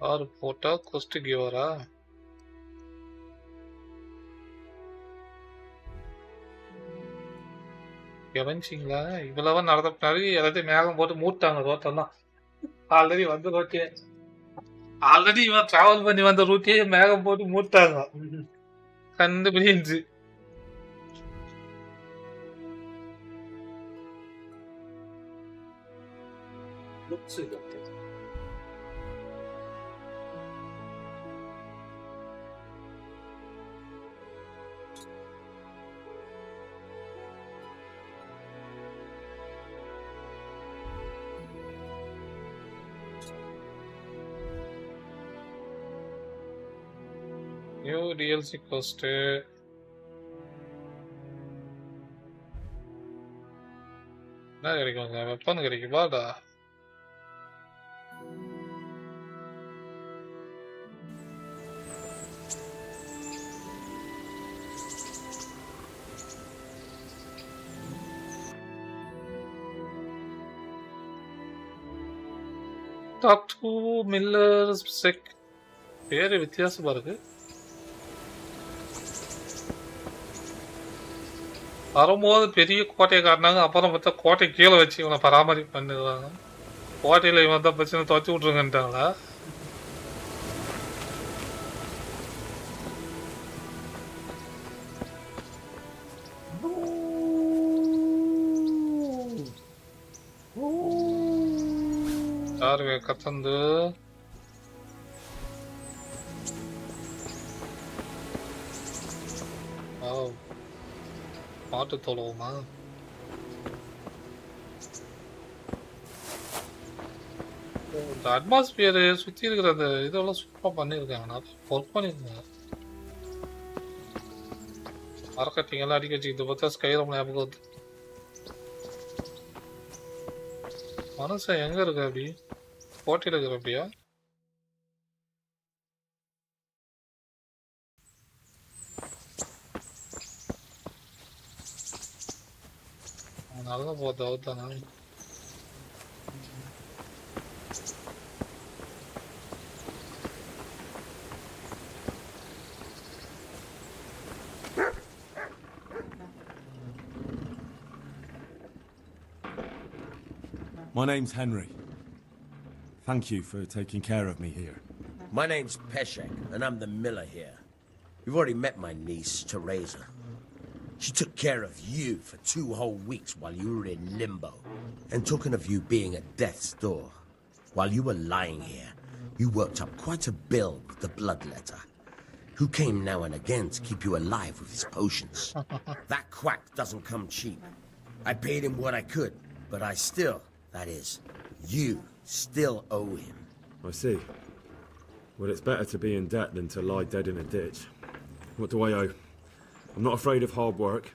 ஆறு போட்டா கொஸ்ட் கிவரா? கவனிச்சிங்களா? இவ்வளவா நடந்த பின்னாடி எல்லாத்தையும் மேகம் போட்டு மூட்டாங்க ரோட்டெல்லாம். Already வந்த ரோட்டே ஆல்ரெடி இவன் டிராவல் பண்ணி வந்த ரூட்டையே மேகம் போட்டு மூட்டாங்க. கண்டுபிடிச்சு நியூ டிஎல்சி கோஸ்ட். என்ன கிடைக்குங்க? வெப்பன் கிடைக்குமாடா? டாக்டூ மில்லர் செக் பேரு வித்தியாசமா இருக்கு. வரும்போது பெரிய கோட்டையை காட்டினாங்க, அப்புறம் பார்த்தா கோட்டை கீழே வச்சு இவனை பராமரிப்பு பண்ணிடுறாங்க. கோட்டையில் இவன் தான் பிரச்சனை துவச்சி விட்ருங்கன்ட்டாங்களா? யாரு கத்தந்து மாட்டு தொழுவுமா? இந்த அட்மாஸ்பியர் சுற்றி இருக்கிற அந்த இதெல்லாம் சூப்பராக பண்ணியிருக்காங்க. நிறைய ஒர்க் பண்ணியிருக்காங்க. மரக்கட்டிங்கெல்லாம் அடிக்க வச்சுக்கிட்டு பார்த்தா ஸ்கைரம் ஞாபகம் வருது. மனுஷன் எங்க இருக்கு? அப்படி போட்டியில் இருக்கிற அப்படியா? நல்லா போகுது அவுத்தானா? My name's Henry. Thank you for taking care of me here. My name's Peshek, and I'm the miller here. You've already met my niece, Teresa. She took care of you for 2 whole weeks while you were in limbo. And talking of you being at death's door, while you were lying here, you worked up quite a bill with the bloodletter, who came now and again to keep you alive with his potions. That quack doesn't come cheap. I paid him what I could, but I still, that is, you still owe him. I see. Well, it's better to be in debt than to lie dead in a ditch. What do I owe? I'm not afraid of hard work.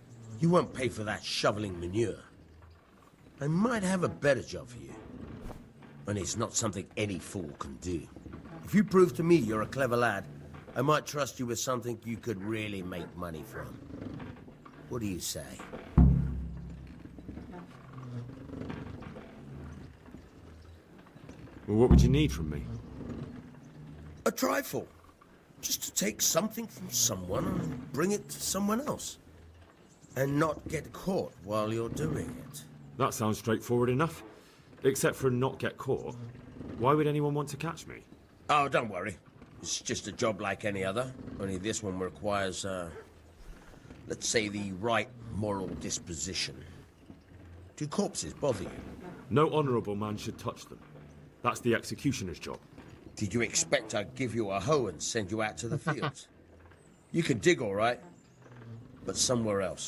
You won't pay for that shoveling manure. I might have a better job for you. And it's not something any fool can do. If you prove to me you're a clever lad, I might trust you with something you could really make money from. What do you say? Well, what would you need from me? A trifle. Just to take something from someone and bring it to someone else. And not get caught while you're doing it. That sounds straightforward enough. Except for not get caught. Why would anyone want to catch me? Oh, don't worry. It's just a job like any other. Only this one requires, let's say, the right moral disposition. Do corpses bother you? No honourable man should touch them. That's the executioner's job. Did you expect I'd give you a hoe and send you out to the fields? You can dig all right, but somewhere else.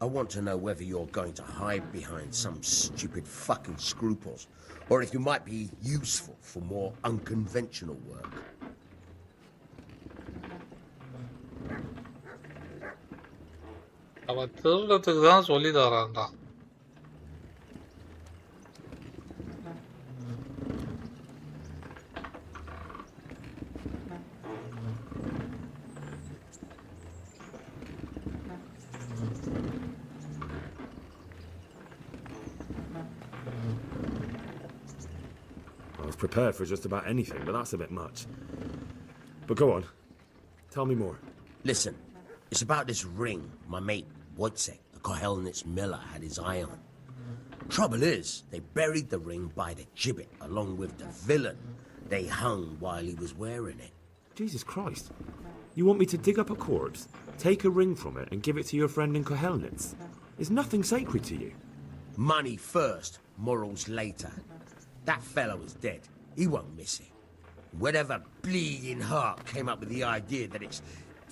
I want to know whether you're going to hide behind some stupid fucking scruples, or if you might be useful for more unconventional work. அவன் திருடத்துக்கு தான் சொல்லி தரான்டா. I was prepared for just about anything, but that's a bit much. But go on. Tell me more. Listen, it's about this ring my mate Wojciech, the Kohelnitz miller, had his eye on. Trouble is, they buried the ring by the gibbet along with the villain they hung while he was wearing it. Jesus Christ. You want me to dig up a corpse, take a ring from it, and give it to your friend in Kohelnitz? Is nothing sacred to you? Money first, morals later. That fellow is dead. He won't miss it. Whatever bleeding heart came up with the idea that it's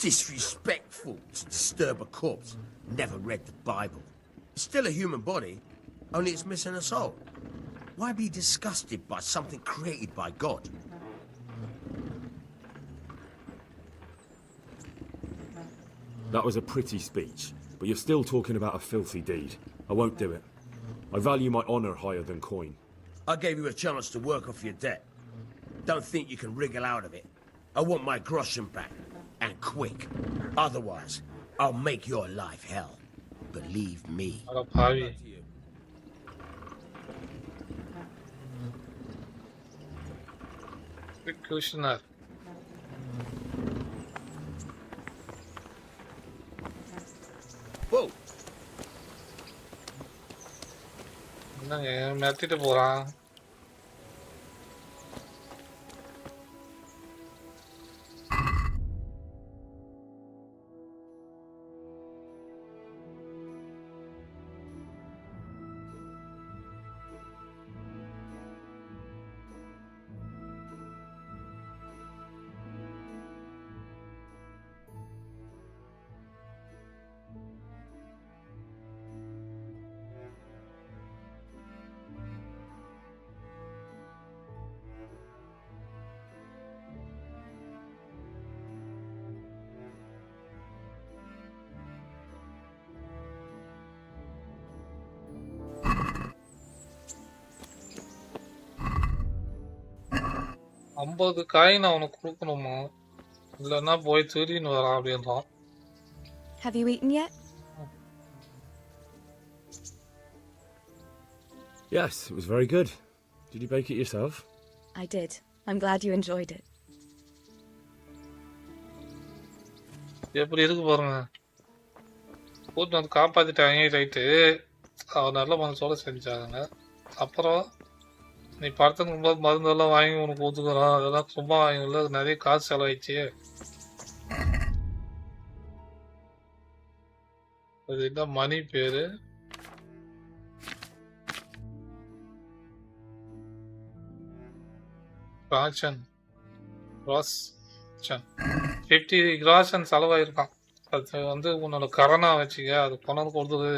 disrespectful to disturb a corpse never read the Bible. It's still a human body, only it's missing a soul. Why be disgusted by something created by God? That was a pretty speech, but you're still talking about a filthy deed. I won't do it. I value my honour higher than coin. I gave you a chance to work off your debt. Don't think you can wriggle out of it. I want my groschen back, and quick. Otherwise, I'll make your life hell. Believe me. Executioner. Whoa. என்னங்க மிரட்டிட்டு போறான். $50 coin அவனுக்கு கொடுக்கணுமா, இல்லைன்னா போய் திருடின்னு வரான் அப்படின்றான். Have you eaten yet? Yes, it was very good. Did you bake it yourself? I did. I'm glad you enjoyed it. எப்படி இருக்கு பாருங்க. கூட்டு வந்து காப்பாத்திட்டாங்க, ரைட்டு. அவன் நல்ல மனசோட செஞ்சாங்க. அப்புறம் நீ படத்துக்கு போது மருந்தெல்லாம் வாங்கி உனக்கு ஊத்துக்கிறான். அதெல்லாம் சும்மா வாங்கில, நிறைய காசு செலவாயிடுச்சு. அது என்ன மணி பேரு? ராஷன் 50 கிராஷன் செலவாயிருக்கான். அது வந்து உன்னோட கரனா வச்சுக்க, அது கொண்டாந்து கொடுத்தது.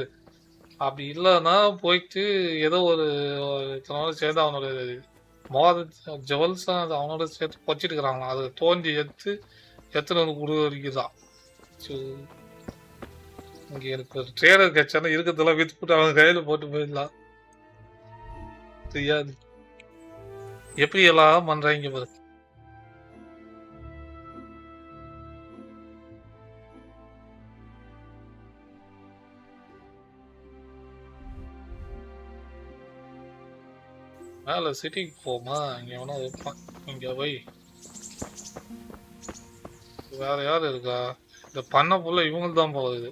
அப்படி இல்லைன்னா போயிட்டு ஏதோ ஒரு இத்தனோட சேர்ந்து அவனோட மோத ஜுவல்ஸ் அது அவனோட சேர்த்து பொச்சிட்டு இருக்கிறாங்களாம். அதை தோண்டி எத்தனை வந்து கொடுக்குதான். இங்கே எனக்கு ஒரு ட்ரேடர் கட்சானா இருக்கிறதெல்லாம் வித்துட்டு அவன் கையில் போட்டு போயிடலாம். தெரியாது எப்படி எல்லாம் பண்றாங்க பாரு. மேல சிட்டிக்கு போமா, இங்க எவனோ இருப்பான். இங்க போய் வேற யாரு இருக்கா? இந்த பண்ண புள்ள இவங்களுக்கு தான் போகுது.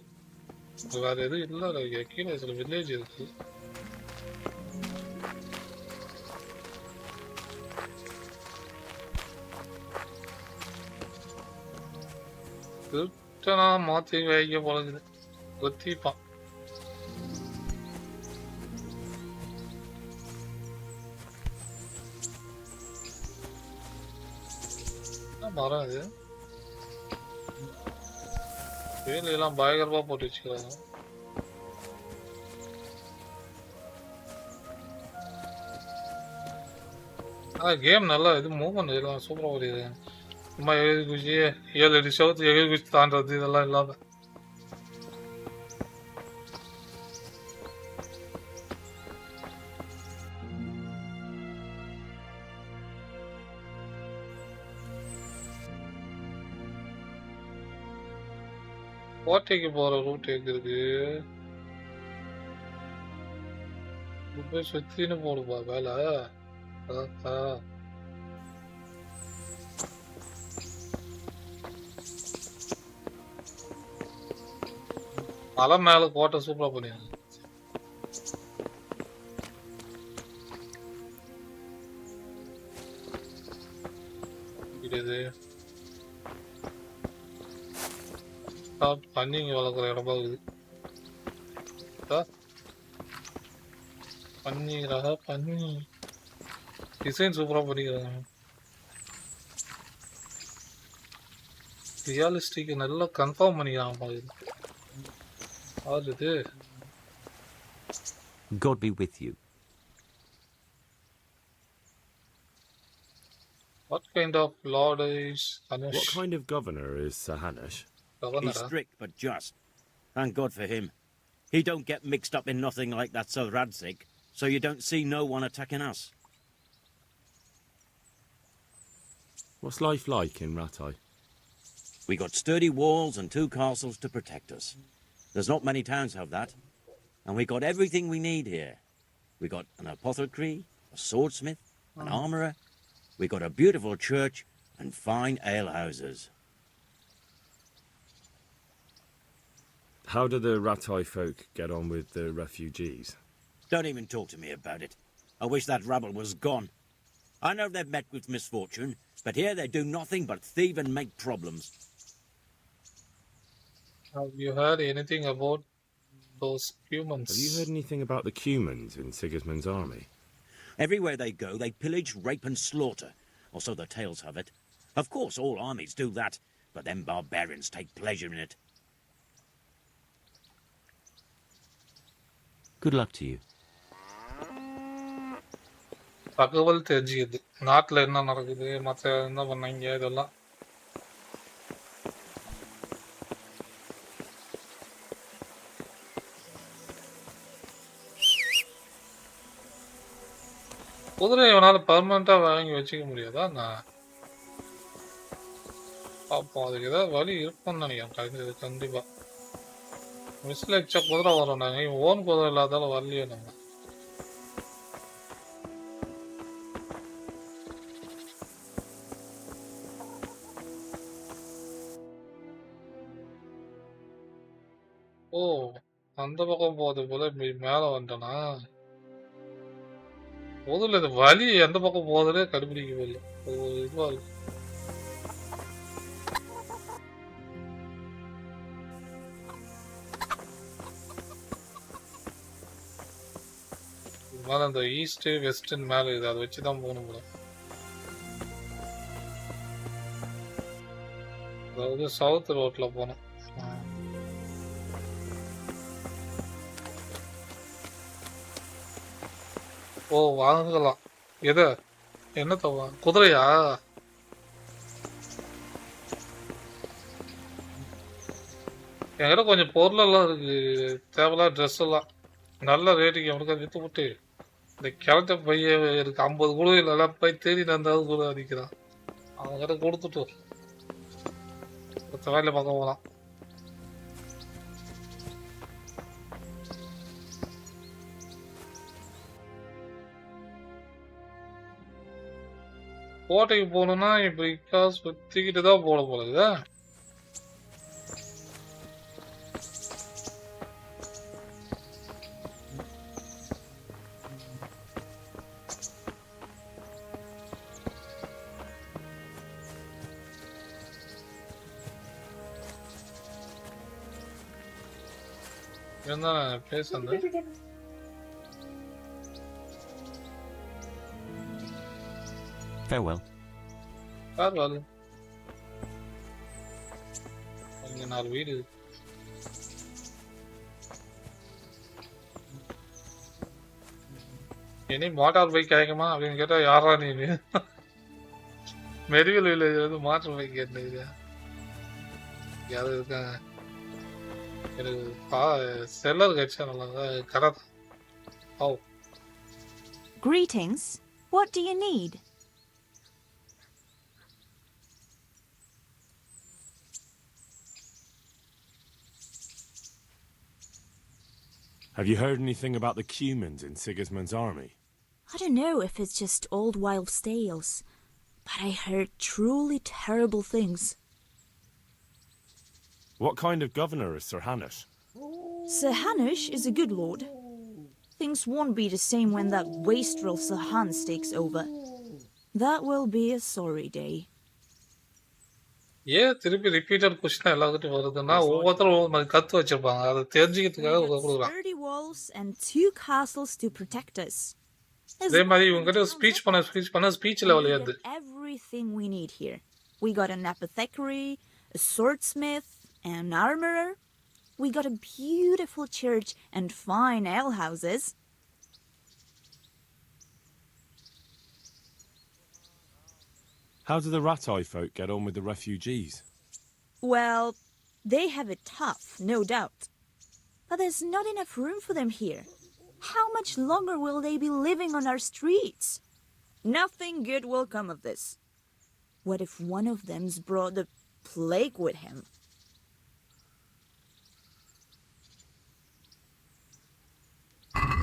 வேற எதுவும் இல்லை. கீழே சில வில்லேஜ் இருக்கு. மாற்றி வைக்க போலக்குது கொத்திப்பான். என்ன மரம் இது? வேலையெல்லாம் பயங்கரமா போட்டு வச்சுக்கிறாங்க. கேம் நல்லா இது மூவ்மெண்ட் இதெல்லாம் சூப்பராக ஓடிது. சும்மா எழுதி குச்சி 7 அடி சவுத்து எழுதி குச்சி தாண்டது இதெல்லாம் இல்லாம. கோட்டைக்கு போற ரூட் எங்க இருக்கு? போய் சுத்தின்னு போடுப்பா வேலை. மலை மேல கோட்டை சூப்பரா பண்ணிருக்காங்க. இது பன்னிங்க வளர்க்குற இடமா இருக்குது. பன்னீரா பன்னி டிசைன் சூப்பரா பண்ணிக்கிறாங்க. ரியாலிஸ்டிக் நல்லா கன்ஃபார்ம் பண்ணிக்கிறாங்க. இது God be with you. What kind of lord is Hanush? What kind of governor is Sir Hanush? He's strict but just. Thank God for him. He don't get mixed up in nothing like that Sir Radzig, so you don't see no one attacking us. What's life like in Rattay? We got sturdy walls and 2 castles to protect us. There's not many towns have that. And we got everything we need here. We got an apothecary, a swordsmith, an armourer. We got a beautiful church and fine alehouses. How do the Rattay folk get on with the refugees? Don't even talk to me about it. I wish that rabble was gone. I know they've met with misfortune, but here they do nothing but thieve and make problems. Have you heard anything about those humans? Have you heard anything about the Cumans in Sigismund's army? Everywhere they go, they pillage, rape and slaughter, or so the tales have it. Of course, all armies do that, but them barbarians take pleasure in it. Good luck to you. தகவல் தெரிஞ்சுக்குது. நாட்டில் என்ன நடக்குது, மற்ற என்ன பண்ணாங்க இதெல்லாம். குதிரை இவனால பர்மனண்டா வாங்கி வச்சுக்க முடியாதா? நான் பார்ப்போம். அதுக்கு ஏதாவது வழி இருக்கும்னு நினைக்கிறேன். கண்டிப்பா மிஸ்ல எச்ச குதிரை வரும். நாங்கள் ஓன் குதிரை இல்லாதால வரலையே நம்ம. ஓ, அந்த பக்கம் போகுது போல. மேல வந்துட்டனா முதல்ல இது வழி எந்த பக்கம் போகுதுன்னே கண்டுபிடிக்கவே இல்லை. ஒரு இதுவா இருக்கு. மேல அந்த ஈஸ்ட் வெஸ்டர்ன் மேல இது அதை வச்சுதான் போகணும் போல. அதாவது சவுத் ரோட்ல போனோம். ஓ, வாங்கலாம். எத என்னத்த குதிரையா? என்கிட்ட கொஞ்சம் பொருள் எல்லாம் இருக்கு. தேவையில்லாம் ட்ரெஸ் எல்லாம் நல்ல ரேட்டுக்கு அவனுக்கு வித்து விட்டு இந்த கிழட்ட பையன் இருக்கு 50 குழுவில் எல்லாம் போய் தேடி நந்தாவது கூட அடிக்கிறான். அவன்கிட்ட கொடுத்துட்டு மற்ற வேலையை பார்க்க போகலாம். கோட்டைக்கு போகணும்னா இப்படி காசு சுத்திக்கிட்டு தான் போட போகுது. என்ன பேச அந்த Farewell. பரவாயில்ல. இங்க 4 வீடு இருக்கு. இனி மோட்டார் பைக் கிடைக்குமா அப்படின்னு கேட்டா யாரா நீ மெடிவல் வில்லேஜ் வந்து மோட்டார் பைக் கேட்டது யாரும் இருக்காங்க எனக்கு செல்லர் கிடைச்சா நல்லா கடை ஓ Greetings. What do you need? Have you heard anything about the Cumans in Sigismund's army? I don't know if it's just old wild tales, but I heard truly terrible things. What kind of governor is Sir Hanush? Sir Hanush is a good lord. Things won't be the same when that wastrel Sir Hans takes over. That will be a sorry day. ஏன் திருப்பி repeated question எல்லாத்துட்டும் வருதுன்னா ஒவ்வொருத்தரும் கத்து வச்சிருப்பாங்க அதை தெரிஞ்சுக்கிறதுக்காக கொடுக்குறான். Sturdy walls and 2 castles to protect us. அதே மாதிரி இவங்க ஸ்பீச் பண்ண ஸ்பீச் லெவல் ஏறுது. Everything we need here. We got an apothecary, a swordsmith, an armorer. We got a beautiful church and fine alehouses. How do the Ratai folk get on with the refugees? Well, they have it tough, no doubt. But there's not enough room for them here. How much longer will they be living on our streets? Nothing good will come of this. What if one of them's brought the plague with him?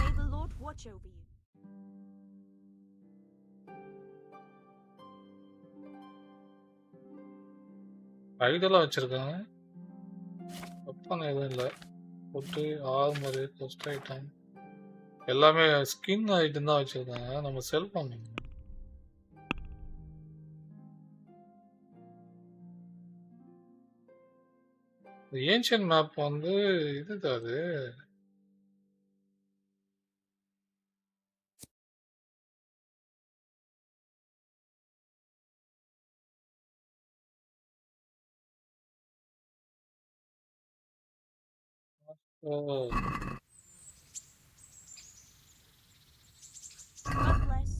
May the Lord watch over you. ஐடெல்லாம் வச்சிருக்காங்க. Weapon எதுவும் இல்லை. போட்டு armour first item எல்லாமே skin item தான் வச்சிருக்காங்க. நம்ம செல் பண்ணணும். Ancient map வந்து இதுதான் அது. Oh. God bless.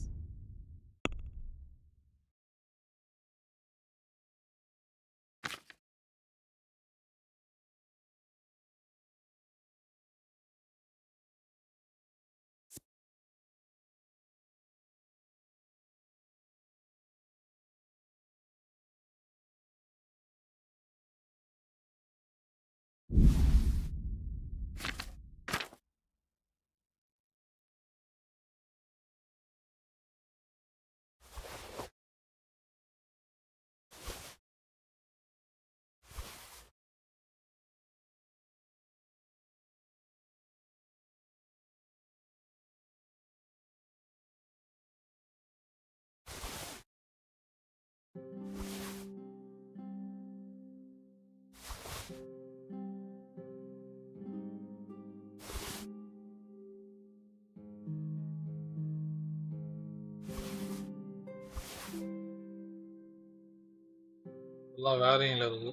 எல்லாம் வேறையில இருக்கு.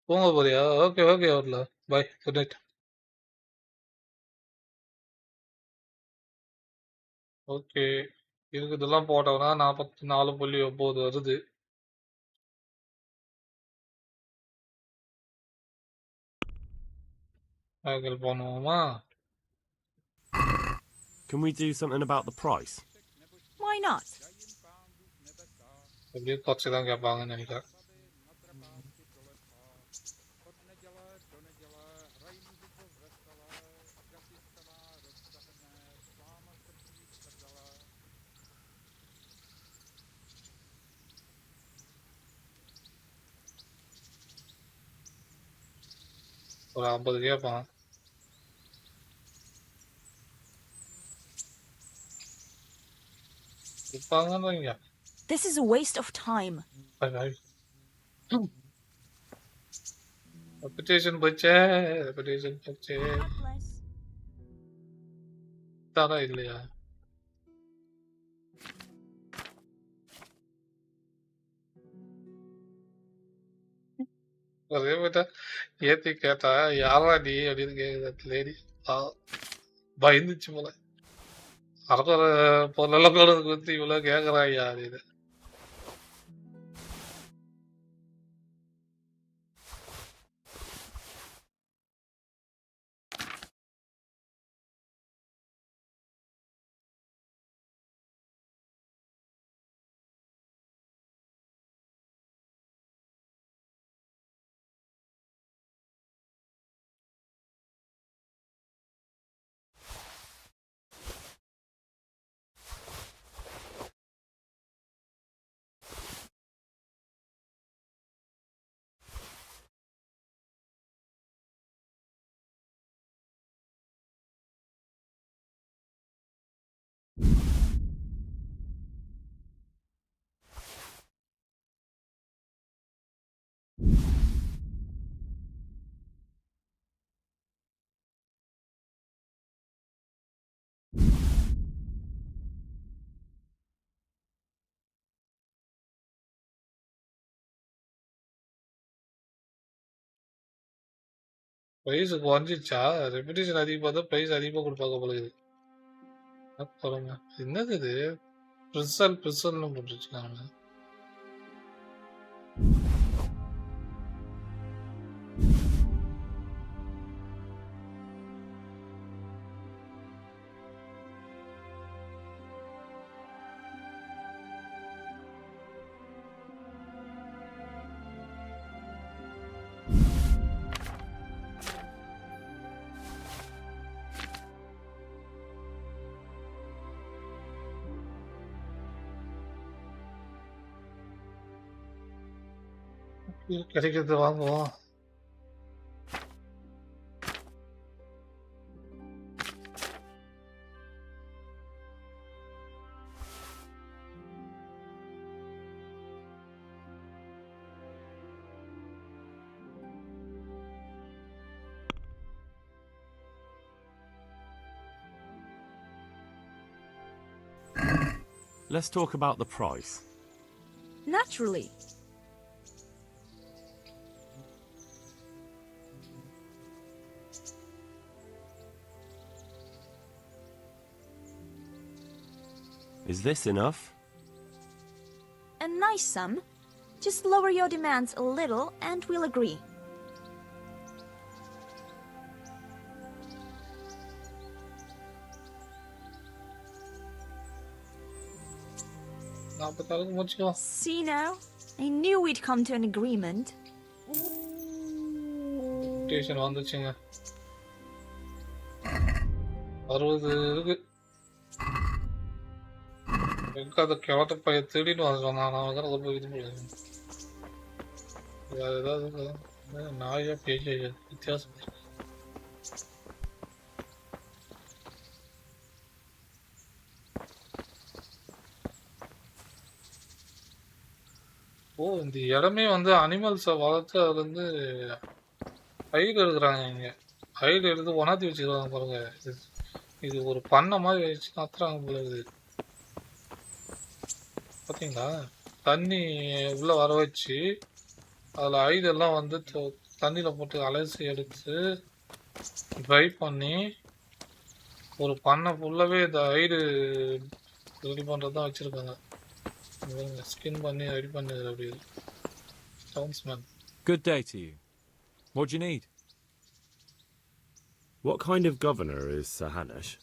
தூங்க போறியா? ஓகே ஓகே வரல. Bye good night. ஓகே இருக்குதெல்லாம் போட்டோம்னா 44.9 வருது. ஆகல் பண்ணுவோமா? Can we do something about the price? Why not? எப்படியும் குறைச்சி தான் கேட்பாங்கன்னு நினைக்கிறேன். ஒரு 50 கேட்பான். இருப்பாங்கன்றீங்க. This is a waste of time. Reputation போச்சே, ரெப்புடேஷன் போச்சே. தாரா இல்லையா? ஒரே விட்டா ஏத்தி கேட்டா யாரா நீ அப்படின்னு கேக்குது லேடி. பயந்துச்சு போல. அரக்குற பொருளெல்லாம் கொடுத்து இவ்வளவு கேக்குறாயா அப்படின்னு. பிரைஸ் குறைஞ்சிச்சா? ரெப்புடேஷன் அதிகமாக தான் பிரைஸ் அதிகமாக கொடுப்பாங்க போல இது. பாருங்க என்னது இது? பிரிசல்னு போட்டுருக்காங்க. கிடைக்கிறது வாங்குவோம். Let's talk about the price. Naturally. Is this enough? A nice sum. Just lower your demands a little and we'll agree. See now? I knew we'd come to an agreement. Station வந்துச்சுங்க. 60 இருக்கு. எங்காத கிழட்ட பைய தேடின்னு வர சொன்னான். நான் தான் ரொம்ப இது முடியாது. ஏதாவது நாயா பேய வித்தியாசம். ஓ இந்த இடமே வந்து அனிமல்ஸை வளர்த்து அதுல இருந்து ஹைடு எடுக்கிறாங்க. இங்க ஹைடு எடுத்து உணர்த்தி வச்சுக்கிறாங்க பாருங்க. இது ஒரு பண்ணை மாதிரி வச்சு நடத்துறாங்க போல. இது பார்த்தீங்களா? தண்ணி உள்ள வர வச்சு அதில் ஐடெல்லாம் வந்து தண்ணியில் போட்டு அலசி எடுத்து ட்ரை பண்ணி ஒரு பண்ணை ஃபுல்லாகவே இந்த ஐடு ரெடி பண்ணுறது தான் வச்சுருக்காங்க. ஸ்கின் பண்ணி ரெடி பண்ணது அப்படி. Townsman. Good day to you. What do you need? What kind of governor is Sir Hanush?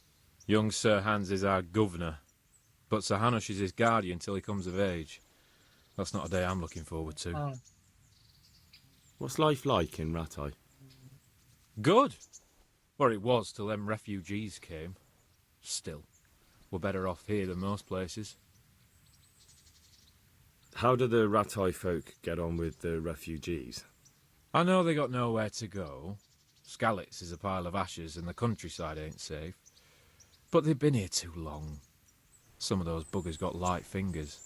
Young Sir Hans is our governor, but Sir Hanush is his guardian till he comes of age. That's not a day I'm looking forward to. What's life like in Ratai? Good. Well, it was till them refugees came. Still, we're better off here than most places. How do the Ratai folk get on with the refugees? I know they got nowhere to go. Skalitz is a pile of ashes and the countryside ain't safe. But they've been here too long. Some of those buggers got light fingers,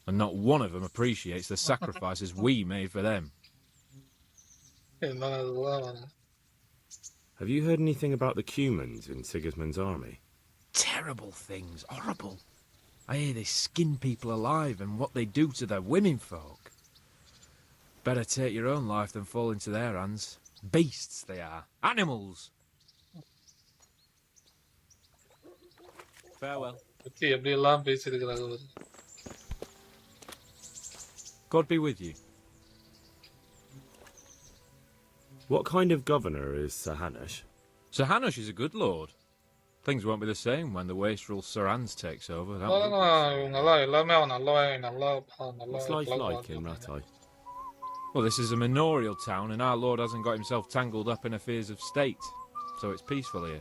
and not one of them appreciates the sacrifices we made for them. Have you heard anything about the Cumans in Sigismund's army? Terrible things, horrible. I hear they skin people alive and what they do to their women folk. Better take your own life than fall into their hands. Beasts they are. Animals. Farewell. God be with you. What kind of governor is Sir Hanush? Sir Hanush is a good lord. Things won't be the same when the wastrel Sir Hans takes over. That will What's life like in Rattay? Well, this is a manorial town, and our lord hasn't got himself tangled up in affairs of state, so it's peaceful here.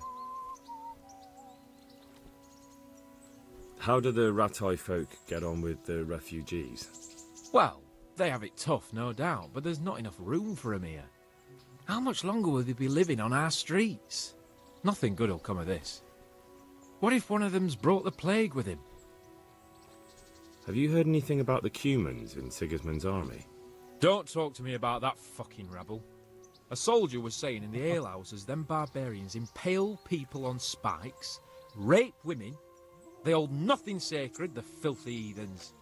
How do the Rattay folk get on with the refugees? Well, they have it tough, no doubt, but there's not enough room for them here. How much longer will they be living on our streets? Nothing good will come of this. What if one of them's brought the plague with him? Have you heard anything about the Cumans in Sigismund's army? Don't talk to me about that fucking rabble. A soldier was saying in the alehouses them barbarians impale people on spikes, rape women, they hold nothing sacred, the filthy heathens.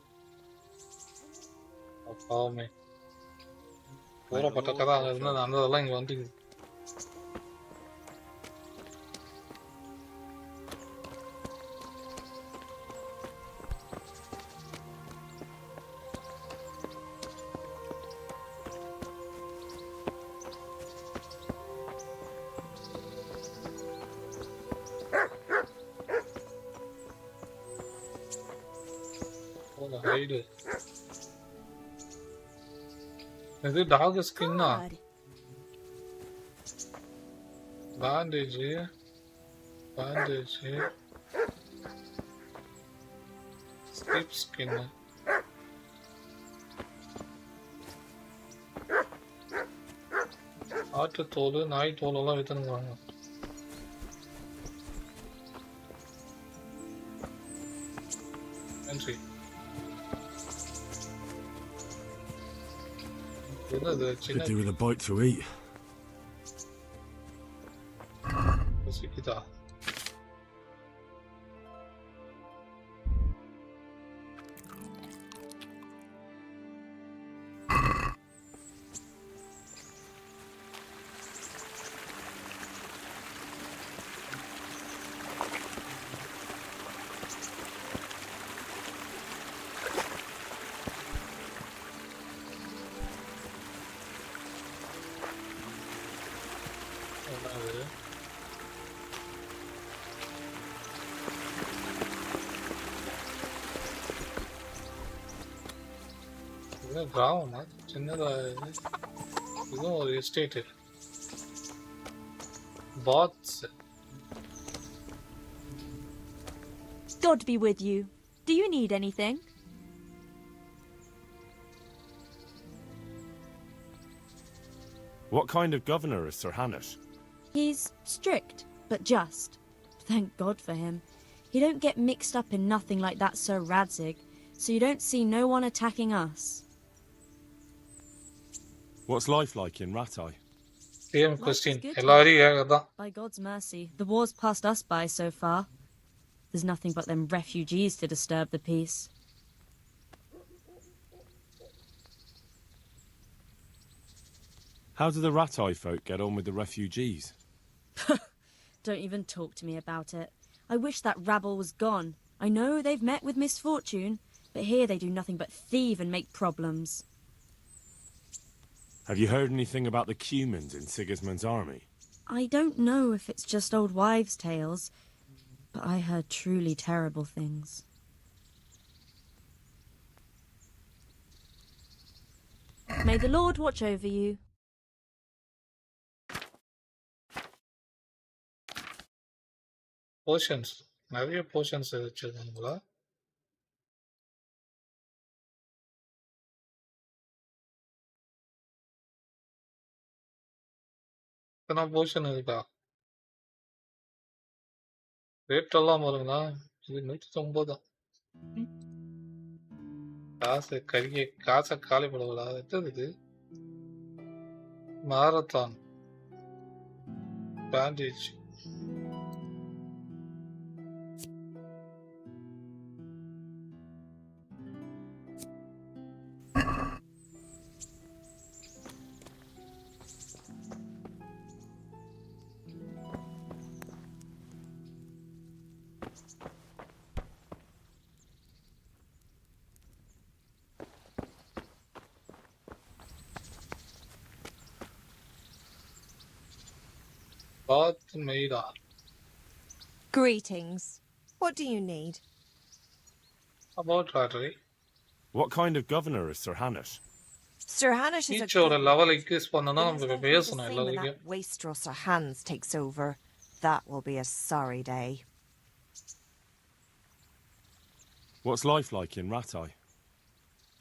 இது talk ஸ்கின்னா bandage skip skin ஆட்டு தோல் நாய் தோல் எல்லாம் வித்துனுங்க நன்றி Could do with a bite to eat. கிராமமா சின்னதா இதுவும் ஒரு estate paths God be with you. Do you need anything? What kind of governor is Sir Hanush? He's strict, but just. Thank God for him. He don't get mixed up in nothing like that Sir Radzig, so you don't see no one attacking us. What's life like in Rattay? Same question. By God's mercy, the war's passed us by so far. There's nothing but them refugees to disturb the peace. How do the Rattay folk get on with the refugees? Don't even talk to me about it. I wish that rabble was gone. I know they've met with misfortune, but here they do nothing but thieve and make problems. Have you heard anything about the Cumans in Sigismund's army? I don't know if it's just old wives' tales, but I heard truly terrible things. May the Lord watch over you. Portions நிறைய portions வச்சிருக்காங்களா இத்தனை portion இருக்கா rate எல்லாம் வருங்களா இது 190 காசை காலி பண்ணக்கூடாது. எத்தது marathon bandage. Greetings. What do you need? About Rotary. What kind of governor is Sir Hanush? Sir Hanush is Each ஒரு level increase பண்ணனும் It is நம்ம going to be the பேசணும் same when எல்லாரும். that wastrel Sir Hans takes over. That will be a sorry day. What's life like in Ratai?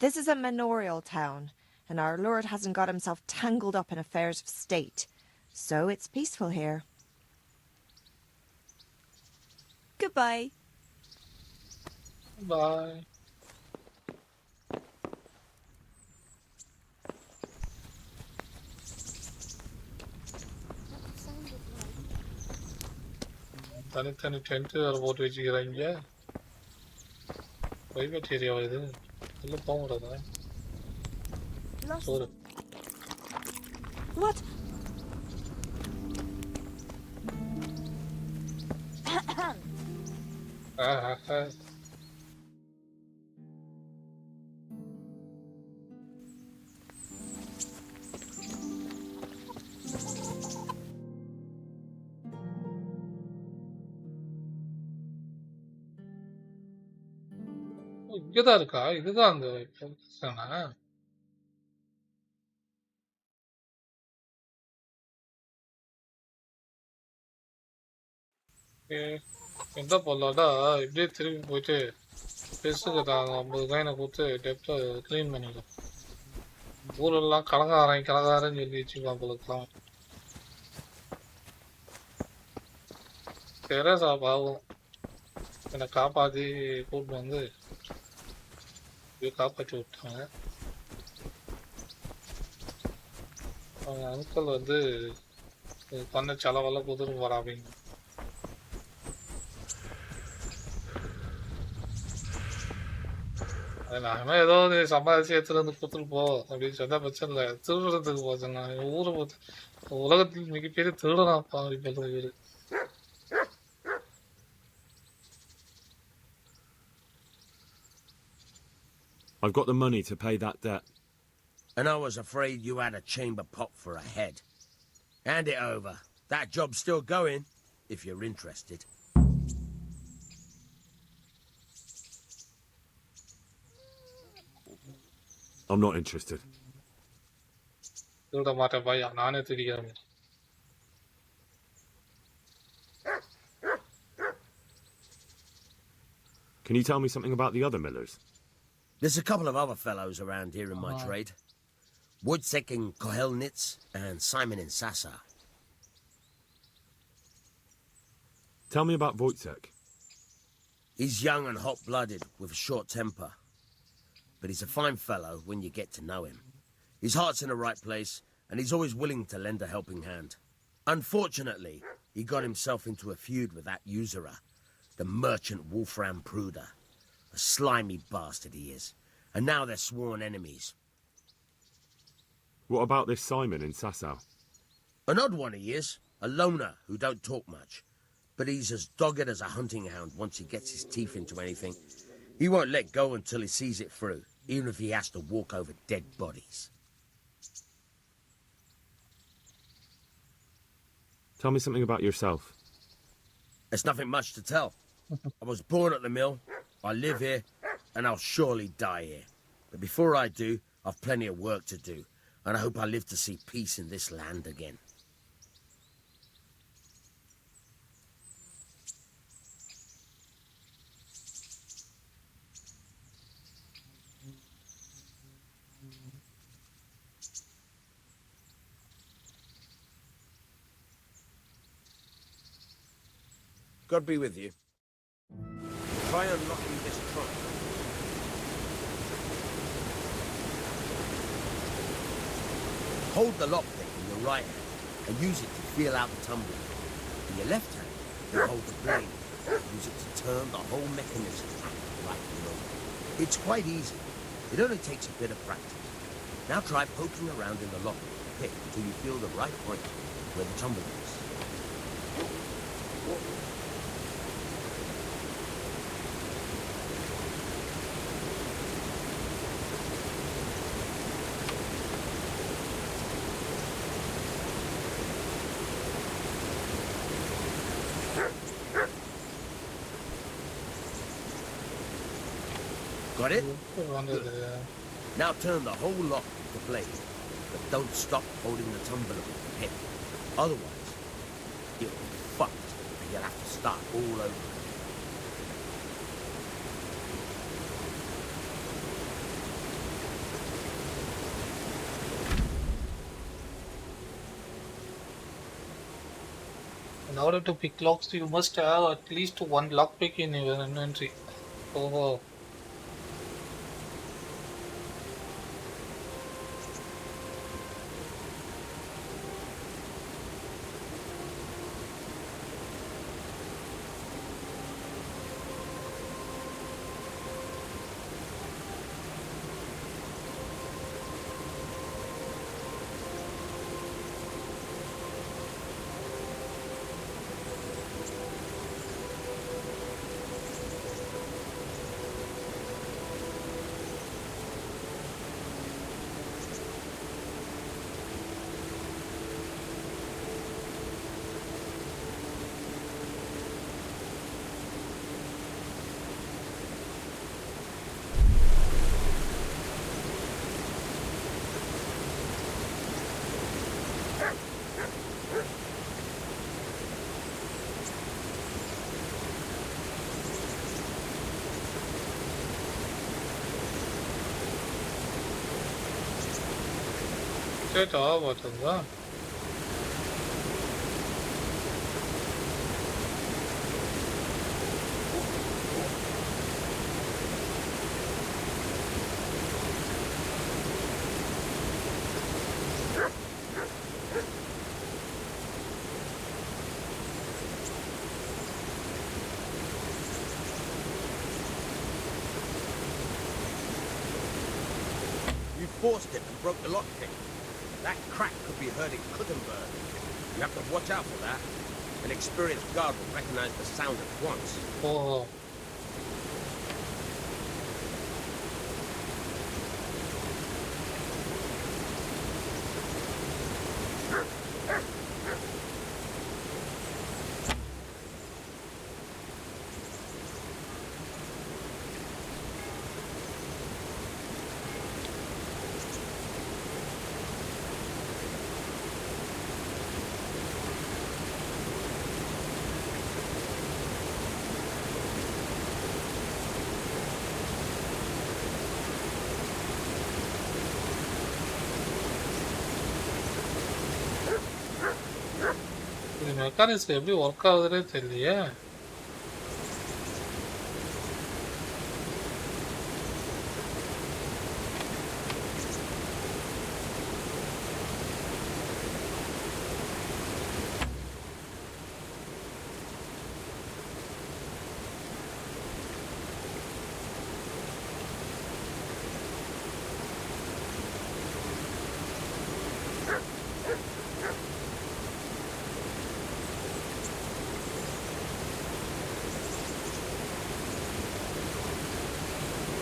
This is a manorial town, and our lord hasn't got himself tangled up in affairs of state. So it's peaceful here. Goodbye. Bye. தனித்தனி tent வேற போட்டு வச்சுக்கிறாங்க. Private ஏரியாவா இது? உள்ள போக முடியாதா? சோறு. What? இங்கதான் இருக்கா? இதுதான் அந்த தானா? எந்த போடலாடா? இப்படியே திரும்பி போயிட்டு பெருசுக்கு 50 காயினை கொடுத்து டெப்ட கிளீன் பண்ணிக்கலாம். ஊரெல்லாம் கலங்காரன்னு சொல்லி வச்சுக்கலாம் போலக்கலாம். தெரசா பாவம் என்னை காப்பாற்றி கூப்பிட்டு வந்து காப்பாற்றி விட்டாங்க. அவங்க அங்கிள் வந்து பண்ண செலவெல்லாம் குதிரும் வராபிங்க. நாம ஏதோ சம்பாதிச்சு எடுத்துட்டு வந்து கொடுத்துட்டு போ அப்படின்னு சொன்னா பிரச்சனை இல்லை. திருடுறதுக்கு போச்சுன்னா ஊரை உலகத்தில் மிகப்பெரிய திருடனாப்பா அப்படின்னு இவரு. I've got the money to pay that debt. And I was afraid you had a chamber pot for a head. Hand it over. That job's still going, if you're interested. I'm not interested. திருட மாட்டேன் பையா, நானே திரிக்கிறேன். Can you tell me something about the other millers? There's a couple of other fellows around here in my trade. Wojciech in Kohelnitz and Simon in Sasa. Tell me about Wojciech. He's young and hot-blooded with a short temper. But he's a fine fellow when you get to know him. His heart's in the right place, and he's always willing to lend a helping hand. Unfortunately, he got himself into a feud with that usurer, the merchant Wolfram Pruder. A slimy bastard he is, and now they're sworn enemies. What about this Simon in Sasau? An odd one he is, a loner who don't talk much. But he's as dogged as a hunting hound once he gets his teeth into anything. He won't let go until he sees it through, even if he has to walk over dead bodies. Tell me something about yourself. There's nothing much to tell. I was born at the mill, I live here, and I'll surely die here. But before I do, I've plenty of work to do, and I hope I live to see peace in this land again. God be with you. Try unlocking this trunk. Hold the lockpick in your right hand and use it to feel out the tumbler. In your left hand, you hold the blade and use it to turn the whole mechanism at the right moment. It's quite easy. It only takes a bit of practice. Now try poking around in the lockpick until you feel the right point where the tumbler is. Got it? Now turn the whole lock with the blade, but don't stop holding the tumbler with the pin. Otherwise, you'll be fucked and you'll have to start all over. In order to pick locks, you must have at least one lockpick in your inventory. Oh. Straight what is that? You forced it and broke the lockpick. That crack could be heard in Kuttenberg. You have to watch out for that. An experienced guard will recognize the sound at once. Oh. Mechanics எப்படி work ஆகுதுன்னே தெரியலையே.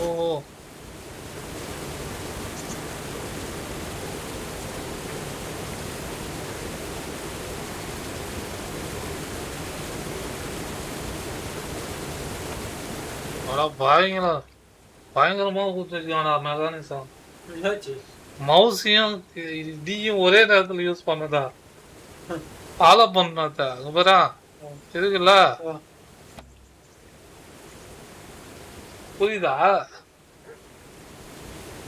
Oh. பயங்கரமா கொடுத்துருக்கானா mechanism. மவுஸையும் இடியும் ஒரே நேரத்தில் use பண்ணதா follow பண்ணதா பாரா இருக்குல்ல, புரியுதா?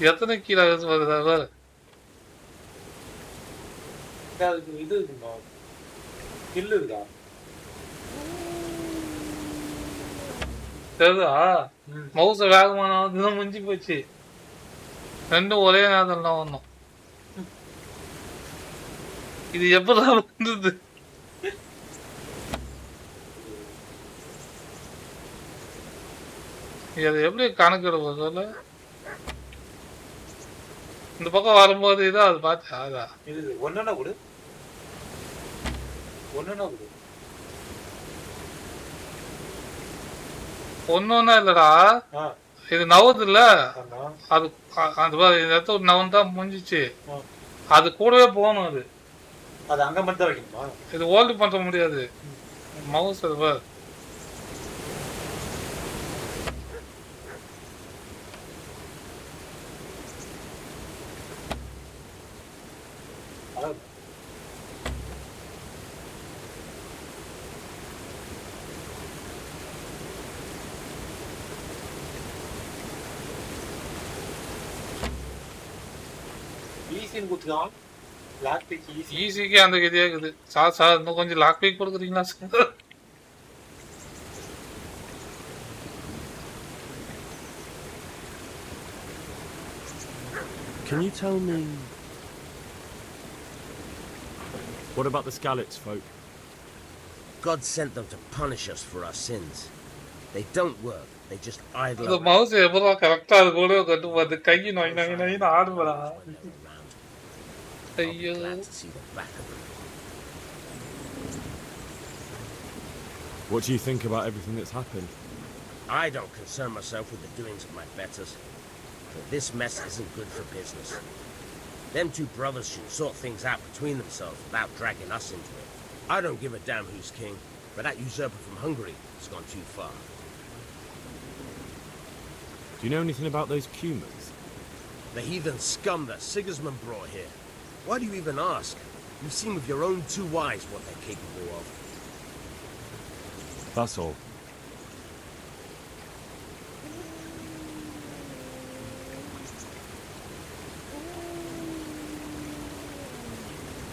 எத்தனை கீழே யூஸ் பண்ணுதா? இது இருக்குமா கில்லு இருக்கா தெரியுதா? மவுச வேகமான முடிஞ்சு போச்சு. ரெண்டும் ஒரே நேரத்தில் தான் வந்தோம். இது எப்படா வந்தது? அது எப்படி கணக்கிடுவோம் சொல்ல? இந்த பக்கம் வரும்போது இதான் அது பார்த்து அதான் இது ஒன்னா கொடு, ஒன்னா கொடு. ஒன்னொன்னா இல்லடா, இது நவுது இல்ல, அது அந்த இந்த இடத்துல நவுந்தா முடிஞ்சிச்சு. அது கூடவே போகணும். அது அங்க மட்டும் தான் வைக்கணுமா? இது ஹோல்டு பண்ண முடியாது. மவுஸ் அது பாரு. ஈஸின்னு கொடுத்துக்கலாம். லாக் பிக் ஈஸிக்கு அந்த கதியா இருக்குது. சார் இன்னும் கொஞ்சம் லாக் பிக் கொடுக்குறீங்களா sir? Can you tell me... What about the Skalitz folk? God sent them to punish us for our sins. They don't work. They just idle இந்த around. Mouse எப்போ கரெக்டா அது கூட கொண்டு வந்து கை நோய் நோய் நோயின்னு ஆடுவா. ஐயோ. Glad to see the back of them. What do you think about everything that's happened? I don't concern myself with the doings of my betters. But this mess isn't good for business. Them two brothers should sort things out between themselves without dragging us into it. I don't give a damn who's king, but that usurper from Hungary has gone too far. Do you know anything about those Cumans? The heathen scum that Sigismund brought here. Why do you even ask? You've seen with your own two eyes what they're capable of. That's all.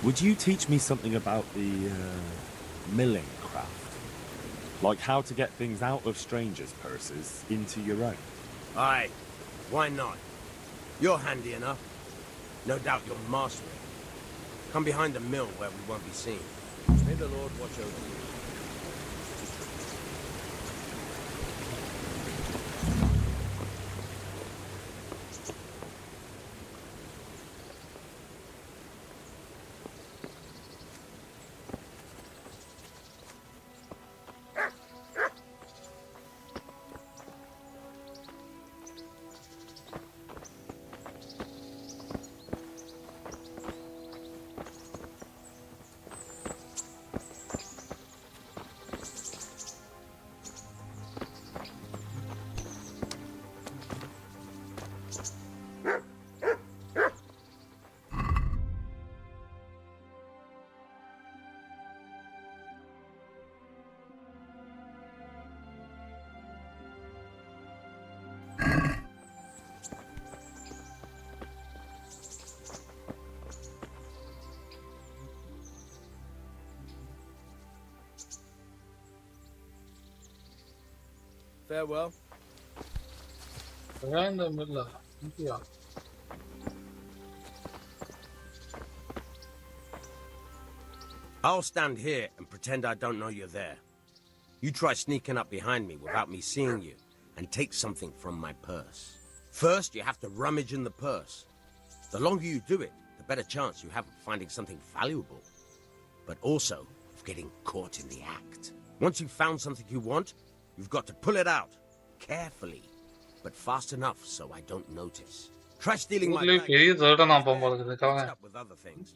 Would you teach me something about the milling craft? Like how to get things out of strangers' purses into your own? Aye, why not? You're handy enough. No doubt you'll master it. Come behind the mill where we won't be seen. May the Lord watch over you. Farewell. Random yeah. I'll stand here and pretend I don't know you're there. You try sneaking up behind me without me seeing you and take something from my purse. First, you have to rummage in the purse. The longer you do it, the better chance you have of finding something valuable, but also of getting caught in the act. Once you've found something you want, you've got to pull it out, carefully, but fast enough so I don't notice. Try stealing my bag. Up with other things.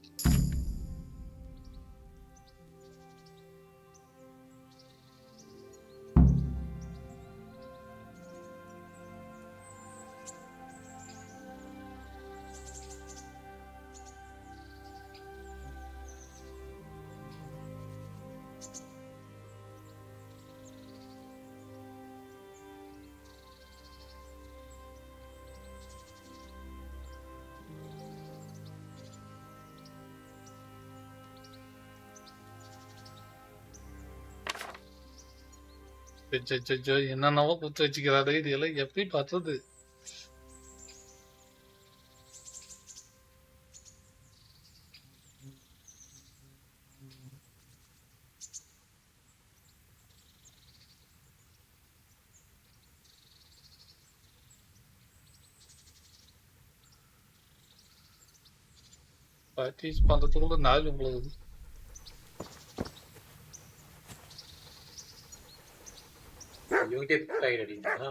என்னென்னவோ குத்து வச்சுக்கிறாரு. இது எல்லாம் எப்படி பார்த்தது? Practice பண்றதுக்குள்ள நாள் உங்களுக்கு இவங்கிட்டே tight அடிக்கா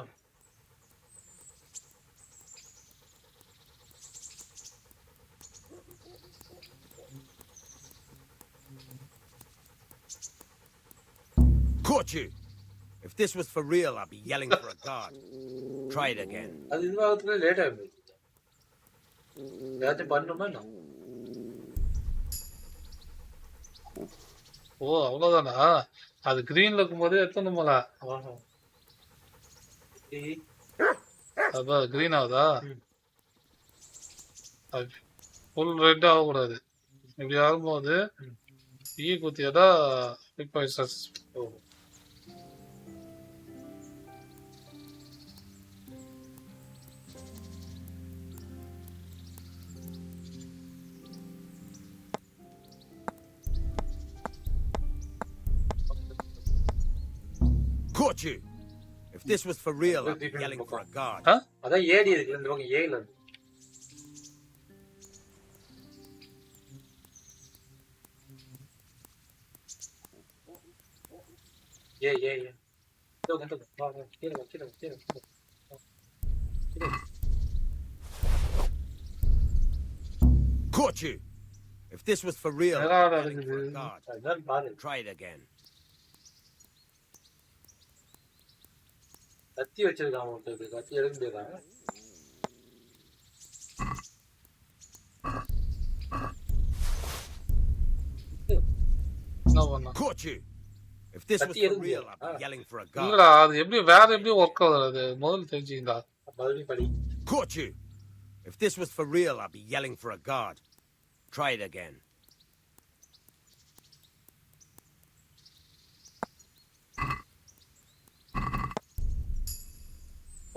Caught you! If this was for real, I'd be yelling for a guard. Try it again. அது இந்த வாரத்துல லேட் ஆகும் ஏதாச்சும் பண்ணணுமா என்ன ஓ அவ்வளவுதானா அது கிரீன்ல இருக்கும்போதே எத்தணுமல அதான் கிரீன் ஆகுதா ஃபுல் ரெட் ஆகக்கூடாது இப்படி ஆகும்போது ஈ குத்தியதா பிக்பாய்சஸ் Caught you! If this was for real, I'd be yelling for a guard. அதான் ஏடி இருக்கு இந்த பக்கம் ஏல இருக்கு ஏ தோங்க வா கீழ Caught you! If this was for real, I'd be yelling for a guard. Try it again. கத்தி வச்சிருக்கான் ஒருத்தருக்கு கத்தி எடுக்க முடியாதா Caught you! If this was for real, I'd be yelling for a guard. இல்லடா அது எப்படி வேற எப்படி வர்க் ஆகுது அது முதல்ல தெரிஞ்சுக்கிட்டா மறுபடியும் படி Caught you! If this was for real, I'd be yelling for a guard. Try it again.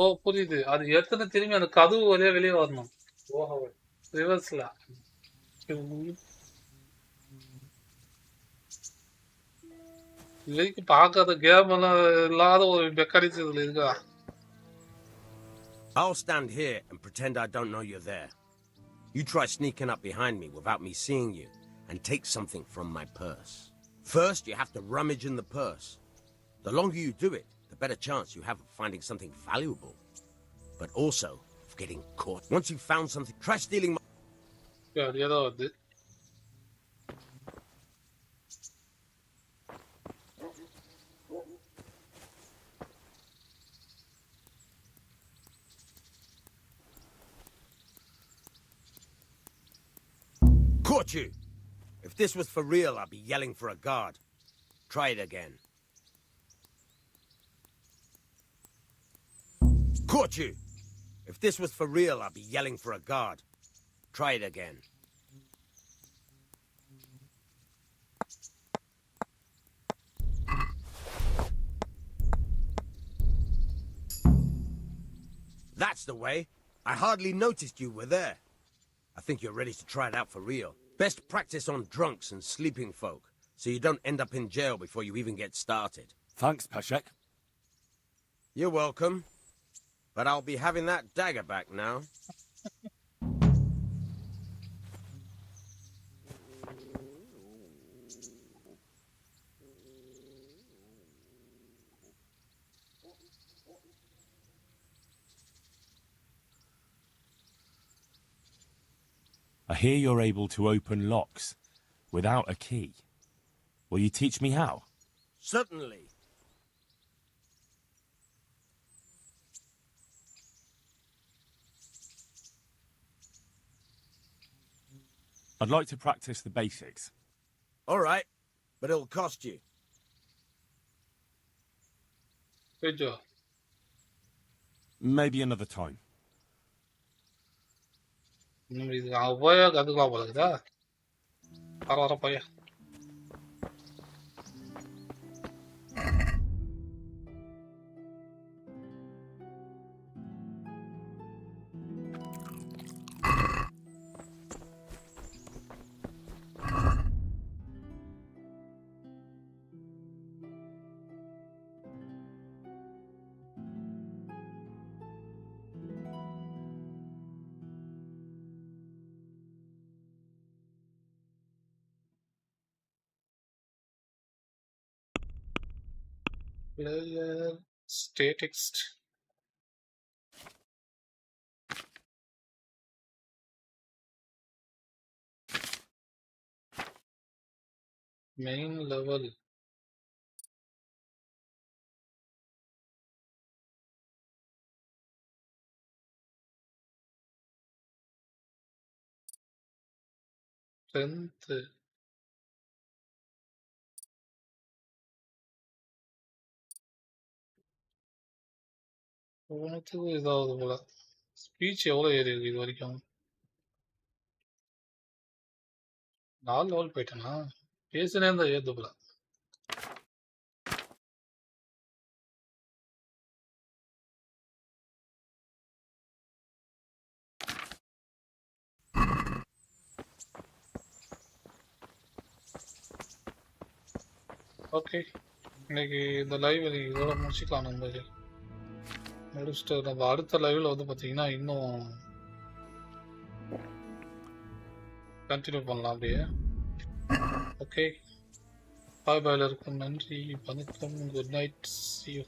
ஓ புரியுது அது எத்தனை திரும்பி அந்த கதவு வழியா வெளியே வரணும் ஓஹோ ரிவர்ஸ்ல இதுக்கு பார்க்காத கேம் எல்லாம் இல்லாத ஒரு மெக்கானிக்ஸ் இதுல இருக்கா I'll stand here and pretend I don't know you're there. You try sneaking up behind me without me seeing you and take something from my purse. First, you have to rummage in the purse. The longer you do it, the better chance you have of finding something valuable. But also of getting caught. Once you've found something, try stealing my... ஏதோ வந்து Caught you! If this was for real, I'd be yelling for a guard. Try it again. Caught you! If this was for real, I'd be yelling for a guard. Try it again. That's the way. I hardly noticed you were there. I think you're ready to try it out for real. Best practice on drunks and sleeping folk, so you don't end up in jail before you even get started. Thanks, Peshek. You're welcome. But I'll be having that dagger back now. I hear you're able to open locks without a key. Will you teach me how? Certainly. I'd like to practice the basics. All right, but it'll cost you. Good job. Maybe another time. இது அவன் போயா கத்துக்கலாம் போல இருக்குதா வர போயா Player stay text. Main level. Strength. ஒவ்வொன்றுத்துக்கும் இதாகுது போல. ஸ்பீச் எவ்வளோ ஏறி இருக்கு இது வரைக்கும்? 4 லெவல் போயிட்டேனா? பேசினே இருந்தா ஏறுது போல. ஓகே, இன்னைக்கு இந்த லைவ் இதோட முடிச்சுக்கலாம். நம்ம முடிச்சுட்டு நம்ம அடுத்த லைவ்ல வந்து பார்த்தீங்கன்னா இன்னும் கண்டினியூ பண்ணலாம் அப்படியே. ஓகே, பாய் பாய்ல இருக்கும். நன்றி, வணக்கம், குட் நைட், see you.